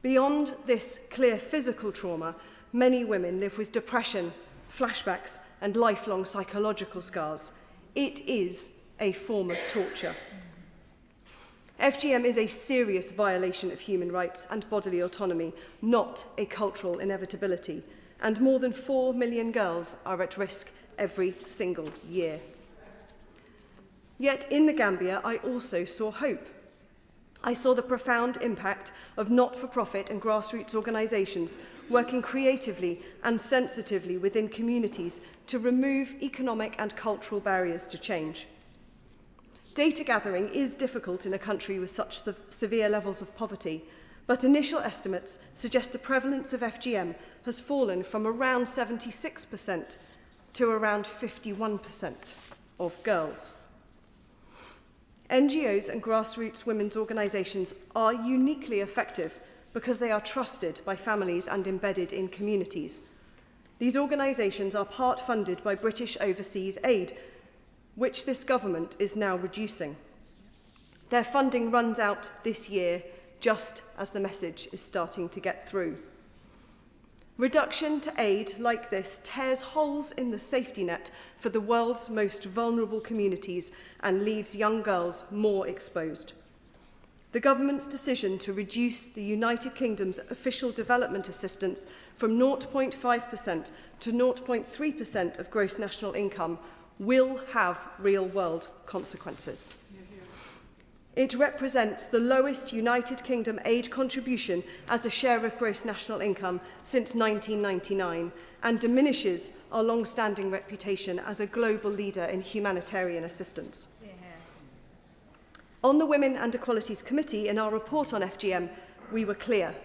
Beyond this clear physical trauma, many women live with depression, flashbacks, and lifelong psychological scars. It is a form of torture. FGM is a serious violation of human rights and bodily autonomy, not a cultural inevitability, and more than 4 million girls are at risk every single year. Yet in the Gambia, I also saw hope. I saw the profound impact of not-for-profit and grassroots organisations working creatively and sensitively within communities to remove economic and cultural barriers to change. Data gathering is difficult in a country with such severe levels of poverty, but initial estimates suggest the prevalence of FGM has fallen from around 76% to around 51% of girls. NGOs and grassroots women's organisations are uniquely effective because they are trusted by families and embedded in communities. These organisations are part funded by British overseas aid, which this government is now reducing. Their funding runs out this year, just as the message is starting to get through. Reduction to aid like this tears holes in the safety net for the world's most vulnerable communities and leaves young girls more exposed. The government's decision to reduce the United Kingdom's official development assistance from 0.5% to 0.3% of gross national income will have real-world consequences. It represents the lowest United Kingdom aid contribution as a share of gross national income since 1999 and diminishes our long-standing reputation as a global leader in humanitarian assistance. On the Women and Equalities Committee, in our report on FGM, we were clear.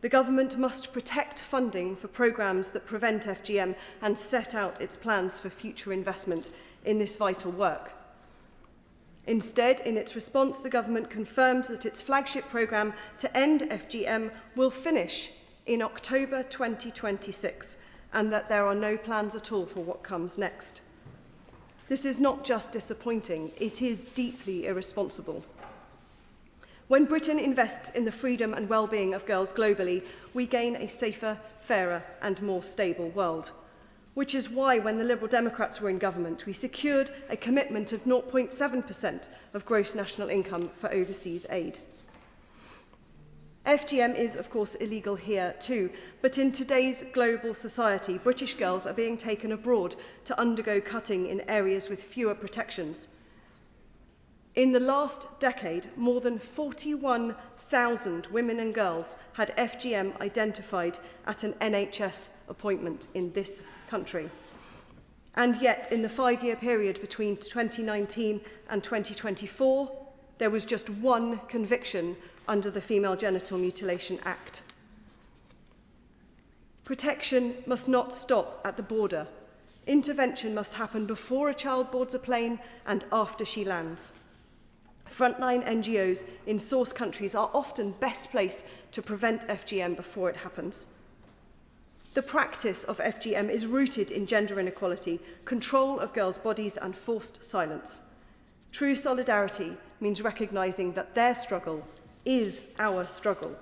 The government must protect funding for programmes that prevent FGM and set out its plans for future investment in this vital work. Instead, in its response, the government confirmed that its flagship programme to end FGM will finish in October 2026 and that there are no plans at all for what comes next. This is not just disappointing, it is deeply irresponsible. When Britain invests in the freedom and well-being of girls globally, we gain a safer, fairer and more stable world. Which is why, when the Liberal Democrats were in government, we secured a commitment of 0.7% of gross national income for overseas aid. FGM is, of course, illegal here too, but in today's global society, British girls are being taken abroad to undergo cutting in areas with fewer protections. In the last decade, more than 41,000 women and girls had FGM identified at an NHS appointment in this country. And yet, in the 5-year period between 2019 and 2024, there was just one conviction under the Female Genital Mutilation Act. Protection must not stop at the border. Intervention must happen before a child boards a plane and after she lands. Frontline NGOs in source countries are often best placed to prevent FGM before it happens. The practice of FGM is rooted in gender inequality, control of girls' bodies and forced silence. True solidarity means recognising that their struggle is our struggle.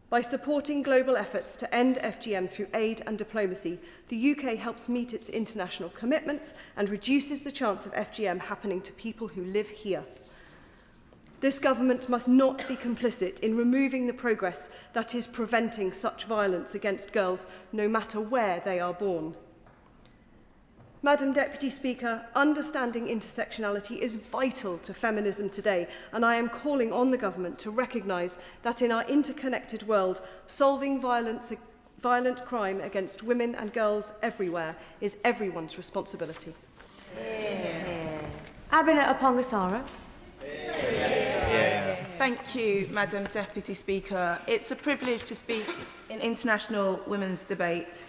By supporting global efforts to end FGM through aid and diplomacy, the UK helps meet its international commitments and reduces the chance of FGM happening to people who live here. This government must not be complicit in removing the progress that is preventing such violence against girls, no matter where they are born. Madam Deputy Speaker, understanding intersectionality is vital to feminism today, and I am calling on the government to recognise that in our interconnected world, solving violent crime against women and girls everywhere is everyone's responsibility. Abhinav Apongasara. Thank you, Madam Deputy Speaker. It's a privilege to speak in International Women's Debate.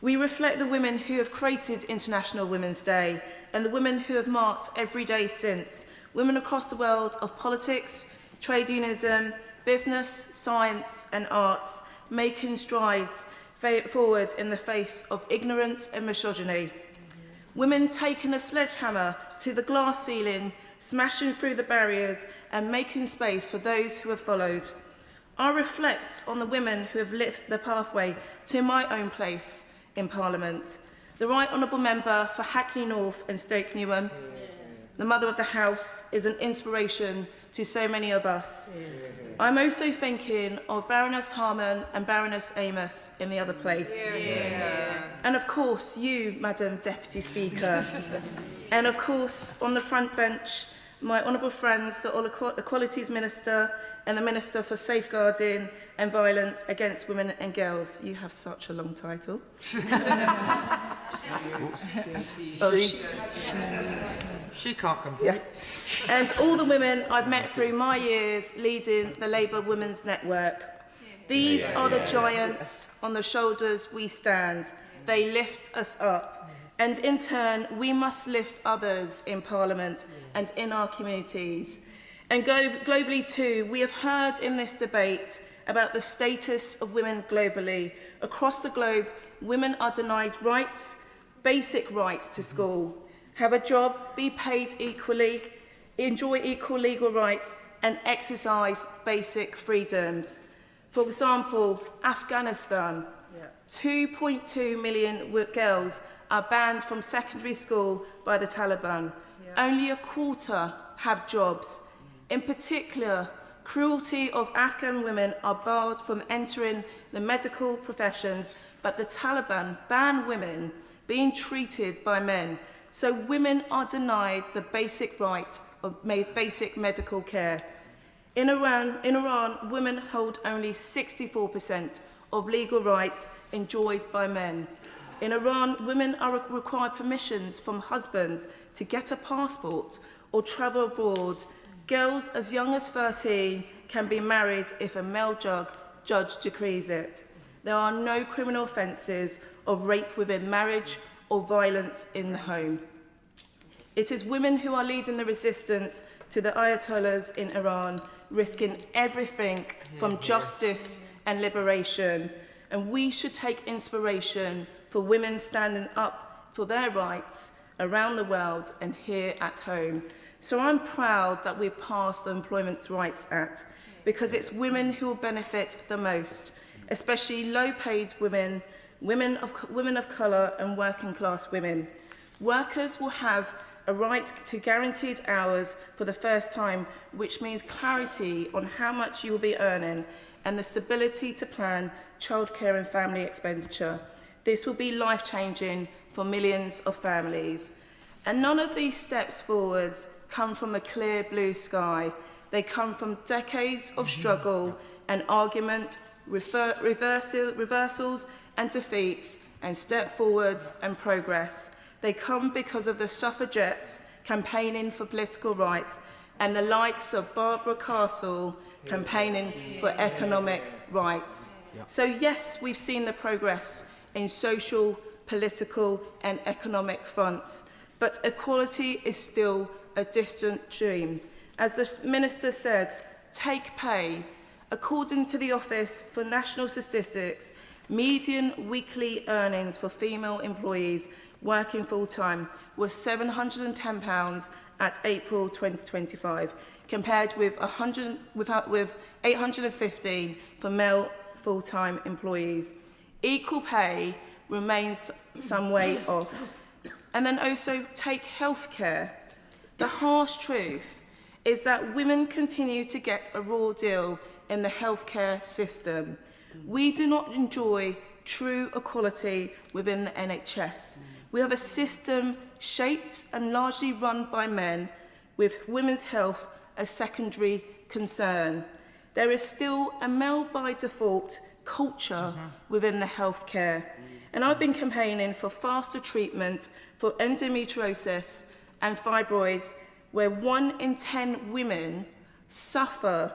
We reflect the women who have created International Women's Day and the women who have marked every day since. Women across the world of politics, trade unionism, business, science and arts, making strides forward in the face of ignorance and misogyny. Women taking a sledgehammer to the glass ceiling, smashing through the barriers and making space for those who have followed. I reflect on the women who have lit the pathway to my own place in Parliament. The Right Honourable Member for Hackney North and Stoke Newham, the Mother of the House, is an inspiration to so many of us. I'm also thinking of Baroness Harman and Baroness Amos in the other place. And of course, you, Madam Deputy Speaker. And of course, on the front bench, my honourable friends, the Equalities Minister and the Minister for Safeguarding and Violence Against Women and Girls. You have such a long title. She can't compete. Yes. And all the women I've met through my years leading the Labour Women's Network. These are the giants on the shoulders we stand. They lift us up. And in turn, we must lift others in Parliament and in our communities. And globally too, we have heard in this debate about the status of women globally. Across the globe, women are denied rights, basic rights to school, have a job, be paid equally, enjoy equal legal rights, and exercise basic freedoms. For example, Afghanistan, 2.2 million girls are banned from secondary school by the Taliban. Only a quarter have jobs. In particular, cruelty of Afghan women are barred from entering the medical professions, but the Taliban ban women being treated by men. So women are denied the basic right of basic medical care. In Iran, women hold only 64% of legal rights enjoyed by men. In Iran, women are required permissions from husbands to get a passport or travel abroad. Girls as young as 13 can be married if a male judge decrees it. There are no criminal offences of rape within marriage or violence in the home. It is women who are leading the resistance to the Ayatollahs in Iran, risking everything from justice and liberation. And we should take inspiration for women standing up for their rights around the world and here at home. So I'm proud that we've passed the Employment Rights Act, because it's women who will benefit the most, especially low-paid women, women of colour and working-class women. Workers will have a right to guaranteed hours for the first time, which means clarity on how much you will be earning and the stability to plan childcare and family expenditure. This will be life-changing for millions of families. And none of these steps forwards come from a clear blue sky. They come from decades of struggle and argument, reversals and defeats, and step forwards and progress. They come because of the suffragettes campaigning for political rights and the likes of Barbara Castle campaigning for economic rights. So yes, we've seen the progress in social, political and economic fronts, but equality is still a distant dream. As the Minister said, take pay. According to the Office for National Statistics, median weekly earnings for female employees working full-time was £710 at April 2025, compared with 815 for male full-time employees. Equal pay remains some way off. And then also take healthcare. The harsh truth is that women continue to get a raw deal in the healthcare system. We do not enjoy true equality within the NHS. We have a system shaped and largely run by men, with women's health a secondary concern. There is still a male by default culture within the healthcare. And I've been campaigning for faster treatment for endometriosis and fibroids, where 1 in 10 women suffer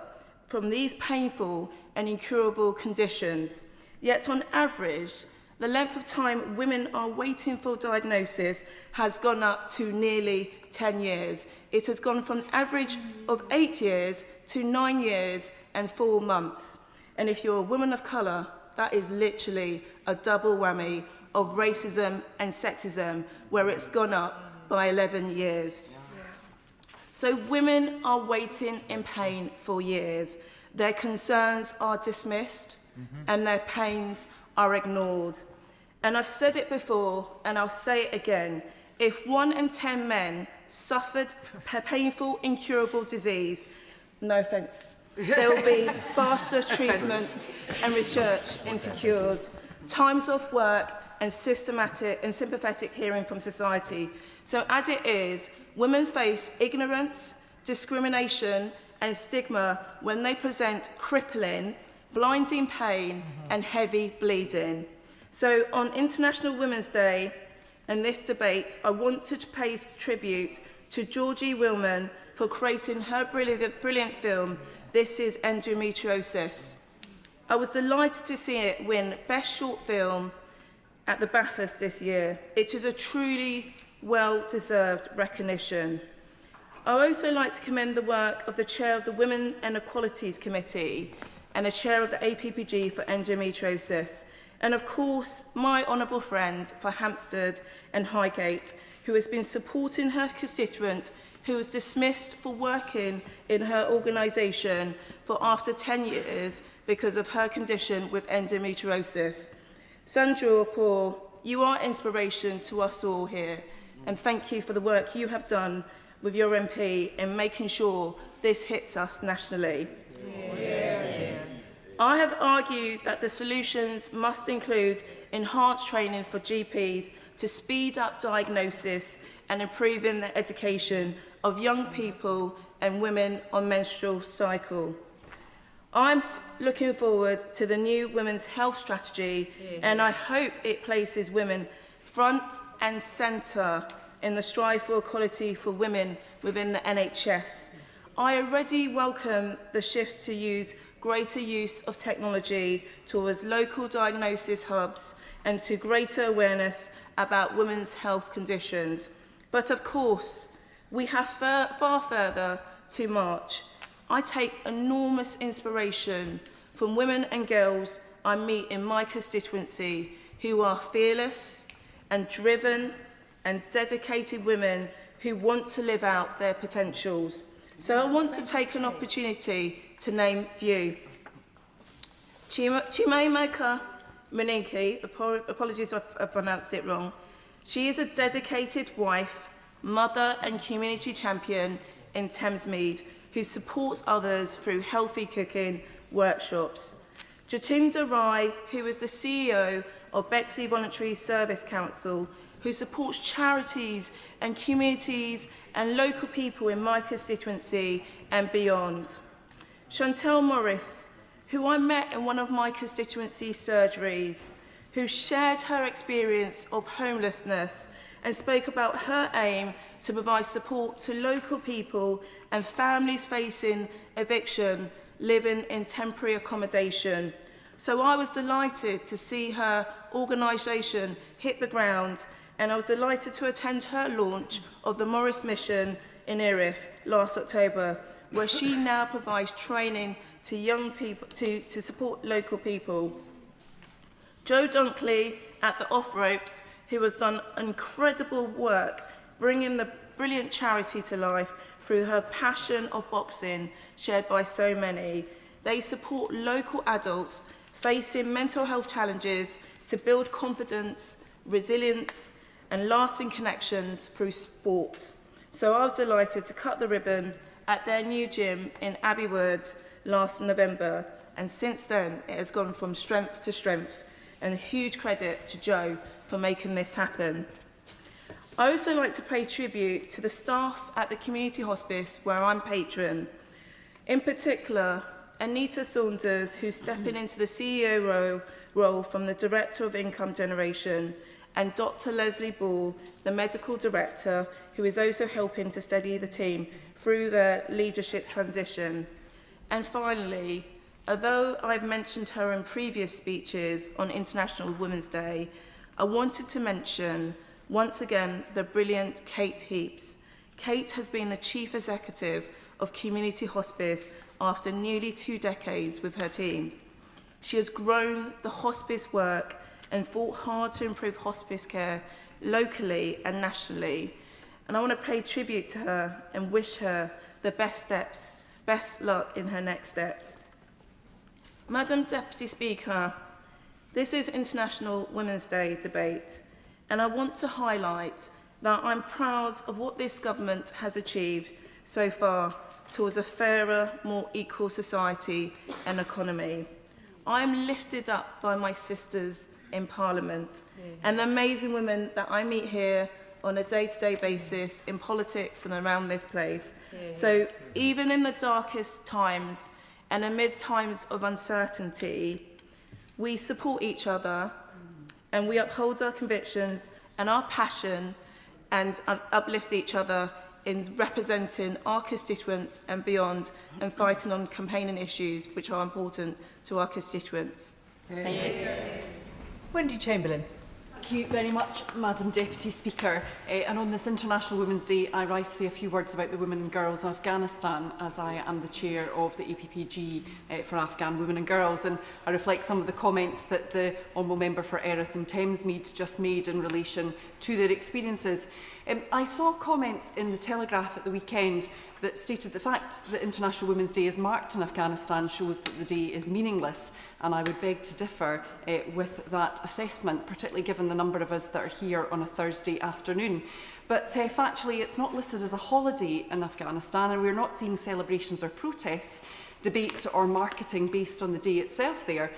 from these painful and incurable conditions. Yet on average, the length of time women are waiting for diagnosis has gone up to nearly 10 years. It has gone from an average of 8 years to 9 years and 4 months. And if you're a woman of colour, that is literally a double whammy of racism and sexism, where it's gone up by 11 years. So women are waiting in pain for years. Their concerns are dismissed and their pains are ignored. And I've said it before and I'll say it again. If 1 in 10 men suffered painful, incurable disease, no offence, there will be faster treatment and research into cures, times off work and systematic and sympathetic hearing from society. So as it is, women face ignorance, discrimination and stigma when they present crippling, blinding pain and heavy bleeding. So on International Women's Day and this debate, I want to pay tribute to Georgie Willman for creating her brilliant film, This is Endometriosis. I was delighted to see it win Best Short Film at the BAFTA this year. It is a truly well-deserved recognition. I would also like to commend the work of the Chair of the Women and Equalities Committee and the Chair of the APPG for endometriosis, and of course my honourable friend for Hampstead and Highgate, who has been supporting her constituent who was dismissed for working in her organisation for after 10 years because of her condition with endometriosis. Sandra Paul, you are inspiration to us all here, and thank you for the work you have done with your MP in making sure this hits us nationally. I have argued that the solutions must include enhanced training for GPs to speed up diagnosis and improving the education of young people and women on menstrual cycle. I'm looking forward to the new Women's Health Strategy, and I hope it places women front and centre in the strive for equality for women within the NHS. I already welcome the shifts to use greater use of technology towards local diagnosis hubs and to greater awareness about women's health conditions. But of course, We have far further to march. I take enormous inspiration from women and girls I meet in my constituency who are fearless and driven and dedicated women who want to live out their potentials. So I want to take an opportunity to name a few. Chimamaka Mningi, apologies if I pronounced it wrong. She is a dedicated wife, mother and community champion in Thamesmead who supports others through healthy cooking workshops. Jatinda Rai, who is the CEO of Bexley Voluntary Service Council, who supports charities and communities and local people in my constituency and beyond. Chantel Morris, who I met in one of my constituency surgeries, who shared her experience of homelessness and spoke about her aim to provide support to local people and families facing eviction living in temporary accommodation. So I was delighted to see her organisation hit the ground, and I was delighted to attend her launch of the Morris Mission in Erith last October, where she now provides training to young people to support local people. Jo Dunkley at the Off Ropes, who has done incredible work bringing the brilliant charity to life through her passion of boxing, shared by so many. They support local adults facing mental health challenges to build confidence, resilience, and lasting connections through sport. So I was delighted to cut the ribbon at their new gym in Abbey Wood last November, and since then it has gone from strength to strength, and a huge credit to Jo for making this happen. I also like to pay tribute to the staff at the community hospice where I'm patron. In particular, Anita Saunders, who's stepping into the CEO role from the Director of Income Generation, and Dr. Leslie Ball, the Medical Director, who is also helping to steady the team through their leadership transition. And finally, although I've mentioned her in previous speeches on International Women's Day, I wanted to mention once again the brilliant Kate Heaps. Kate has been the Chief Executive of Community Hospice after nearly 2 decades with her team. She has grown the hospice work and fought hard to improve hospice care locally and nationally. And I want to pay tribute to her and wish her the best luck in her next steps. Madam Deputy Speaker, this is International Women's Day debate, and I want to highlight that I'm proud of what this government has achieved so far towards a fairer, more equal society and economy. I am lifted up by my sisters in Parliament and the amazing women that I meet here on a day-to-day basis in politics and around this place. So even in the darkest times and amidst times of uncertainty, we support each other and we uphold our convictions and our passion and uplift each other in representing our constituents and beyond and fighting on campaigning issues which are important to our constituents. Thank you. Wendy Chamberlain. Thank you very much, Madam Deputy Speaker. And on this International Women's Day, I rise to say a few words about the women and girls in Afghanistan, as I am the chair of the APPG for Afghan Women and Girls. And I reflect some of the comments that the Honourable Member for Erith and Thamesmead just made in relation to their experiences. I saw comments in the Telegraph at the weekend that stated the fact that International Women's Day is marked in Afghanistan shows that the day is meaningless, and I would beg to differ with that assessment, particularly given the number of us that are here on a Thursday afternoon. But factually, it's not listed as a holiday in Afghanistan, and we're not seeing celebrations or protests, debates or marketing based on the day itself there,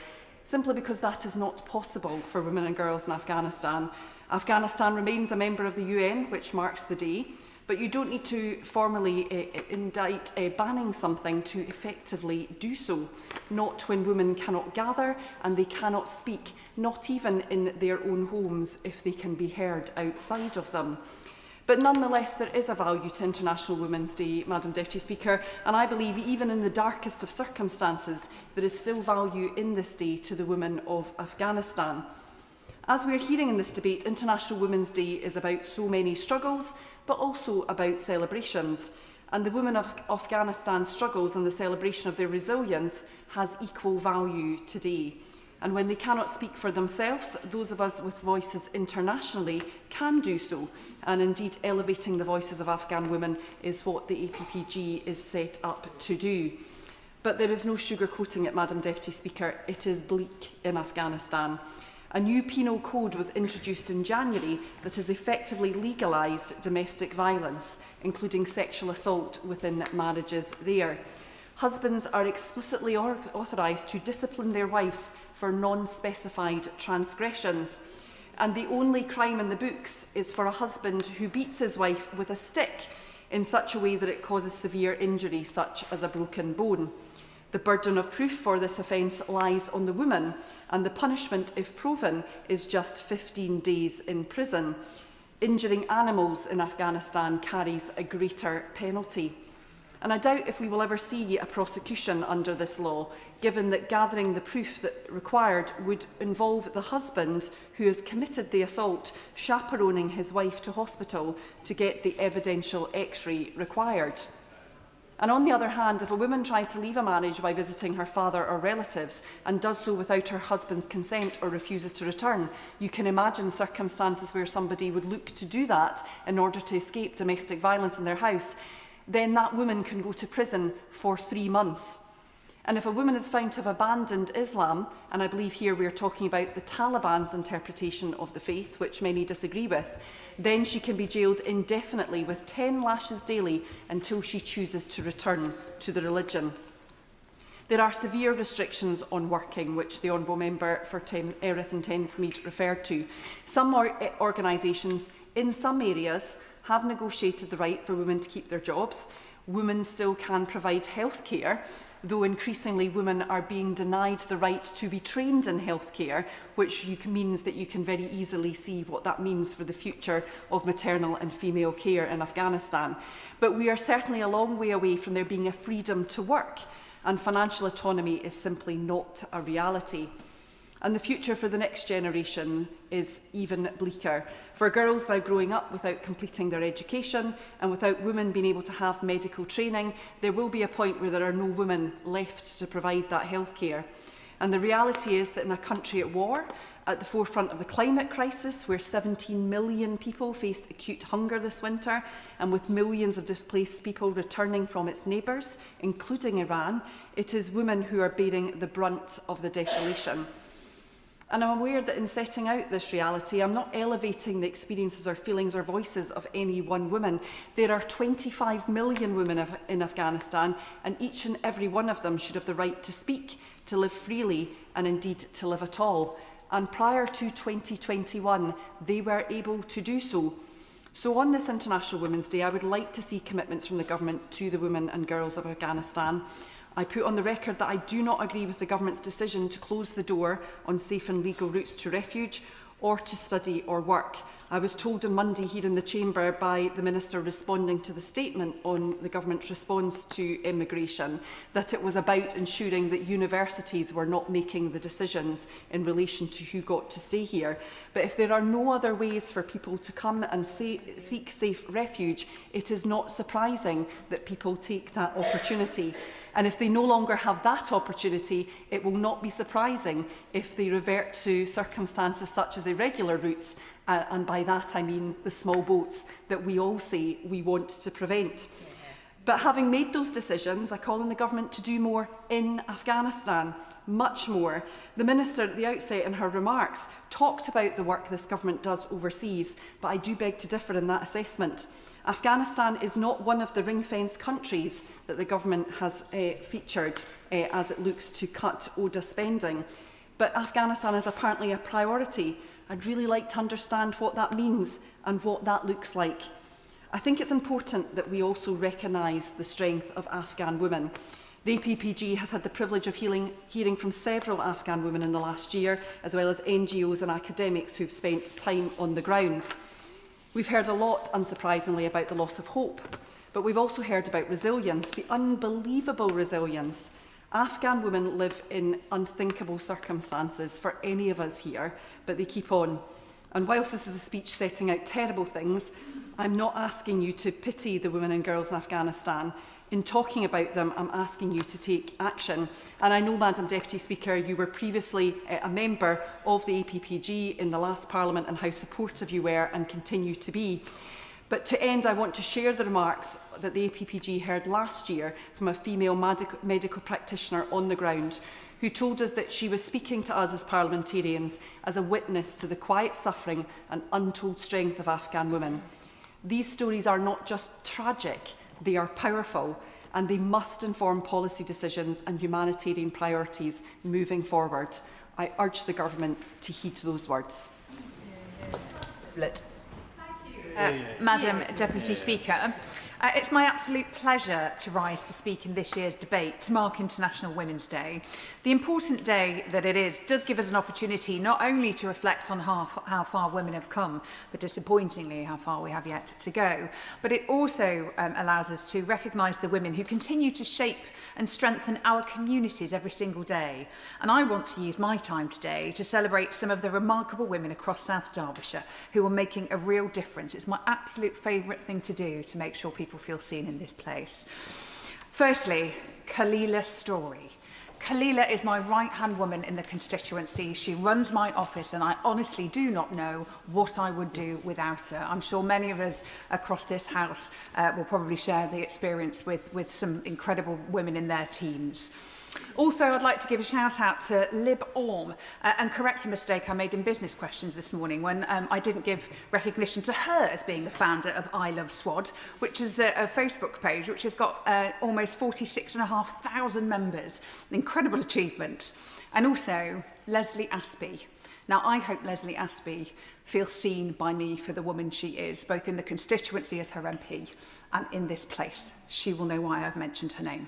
simply because that is not possible for women and girls in Afghanistan. Afghanistan remains a member of the UN, which marks the day, but you don't need to formally indict banning something to effectively do so. Not when women cannot gather and they cannot speak, not even in their own homes if they can be heard outside of them. But nonetheless, there is a value to International Women's Day, Madam Deputy Speaker, and I believe even in the darkest of circumstances, there is still value in this day to the women of Afghanistan. As we are hearing in this debate, International Women's Day is about so many struggles, but also about celebrations. And the women of Afghanistan's struggles and the celebration of their resilience has equal value today. And when they cannot speak for themselves, those of us with voices internationally can do so. And indeed, elevating the voices of Afghan women is what the APPG is set up to do. But there is no sugarcoating it, Madam Deputy Speaker. It is bleak in Afghanistan. A new penal code was introduced in January that has effectively legalised domestic violence, including sexual assault within marriages there. Husbands are explicitly authorised to discipline their wives for non-specified transgressions. And the only crime in the books is for a husband who beats his wife with a stick in such a way that it causes severe injury, such as a broken bone. The burden of proof for this offence lies on the woman, and the punishment, if proven, is just 15 days in prison. Injuring animals in Afghanistan carries a greater penalty. And I doubt if we will ever see a prosecution under this law, given that gathering the proof that required would involve the husband who has committed the assault chaperoning his wife to hospital to get the evidential X-ray required. And on the other hand, if a woman tries to leave a marriage by visiting her father or relatives and does so without her husband's consent or refuses to return, you can imagine circumstances where somebody would look to do that in order to escape domestic violence in their house. Then that woman can go to prison for 3 months. And if a woman is found to have abandoned Islam, and I believe here we are talking about the Taliban's interpretation of the faith, which many disagree with, then she can be jailed indefinitely with 10 lashes daily until she chooses to return to the religion. There are severe restrictions on working, which the Honourable Member for Erith and Tenthmead referred to. Some organisations in some areas have negotiated the right for women to keep their jobs. Women still can provide health care, though increasingly women are being denied the right to be trained in healthcare, which means that you can very easily see what that means for the future of maternal and female care in Afghanistan. But we are certainly a long way away from there being a freedom to work, and financial autonomy is simply not a reality. And the future for the next generation is even bleaker. For girls now growing up without completing their education and without women being able to have medical training, there will be a point where there are no women left to provide that healthcare. And the reality is that in a country at war, at the forefront of the climate crisis, where 17 million people faced acute hunger this winter, and with millions of displaced people returning from its neighbours, including Iran, it is women who are bearing the brunt of the desolation. And I'm aware that in setting out this reality, I'm not elevating the experiences or feelings or voices of any one woman. There are 25 million women in Afghanistan, and each and every one of them should have the right to speak, to live freely, and indeed to live at all. And prior to 2021, they were able to do so. So on this International Women's Day, I would like to see commitments from the government to the women and girls of Afghanistan. I put on the record that I do not agree with the government's decision to close the door on safe and legal routes to refuge or to study or work. I was told on Monday here in the Chamber by the Minister responding to the statement on the government's response to immigration that it was about ensuring that universities were not making the decisions in relation to who got to stay here. But if there are no other ways for people to come and seek safe refuge, it is not surprising that people take that opportunity. And if they no longer have that opportunity, it will not be surprising if they revert to circumstances such as irregular routes, and by that I mean the small boats that we all say we want to prevent. But having made those decisions, I call on the government to do more in Afghanistan, much more. The Minister at the outset in her remarks talked about the work this government does overseas, but I do beg to differ in that assessment. Afghanistan is not one of the ring-fenced countries that the government has featured as it looks to cut ODA spending. But Afghanistan is apparently a priority. I'd really like to understand what that means and what that looks like. I think it's important that we also recognise the strength of Afghan women. The APPG has had the privilege of hearing from several Afghan women in the last year, as well as NGOs and academics who've spent time on the ground. We've heard a lot, unsurprisingly, about the loss of hope, but we've also heard about resilience, the unbelievable resilience. Afghan women live in unthinkable circumstances for any of us here, but they keep on. And whilst this is a speech setting out terrible things, I'm not asking you to pity the women and girls in Afghanistan. In talking about them, I'm asking you to take action. And I know, Madam Deputy Speaker, you were previously a member of the APPG in the last Parliament and how supportive you were and continue to be. But to end, I want to share the remarks that the APPG heard last year from a female medical practitioner on the ground, who told us that she was speaking to us as parliamentarians as a witness to the quiet suffering and untold strength of Afghan women. These stories are not just tragic, they are powerful, and they must inform policy decisions and humanitarian priorities moving forward. I urge the government to heed those words. Madam Deputy Speaker, it's my absolute pleasure to rise to speak in this year's debate to mark International Women's Day. The important day that it is does give us an opportunity not only to reflect on how far women have come, but disappointingly how far we have yet to go, but it also allows us to recognise the women who continue to shape and strengthen our communities every single day. And I want to use my time today to celebrate some of the remarkable women across South Derbyshire who are making a real difference. It's my absolute favourite thing to do to make sure people feel seen in this place. Firstly, Kalila Story. Kalila is my right-hand woman in the constituency. She runs my office and I honestly do not know what I would do without her. I'm sure many of us across this house will probably share the experience with some incredible women in their teams. Also, I'd like to give a shout out to Lib Orm and correct a mistake I made in business questions this morning when I didn't give recognition to her as being the founder of I Love Swad, which is a Facebook page which has got almost 46,500 members. Incredible achievement. And also Leslie Aspey. Now, I hope Leslie Aspey feels seen by me for the woman she is, both in the constituency as her MP and in this place. She will know why I've mentioned her name.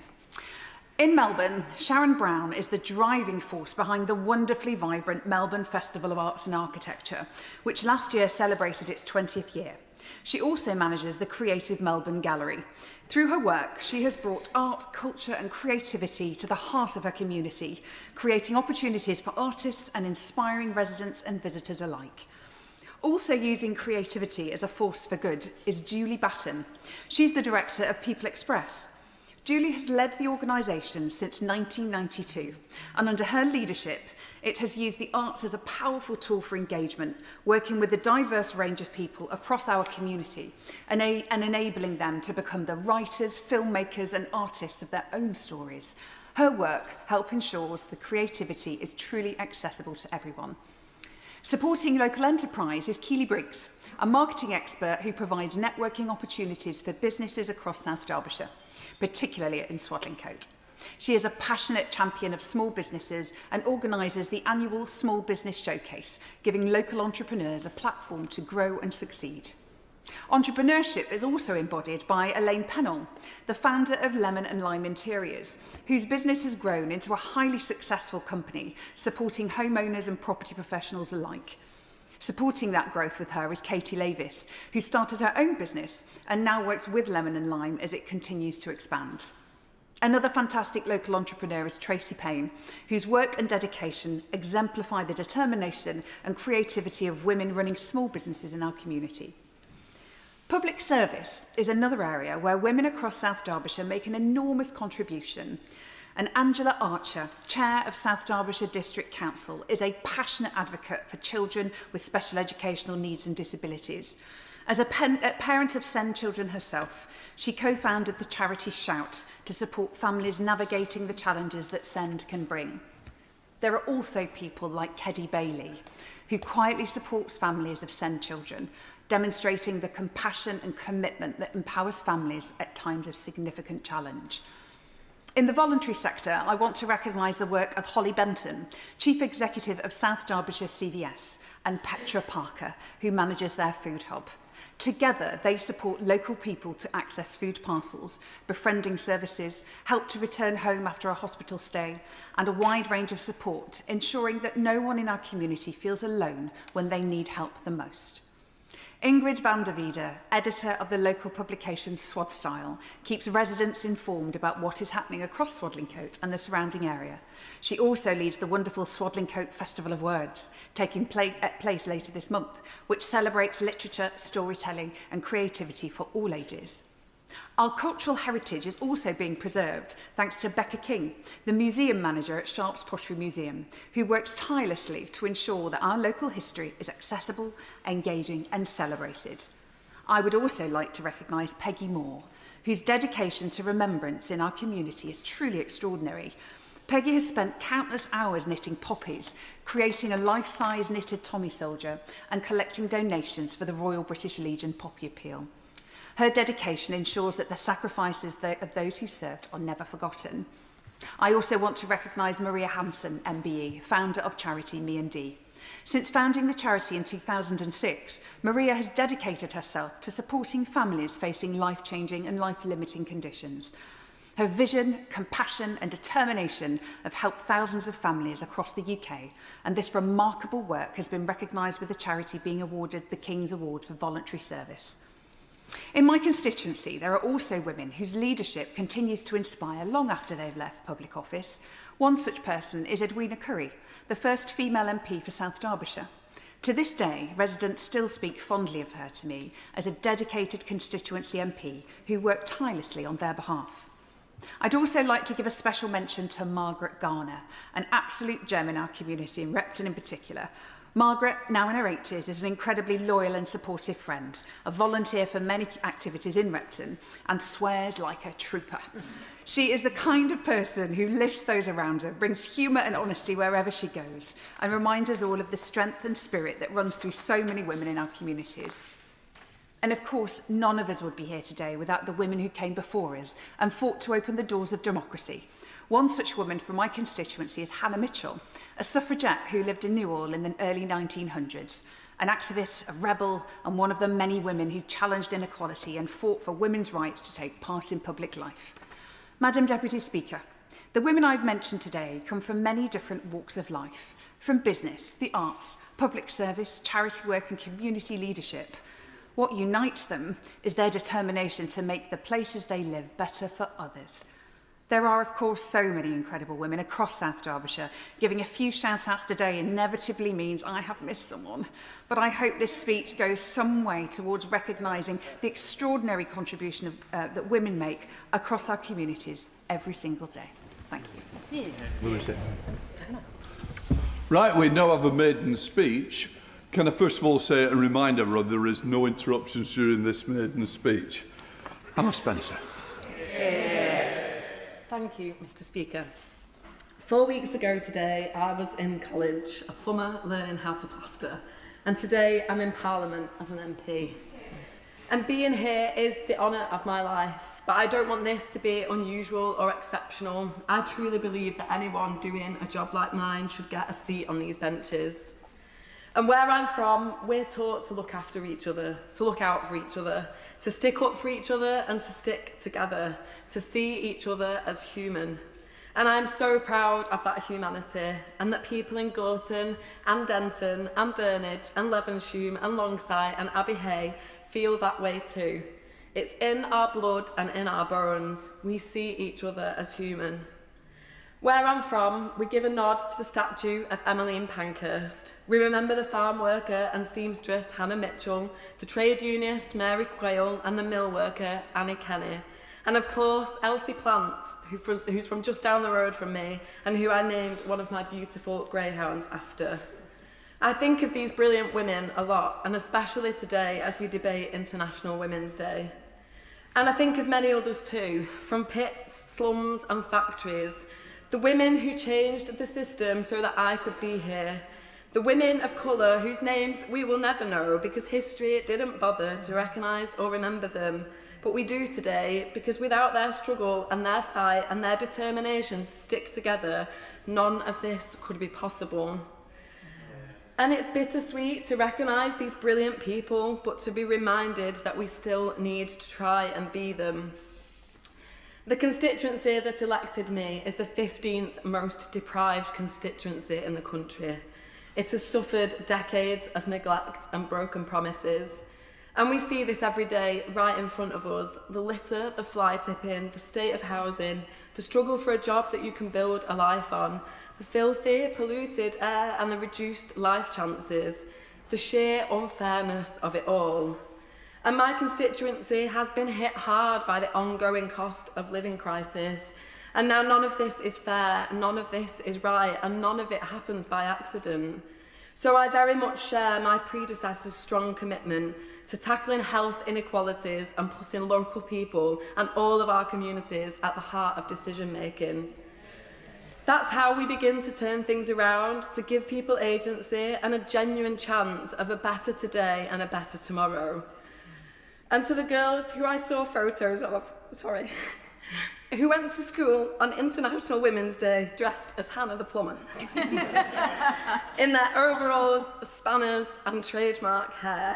In Melbourne, Sharon Brown is the driving force behind the wonderfully vibrant Melbourne Festival of Arts and Architecture, which last year celebrated its 20th year. She also manages the Creative Melbourne Gallery. Through her work, she has brought art, culture and creativity to the heart of her community, creating opportunities for artists and inspiring residents and visitors alike. Also using creativity as a force for good is Julie Batten. She's the director of People Express. Julie has led the organisation since 1992, and under her leadership, it has used the arts as a powerful tool for engagement, working with a diverse range of people across our community and enabling them to become the writers, filmmakers and artists of their own stories. Her work helps ensure the creativity is truly accessible to everyone. Supporting local enterprise is Keely Briggs, a marketing expert who provides networking opportunities for businesses across South Derbyshire, particularly in Swadlincote. She is a passionate champion of small businesses and organises the annual Small Business Showcase, giving local entrepreneurs a platform to grow and succeed. Entrepreneurship is also embodied by Elaine Pennell, the founder of Lemon and Lime Interiors, whose business has grown into a highly successful company, supporting homeowners and property professionals alike. Supporting that growth with her is Katie Lavis, who started her own business and now works with Lemon and Lime as it continues to expand. Another fantastic local entrepreneur is Tracy Payne, whose work and dedication exemplify the determination and creativity of women running small businesses in our community. Public service is another area where women across South Derbyshire make an enormous contribution. And Angela Archer, Chair of South Derbyshire District Council, is a passionate advocate for children with special educational needs and disabilities. As a parent of SEND children herself, she co-founded the charity Shout to support families navigating the challenges that SEND can bring. There are also people like Keddy Bailey, who quietly supports families of SEND children, demonstrating the compassion and commitment that empowers families at times of significant challenge. In the voluntary sector, I want to recognise the work of Holly Benton, Chief Executive of South Derbyshire CVS, and Petra Parker, who manages their food hub. Together, they support local people to access food parcels, befriending services, help to return home after a hospital stay, and a wide range of support, ensuring that no one in our community feels alone when they need help the most. Ingrid van der Wiede, editor of the local publication Swad Style, keeps residents informed about what is happening across Swadlincote and the surrounding area. She also leads the wonderful Swadlincote Festival of Words, taking place later this month, which celebrates literature, storytelling and creativity for all ages. Our cultural heritage is also being preserved thanks to Becca King, the museum manager at Sharp's Pottery Museum, who works tirelessly to ensure that our local history is accessible, engaging and celebrated. I would also like to recognise Peggy Moore, whose dedication to remembrance in our community is truly extraordinary. Peggy has spent countless hours knitting poppies, creating a life-size knitted Tommy soldier and collecting donations for the Royal British Legion Poppy Appeal. Her dedication ensures that the sacrifices of those who served are never forgotten. I also want to recognise Maria Hansen, MBE, founder of charity Me&D. Since founding the charity in 2006, Maria has dedicated herself to supporting families facing life-changing and life-limiting conditions. Her vision, compassion and determination have helped thousands of families across the UK, and this remarkable work has been recognised with the charity being awarded the King's Award for Voluntary Service. In my constituency, there are also women whose leadership continues to inspire long after they've left public office. One such person is Edwina Curry, the first female MP for South Derbyshire. To this day, residents still speak fondly of her to me as a dedicated constituency MP who worked tirelessly on their behalf. I'd also like to give a special mention to Margaret Garner, an absolute gem in our community, in Repton in particular. Margaret, now in her 80s, is an incredibly loyal and supportive friend, a volunteer for many activities in Repton, and swears like a trooper. She is the kind of person who lifts those around her, brings humour and honesty wherever she goes, and reminds us all of the strength and spirit that runs through so many women in our communities. And of course, none of us would be here today without the women who came before us and fought to open the doors of democracy. One such woman from my constituency is Hannah Mitchell, a suffragette who lived in Newhall in the early 1900s, an activist, a rebel, and one of the many women who challenged inequality and fought for women's rights to take part in public life. Madam Deputy Speaker, the women I've mentioned today come from many different walks of life, from business, the arts, public service, charity work and community leadership. What unites them is their determination to make the places they live better for others. There are, of course, so many incredible women across South Derbyshire. Giving a few shout-outs today inevitably means I have missed someone. But I hope this speech goes some way towards recognising the extraordinary contribution that women make across our communities every single day. Thank you. Right, we now have a maiden speech. Can I first of all say and remind everyone there is no interruptions during this maiden speech. Anna Spencer. Thank you, Mr. Speaker. 4 weeks ago today, I was in college, a plumber learning how to plaster, and today I'm in Parliament as an MP. And being here is the honour of my life, but I don't want this to be unusual or exceptional. I truly believe that anyone doing a job like mine should get a seat on these benches. And where I'm from, we're taught to look after each other, to look out for each other, to stick up for each other and to stick together, to see each other as human. And I'm so proud of that humanity, and that people in Gorton and Denton and Burnage and Levenshulme and Longside and Abbey Hay feel that way too. It's in our blood and in our bones. We see each other as human. Where I'm from, we give a nod to the statue of Emmeline Pankhurst. We remember the farm worker and seamstress Hannah Mitchell, the trade unionist Mary Quayle and the mill worker Annie Kenny. And of course, Elsie Plant, who's from just down the road from me and who I named one of my beautiful greyhounds after. I think of these brilliant women a lot, and especially today as we debate International Women's Day. And I think of many others too, from pits, slums and factories. The women who changed the system so that I could be here. The women of colour whose names we will never know because history didn't bother to recognise or remember them. But we do today because without their struggle and their fight and their determination to stick together, none of this could be possible. And it's bittersweet to recognise these brilliant people, but to be reminded that we still need to try and be them. The constituency that elected me is the 15th most deprived constituency in the country. It has suffered decades of neglect and broken promises. And we see this every day right in front of us. The litter, the fly tipping, the state of housing, the struggle for a job that you can build a life on, the filthy, polluted air and the reduced life chances, the sheer unfairness of it all. And my constituency has been hit hard by the ongoing cost of living crisis. And now none of this is fair, none of this is right, and none of it happens by accident. So I very much share my predecessor's strong commitment to tackling health inequalities and putting local people and all of our communities at the heart of decision making. That's how we begin to turn things around, to give people agency and a genuine chance of a better today and a better tomorrow. And to the girls who I saw photos of, who went to school on International Women's Day dressed as Hannah the plumber, in their overalls, spanners and trademark hair.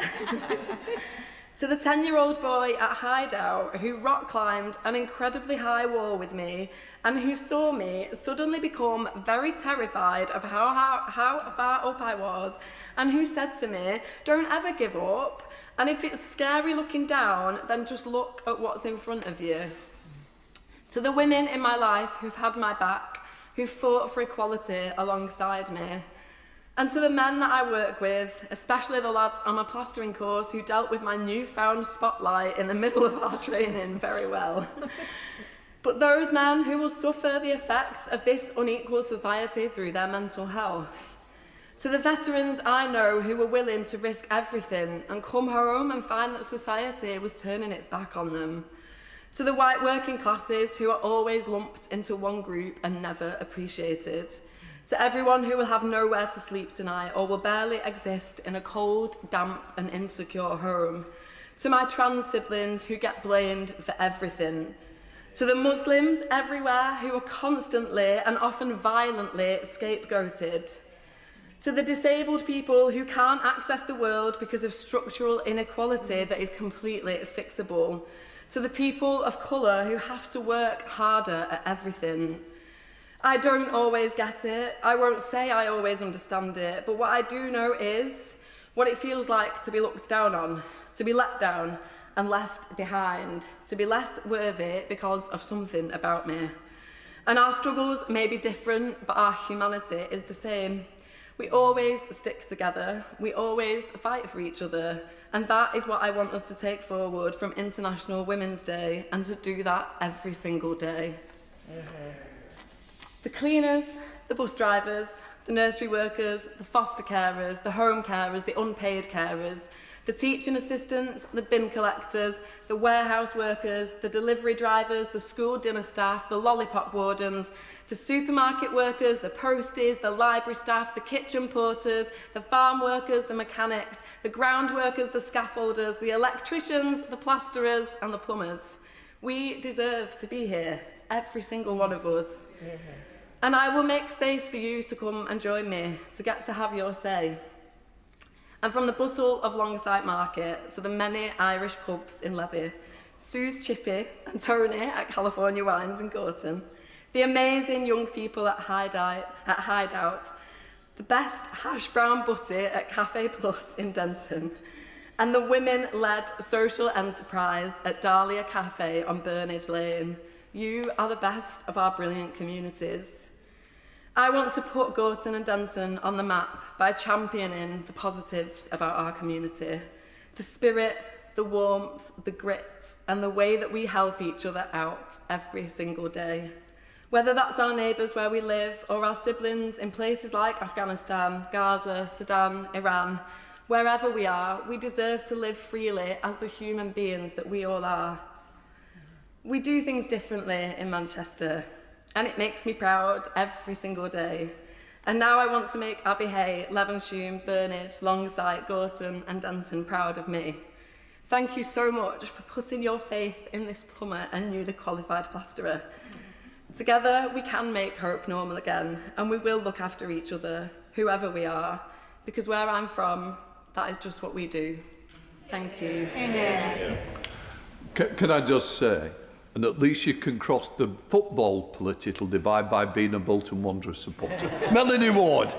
To the 10-year-old boy at Hideout who rock climbed an incredibly high wall with me and who saw me suddenly become very terrified of how far up I was, and who said to me, "Don't ever give up, and if it's scary looking down, then just look at what's in front of you." To the women in my life who've had my back, who've fought for equality alongside me. And to the men that I work with, especially the lads on my plastering course who dealt with my newfound spotlight in the middle of our training very well. But those men who will suffer the effects of this unequal society through their mental health. To the veterans I know who were willing to risk everything and come home and find that society was turning its back on them. To the white working classes who are always lumped into one group and never appreciated. To everyone who will have nowhere to sleep tonight or will barely exist in a cold, damp and insecure home. To my trans siblings who get blamed for everything. To the Muslims everywhere who are constantly and often violently scapegoated. To the disabled people who can't access the world because of structural inequality that is completely fixable. To the people of colour who have to work harder at everything. I don't always get it. I won't say I always understand it, but what I do know is what it feels like to be looked down on, to be let down and left behind, to be less worthy because of something about me. And our struggles may be different, but our humanity is the same. We always stick together, we always fight for each other, and that is what I want us to take forward from International Women's Day, and to do that every single day. The cleaners, the bus drivers, the nursery workers, the foster carers, the home carers, the unpaid carers, the teaching assistants, the bin collectors, the warehouse workers, the delivery drivers, the school dinner staff, the lollipop wardens, the supermarket workers, the posties, the library staff, the kitchen porters, the farm workers, the mechanics, the ground workers, the scaffolders, the electricians, the plasterers and the plumbers. We deserve to be here, every single one of us. And I will make space for you to come and join me, to get to have your say. And from the bustle of Longsight Market to the many Irish pubs in Levy, Sue's Chippy and Tony at California Wines in Gorton, the amazing young people at Hideout, the best hash brown butty at Cafe Plus in Denton, and the women-led social enterprise at Dahlia Cafe on Burnage Lane. You are the best of our brilliant communities. I want to put Gorton and Denton on the map by championing the positives about our community. The spirit, the warmth, the grit, and the way that we help each other out every single day. Whether that's our neighbours where we live or our siblings in places like Afghanistan, Gaza, Sudan, Iran, wherever we are, we deserve to live freely as the human beings that we all are. We do things differently in Manchester, and it makes me proud every single day. And now I want to make Abbey Hay, Levenshulme, Burnage, Longsight, Gorton and Denton proud of me. Thank you so much for putting your faith in this plumber and newly qualified plasterer. Together we can make hope normal again, and we will look after each other, whoever we are, because where I'm from, that is just what we do. Thank you. Can I just say, and at least you can cross the football political divide by being a Bolton Wanderers supporter. Melanie Ward.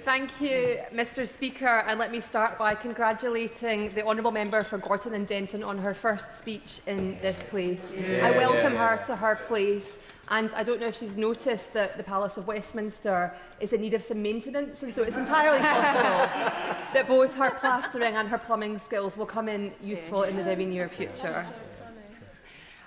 Thank you, Mr Speaker, and let me start by congratulating the Honourable Member for Gorton and Denton on her first speech in this place. I welcome her to her place, and I don't know if she's noticed that the Palace of Westminster is in need of some maintenance, and so it's entirely possible that both her plastering and her plumbing skills will come in useful in the very near future.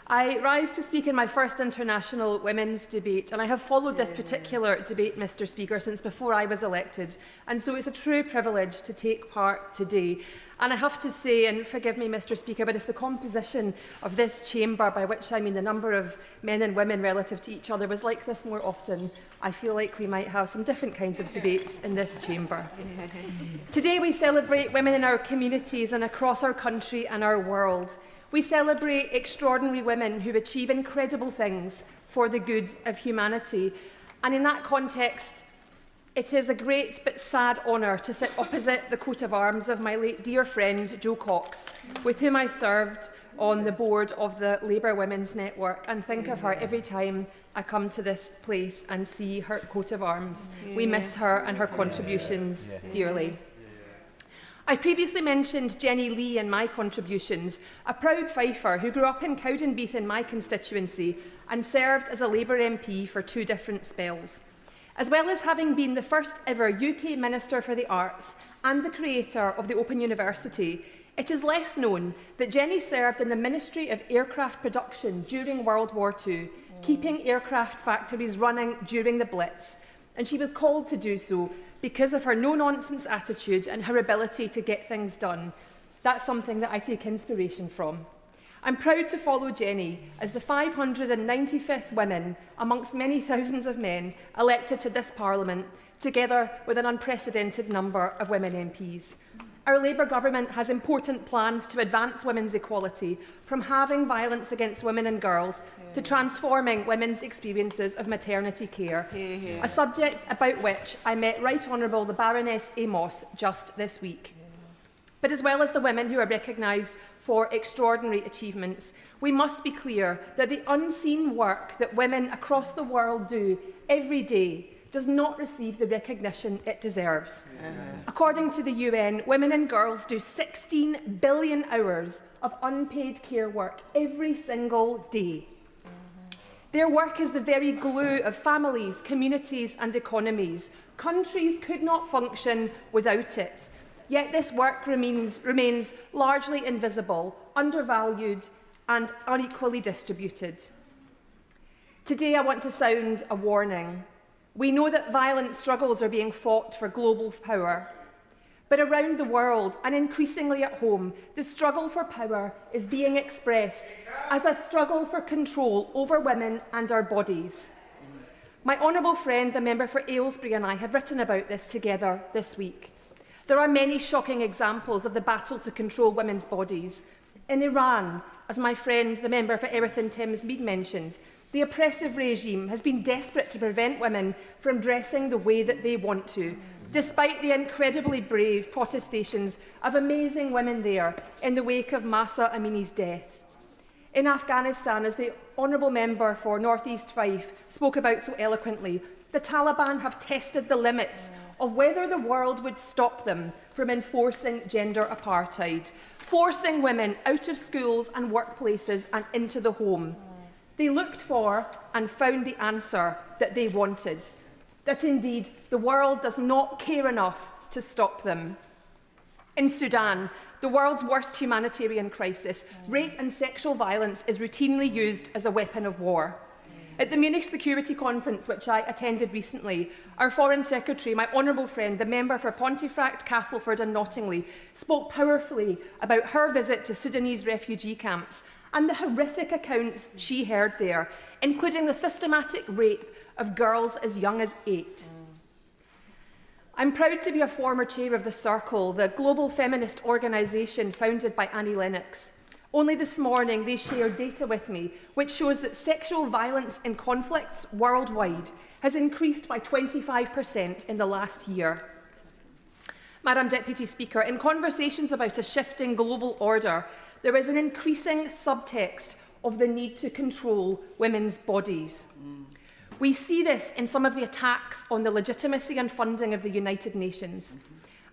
I rise to speak in my first International Women's Debate, and I have followed this particular debate, Mr Speaker, since before I was elected, and so it's a true privilege to take part today. And I have to say, and forgive me, Mr Speaker, but if the composition of this chamber, by which I mean the number of men and women relative to each other, was like this more often, I feel like we might have some different kinds of debates in this chamber. Today we celebrate women in our communities and across our country and our world. We celebrate extraordinary women who achieve incredible things for the good of humanity. And in that context, it is a great but sad honour to sit opposite the coat of arms of my late dear friend Jo Cox, with whom I served on the board of the Labour Women's Network, and think of her every time I come to this place and see her coat of arms. We miss her and her contributions dearly. I previously mentioned Jenny Lee in my contributions, a proud Fifer who grew up in Cowdenbeath in my constituency and served as a Labour MP for 2 different spells. As well as having been the first ever UK Minister for the Arts and the creator of the Open University, it is less known that Jenny served in the Ministry of Aircraft Production during World War II, keeping aircraft factories running during the Blitz, and she was called to do so because of her no-nonsense attitude and her ability to get things done. That's something that I take inspiration from. I'm proud to follow Jenny as the 595th woman amongst many thousands of men elected to this Parliament, together with an unprecedented number of women MPs. Our Labour government has important plans to advance women's equality, from halving violence against women and girls to transforming women's experiences of maternity care, a subject about which I met Right Honourable the Baroness Amos just this week. But as well as the women who are recognised for extraordinary achievements, we must be clear that the unseen work that women across the world do every day does not receive the recognition it deserves. According to the UN, women and girls do 16 billion hours of unpaid care work every single day. Their work is the very glue of families, communities and economies. Countries could not function without it. Yet this work remains largely invisible, undervalued and unequally distributed. Today I want to sound a warning. We know that violent struggles are being fought for global power. But around the world, and increasingly at home, the struggle for power is being expressed as a struggle for control over women and our bodies. My honourable friend, the member for Aylesbury, and I have written about this together this week. There are many shocking examples of the battle to control women's bodies. In Iran, as my friend, the member for Erithon Thames Mead mentioned, the oppressive regime has been desperate to prevent women from dressing the way that they want to, despite the incredibly brave protestations of amazing women there in the wake of Mahsa Amini's death. In Afghanistan, as the honourable member for North East Fife spoke about so eloquently, the Taliban have tested the limits of whether the world would stop them from enforcing gender apartheid, forcing women out of schools and workplaces and into the home. They looked for and found the answer that they wanted, that indeed the world does not care enough to stop them. In Sudan, the world's worst humanitarian crisis, rape and sexual violence is routinely used as a weapon of war. At the Munich Security Conference, which I attended recently, our Foreign Secretary, my honourable friend, the member for Pontefract, Castleford and Nottingley, spoke powerfully about her visit to Sudanese refugee camps and the horrific accounts she heard there, including the systematic rape of girls as young as 8. I'm proud to be a former chair of the Circle, the global feminist organisation founded by Annie Lennox. Only this morning they shared data with me which shows that sexual violence in conflicts worldwide has increased by 25% in the last year. Madam Deputy Speaker, in conversations about a shifting global order, there is an increasing subtext of the need to control women's bodies. We see this in some of the attacks on the legitimacy and funding of the United Nations.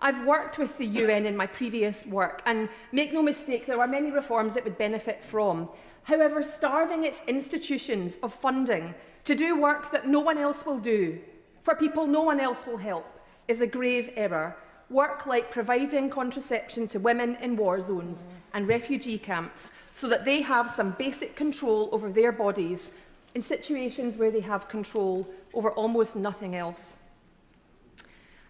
I've worked with the UN in my previous work, and make no mistake, there are many reforms it would benefit from. However, starving its institutions of funding to do work that no one else will do, for people no one else will help, is a grave error. Work like providing contraception to women in war zones and refugee camps so that they have some basic control over their bodies in situations where they have control over almost nothing else.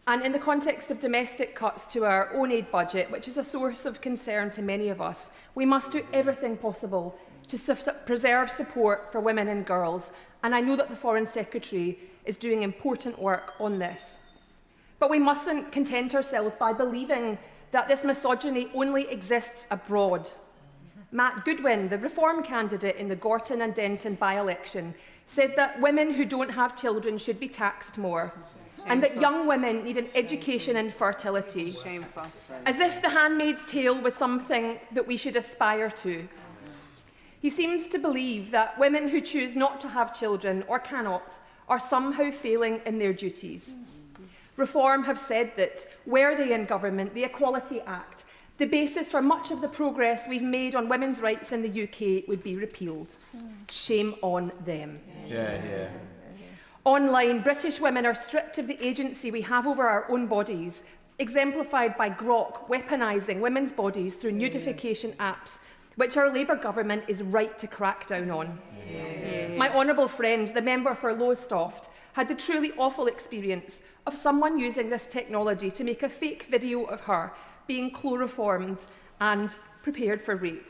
And in the context of domestic cuts to our own aid budget, which is a source of concern to many of us, we must do everything possible to preserve support for women and girls. And I know that the Foreign Secretary is doing important work on this. But we mustn't content ourselves by believing that this misogyny only exists abroad. Matt Goodwin, the Reform candidate in the Gorton and Denton by-election, said that women who don't have children should be taxed more, and that young women need an education in fertility. Shameful. As if The Handmaid's Tale was something that we should aspire to. He seems to believe that women who choose not to have children or cannot are somehow failing in their duties. Reform have said that, were they in government, the Equality Act, the basis for much of the progress we've made on women's rights in the UK, would be repealed. Shame on them. Online, British women are stripped of the agency we have over our own bodies, exemplified by Grok weaponising women's bodies through nudification apps, which our Labour government is right to crack down on. My honourable friend, the member for Lowestoft, had the truly awful experience of someone using this technology to make a fake video of her being chloroformed and prepared for rape.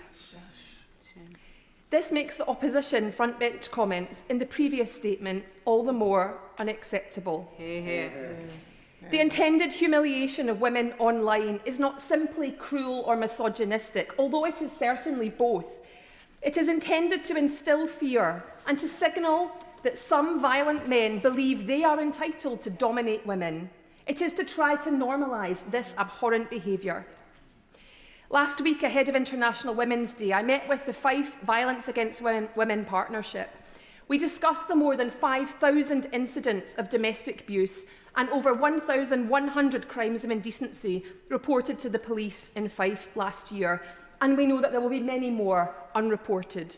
This makes the opposition frontbench comments in the previous statement all the more unacceptable. The intended humiliation of women online is not simply cruel or misogynistic, although it is certainly both. It is intended to instill fear and to signal that some violent men believe they are entitled to dominate women. It is to try to normalise this abhorrent behaviour. Last week, ahead of International Women's Day, I met with the Fife Violence Against Women Partnership. We discussed the more than 5,000 incidents of domestic abuse and over 1,100 crimes of indecency reported to the police in Fife last year, and we know that there will be many more unreported.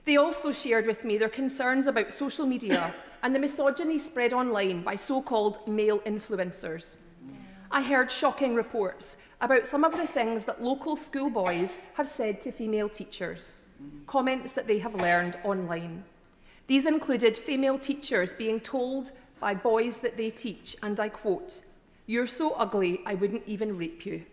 They also shared with me their concerns about social media and the misogyny spread online by so-called male influencers. I heard shocking reports about some of the things that local schoolboys have said to female teachers, comments that they have learned online. These included female teachers being told by boys that they teach, and I quote, "You're so ugly, I wouldn't even rape you."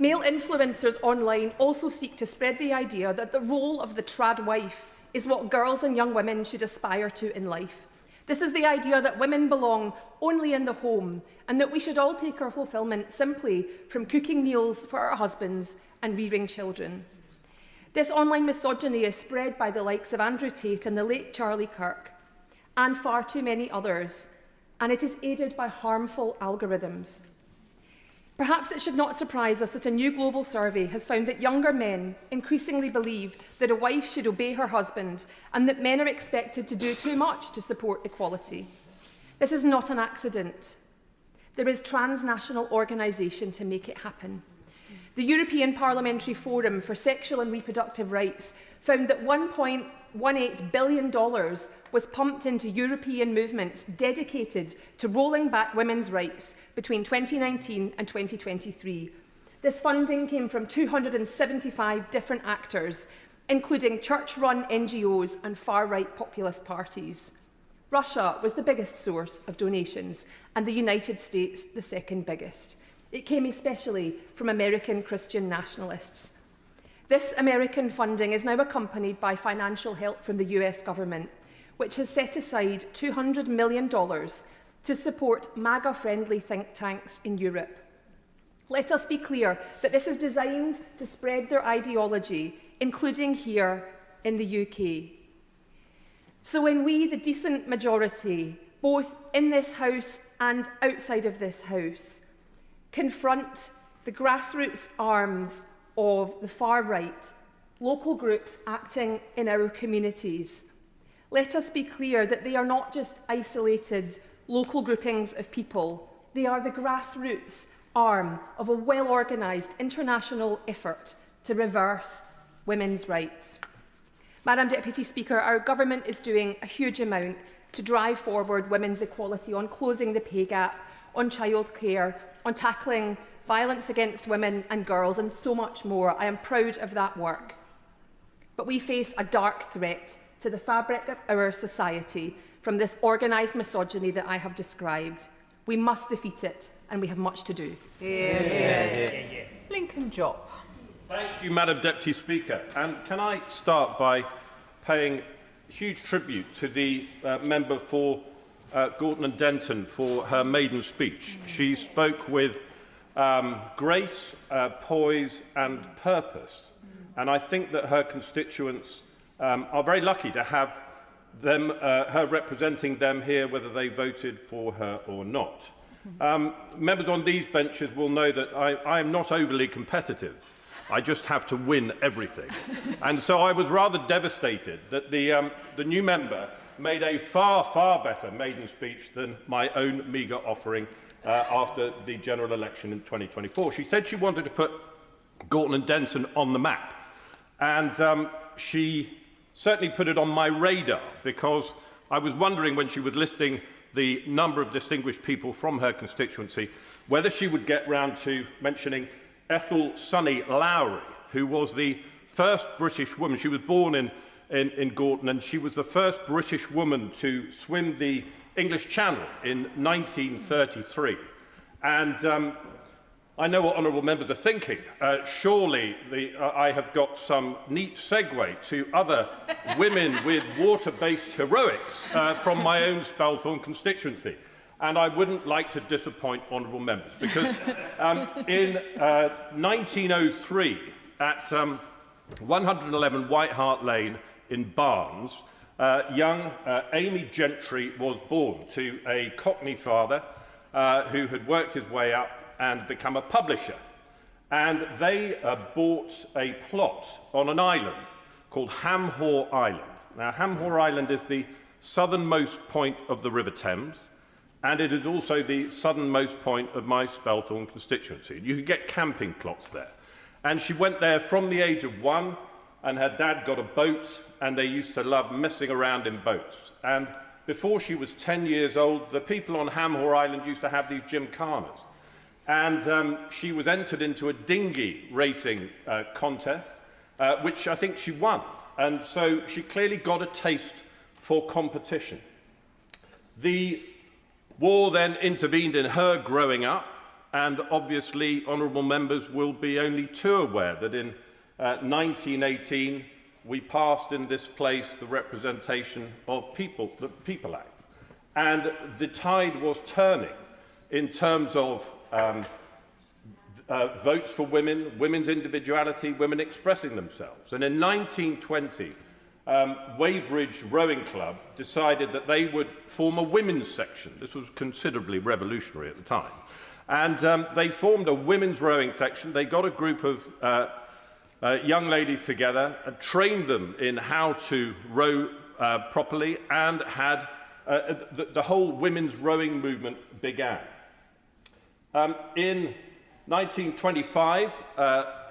Male influencers online also seek to spread the idea that the role of the trad wife is what girls and young women should aspire to in life. This is the idea that women belong only in the home and that we should all take our fulfilment simply from cooking meals for our husbands and rearing children. This online misogyny is spread by the likes of Andrew Tate and the late Charlie Kirk, and far too many others, and it is aided by harmful algorithms. Perhaps it should not surprise us that a new global survey has found that younger men increasingly believe that a wife should obey her husband and that men are expected to do too much to support equality. This is not an accident. There is transnational organisation to make it happen. The European Parliamentary Forum for Sexual and Reproductive Rights found that $1.18 billion was pumped into European movements dedicated to rolling back women's rights between 2019 and 2023. This funding came from 275 different actors, including church-run NGOs and far-right populist parties. Russia was the biggest source of donations, and the United States the second biggest. It came especially from American Christian nationalists. This American funding is now accompanied by financial help from the US government, which has set aside $200 million to support MAGA-friendly think tanks in Europe. Let us be clear that this is designed to spread their ideology, including here in the UK. So when we, the decent majority, both in this House and outside of this House, confront the grassroots arms of the far right, local groups acting in our communities, Let us be clear that they are not just isolated local groupings of people. They are the grassroots arm of a well-organised international effort to reverse women's rights. Madam Deputy Speaker, our government is doing a huge amount to drive forward women's equality on closing the pay gap, on childcare, on tackling violence against women and girls, and so much more. I am proud of that work. But we face a dark threat to the fabric of our society from this organised misogyny that I have described. We must defeat it, and we have much to do. Lincoln Jopp. Thank you, Madam Deputy Speaker. And can I start by paying huge tribute to the member for Gorton and Denton for her maiden speech. She spoke with grace, poise and purpose. And I think that her constituents are very lucky to have them, her representing them here, whether they voted for her or not. Members on these benches will know that I am not overly competitive. I just have to win everything. And so I was rather devastated that the new member made a far, far better maiden speech than my own meagre offering after the general election in 2024. She said she wanted to put Gorton and Denton on the map. And she certainly put it on my radar, because I was wondering, when she was listing the number of distinguished people from her constituency, whether she would get round to mentioning Ethel Sunny Lowry, who was the first British woman. She was born in Gorton, and she was the first British woman to swim the English Channel in 1933. And I know what honourable members are thinking. Surely I have got some neat segue to other women with water-based heroics from my own Spelthorne constituency. And I wouldn't like to disappoint honourable members, because in 1903, at 111 White Hart Lane in Barnes, young Amy Gentry was born to a Cockney father who had worked his way up and become a publisher. And they bought a plot on an island called Hamhor Island. Now, Hamhor Island is the southernmost point of the River Thames, and it is also the southernmost point of my Spelthorne constituency. You could get camping plots there. And she went there from the age of 1, and her dad got a boat, and they used to love messing around in boats. And before she was 10 years old, the people on Hamhor Island used to have these gymkhanas. And she was entered into a dinghy racing contest, which I think she won. And so she clearly got a taste for competition. The war then intervened in her growing up, and obviously honourable members will be only too aware that in 1918 we passed in this place the Representation of People, the People Act. And the tide was turning in terms of votes for women, women's individuality, women expressing themselves. And in 1920, Weybridge Rowing Club decided that they would form a women's section. This was considerably revolutionary at the time. And they formed a women's rowing section. They got a group of young ladies together and trained them in how to row properly, and had the whole women's rowing movement began. In 1925,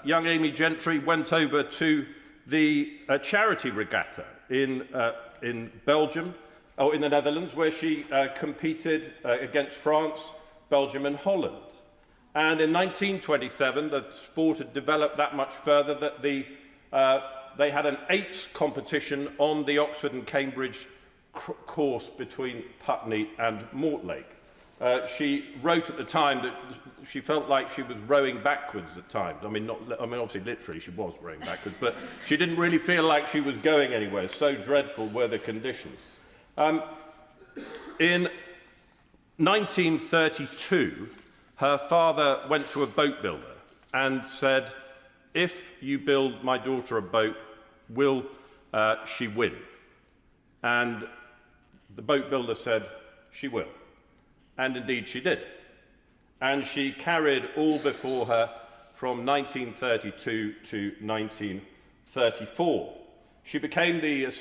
young Amy Gentry went over to the charity regatta in Belgium, or in the Netherlands, where she competed against France, Belgium and Holland. And in 1927, the sport had developed that much further that they had an 8th competition on the Oxford and Cambridge course between Putney and Mortlake. She wrote at the time that she felt like she was rowing backwards at times. I mean, obviously, literally, she was rowing backwards, but she didn't really feel like she was going anywhere. So dreadful were the conditions. In 1932, her father went to a boat builder and said, "If you build my daughter a boat, will she win?" And the boat builder said, "She will." And indeed she did. And she carried all before her from 1932 to 1934. She became the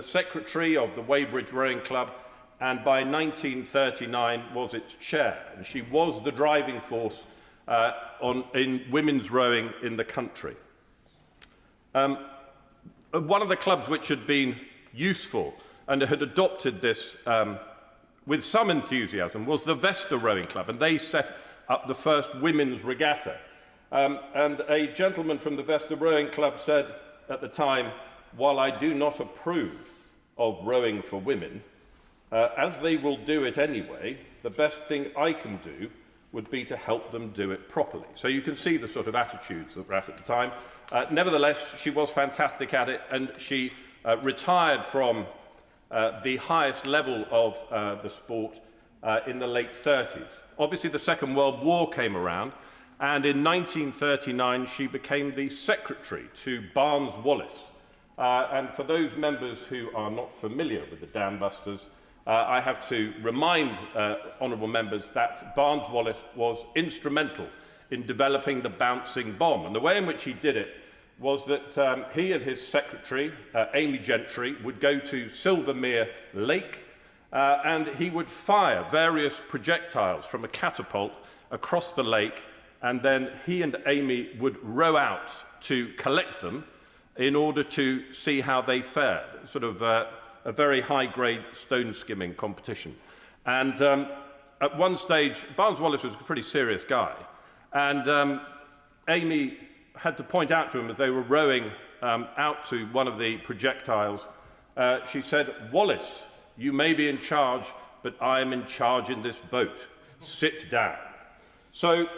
secretary of the Weybridge Rowing Club, and by 1939 was its chair. And she was the driving force in women's rowing in the country. One of the clubs which had been useful and had adopted this with some enthusiasm was the Vesta Rowing Club, and they set up the first women's regatta. And a gentleman from the Vesta Rowing Club said at the time, "While I do not approve of rowing for women, as they will do it anyway, the best thing I can do would be to help them do it properly." So you can see the sort of attitudes that were at the time. Nevertheless, she was fantastic at it, and she retired from the highest level of the sport in the late 30s. Obviously, the Second World War came around, and in 1939 she became the secretary to Barnes Wallis. And for those members who are not familiar with the Dam Busters, I have to remind honourable members that Barnes Wallis was instrumental in developing the bouncing bomb. And the way in which he did it was that he and his secretary, Amy Gentry, would go to Silvermere Lake and he would fire various projectiles from a catapult across the lake, and then he and Amy would row out to collect them in order to see how they fared, sort of a very high-grade stone skimming competition. And at one stage, Barnes Wallis was a pretty serious guy, and Amy had to point out to him as they were rowing out to one of the projectiles, she said, "Wallis, you may be in charge, but I am in charge in this boat. Sit down." So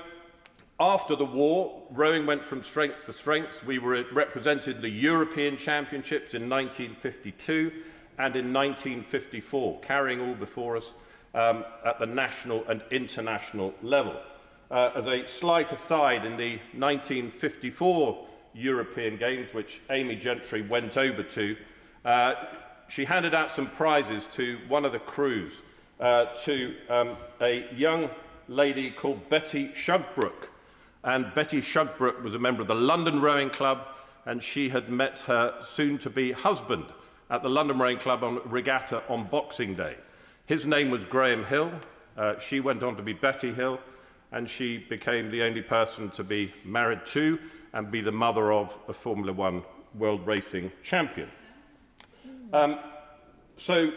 after the war, rowing went from strength to strength. We were represented the European Championships in 1952 and in 1954, carrying all before us at the national and international level. As a slight aside, in the 1954 European Games, which Amy Gentry went over to, she handed out some prizes to one of the crews, to a young lady called Betty Shugbrook. And Betty Shugbrook was a member of the London Rowing Club, and she had met her soon-to-be husband at the London Rowing Club on regatta on Boxing Day. His name was Graham Hill. She went on to be Betty Hill, and she became the only person to be married to and be the mother of a Formula One world racing champion. So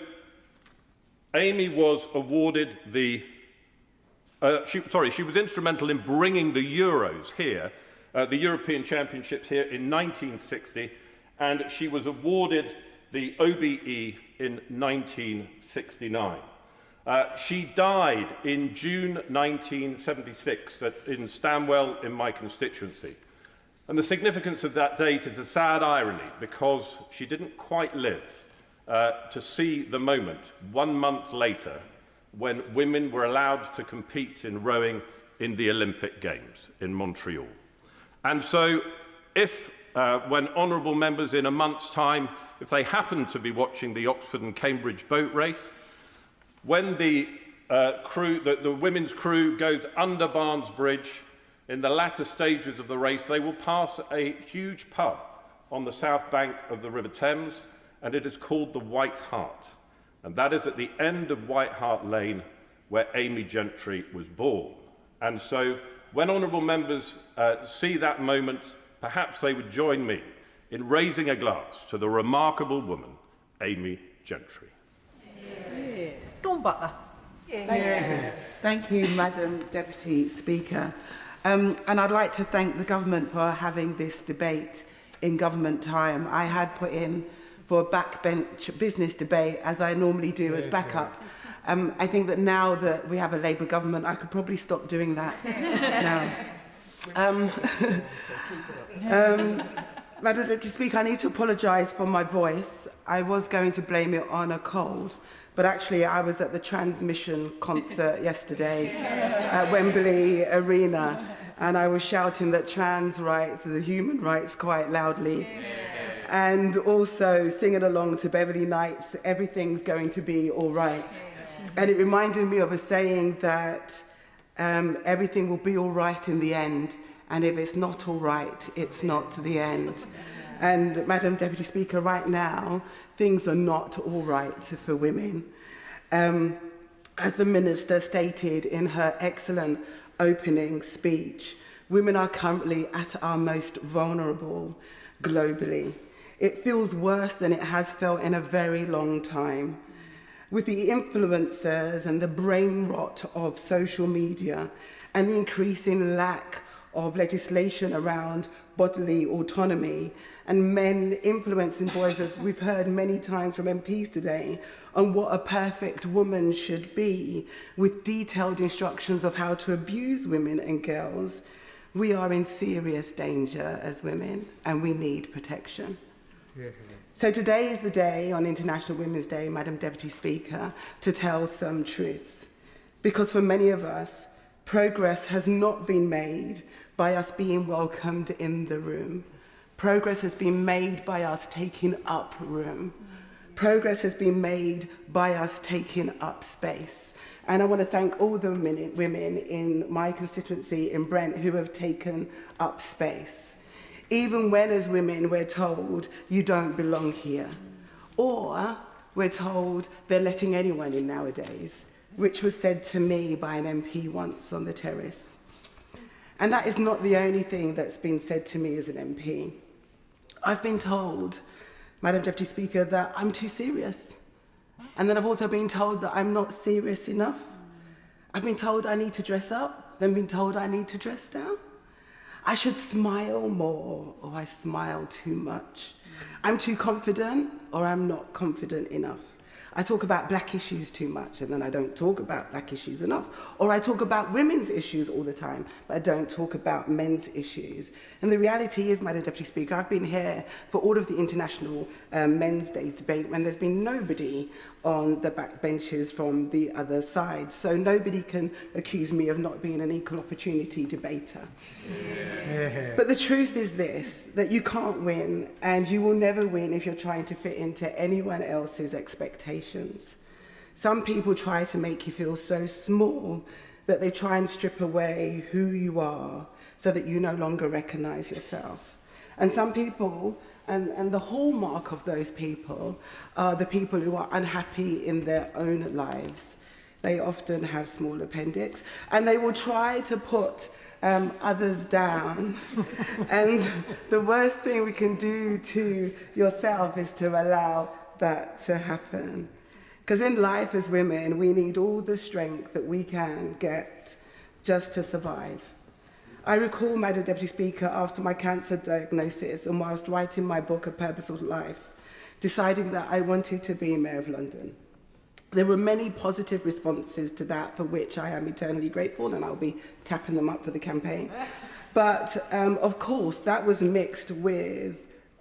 Amy was awarded the she was instrumental in bringing the Euros here, the European Championships here in 1960, and she was awarded the OBE in 1969. She died in June 1976 in Stanwell in my constituency. And the significance of that date is a sad irony, because she didn't quite live to see the moment 1 month later when women were allowed to compete in rowing in the Olympic Games in Montreal. And so if, when honourable members in a month's time, if they happen to be watching the Oxford and Cambridge boat race, when the women's crew goes under Barnes Bridge, in the latter stages of the race, they will pass a huge pub on the south bank of the River Thames, and it is called the White Hart. And that is at the end of White Hart Lane, where Amy Gentry was born. And so when honourable members see that moment, perhaps they would join me in raising a glass to the remarkable woman, Amy Gentry. Dawn Butler. Thank you, Madam Deputy Speaker. And I'd like to thank the government for having this debate in government time. I had put in for a backbench business debate, as I normally do as backup. I think that now that we have a Labour government, I could probably stop doing that now. Madam Deputy Speaker, I need to apologise for my voice. I was going to blame it on a cold, but actually I was at the Transmission concert yesterday at Wembley Arena, and I was shouting that trans rights are the human rights quite loudly. And also singing along to Beverly Knights, everything's going to be all right. And it reminded me of a saying that everything will be all right in the end, and if it's not all right, it's not the end. And Madam Deputy Speaker, right now, things are not all right for women. As the Minister stated in her excellent opening speech, women are currently at our most vulnerable globally. It feels worse than it has felt in a very long time. With the influencers and the brain rot of social media and the increasing lack of legislation around bodily autonomy and men influencing boys, as we've heard many times from MPs today, on what a perfect woman should be, with detailed instructions of how to abuse women and girls, we are in serious danger as women and we need protection. So today is the day, on International Women's Day, Madam Deputy Speaker, to tell some truths. Because for many of us, progress has not been made by us being welcomed in the room. Progress has been made by us taking up room. Progress has been made by us taking up space. And I want to thank all the women in my constituency in Brent who have taken up space. Even when, as women, we're told you don't belong here. Or we're told they're letting anyone in nowadays, which was said to me by an MP once on the terrace. And that is not the only thing that's been said to me as an MP. I've been told, Madam Deputy Speaker, that I'm too serious. And then I've also been told that I'm not serious enough. I've been told I need to dress up, then been told I need to dress down. I should smile more, or I smile too much. I'm too confident, or I'm not confident enough. I talk about black issues too much, and then I don't talk about black issues enough. Or I talk about women's issues all the time, but I don't talk about men's issues. And the reality is, Madam Deputy Speaker, I've been here for all of the International Men's Day debate when there's been nobody on the back benches from the other side. So nobody can accuse me of not being an equal opportunity debater. Yeah. But the truth is this, that you can't win, and you will never win if you're trying to fit into anyone else's expectations. Some people try to make you feel so small that they try and strip away who you are so that you no longer recognize yourself. And some people, and the hallmark of those people, are the people who are unhappy in their own lives. They often have small appendix, and they will try to put others down. And the worst thing we can do to yourself is to allow that to happen. Because in life as women, we need all the strength that we can get just to survive. I recall, Madam Deputy Speaker, after my cancer diagnosis and whilst writing my book, A Purposeful Life, deciding that I wanted to be Mayor of London. There were many positive responses to that for which I am eternally grateful, and I'll be tapping them up for the campaign. But of course, that was mixed with,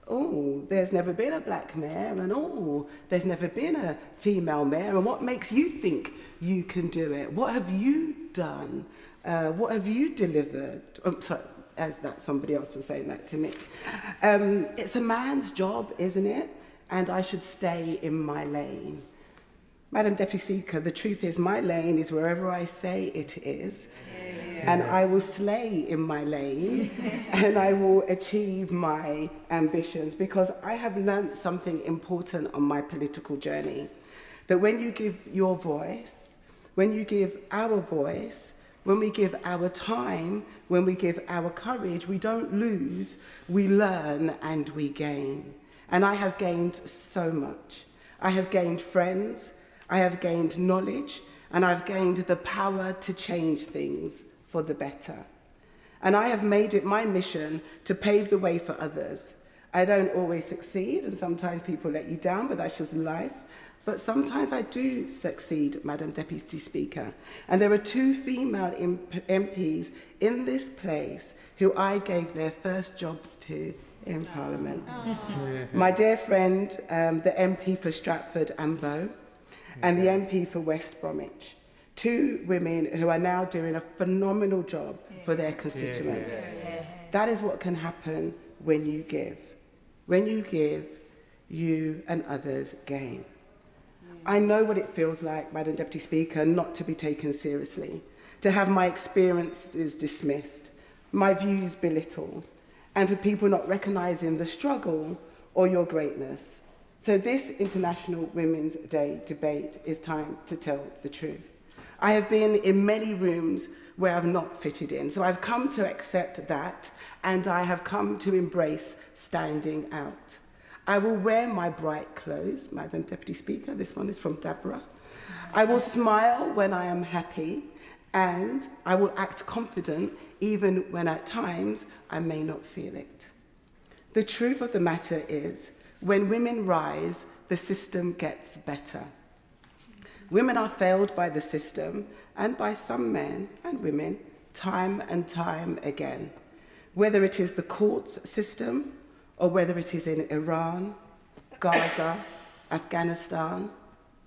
oh, there's never been a black mayor, and oh, there's never been a female mayor, and what makes you think you can do it? What have you done? What have you delivered? Oh, sorry, as that somebody else was saying that to me. It's a man's job, isn't it? And I should stay in my lane. Madam Deputy Speaker, the truth is my lane is wherever I say it is. And I will slay in my lane and I will achieve my ambitions, because I have learnt something important on my political journey. That when you give your voice, when you give our voice, when we give our time, when we give our courage, we don't lose, we learn and we gain. And I have gained so much. I have gained friends, I have gained knowledge, and I've gained the power to change things for the better. And I have made it my mission to pave the way for others. I don't always succeed, and sometimes people let you down, but that's just life. But sometimes I do succeed, Madam Deputy Speaker. And there are 2 female MPs in this place who I gave their first jobs to in Parliament. My dear friend, the MP for Stratford and Bow, and the MP for West Bromwich. 2 women who are now doing a phenomenal job for their constituents. That is what can happen when you give. When you give, you and others gain. I know what it feels like, Madam Deputy Speaker, not to be taken seriously, to have my experiences dismissed, my views belittled, and for people not recognising the struggle or your greatness. So this International Women's Day debate is time to tell the truth. I have been in many rooms where I've not fitted in, so I've come to accept that, and I have come to embrace standing out. I will wear my bright clothes, Madam Deputy Speaker, this one is from Deborah. I will smile when I am happy, and I will act confident even when at times I may not feel it. The truth of the matter is, when women rise, the system gets better. Women are failed by the system and by some men and women time and time again, whether it is the courts system or whether it is in Iran, Gaza, Afghanistan,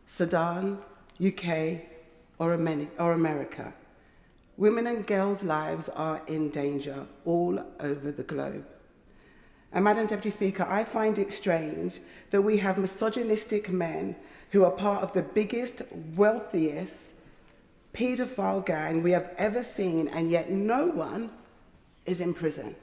Sudan, UK, or America. Women and girls' lives are in danger all over the globe. And Madam Deputy Speaker, I find it strange that we have misogynistic men who are part of the biggest, wealthiest paedophile gang we have ever seen, and yet no one is in prison.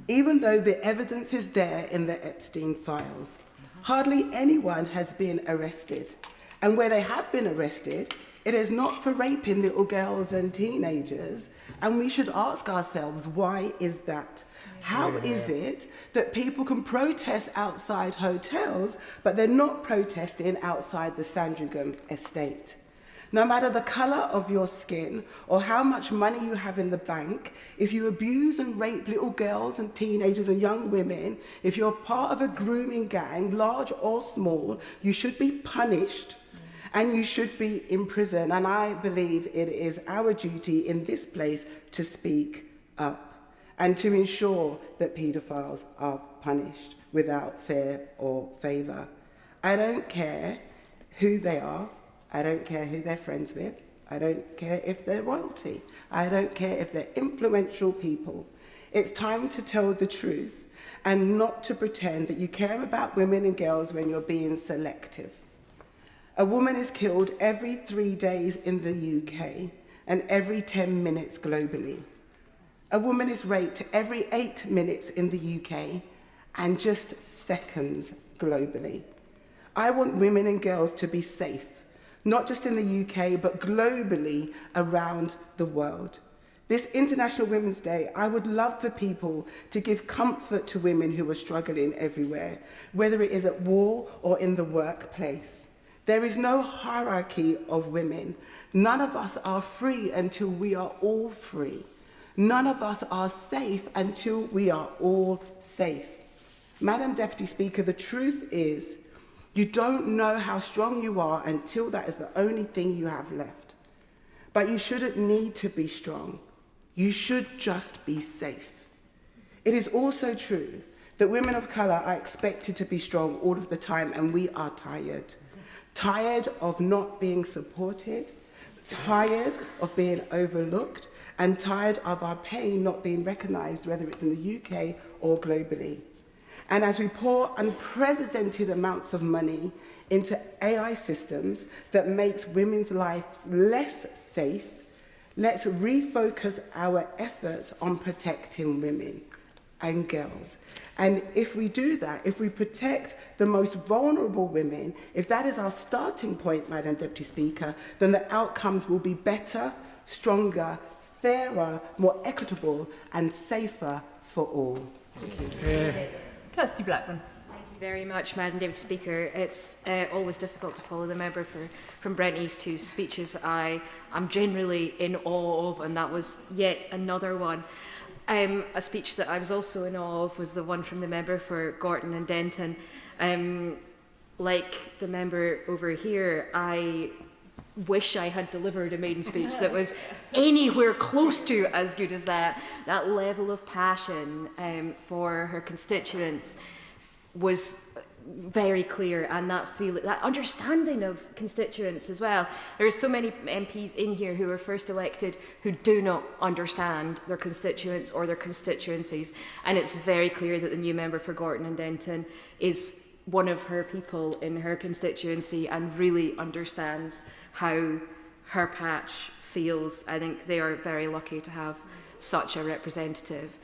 Even though the evidence is there in the Epstein files. Hardly anyone has been arrested. And where they have been arrested, it is not for raping little girls and teenagers. And we should ask ourselves, why is that? How is it that people can protest outside hotels, but they're not protesting outside the Sandringham estate? No matter the colour of your skin or how much money you have in the bank, if you abuse and rape little girls and teenagers and young women, if you're part of a grooming gang, large or small, you should be punished and you should be in prison. And I believe it is our duty in this place to speak up and to ensure that paedophiles are punished without fear or favour. I don't care who they are. I don't care who they're friends with. I don't care if they're royalty. I don't care if they're influential people. It's time to tell the truth and not to pretend that you care about women and girls when you're being selective. A woman is killed every 3 days in the UK and every 10 minutes globally. A woman is raped every 8 minutes in the UK and just seconds globally. I want women and girls to be safe, not just in the UK, but globally around the world. This International Women's Day, I would love for people to give comfort to women who are struggling everywhere, whether it is at war or in the workplace. There is no hierarchy of women. None of us are free until we are all free. None of us are safe until we are all safe. Madam Deputy Speaker, the truth is, you don't know how strong you are until that is the only thing you have left. But you shouldn't need to be strong. You should just be safe. It is also true that women of colour are expected to be strong all of the time, and we are tired. Tired of not being supported, tired of being overlooked, and tired of our pain not being recognised, whether it's in the UK or globally. And as we pour unprecedented amounts of money into AI systems that makes women's lives less safe, let's refocus our efforts on protecting women and girls. And if we do that, if we protect the most vulnerable women, if that is our starting point, Madam Deputy Speaker, then the outcomes will be better, stronger, fairer, more equitable and safer for all. Thank you. Kirsty Blackburn. Thank you very much, Madam Deputy Speaker. It's always difficult to follow the member from Brent East, whose speeches I am generally in awe of, and that was yet another one. A speech that I was also in awe of was the one from the member for Gorton and Denton. Like the member over here, I wish I had delivered a maiden speech that was anywhere close to as good as that. That level of passion for her constituents was very clear, and that understanding of constituents as well. There are so many MPs in here who were first elected who do not understand their constituents or their constituencies, and it's very clear that the new member for Gorton and Denton is one of her people in her constituency and really understands how her patch feels. I think they are very lucky to have such a representative.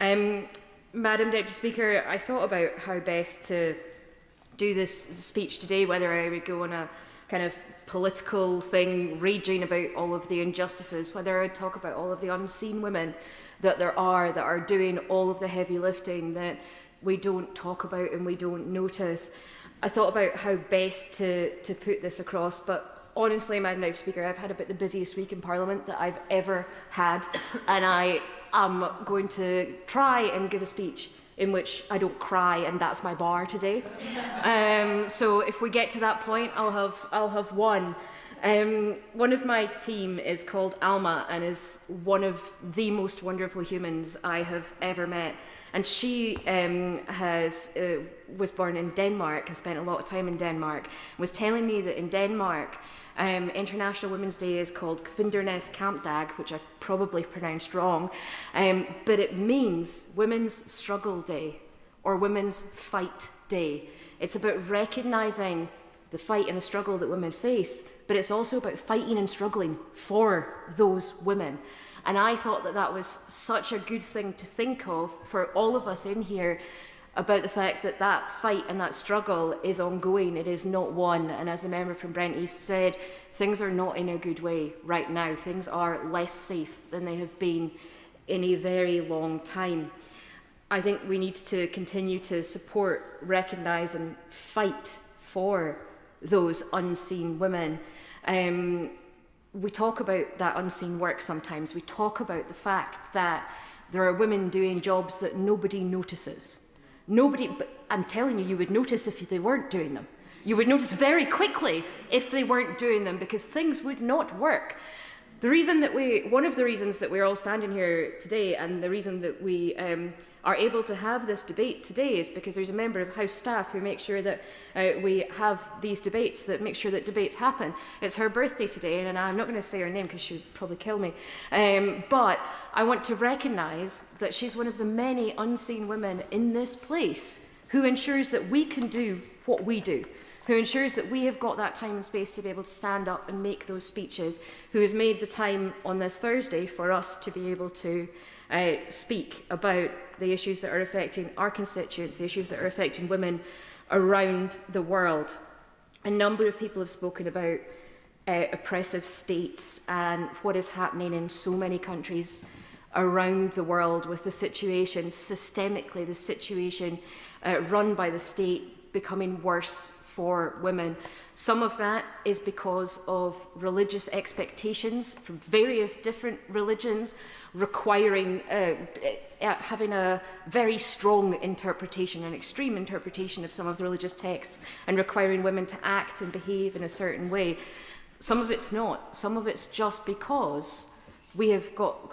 Madam Deputy Speaker, I thought about how best to do this speech today, whether I would go on a kind of political thing, raging about all of the injustices, whether I would talk about all of the unseen women that there are that are doing all of the heavy lifting that we don't talk about and we don't notice. I thought about how best to put this across, but honestly, Madam Deputy Speaker, I've had about the busiest week in Parliament that I've ever had, and I am going to try and give a speech in which I don't cry, and that's my bar today. So if we get to that point, I'll have won. One of my team is called Alma and is one of the most wonderful humans I have ever met. And she was born in Denmark, has spent a lot of time in Denmark, was telling me that in Denmark, International Women's Day is called Kvindernes Kampdag, which I've probably pronounced wrong, but it means Women's Struggle Day or Women's Fight Day. It's about recognising the fight and the struggle that women face, but it's also about fighting and struggling for those women. And I thought that that was such a good thing to think of for all of us in here, about the fact that that fight and that struggle is ongoing, it is not won. And as the member from Brent East said, things are not in a good way right now. Things are less safe than they have been in a very long time. I think we need to continue to support, recognise and fight for those unseen women. We talk about that unseen work sometimes. We talk about the fact that there are women doing jobs that nobody notices. Nobody, but I'm telling you, you would notice if they weren't doing them. You would notice very quickly if they weren't doing them, because things would not work. One of the reasons that we're all standing here today, and the reason that we are able to have this debate today, is because there's a member of House staff who makes sure that we have these debates, that make sure that debates happen. It's her birthday today, and I'm not going to say her name because she would probably kill me, but I want to recognise that she's one of the many unseen women in this place who ensures that we can do what we do, who ensures that we have got that time and space to be able to stand up and make those speeches, who has made the time on this Thursday for us to be able to speak about the issues that are affecting our constituents, the issues that are affecting women around the world. A number of people have spoken about oppressive states and what is happening in so many countries around the world with the situation systemically, the situation run by the state becoming worse for women. Some of that is because of religious expectations from various different religions requiring having a very strong interpretation, an extreme interpretation of some of the religious texts, and requiring women to act and behave in a certain way. Some of it's not. Some of it's just because we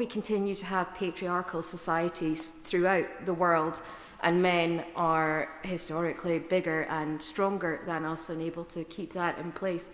continue to have patriarchal societies throughout the world, and men are historically bigger and stronger than us and able to keep that in place.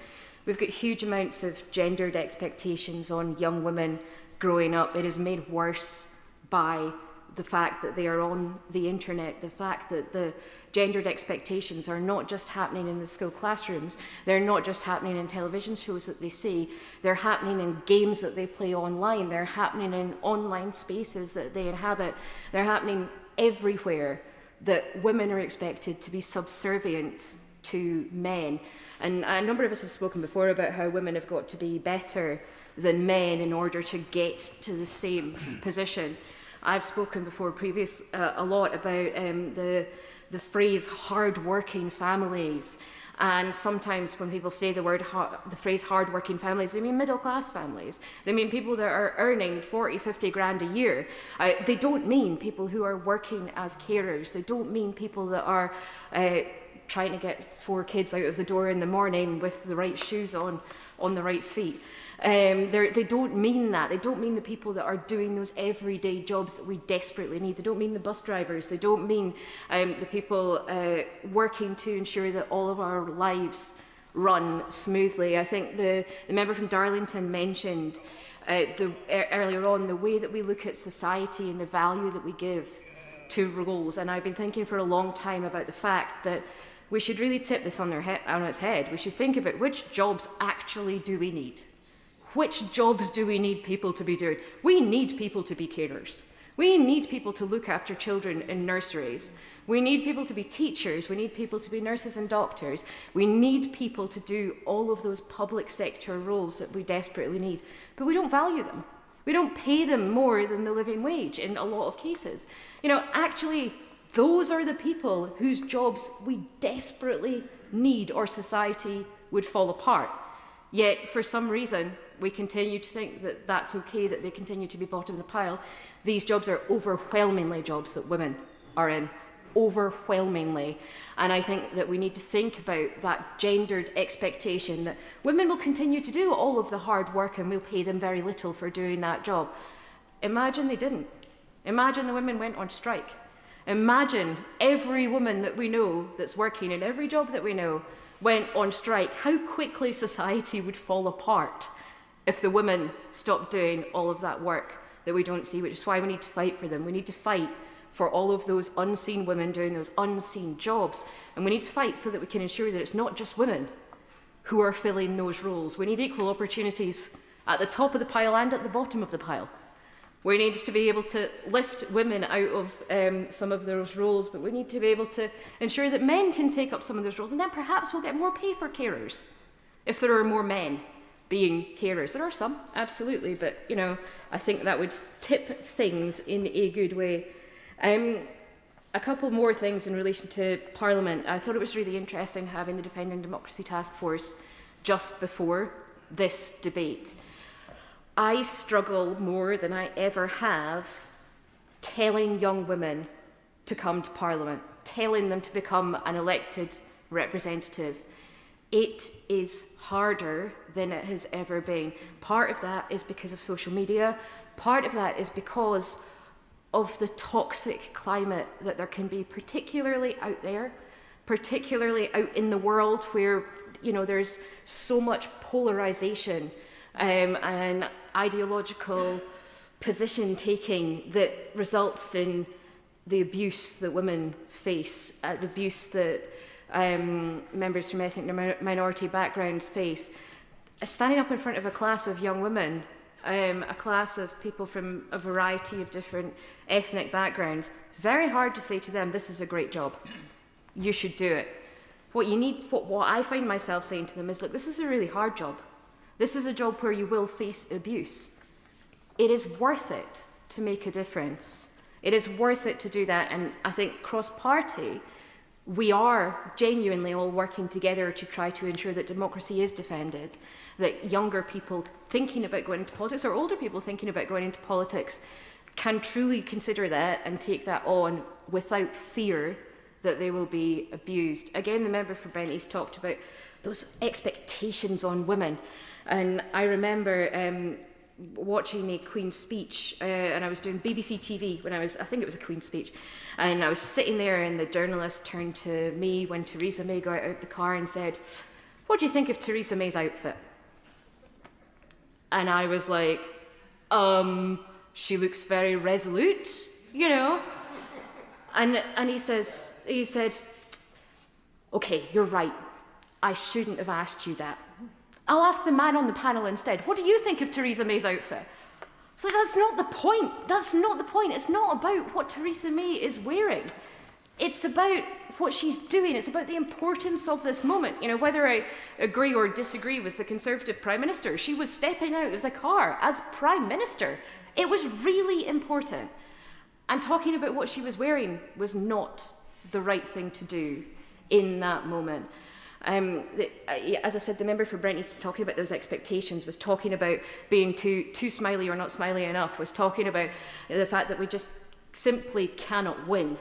We've got huge amounts of gendered expectations on young women growing up. It is made worse by the fact that they are on the internet, the fact that the gendered expectations are not just happening in the school classrooms, they're not just happening in television shows that they see, they're happening in games that they play online, they're happening in online spaces that they inhabit, they're happening everywhere, that women are expected to be subservient to men. And a number of us have spoken before about how women have got to be better than men in order to get to the same position. I've spoken before a lot about the phrase hard-working families. And sometimes when people say the phrase hard-working families, they mean middle-class families. They mean people that are earning 40, 50 grand a year. They don't mean people who are working as carers. They don't mean people that are trying to get 4 kids out of the door in the morning with the right shoes on the right feet. They don't mean that. They don't mean the people that are doing those everyday jobs that we desperately need. They don't mean the bus drivers. They don't mean the people working to ensure that all of our lives run smoothly. I think the member from Darlington mentioned earlier on the way that we look at society and the value that we give to roles. And I've been thinking for a long time about the fact that we should really tip this on its head. We should think about which jobs actually do we need. Which jobs do we need people to be doing? We need people to be carers. We need people to look after children in nurseries. We need people to be teachers. We need people to be nurses and doctors. We need people to do all of those public sector roles that we desperately need. But we don't value them. We don't pay them more than the living wage in a lot of cases. You know, actually, those are the people whose jobs we desperately need or society would fall apart. Yet, for some reason, we continue to think that that's okay, that they continue to be bottom of the pile. These jobs are overwhelmingly jobs that women are in, overwhelmingly. And I think that we need to think about that gendered expectation that women will continue to do all of the hard work and we'll pay them very little for doing that job. Imagine they didn't. Imagine the women went on strike. Imagine every woman that we know that's working in every job that we know went on strike. How quickly society would fall apart if the women stopped doing all of that work that we don't see, which is why we need to fight for them. We need to fight for all of those unseen women doing those unseen jobs. And we need to fight so that we can ensure that it's not just women who are filling those roles. We need equal opportunities at the top of the pile and at the bottom of the pile. We need to be able to lift women out of some of those roles, but we need to be able to ensure that men can take up some of those roles, and then perhaps we'll get more pay for carers if there are more men being carers. There are some, absolutely, but you know, I think that would tip things in a good way. A couple more things in relation to Parliament. I thought it was really interesting having the Defending Democracy Task Force just before this debate. I struggle more than I ever have telling young women to come to Parliament, telling them to become an elected representative. It is harder than it has ever been. Part of that is because of social media. Part of that is because of the toxic climate that there can be, particularly out there, particularly out in the world where, you know, there's so much polarization and ideological position taking that results in the abuse that women face, the abuse that members from ethnic minority backgrounds face. Standing up in front of a class of young women, a class of people from a variety of different ethnic backgrounds, it's very hard to say to them, this is a great job, you should do it. What you need, what I find myself saying to them is, look, this is a really hard job. This is a job where you will face abuse. It is worth it to make a difference. It is worth it to do that. And I think cross-party, we are genuinely all working together to try to ensure that democracy is defended, that younger people thinking about going into politics or older people thinking about going into politics can truly consider that and take that on without fear that they will be abused. Again, the member for Brent East talked about those expectations on women. And I remember watching a Queen's speech, and I was doing BBC TV when I think it was a Queen's speech, and I was sitting there and the journalist turned to me when Theresa May got out the car and said, what do you think of Theresa May's outfit? And I was like, she looks very resolute, you know. And he said, okay, you're right, I shouldn't have asked you that. I'll ask the man on the panel instead. What do you think of Theresa May's outfit? So that's not the point. That's not the point. It's not about what Theresa May is wearing. It's about what she's doing. It's about the importance of this moment. You know, whether I agree or disagree with the Conservative Prime Minister, she was stepping out of the car as Prime Minister. It was really important. And talking about what she was wearing was not the right thing to do in that moment. As I said, the member for Brent East was talking about those expectations, was talking about being too smiley or not smiley enough, was talking about the fact that we just simply cannot win.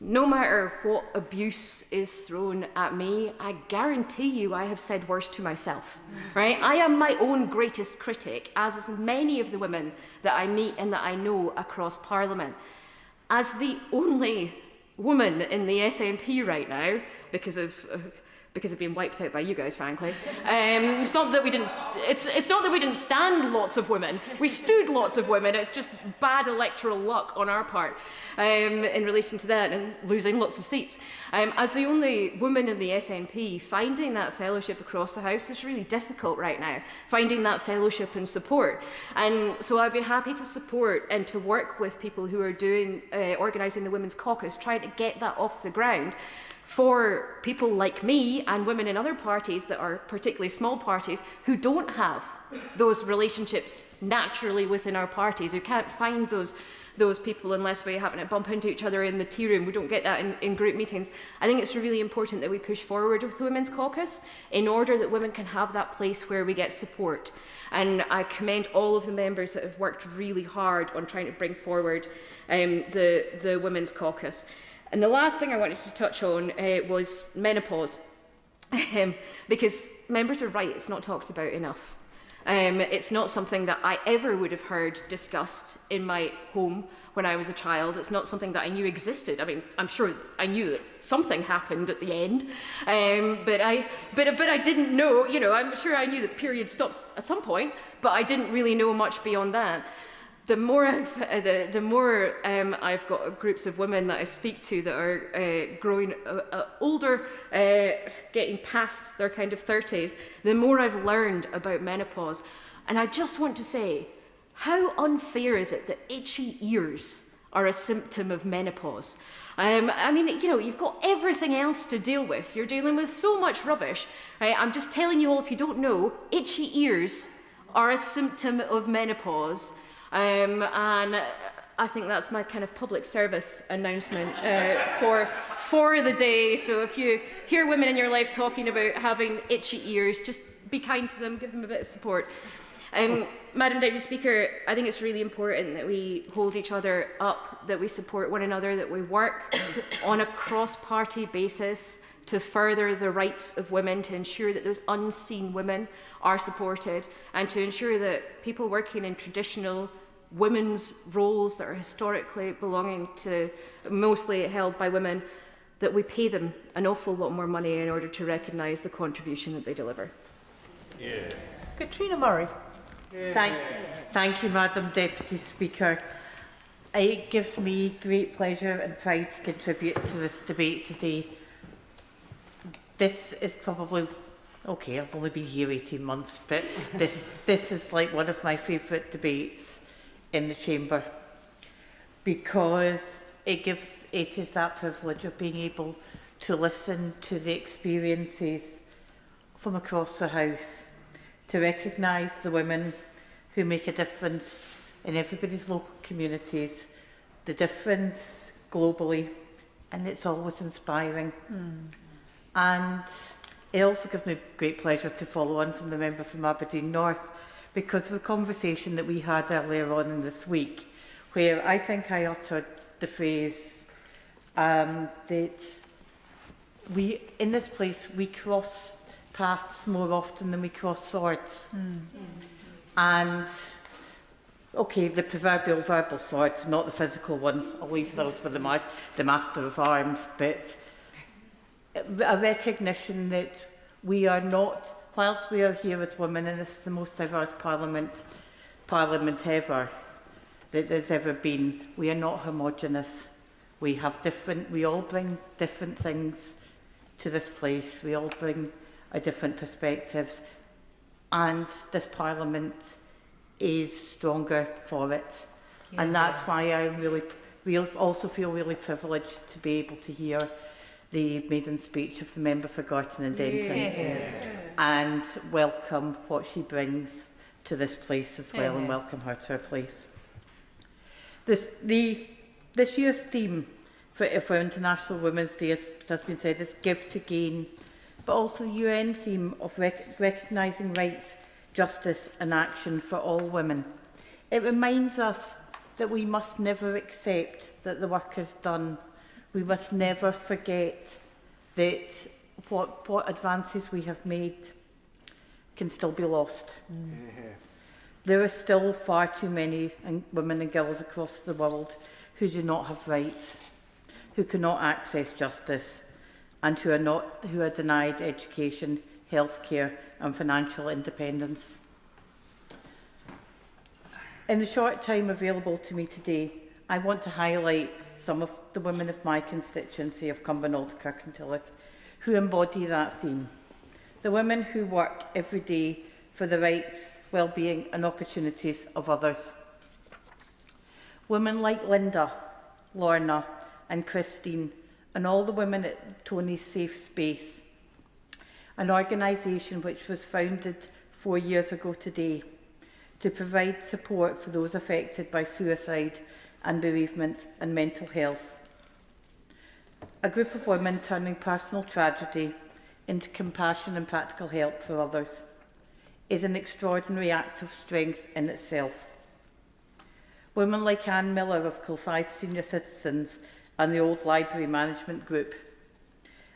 No matter what abuse is thrown at me, I guarantee you I have said worse to myself, right? I am my own greatest critic, as is many of the women that I meet and that I know across Parliament. As the only woman in the SNP right now, because of being wiped out by you guys, frankly. It's not that we didn't. It's not that we didn't stand lots of women. We stood lots of women. It's just bad electoral luck on our part in relation to that and losing lots of seats. As the only woman in the SNP, finding that fellowship across the House is really difficult right now. Finding that fellowship and support, and so I'd be happy to support and to work with people who are doing organising the Women's Caucus, trying to get that off the ground. For people like me and women in other parties that are particularly small parties who don't have those relationships naturally within our parties, who can't find those people unless we happen to bump into each other in the tea room. We don't get that in group meetings. I think it's really important that we push forward with the Women's Caucus in order that women can have that place where we get support. And I commend all of the members that have worked really hard on trying to bring forward the Women's Caucus. And the last thing I wanted to touch on was menopause, because members are right, it's not talked about enough. It's not something that I ever would have heard discussed in my home when I was a child. It's not something that I knew existed. I mean, I'm sure I knew that something happened at the end, but I didn't know. You know, I'm sure I knew that periods stopped at some point, but I didn't really know much beyond that. The more I've got groups of women that I speak to that are growing older, getting past their kind of 30s, the more I've learned about menopause. And I just want to say, how unfair is it that itchy ears are a symptom of menopause? I mean, you know, you've got everything else to deal with. You're dealing with so much rubbish. Right? I'm just telling you all, if you don't know, itchy ears are a symptom of menopause. And I think that's my kind of public service announcement for the day. So if you hear women in your life talking about having itchy ears, just be kind to them, give them a bit of support. Madam Deputy Speaker, I think it's really important that we hold each other up, that we support one another, that we work on a cross-party basis to further the rights of women, to ensure that those unseen women are supported, and to ensure that people working in traditional women's roles that are historically belonging to, mostly held by women, that we pay them an awful lot more money in order to recognise the contribution that they deliver. Yeah. Katrina Murray. Yeah. Thank you, Madam Deputy Speaker. It gives me great pleasure and pride to contribute to this debate today. This is probably, okay, I've only been here 18 months, but this is like one of my favourite debates in the chamber, because it is that privilege of being able to listen to the experiences from across the House, to recognise the women who make a difference in everybody's local communities, the difference globally, and it's always inspiring. And it also gives me great pleasure to follow on from the member from Aberdeen North, because of the conversation that we had earlier on in this week, where I think I uttered the phrase that we, in this place, we cross paths more often than we cross swords. And, okay, the proverbial verbal swords, not the physical ones, I'll leave those for the Master of Arms, but a recognition that we are not, whilst we are here as women, and this is the most diverse parliament ever that there's ever been, we are not homogenous. We all bring different things to this place. We all bring a different perspectives, and this parliament is stronger for it. Yeah. And that's why I also feel really privileged to be able to hear the maiden speech of the member for Gorton and Denton, and welcome what she brings to this place as well, and welcome her to her place. This year's theme for International Women's Day, as has been said, is Give to Gain, but also the UN theme of recognising rights, justice and action for all women. It reminds us that we must never accept that the work is done. We must never forget that what advances we have made can still be lost. There are still far too many women and girls across the world who do not have rights, who cannot access justice, and who are denied education, healthcare and financial independence. In the short time available to me today, I want to highlight some of the women of my constituency of Cumbernauld, Kirkintilloch, who embody that theme. The women who work every day for the rights, well-being and opportunities of others. Women like Linda, Lorna and Christine, and all the women at Tony's Safe Space, an organisation which was founded 4 years ago today to provide support for those affected by suicide and bereavement and mental health. A group of women turning personal tragedy into compassion and practical help for others is an extraordinary act of strength in itself. Women like Anne Miller of Kilsyth Senior Citizens and the Old Library Management Group,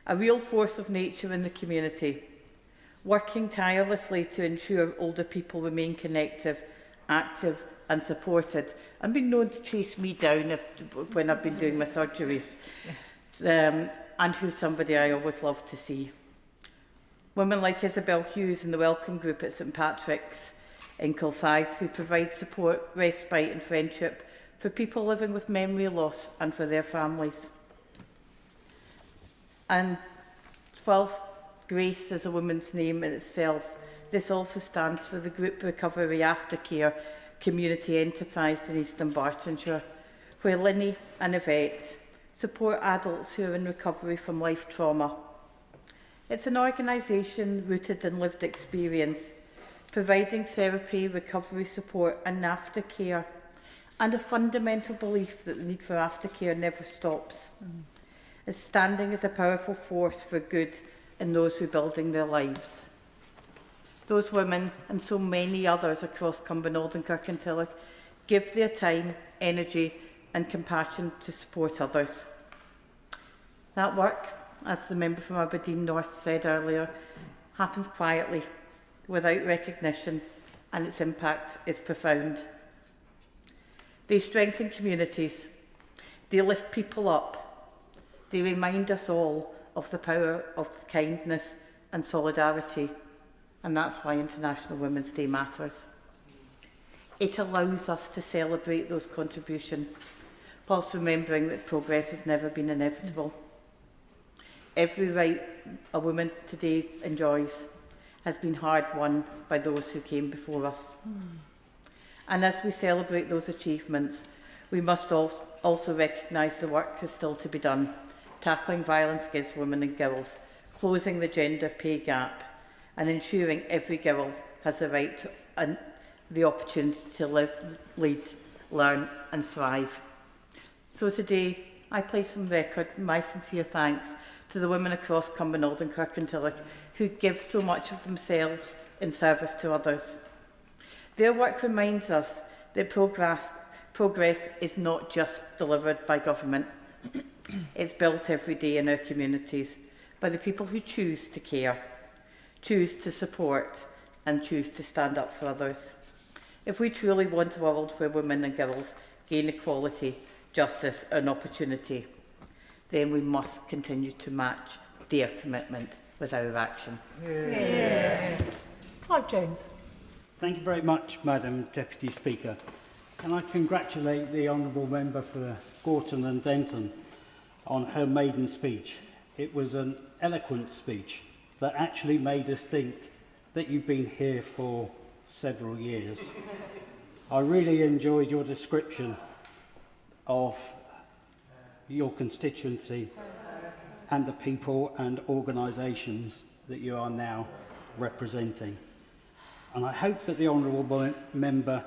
a real force of nature in the community, working tirelessly to ensure older people remain connected, active and supported, and been known to chase me down when I've been doing my surgeries, and who's somebody I always love to see. Women like Isabel Hughes in the Welcome Group at St Patrick's in Kilsyth, who provide support, respite and friendship for people living with memory loss and for their families. And whilst Grace is a woman's name in itself, this also stands for the Group Recovery Aftercare Community Enterprise in Eastern Bartonshire, where Linny and Yvette support adults who are in recovery from life trauma. It's an organisation rooted in lived experience, providing therapy, recovery support and aftercare, and a fundamental belief that the need for aftercare never stops. It's standing as a powerful force for good in those rebuilding their lives. Those women and so many others across Cumbernauld and Kirkintilloch give their time, energy and compassion to support others. That work, as the member from Aberdeen North said earlier, happens quietly, without recognition, and its impact is profound. They strengthen communities, they lift people up, they remind us all of the power of kindness and solidarity, and that's why International Women's Day matters. It allows us to celebrate those contributions, whilst remembering that progress has never been inevitable. Every right a woman today enjoys has been hard won by those who came before us. And as we celebrate those achievements, we must also recognise the work is still to be done, tackling violence against women and girls, closing the gender pay gap, and ensuring every girl has the right to, and the opportunity to live, lead, learn and thrive. So today, I place on record my sincere thanks to the women across Cumbernauld and Kirkintilloch who give so much of themselves in service to others. Their work reminds us that progress is not just delivered by government. It's built every day in our communities by the people who choose to care, choose to support and choose to stand up for others. If we truly want a world where women and girls gain equality, justice and opportunity, then we must continue to match their commitment with our action. Clive Jones. Thank you very much, Madam Deputy Speaker. And I congratulate the Honourable Member for Gorton and Denton on her maiden speech. It was an eloquent speech that actually made us think that you've been here for several years. I really enjoyed your description of your constituency and the people and organisations that you are now representing. And I hope that the Honourable Member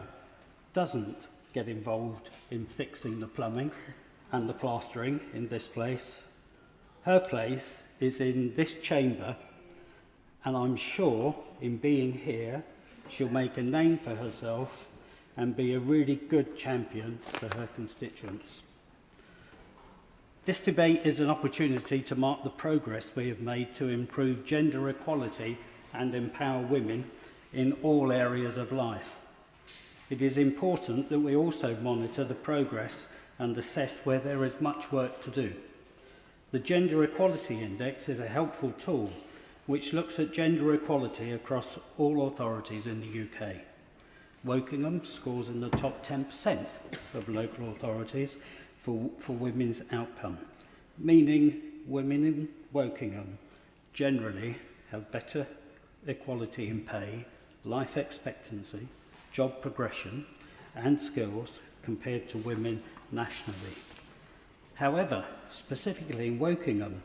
doesn't get involved in fixing the plumbing and the plastering in this place. Her place is in this chamber, and I'm sure in being here she'll make a name for herself and be a really good champion for her constituents. This debate is an opportunity to mark the progress we have made to improve gender equality and empower women in all areas of life. It is important that we also monitor the progress and assess where there is much work to do. The Gender Equality Index is a helpful tool which looks at gender equality across all authorities in the UK. Wokingham scores in the top 10% of local authorities for women's outcome, meaning women in Wokingham generally have better equality in pay, life expectancy, job progression and skills compared to women nationally. However, specifically in Wokingham,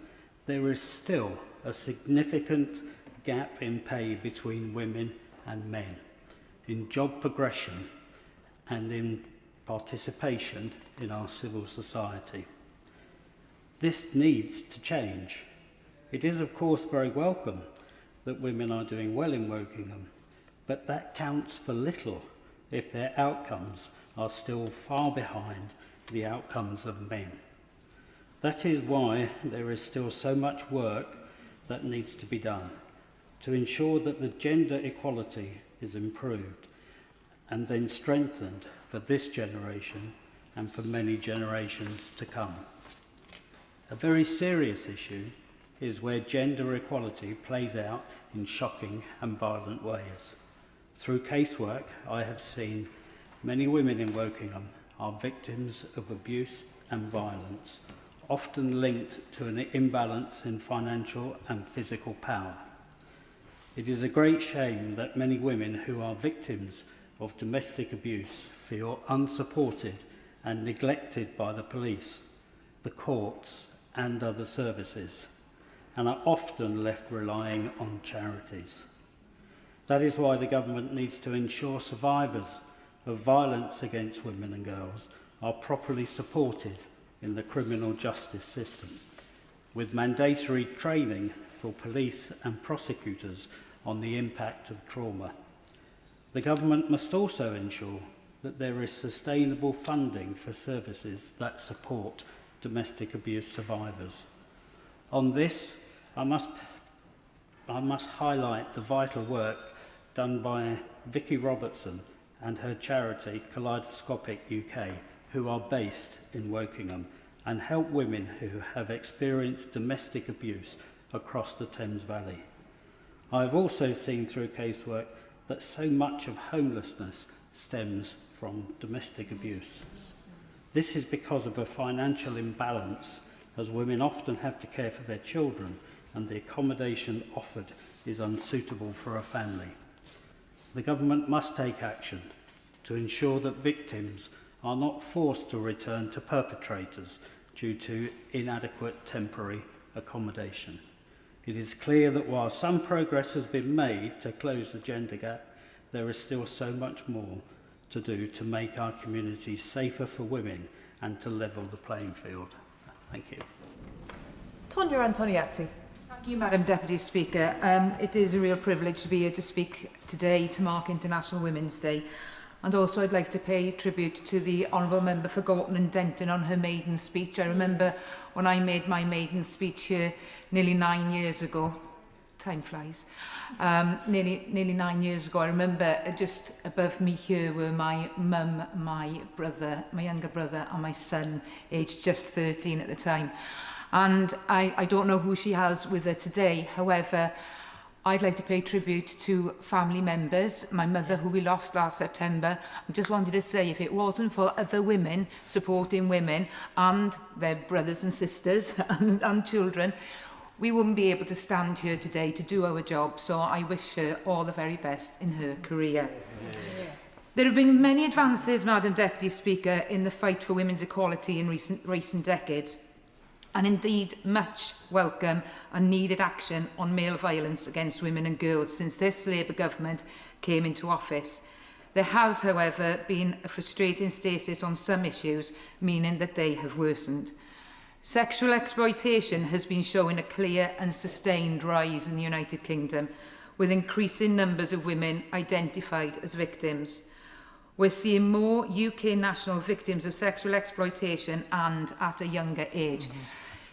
there is still a significant gap in pay between women and men, in job progression and in participation in our civil society. This needs to change. It is of course very welcome that women are doing well in Wokingham, but that counts for little if their outcomes are still far behind the outcomes of men. That is why there is still so much work that needs to be done to ensure that the gender equality is improved and then strengthened for this generation and for many generations to come. A very serious issue is where gender equality plays out in shocking and violent ways. Through casework, I have seen many women in Wokingham are victims of abuse and violence, often linked to an imbalance in financial and physical power. It is a great shame that many women who are victims of domestic abuse feel unsupported and neglected by the police, the courts and other services, and are often left relying on charities. That is why the government needs to ensure survivors of violence against women and girls are properly supported in the criminal justice system, with mandatory training for police and prosecutors on the impact of trauma. The government must also ensure that there is sustainable funding for services that support domestic abuse survivors. On this, I must highlight the vital work done by Vicky Robertson and her charity Kaleidoscopic UK, who are based in Wokingham and help women who have experienced domestic abuse across the Thames Valley. I have also seen through casework that so much of homelessness stems from domestic abuse. This is because of a financial imbalance, as women often have to care for their children and the accommodation offered is unsuitable for a family. The government must take action to ensure that victims are not forced to return to perpetrators due to inadequate temporary accommodation. It is clear that while some progress has been made to close the gender gap, there is still so much more to do to make our communities safer for women and to level the playing field. Thank you. Tonya Antoniazzi. Thank you, Madam Deputy Speaker. It is a real privilege to be here to speak today to mark International Women's Day. And also I'd like to pay tribute to the Honourable Member for Gorton and Denton on her maiden speech. I remember when I made my maiden speech here nearly 9 years ago. Time flies. Nearly 9 years ago, I remember just above me here were my mum, my brother, my younger brother and my son, aged just 13 at the time. And I don't know who she has with her today. However, I'd like to pay tribute to family members, my mother who we lost last September. I just wanted to say if it wasn't for other women supporting women and their brothers and sisters and children, we wouldn't be able to stand here today to do our job. So I wish her all the very best in her career. There have been many advances, Madam Deputy Speaker, in the fight for women's equality in recent decades. And indeed much welcome and needed action on male violence against women and girls since this Labour government came into office. There has, however, been a frustrating stasis on some issues, meaning that they have worsened. Sexual exploitation has been showing a clear and sustained rise in the United Kingdom, with increasing numbers of women identified as victims. We're seeing more UK national victims of sexual exploitation and at a younger age.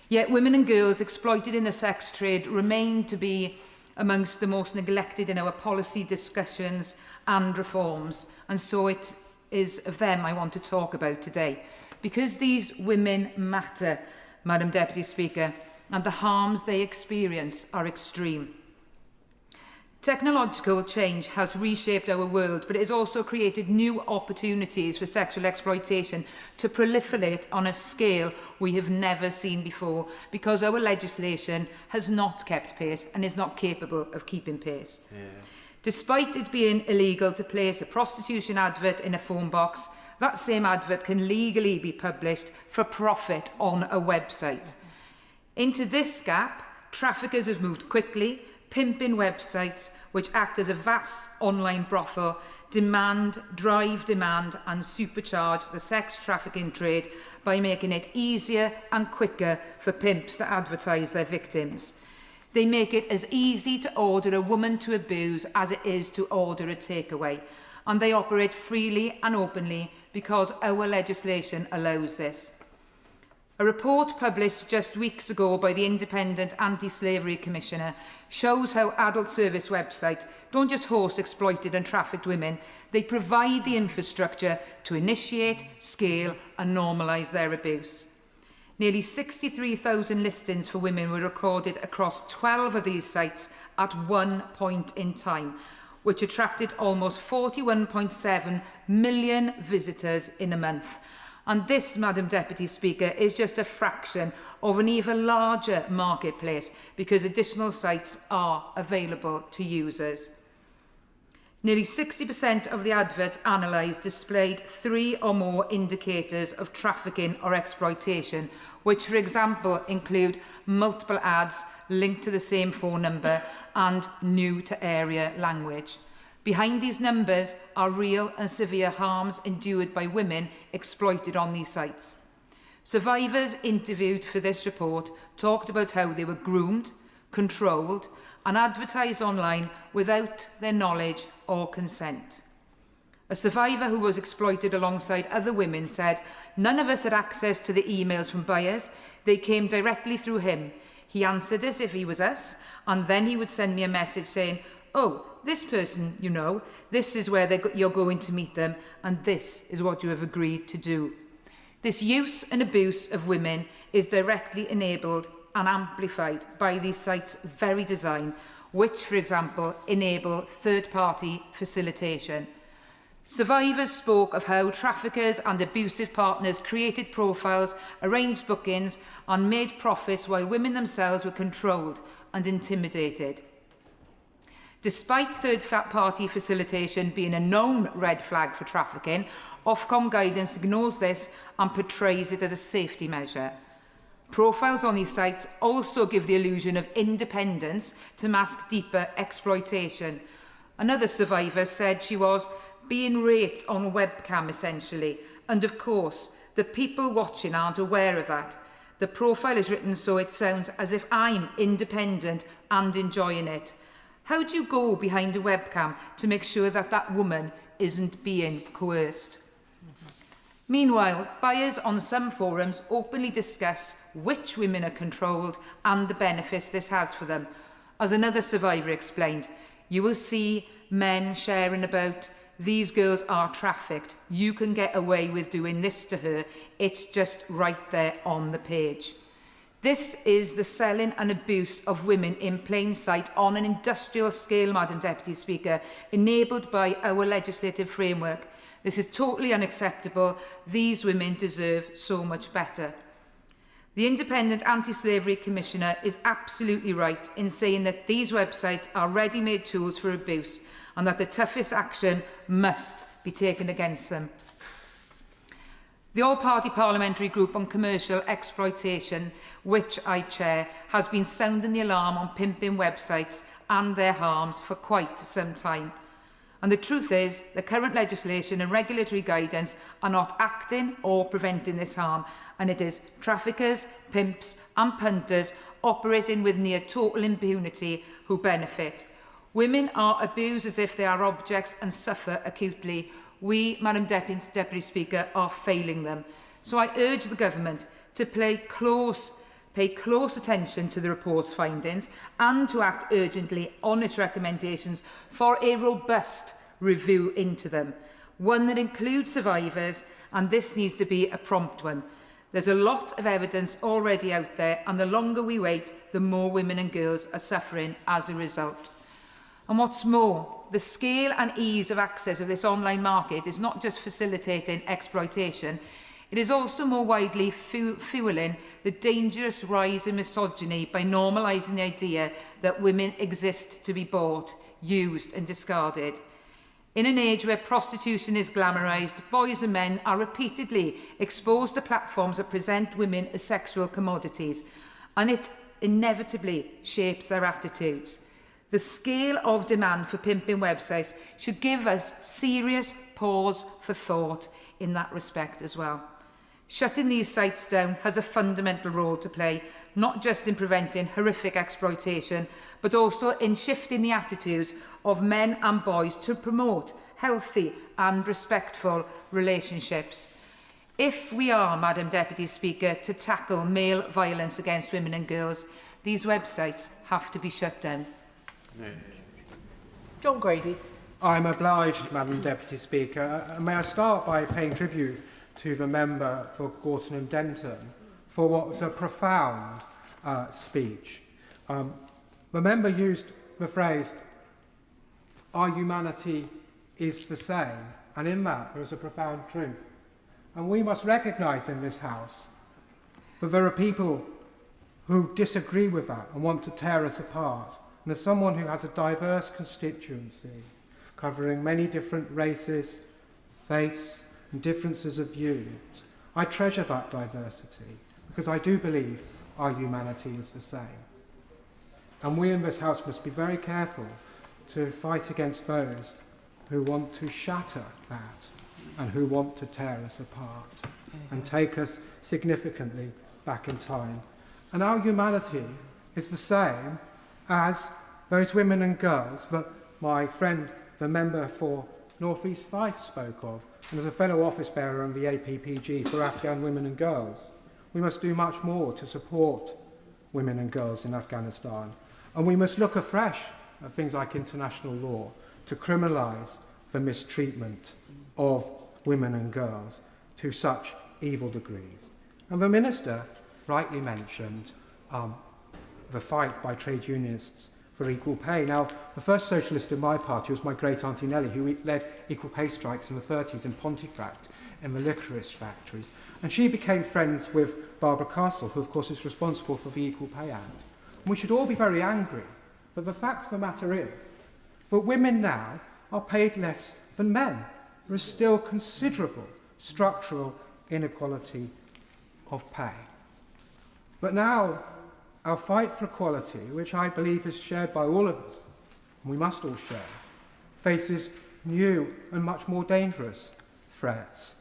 Yet women and girls exploited in the sex trade remain to be amongst the most neglected in our policy discussions and reforms, and so it is of them I want to talk about today. Because these women matter, Madam Deputy Speaker, and the harms they experience are extreme. Technological change has reshaped our world, but it has also created new opportunities for sexual exploitation to proliferate on a scale we have never seen before, because our legislation has not kept pace and is not capable of keeping pace. Despite it being illegal to place a prostitution advert in a phone box, that same advert can legally be published for profit on a website. Into this gap, traffickers have moved quickly, pimping websites which act as a vast online brothel, drive demand and supercharge the sex trafficking trade by making it easier and quicker for pimps to advertise their victims. They make it as easy to order a woman to abuse as it is to order a takeaway, and they operate freely and openly because our legislation allows this. A report published just weeks ago by the Independent Anti-Slavery Commissioner shows how adult service websites don't just host exploited and trafficked women, they provide the infrastructure to initiate, scale and normalise their abuse. Nearly 63,000 listings for women were recorded across 12 of these sites at one point in time, which attracted almost 41.7 million visitors in a month. And this, Madam Deputy Speaker, is just a fraction of an even larger marketplace because additional sites are available to users. Nearly 60% of the adverts analysed displayed 3 or more indicators of trafficking or exploitation, which, for example, include multiple ads linked to the same phone number and new-to-area language. Behind these numbers are real and severe harms endured by women exploited on these sites. Survivors interviewed for this report talked about how they were groomed, controlled and advertised online without their knowledge or consent. A survivor who was exploited alongside other women said, "None of us had access to the emails from buyers. They came directly through him. He answered us if he was us, and then he would send me a message saying, 'Oh, this person, you know, this is where you're going to meet them, and this is what you have agreed to do.' This use and abuse of women is directly enabled and amplified by these sites' very design, which, for example, enable third-party facilitation. Survivors spoke of how traffickers and abusive partners created profiles, arranged bookings, and made profits while women themselves were controlled and intimidated. Despite third-party facilitation being a known red flag for trafficking, Ofcom guidance ignores this and portrays it as a safety measure. Profiles on these sites also give the illusion of independence to mask deeper exploitation. Another survivor said she was being raped on webcam, essentially, and of course, the people watching aren't aware of that. The profile is written so it sounds as if I'm independent and enjoying it. How do you go behind a webcam to make sure that that woman isn't being coerced? Meanwhile, buyers on some forums openly discuss which women are controlled and the benefits this has for them. As another survivor explained, you will see men sharing about, "These girls are trafficked. You can get away with doing this to her. It's just right there on the page." This is the selling and abuse of women in plain sight on an industrial scale, Madam Deputy Speaker, enabled by our legislative framework. This is totally unacceptable. These women deserve so much better. The Independent Anti-Slavery Commissioner is absolutely right in saying that these websites are ready-made tools for abuse and that the toughest action must be taken against them. The All-Party Parliamentary Group on Commercial Exploitation, which I chair, has been sounding the alarm on pimping websites and their harms for quite some time. And the truth is, the current legislation and regulatory guidance are not acting or preventing this harm, and it is traffickers, pimps and punters operating with near total impunity who benefit. Women are abused as if they are objects and suffer acutely. We, Madam Deputy Speaker, are failing them. So I urge the Government to pay close attention to the report's findings and to act urgently on its recommendations for a robust review into them, one that includes survivors, and this needs to be a prompt one. There's a lot of evidence already out there, and the longer we wait, the more women and girls are suffering as a result. And what's more, the scale and ease of access of this online market is not just facilitating exploitation, it is also more widely fueling the dangerous rise in misogyny by normalising the idea that women exist to be bought, used and discarded. In an age where prostitution is glamorised, boys and men are repeatedly exposed to platforms that present women as sexual commodities, and it inevitably shapes their attitudes. The scale of demand for pimping websites should give us serious pause for thought in that respect as well. Shutting these sites down has a fundamental role to play, not just in preventing horrific exploitation, but also in shifting the attitudes of men and boys to promote healthy and respectful relationships. If we are, Madam Deputy Speaker, to tackle male violence against women and girls, these websites have to be shut down. John Grady. I'm obliged, Madam Deputy Speaker. May I start by paying tribute to the member for Gorton and Denton for what was a profound speech. The member used the phrase, "Our humanity is the same," and in that there is a profound truth. And we must recognise in this House that there are people who disagree with that and want to tear us apart. And as someone who has a diverse constituency, covering many different races, faiths, and differences of views, I treasure that diversity because I do believe our humanity is the same. And we in this House must be very careful to fight against those who want to shatter that and who want to tear us apart and take us significantly back in time. And our humanity is the same as those women and girls that my friend, the member for North East Fife, spoke of, and as a fellow office bearer on the APPG for Afghan women and girls. We must do much more to support women and girls in Afghanistan. And we must look afresh at things like international law to criminalise the mistreatment of women and girls to such evil degrees. And the Minister rightly mentioned the fight by trade unionists for equal pay. Now, the first socialist in my party was my great-auntie Nellie, who led equal pay strikes in the 30s in Pontefract, in the licorice factories. And she became friends with Barbara Castle, who, of course, is responsible for the Equal Pay Act. And we should all be very angry, but the fact of the matter is that women now are paid less than men. There is still considerable structural inequality of pay. But now, our fight for equality, which I believe is shared by all of us, and we must all share, faces new and much more dangerous threats.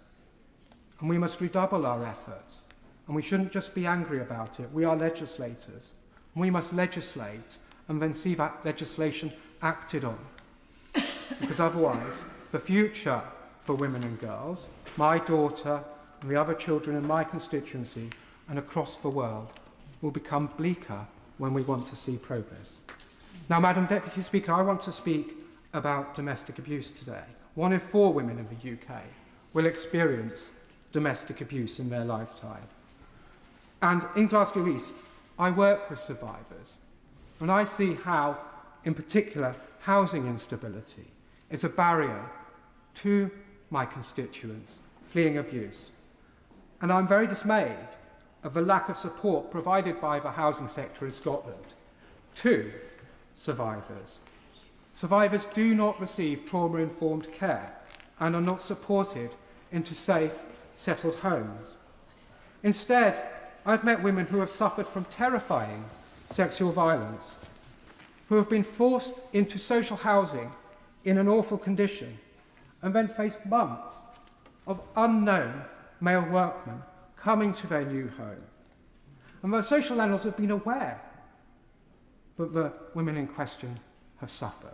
And we must redouble our efforts. And we shouldn't just be angry about it. We are legislators. We must legislate and then see that legislation acted on. Because otherwise, the future for women and girls, my daughter and the other children in my constituency and across the world, will become bleaker when we want to see progress. Now, Madam Deputy Speaker, I want to speak about domestic abuse today. 1 in 4 women in the UK will experience domestic abuse in their lifetime. And in Glasgow East, I work with survivors, and I see how, in particular, housing instability is a barrier to my constituents fleeing abuse. And I'm very dismayed of the lack of support provided by the housing sector in Scotland to survivors. Survivors do not receive trauma-informed care and are not supported into safe, settled homes. Instead, I've met women who have suffered from terrifying sexual violence, who have been forced into social housing in an awful condition, and then faced months of unknown male workmen coming to their new home. And the social landlords have been aware that the women in question have suffered.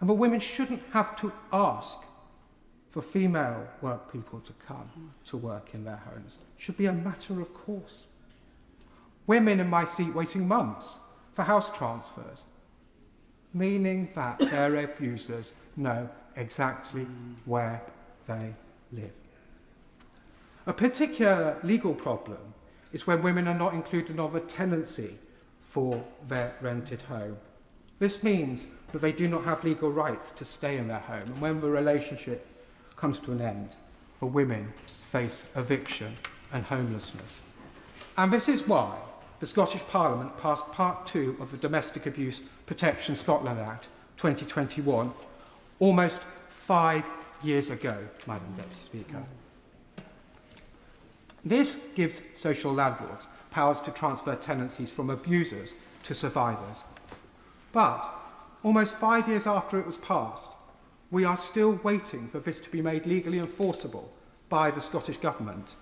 And the women shouldn't have to ask for female work people to come to work in their homes. It should be a matter of course. Women in my seat waiting months for house transfers, meaning that their abusers know exactly where they live. A particular legal problem is when women are not included on a tenancy for their rented home. This means that they do not have legal rights to stay in their home, and when the relationship comes to an end, the women face eviction and homelessness. And this is why the Scottish Parliament passed Part 2 of the Domestic Abuse Protection Scotland Act 2021 almost 5 years ago, Madam Deputy Speaker. This gives social landlords powers to transfer tenancies from abusers to survivors. But almost 5 years after it was passed, we are still waiting for this to be made legally enforceable by the Scottish Government.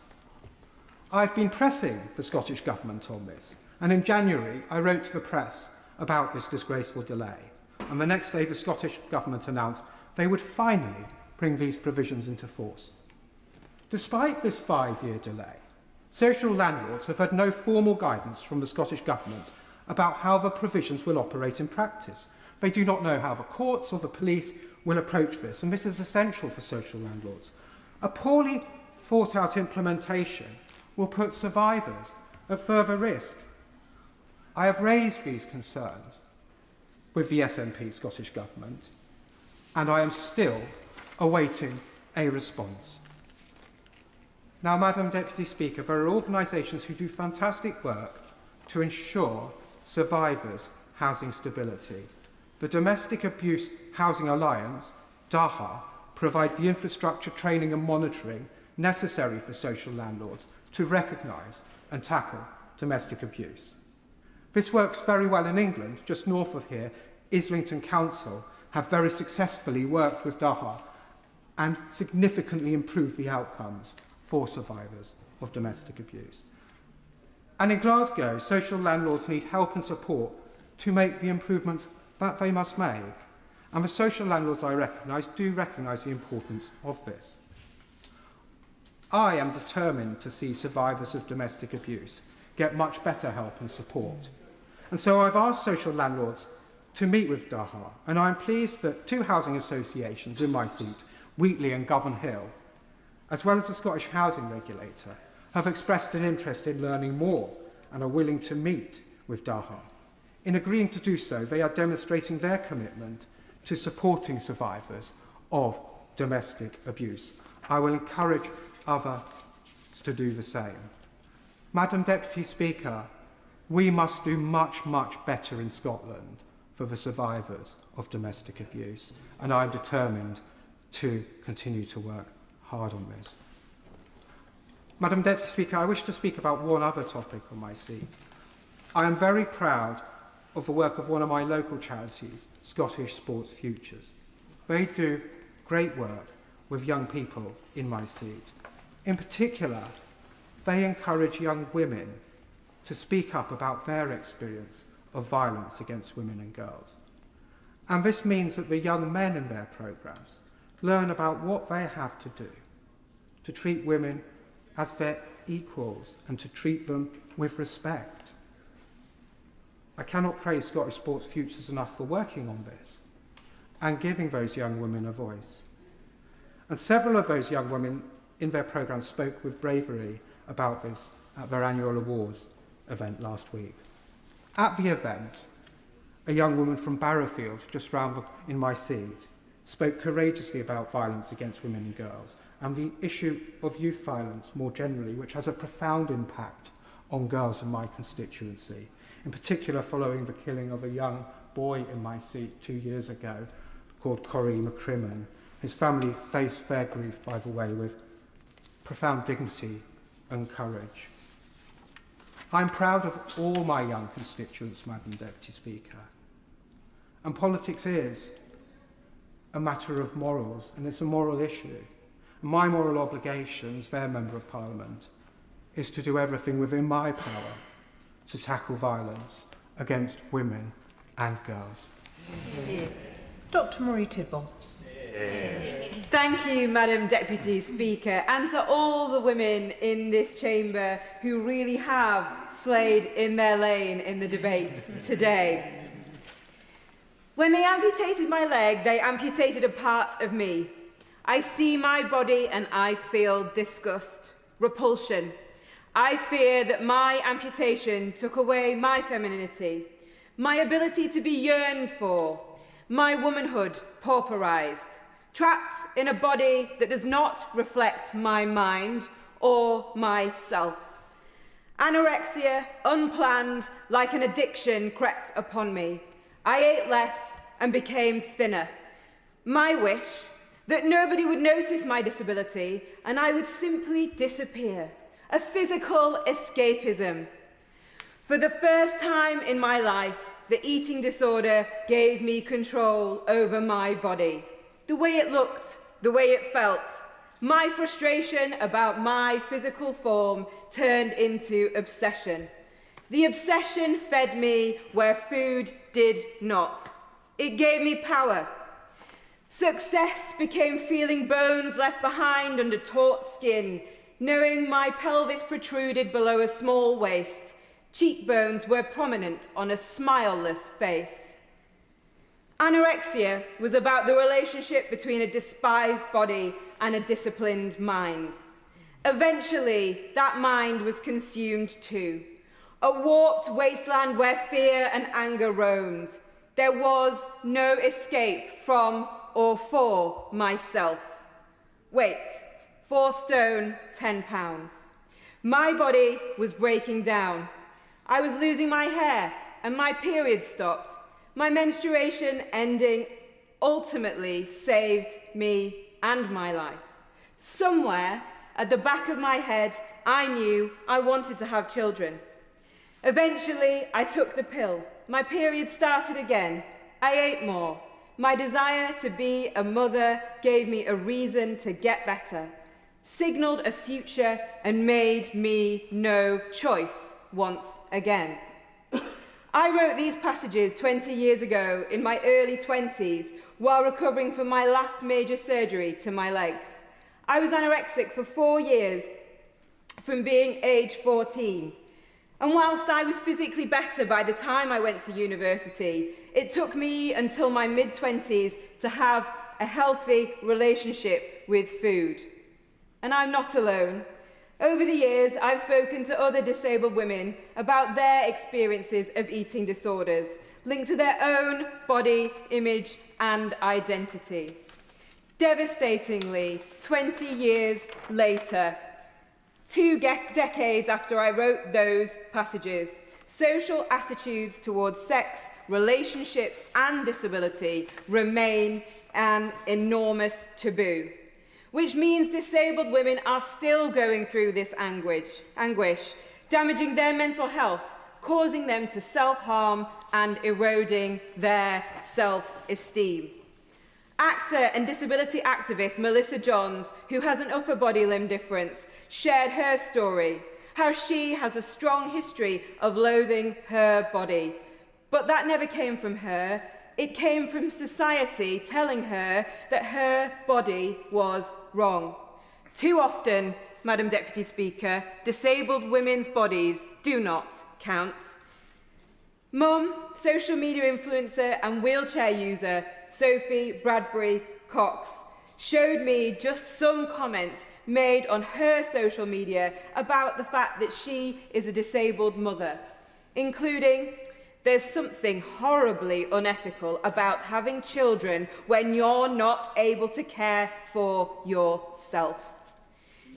I've been pressing the Scottish Government on this, and in January I wrote to the press about this disgraceful delay, and the next day the Scottish Government announced they would finally bring these provisions into force. Despite this 5-year delay, social landlords have had no formal guidance from the Scottish Government about how the provisions will operate in practice. They do not know how the courts or the police will approach this, and this is essential for social landlords. A poorly thought-out implementation will put survivors at further risk. I have raised these concerns with the SNP Scottish Government, and I am still awaiting a response. Now, Madam Deputy Speaker, there are organisations who do fantastic work to ensure survivors' housing stability. The Domestic Abuse Housing Alliance, DAHA, provide the infrastructure, training and monitoring necessary for social landlords to recognise and tackle domestic abuse. This works very well in England. Just north of here, Islington Council have very successfully worked with DAHA and significantly improved the outcomes for survivors of domestic abuse. And in Glasgow, social landlords need help and support to make the improvements that they must make. And the social landlords I recognise do recognise the importance of this. I am determined to see survivors of domestic abuse get much better help and support. And so I've asked social landlords to meet with DAHA, and I'm pleased that 2 housing associations in my seat, Wheatley and Govan Hill, as well as the Scottish Housing Regulator, have expressed an interest in learning more and are willing to meet with DAHA. In agreeing to do so, they are demonstrating their commitment to supporting survivors of domestic abuse. I will encourage others to do the same. Madam Deputy Speaker, we must do much, much better in Scotland for the survivors of domestic abuse, and I am determined to continue to work hard on this. Madam Deputy Speaker, I wish to speak about one other topic on my seat. I am very proud of the work of one of my local charities, Scottish Sports Futures. They do great work with young people in my seat. In particular, they encourage young women to speak up about their experience of violence against women and girls. And this means that the young men in their programmes learn about what they have to do to treat women as their equals and to treat them with respect. I cannot praise Scottish Sports Futures enough for working on this and giving those young women a voice. And several of those young women in their programmes spoke with bravery about this at their annual awards event last week. At the event, a young woman from Barrowfield, just round in my seat, spoke courageously about violence against women and girls and the issue of youth violence more generally, which has a profound impact on girls in my constituency, in particular following the killing of a young boy in my seat 2 years ago called Corey McCrimmon. His family faced their grief, by the way, with profound dignity and courage. I'm proud of all my young constituents, Madam Deputy Speaker. And politics is a matter of morals, and it's a moral issue. And my moral obligation as their Member of Parliament is to do everything within my power to tackle violence against women and girls. Dr. Marie Tidball. Thank you, Madam Deputy Speaker, and to all the women in this chamber who really have slayed in their lane in the debate today. When they amputated my leg, they amputated a part of me. I see my body and I feel disgust. repulsion. I fear that my amputation took away my femininity, my ability to be yearned for, my womanhood pauperized, trapped in a body that does not reflect my mind or myself. Anorexia, unplanned, like an addiction, crept upon me. I ate less and became thinner. My wish that nobody would notice my disability and I would simply disappear. A physical escapism. For the first time in my life, the eating disorder gave me control over my body. The way it looked, the way it felt. My frustration about my physical form turned into obsession. The obsession fed me where food did not. It gave me power. Success became feeling bones left behind under taut skin, knowing my pelvis protruded below a small waist. Cheekbones were prominent on a smileless face. Anorexia was about the relationship between a despised body and a disciplined mind. Eventually, that mind was consumed too. A warped wasteland where fear and anger roamed. There was no escape from or for myself. Wait, 4 stone, 10 pounds. My body was breaking down. I was losing my hair and my period stopped. My menstruation ending ultimately saved me and my life. Somewhere at the back of my head, I knew I wanted to have children. Eventually, I took the pill. My period started again. I ate more. My desire to be a mother gave me a reason to get better, signalled a future and made me no choice once again. I wrote these passages 20 years ago in my early 20s while recovering from my last major surgery to my legs. I was anorexic for 4 years from being age 14. And whilst I was physically better by the time I went to university, it took me until my mid-20s to have a healthy relationship with food. And I'm not alone. Over the years, I've spoken to other disabled women about their experiences of eating disorders, linked to their own body, image, and identity. Devastatingly, 20 years later, 2 decades after I wrote those passages, social attitudes towards sex, relationships, and disability remain an enormous taboo, which means disabled women are still going through this anguish, damaging their mental health, causing them to self-harm and eroding their self-esteem. Actor and disability activist Melissa Johns, who has an upper body limb difference, shared her story, how she has a strong history of loathing her body. But that never came from her. It came from society telling her that her body was wrong. Too often, Madam Deputy Speaker, disabled women's bodies do not count. Mum, social media influencer and wheelchair user Sophie Bradbury Cox showed me just some comments made on her social media about the fact that she is a disabled mother, including, "There's something horribly unethical about having children when you're not able to care for yourself."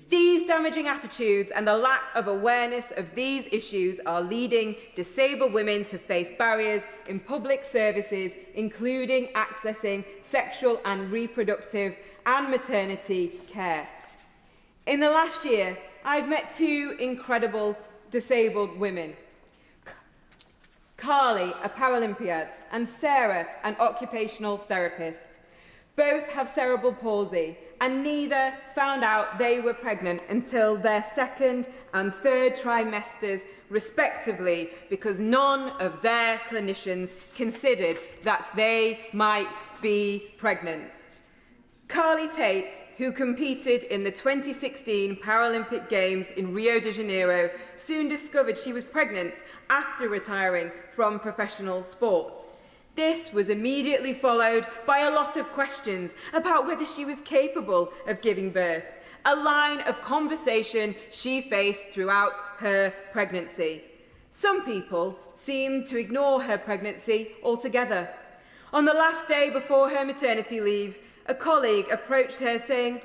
These damaging attitudes and the lack of awareness of these issues are leading disabled women to face barriers in public services, including accessing sexual and reproductive and maternity care. In the last year, I've met 2 incredible disabled women. Carly, a Paralympiad, and Sarah, an occupational therapist. Both have cerebral palsy, and neither found out they were pregnant until their 2nd and 3rd trimesters, respectively, because none of their clinicians considered that they might be pregnant. Carly Tate, who competed in the 2016 Paralympic Games in Rio de Janeiro, soon discovered she was pregnant after retiring from professional sport. This was immediately followed by a lot of questions about whether she was capable of giving birth, a line of conversation she faced throughout her pregnancy. Some people seemed to ignore her pregnancy altogether. On the last day before her maternity leave, a colleague approached her saying,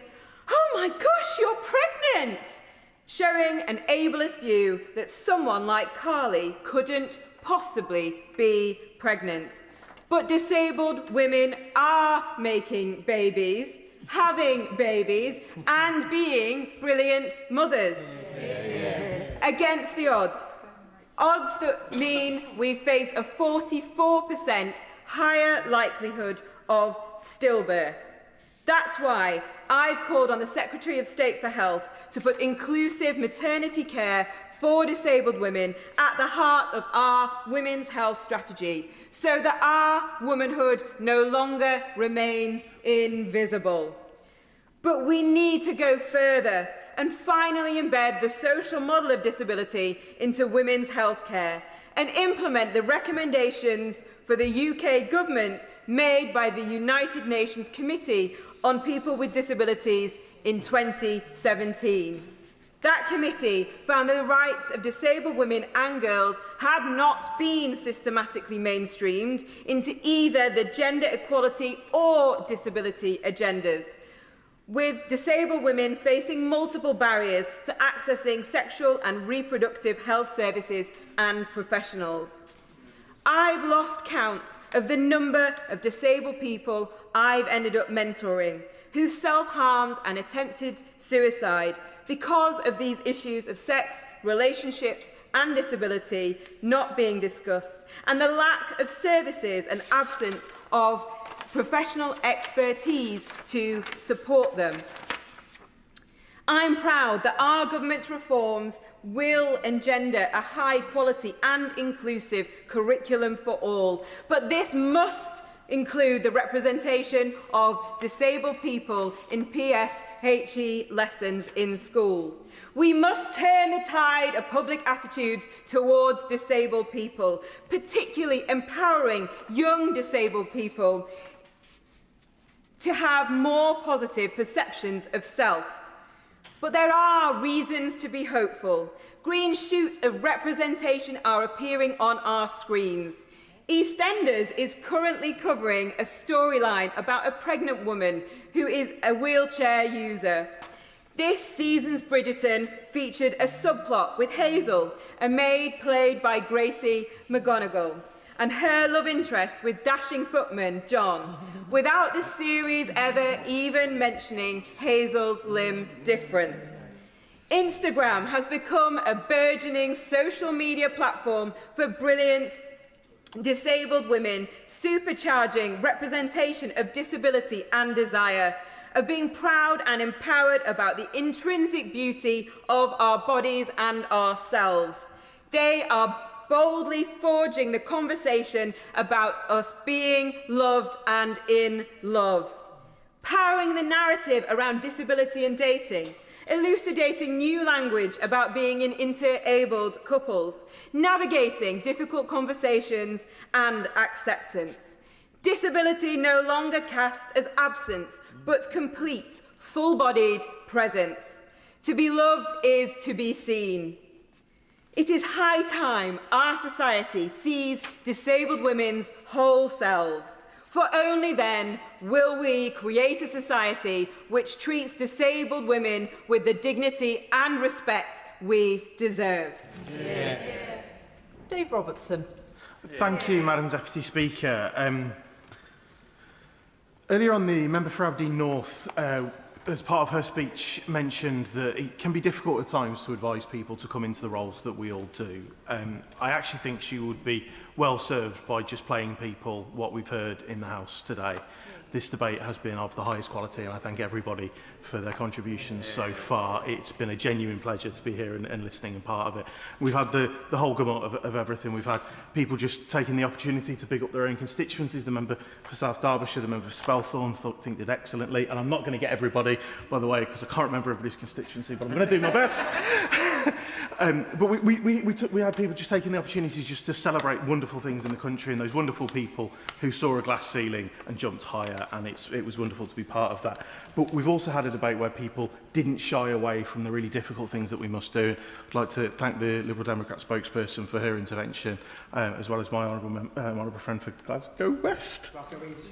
"Oh my gosh, you're pregnant!" showing an ableist view that someone like Carly couldn't possibly be pregnant. But disabled women are making babies, having babies, and being brilliant mothers. Against the odds. Odds that mean we face a 44% higher likelihood of stillbirth. That's why I've called on the Secretary of State for Health to put inclusive maternity care for disabled women at the heart of our women's health strategy, so that our womanhood no longer remains invisible. But we need to go further and finally embed the social model of disability into women's healthcare and implement the recommendations for the UK government made by the United Nations Committee on People with Disabilities in 2017. That committee found that the rights of disabled women and girls had not been systematically mainstreamed into either the gender equality or disability agendas, with disabled women facing multiple barriers to accessing sexual and reproductive health services and professionals. I've lost count of the number of disabled people I've ended up mentoring who self-harmed and attempted suicide because of these issues of sex, relationships and disability not being discussed, and the lack of services and absence of professional expertise to support them. I'm proud that our government's reforms will engender a high-quality and inclusive curriculum for all, but this must include the representation of disabled people in PSHE lessons in school. We must turn the tide of public attitudes towards disabled people, particularly empowering young disabled people to have more positive perceptions of self. But there are reasons to be hopeful. Green shoots of representation are appearing on our screens. EastEnders is currently covering a storyline about a pregnant woman who is a wheelchair user. This season's Bridgerton featured a subplot with Hazel, a maid played by Gracie McGonigal, and her love interest with dashing footman John, without the series ever even mentioning Hazel's limb difference. Instagram has become a burgeoning social media platform for brilliant disabled women, supercharging representation of disability and desire, of being proud and empowered about the intrinsic beauty of our bodies and ourselves. They are boldly forging the conversation about us being loved and in love, powering the narrative around disability and dating, elucidating new language about being in interabled couples, navigating difficult conversations and acceptance. Disability no longer cast as absence, but complete, full-bodied presence. To be loved is to be seen. It is high time our society sees disabled women's whole selves, for only then will we create a society which treats disabled women with the dignity and respect we deserve. Yeah. Dave Robertson. Thank you, Madam Deputy Speaker. Earlier on, the member for Aberdeen North, as part of her speech, mentioned that it can be difficult at times to advise people to come into the roles that we all do. I actually think she would be well served by just playing people what we've heard in the House today. This debate has been of the highest quality, and I thank everybody for their contributions so far. It's been a genuine pleasure to be here and listening and part of it. We've had the whole gamut of everything. We've had people just taking the opportunity to big up their own constituencies. The member for South Derbyshire, the member for Spelthorne, think did excellently. And I'm not going to get everybody, by the way, because I can't remember everybody's constituency, but I'm going to do my best. But we had people just taking the opportunity just to celebrate wonderful things in the country and those wonderful people who saw a glass ceiling and jumped higher, and it was wonderful to be part of that. But we've also had a debate where people didn't shy away from the really difficult things that we must do. I'd like to thank the Liberal Democrat spokesperson for her intervention, as well as my honourable friend for Glasgow West.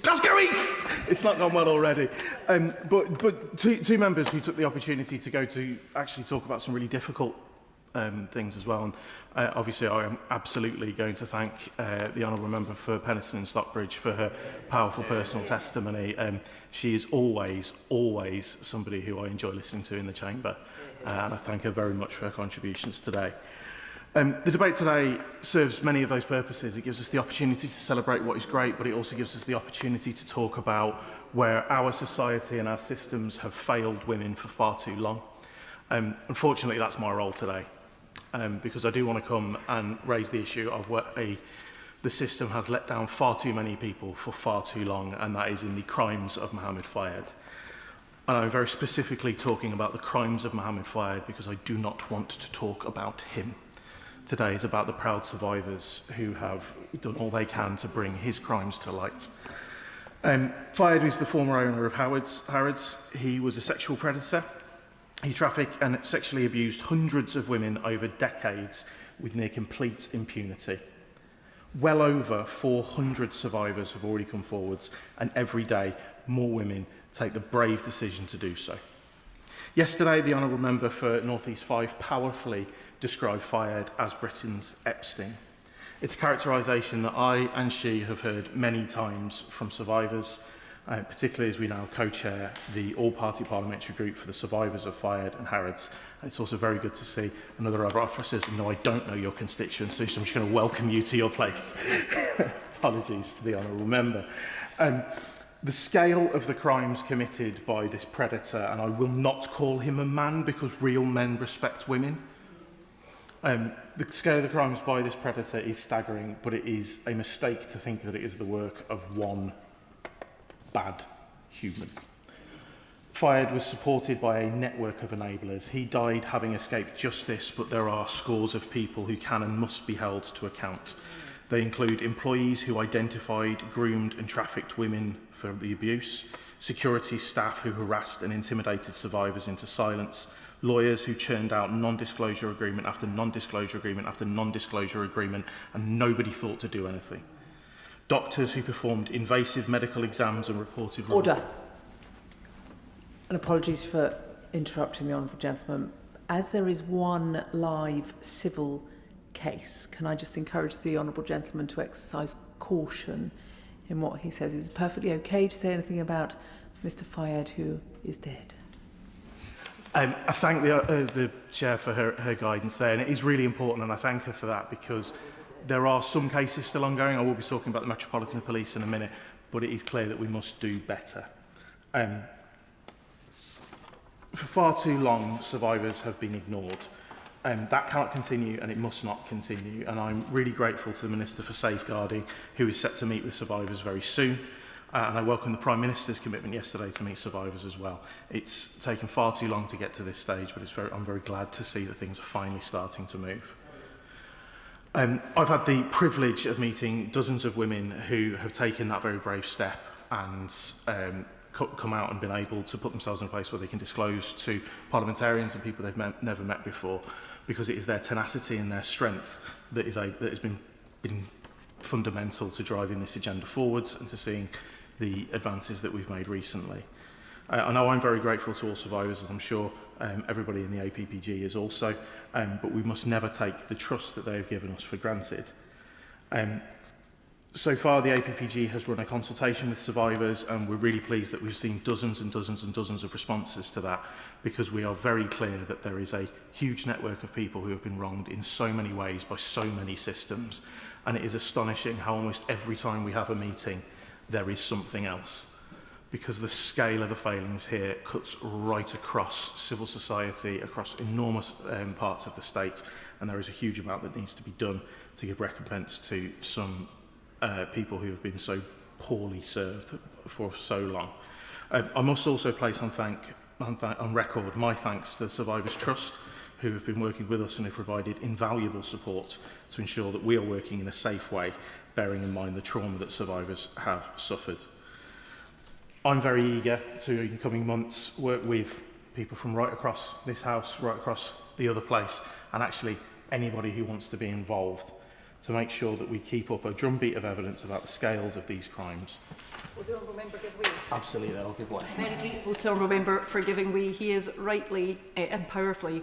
Glasgow East! It's not gone well already. But two members who took the opportunity to go to actually talk about some really difficult things as well. And obviously I am absolutely going to thank the Honourable Member for Penistone and Stockbridge for her powerful personal testimony. She is always somebody who I enjoy listening to in the chamber, and I thank her very much for her contributions today. The debate today serves many of those purposes. It gives us the opportunity to celebrate what is great, but it also gives us the opportunity to talk about where our society and our systems have failed women for far too long. Unfortunately, that's my role today, because I do want to come and raise the issue of where the system has let down far too many people for far too long, and that is in the crimes of Mohammed Fayed. And I'm very specifically talking about the crimes of Mohammed Fayed because I do not want to talk about him. Today is about the proud survivors who have done all they can to bring his crimes to light. Fayed is the former owner of Harrods. He was a sexual predator. He trafficked and sexually abused hundreds of women over decades with near complete impunity. Well over 400 survivors have already come forwards, and every day more women take the brave decision to do so. Yesterday, the Honourable Member for North East 5 powerfully described Fayed as Britain's Epstein. It's a characterisation that I and she have heard many times from survivors, particularly as we now co-chair the all-party parliamentary group for the survivors of Fayed and Harrods. And it's also very good to see another other officers. And no, I don't know your constituency, so I'm just going to welcome you to your place. Apologies to the Honourable Member. The scale of the crimes committed by this predator, and I will not call him a man because real men respect women. The scale of the crimes by this predator is staggering, but it is a mistake to think that it is the work of one bad human. Fayed was supported by a network of enablers. He died having escaped justice, but there are scores of people who can and must be held to account. They include employees who identified, groomed and trafficked women for the abuse, security staff who harassed and intimidated survivors into silence, lawyers who churned out non-disclosure agreement after non-disclosure agreement after non-disclosure agreement, and nobody thought to do anything. Doctors who performed invasive medical exams and reported... Order. And apologies for interrupting the honourable gentleman. As there is one live civil case, can I just encourage the honourable gentleman to exercise caution in what he says? Is it perfectly okay to say anything about Mr. Fayed, who is dead? I thank the Chair for her guidance there, and it is really important, and I thank her for that, because there are some cases still ongoing. I will be talking about the Metropolitan Police in a minute, but it is clear that we must do better. For far too long, survivors have been ignored. That cannot continue, and it must not continue. And I'm really grateful to the Minister for Safeguarding, who is set to meet with survivors very soon. And I welcome the Prime Minister's commitment yesterday to meet survivors as well. It's taken far too long to get to this stage, but I'm very glad to see that things are finally starting to move. I've had the privilege of meeting dozens of women who have taken that very brave step and come out and been able to put themselves in a place where they can disclose to parliamentarians and people they've never met before, because it is their tenacity and their strength that has been fundamental to driving this agenda forwards and to seeing the advances that we've made recently. I know I'm very grateful to all survivors, as I'm sure everybody in the APPG is also, but we must never take the trust that they have given us for granted. So far, the APPG has run a consultation with survivors, and we're really pleased that we've seen dozens and dozens and dozens of responses to that, because we are very clear that there is a huge network of people who have been wronged in so many ways by so many systems. And it is astonishing how almost every time we have a meeting, there is something else, because the scale of the failings here cuts right across civil society, across enormous parts of the state, and there is a huge amount that needs to be done to give recompense to some people who have been so poorly served for so long. I must also place on record my thanks to the Survivors Trust, who have been working with us and have provided invaluable support to ensure that we are working in a safe way, bearing in mind the trauma that survivors have suffered. I'm very eager to, in coming months, work with people from right across this house, right across the other place, and actually anybody who wants to be involved, to make sure that we keep up a drumbeat of evidence about the scales of these crimes. Will the Honourable Member give way? Absolutely, I'll give way. Very grateful to the Honourable Member for giving way. He is rightly and powerfully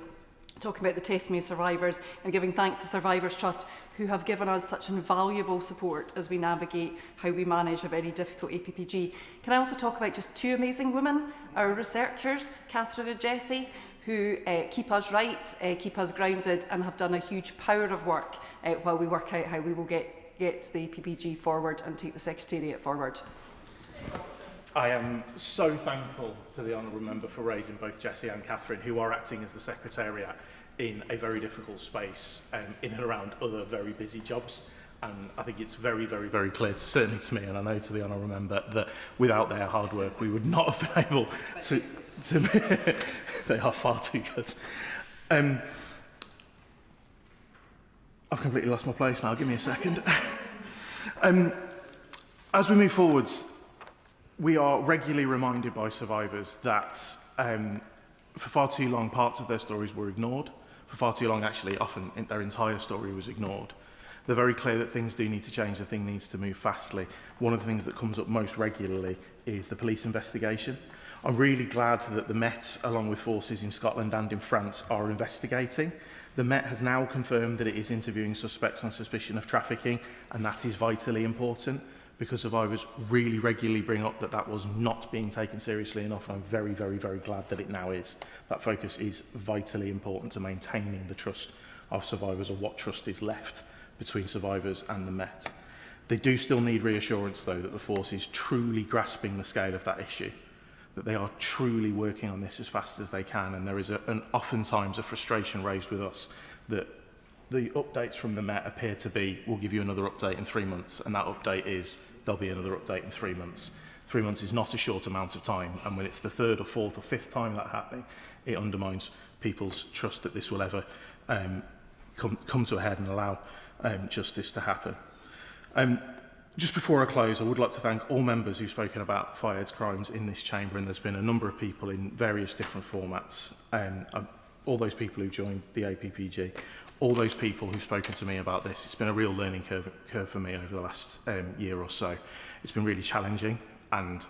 talking about the testimony of survivors and giving thanks to Survivors Trust, who have given us such invaluable support as we navigate how we manage a very difficult APPG. Can I also talk about just two amazing women, our researchers, Catherine and Jessie, who keep us right, keep us grounded, and have done a huge power of work while we work out how we will get the APPG forward and take the Secretariat forward. I am so thankful to the Honourable Member for raising both Jessie and Catherine, who are acting as the Secretariat in a very difficult space, in and around other very busy jobs. And I think it's very, very, very clear, certainly to me, and I know to the Honourable Member, that without their hard work, we would not have been able to they are far too good. I've completely lost my place now, give me a second. As we move forwards, we are regularly reminded by survivors that for far too long parts of their stories were ignored. For far too long, actually, often their entire story was ignored. They're very clear that things do need to change, the thing needs to move fastly. One of the things that comes up most regularly is the police investigation. I'm really glad that the Met, along with forces in Scotland and in France, are investigating. The Met has now confirmed that it is interviewing suspects on suspicion of trafficking, and that is vitally important because survivors really regularly bring up that that was not being taken seriously enough, and I'm very, very, very glad that it now is. That focus is vitally important to maintaining the trust of survivors, or what trust is left between survivors and the Met. They do still need reassurance, though, that the force is truly grasping the scale of that issue, that they are truly working on this as fast as they can, and there is oftentimes a frustration raised with us that the updates from the Met appear to be, we'll give you another update in 3 months, and that update is, there'll be another update in 3 months. 3 months is not a short amount of time, and when it's the third or fourth or fifth time that happening, it undermines people's trust that this will ever come to a head and allow justice to happen. Just before I close, I would like to thank all members who've spoken about Fayed's crimes in this chamber, and there's been a number of people in various different formats. All those people who joined the APPG, all those people who've spoken to me about this. It's been a real learning curve for me over the last year or so. It's been really challenging, and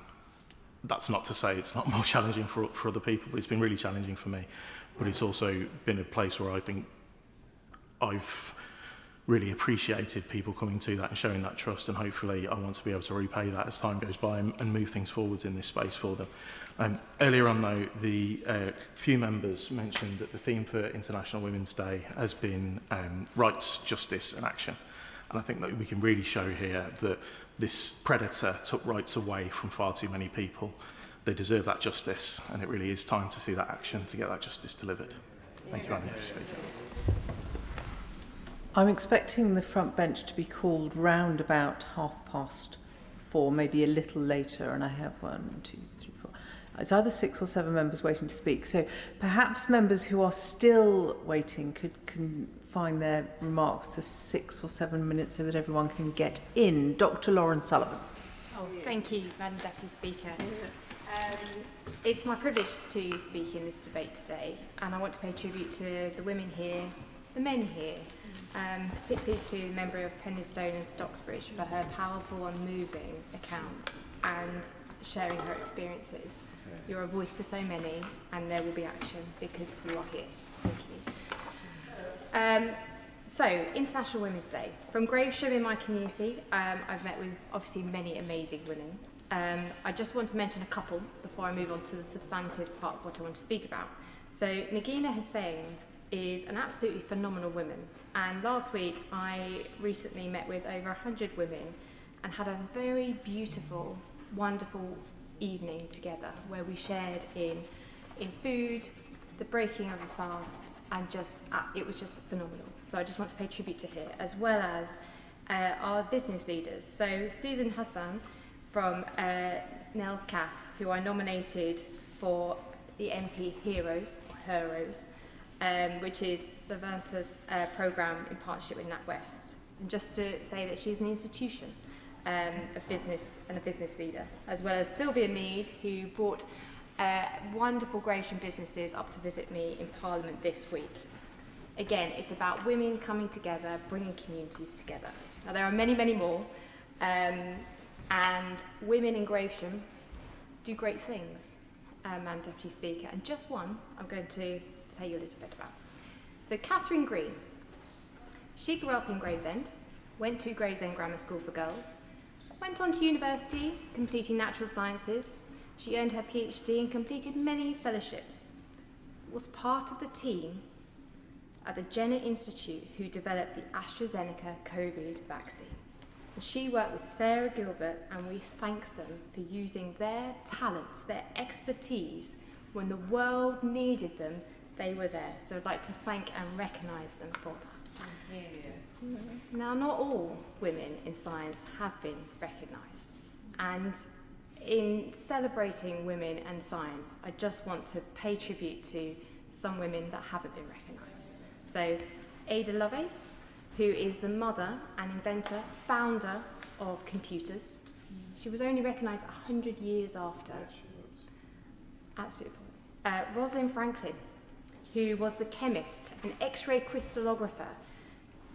that's not to say it's not more challenging for other people, but it's been really challenging for me. But it's also been a place where I think I've really appreciated people coming to that and showing that trust, and hopefully I want to be able to repay that as time goes by and move things forwards in this space for them. Earlier on, though, the few members mentioned that the theme for International Women's Day has been rights, justice and action. And I think that we can really show here that this predator took rights away from far too many people. They deserve that justice, and it really is time to see that action to get that justice delivered. Thank you, Madam Speaker. I'm expecting the front bench to be called round about 4:30, maybe a little later, and I have 1, 2, 3, 4. It's either 6 or 7 members waiting to speak. So perhaps members who are still waiting could confine their remarks to 6 or 7 minutes so that everyone can get in. Dr. Lauren Sullivan. Oh, thank you, Madam Deputy Speaker. It's my privilege to speak in this debate today, and I want to pay tribute to the women here, the men here, particularly to the member of Pendlestone and Stocksbridge for her powerful and moving account and sharing her experiences. You're a voice to so many, and there will be action because you are here. Thank you. So, International Women's Day. From Gravesham in my community, I've met with obviously many amazing women. I just want to mention a couple before I move on to the substantive part of what I want to speak about. So, Nagina Hussain is an absolutely phenomenal woman, and last week I recently met with over 100 women and had a very beautiful, wonderful evening together where we shared in food, the breaking of a fast, and just it was just phenomenal. So I just want to pay tribute to her, as well as our business leaders. So Susan Hassan from Nels CAF, who I nominated for the MP Heroes, which is Savanta's programme in partnership with NatWest. And just to say that she's an institution of business and a business leader, as well as Sylvia Mead, who brought wonderful Gravesham businesses up to visit me in Parliament this week. Again, it's about women coming together, bringing communities together. Now, there are many, many more, and women in Gravesham do great things, Madam Deputy Speaker, and just one I'm going to tell you a little bit about. So, Catherine Green, she grew up in Gravesend, went to Gravesend Grammar School for Girls, went on to university, completing natural sciences. She earned her PhD and completed many fellowships, was part of the team at the Jenner Institute who developed the AstraZeneca COVID vaccine. And she worked with Sarah Gilbert, and we thank them for using their talents, their expertise. When the world needed them, they were there. So I'd like to thank and recognise them for that. Now, not all women in science have been recognised. And in celebrating women and science, I just want to pay tribute to some women that haven't been recognised. So, Ada Lovelace, who is the mother and inventor, founder of computers. She was only recognised 100 years after. Absolutely. Rosalind Franklin, who was the chemist and X-ray crystallographer,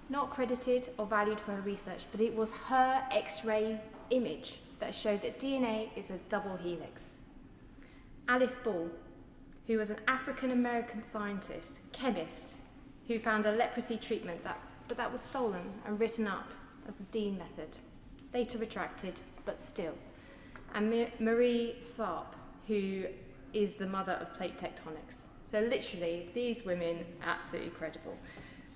not credited or valued for her research, but it was her X-ray image that showed that DNA is a double helix. Alice Ball, who was an African-American scientist, chemist, who found a leprosy treatment that was stolen and written up as the Dean method, later retracted, but still. And Marie Tharp, who is the mother of plate tectonics. So literally, these women are absolutely credible,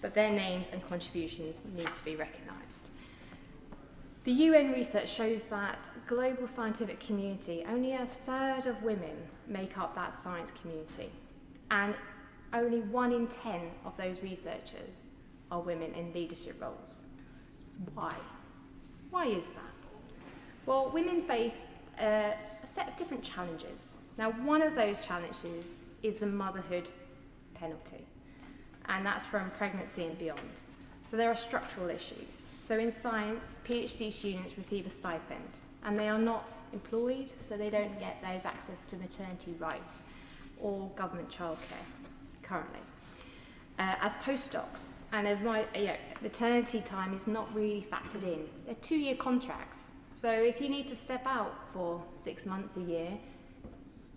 but their names and contributions need to be recognised. The UN research shows that global scientific community, only 1/3 of women make up that science community, and only 1 in 10 of those researchers are women in leadership roles. Why? Why is that? Well, women face a set of different challenges. Now, one of those challenges is the motherhood penalty, and that's from pregnancy and beyond. So there are structural issues. So in science, PhD students receive a stipend, and they are not employed, so they don't get those access to maternity rights or government childcare currently. As postdocs, and as maternity time is not really factored in. They're 2-year contracts. So if you need to step out for 6 months, a year,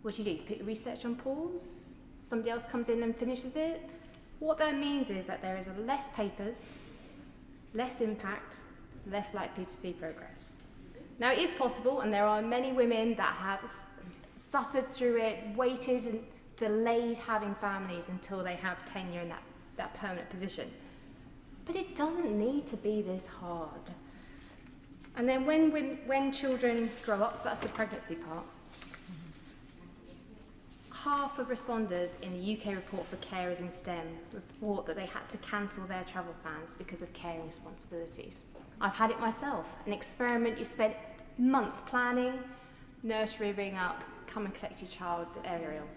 what do? Put your research on pause? Somebody else comes in and finishes it? What that means is that there is less papers, less impact, less likely to see progress. Now, it is possible, and there are many women that have suffered through it, waited and delayed having families until they have tenure in that permanent position. But it doesn't need to be this hard. And then when children grow up, so that's the pregnancy part, half of responders in the UK report for carers in STEM report that they had to cancel their travel plans because of caring responsibilities. I've had it myself, an experiment you spent months planning, nursery ring up, come and collect your child, but they're ill.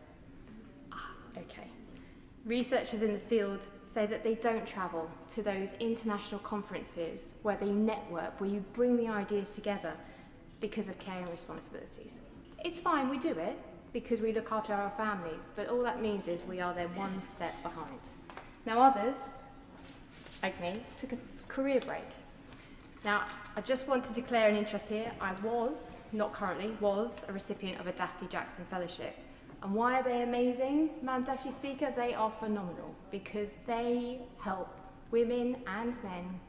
Okay. Researchers in the field say that they don't travel to those international conferences where they network, where you bring the ideas together because of caring responsibilities. It's fine, we do it, because we look after our families, but all that means is we are then 1 step behind. Now others, like me, took a career break. Now, I just want to declare an interest here. I was, not currently, was a recipient of a Daphne Jackson Fellowship. And why are they amazing, Madam Deputy Speaker? They are phenomenal, because they help women and men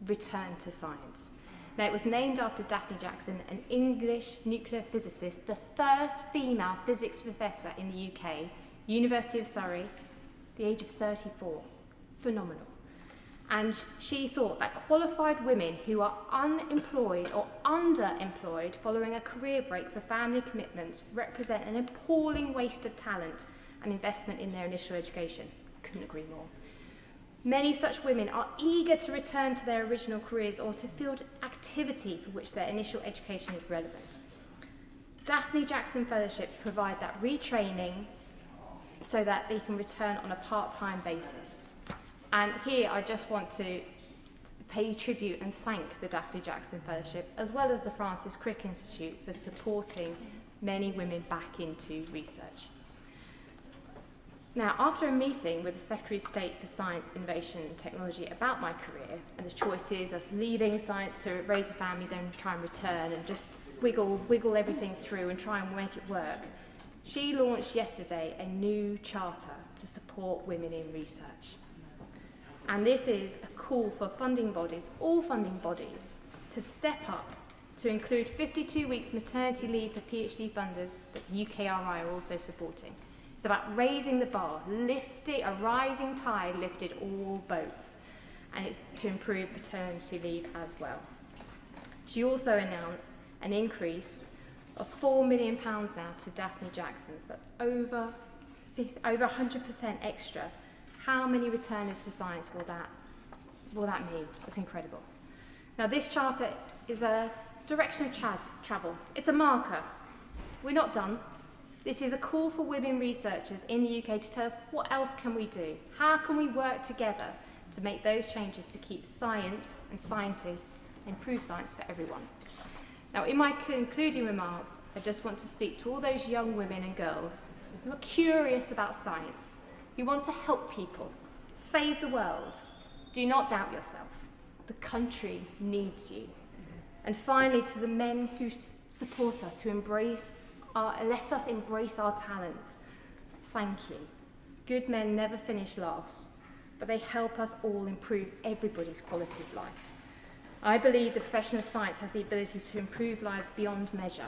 return to science. Now, it was named after Daphne Jackson, an English nuclear physicist, the first female physics professor in the UK, University of Surrey, the age of 34. Phenomenal. And she thought that qualified women who are unemployed or underemployed following a career break for family commitments represent an appalling waste of talent and investment in their initial education. Couldn't agree more. Many such women are eager to return to their original careers or to field activity for which their initial education is relevant. Daphne Jackson Fellowships provide that retraining so that they can return on a part-time basis. And here I just want to pay tribute and thank the Daphne Jackson Fellowship, as well as the Francis Crick Institute, for supporting many women back into research. Now, after a meeting with the Secretary of State for Science, Innovation and Technology about my career and the choices of leaving science to raise a family, then try and return and just wiggle everything through and try and make it work, she launched yesterday a new charter to support women in research. And this is a call for funding bodies, all funding bodies, to step up to include 52 weeks maternity leave for PhD funders that the UKRI are also supporting. It's about raising the bar, a rising tide lifted all boats, and it's to improve paternity leave as well. She also announced an increase of £4 million now to Daphne Jackson's. That's over 100% extra. How many returners to science will that mean? That's incredible. Now, this charter is a direction of travel. It's a marker. We're not done. This is a call for women researchers in the UK to tell us what else can we do? How can we work together to make those changes to keep science and scientists, improve science for everyone? Now, in my concluding remarks, I just want to speak to all those young women and girls who are curious about science, who want to help people, save the world. Do not doubt yourself. The country needs you. And finally, to the men who support us, who let us embrace our talents, thank you. Good men never finish last, but they help us all improve everybody's quality of life. I believe the profession of science has the ability to improve lives beyond measure.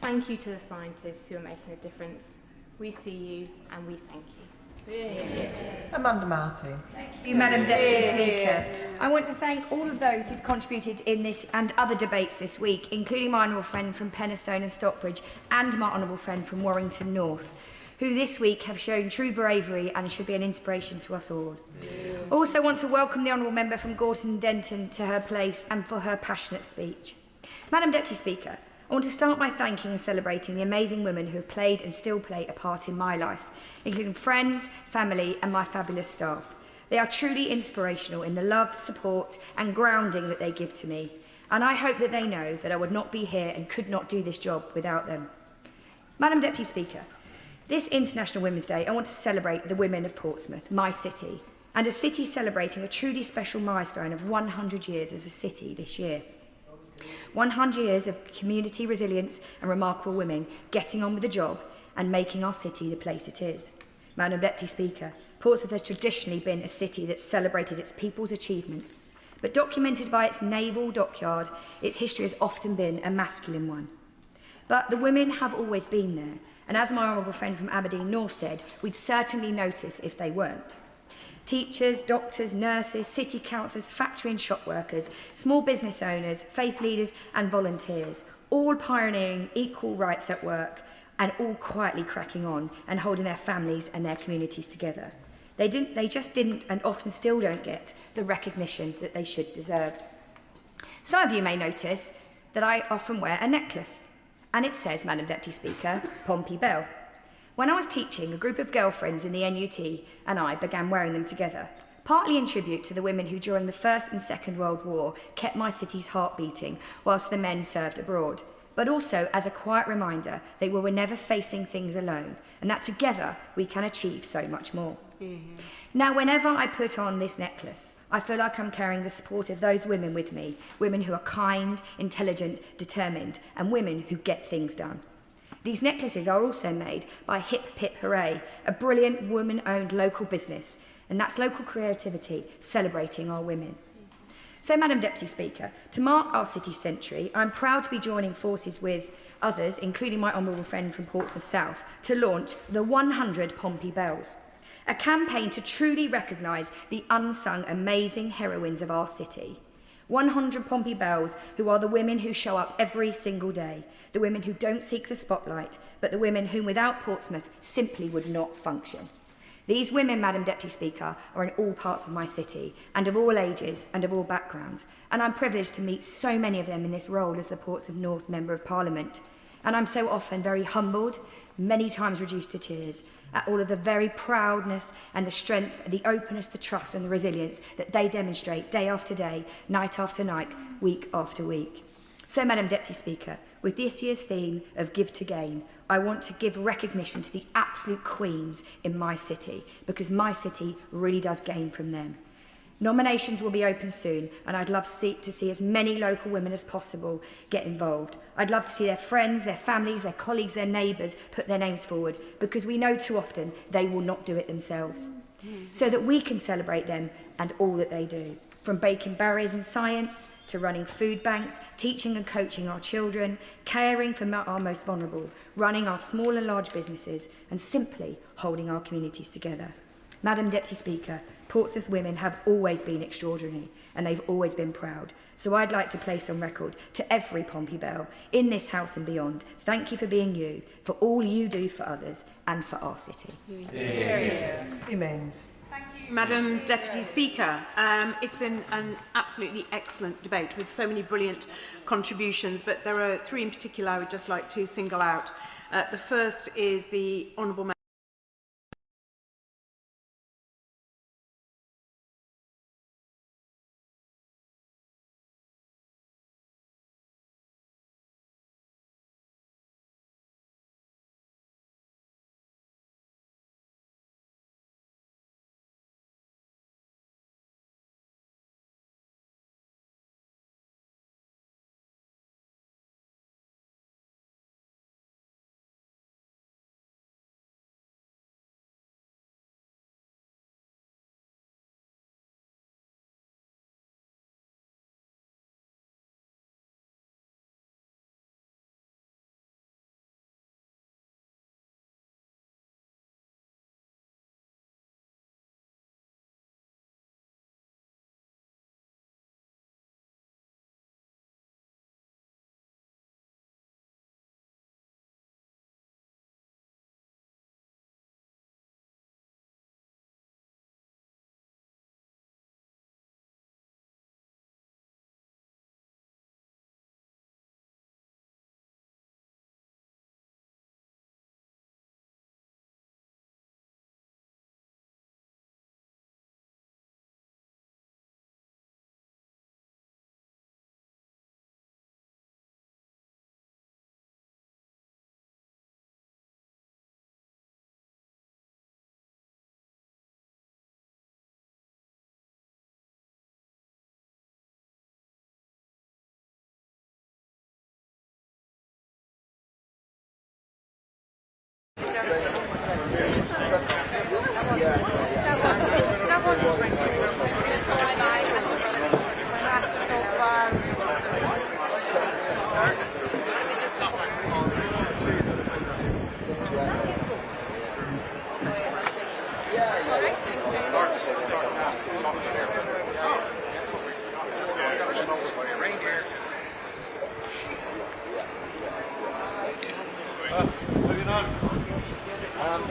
Thank you to the scientists who are making a difference. We see you and we thank you. Amanda Martin. Thank you, Madam Deputy Speaker. I want to thank all of those who've contributed in this and other debates this week, including my honourable friend from Penistone and Stockbridge and my honourable friend from Warrington North, who this week have shown true bravery and should be an inspiration to us all. I also want to welcome the honourable member from Gorton and Denton to her place and for her passionate speech. Madam Deputy Speaker, I want to start by thanking and celebrating the amazing women who have played and still play a part in my life, including friends, family and my fabulous staff. They are truly inspirational in the love, support and grounding that they give to me, and I hope that they know that I would not be here and could not do this job without them. Madam Deputy Speaker, this International Women's Day, I want to celebrate the women of Portsmouth, my city, and a city celebrating a truly special milestone of 100 years as a city this year. 100 years of community resilience and remarkable women getting on with the job and making our city the place it is. Madam Deputy Speaker, Portsmouth has traditionally been a city that celebrated its people's achievements, but documented by its naval dockyard, its history has often been a masculine one. But the women have always been there, and as my honourable friend from Aberdeen North said, we'd certainly notice if they weren't. Teachers, doctors, nurses, city councillors, factory and shop workers, small business owners, faith leaders and volunteers, all pioneering equal rights at work and all quietly cracking on and holding their families and their communities together. They just didn't and often still don't get the recognition that they should deserve. Some of you may notice that I often wear a necklace, and it says, Madam Deputy Speaker, Pompey Bell. When I was teaching, a group of girlfriends in the NUT and I began wearing them together, partly in tribute to the women who during the First and Second World War kept my city's heart beating whilst the men served abroad, but also as a quiet reminder that we were never facing things alone and that together we can achieve so much more. Now, whenever I put on this necklace, I feel like I'm carrying the support of those women with me, women who are kind, intelligent, determined, and women who get things done. These necklaces are also made by Hip Pip Hooray, a brilliant woman-owned local business, and that's local creativity celebrating our women. So, Madam Deputy Speaker, to mark our city century, I'm proud to be joining forces with others, including my honourable friend from Portsmouth South, to launch the 100 Pompey Bells, a campaign to truly recognise the unsung amazing heroines of our city. 100 Pompey Bells, who are the women who show up every single day, the women who don't seek the spotlight, but the women whom without Portsmouth simply would not function. These women, Madam Deputy Speaker, are in all parts of my city, and of all ages and of all backgrounds, and I'm privileged to meet so many of them in this role as the Portsmouth North Member of Parliament. And I'm so often very humbled, many times reduced to tears, at all of the very proudness and the strength, the openness, the trust and the resilience that they demonstrate day after day, night after night, week after week. So, Madam Deputy Speaker, with this year's theme of Give to Gain, I want to give recognition to the absolute queens in my city, because my city really does gain from them. Nominations will be open soon, and I'd love to see as many local women as possible get involved. I'd love to see their friends, their families, their colleagues, their neighbours put their names forward, because we know too often they will not do it themselves. So that we can celebrate them and all that they do, from breaking barriers in science, to running food banks, teaching and coaching our children, caring for our most vulnerable, running our small and large businesses, and simply holding our communities together. Madam Deputy Speaker, Portsmouth women have always been extraordinary, and they've always been proud. So I'd like to place on record to every Pompey Bell in this House and beyond, thank you for being you, for all you do for others and for our city. Amens. Madam Deputy Speaker, it's been an absolutely excellent debate with so many brilliant contributions, but there are three in particular I would just like to single out. The first is the Honourable Member.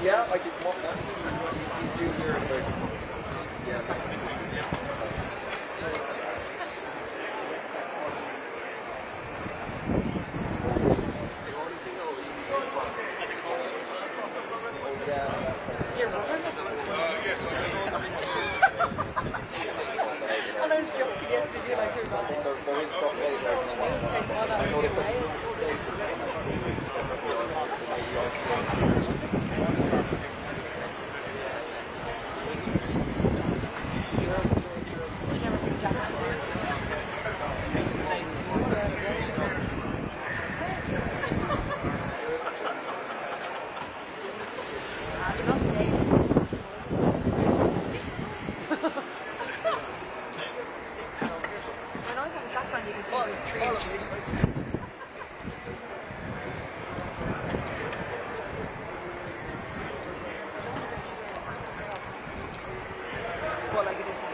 Yeah, I could come up now. You see you here. Yeah. I know I have a sax on you can follow the tree.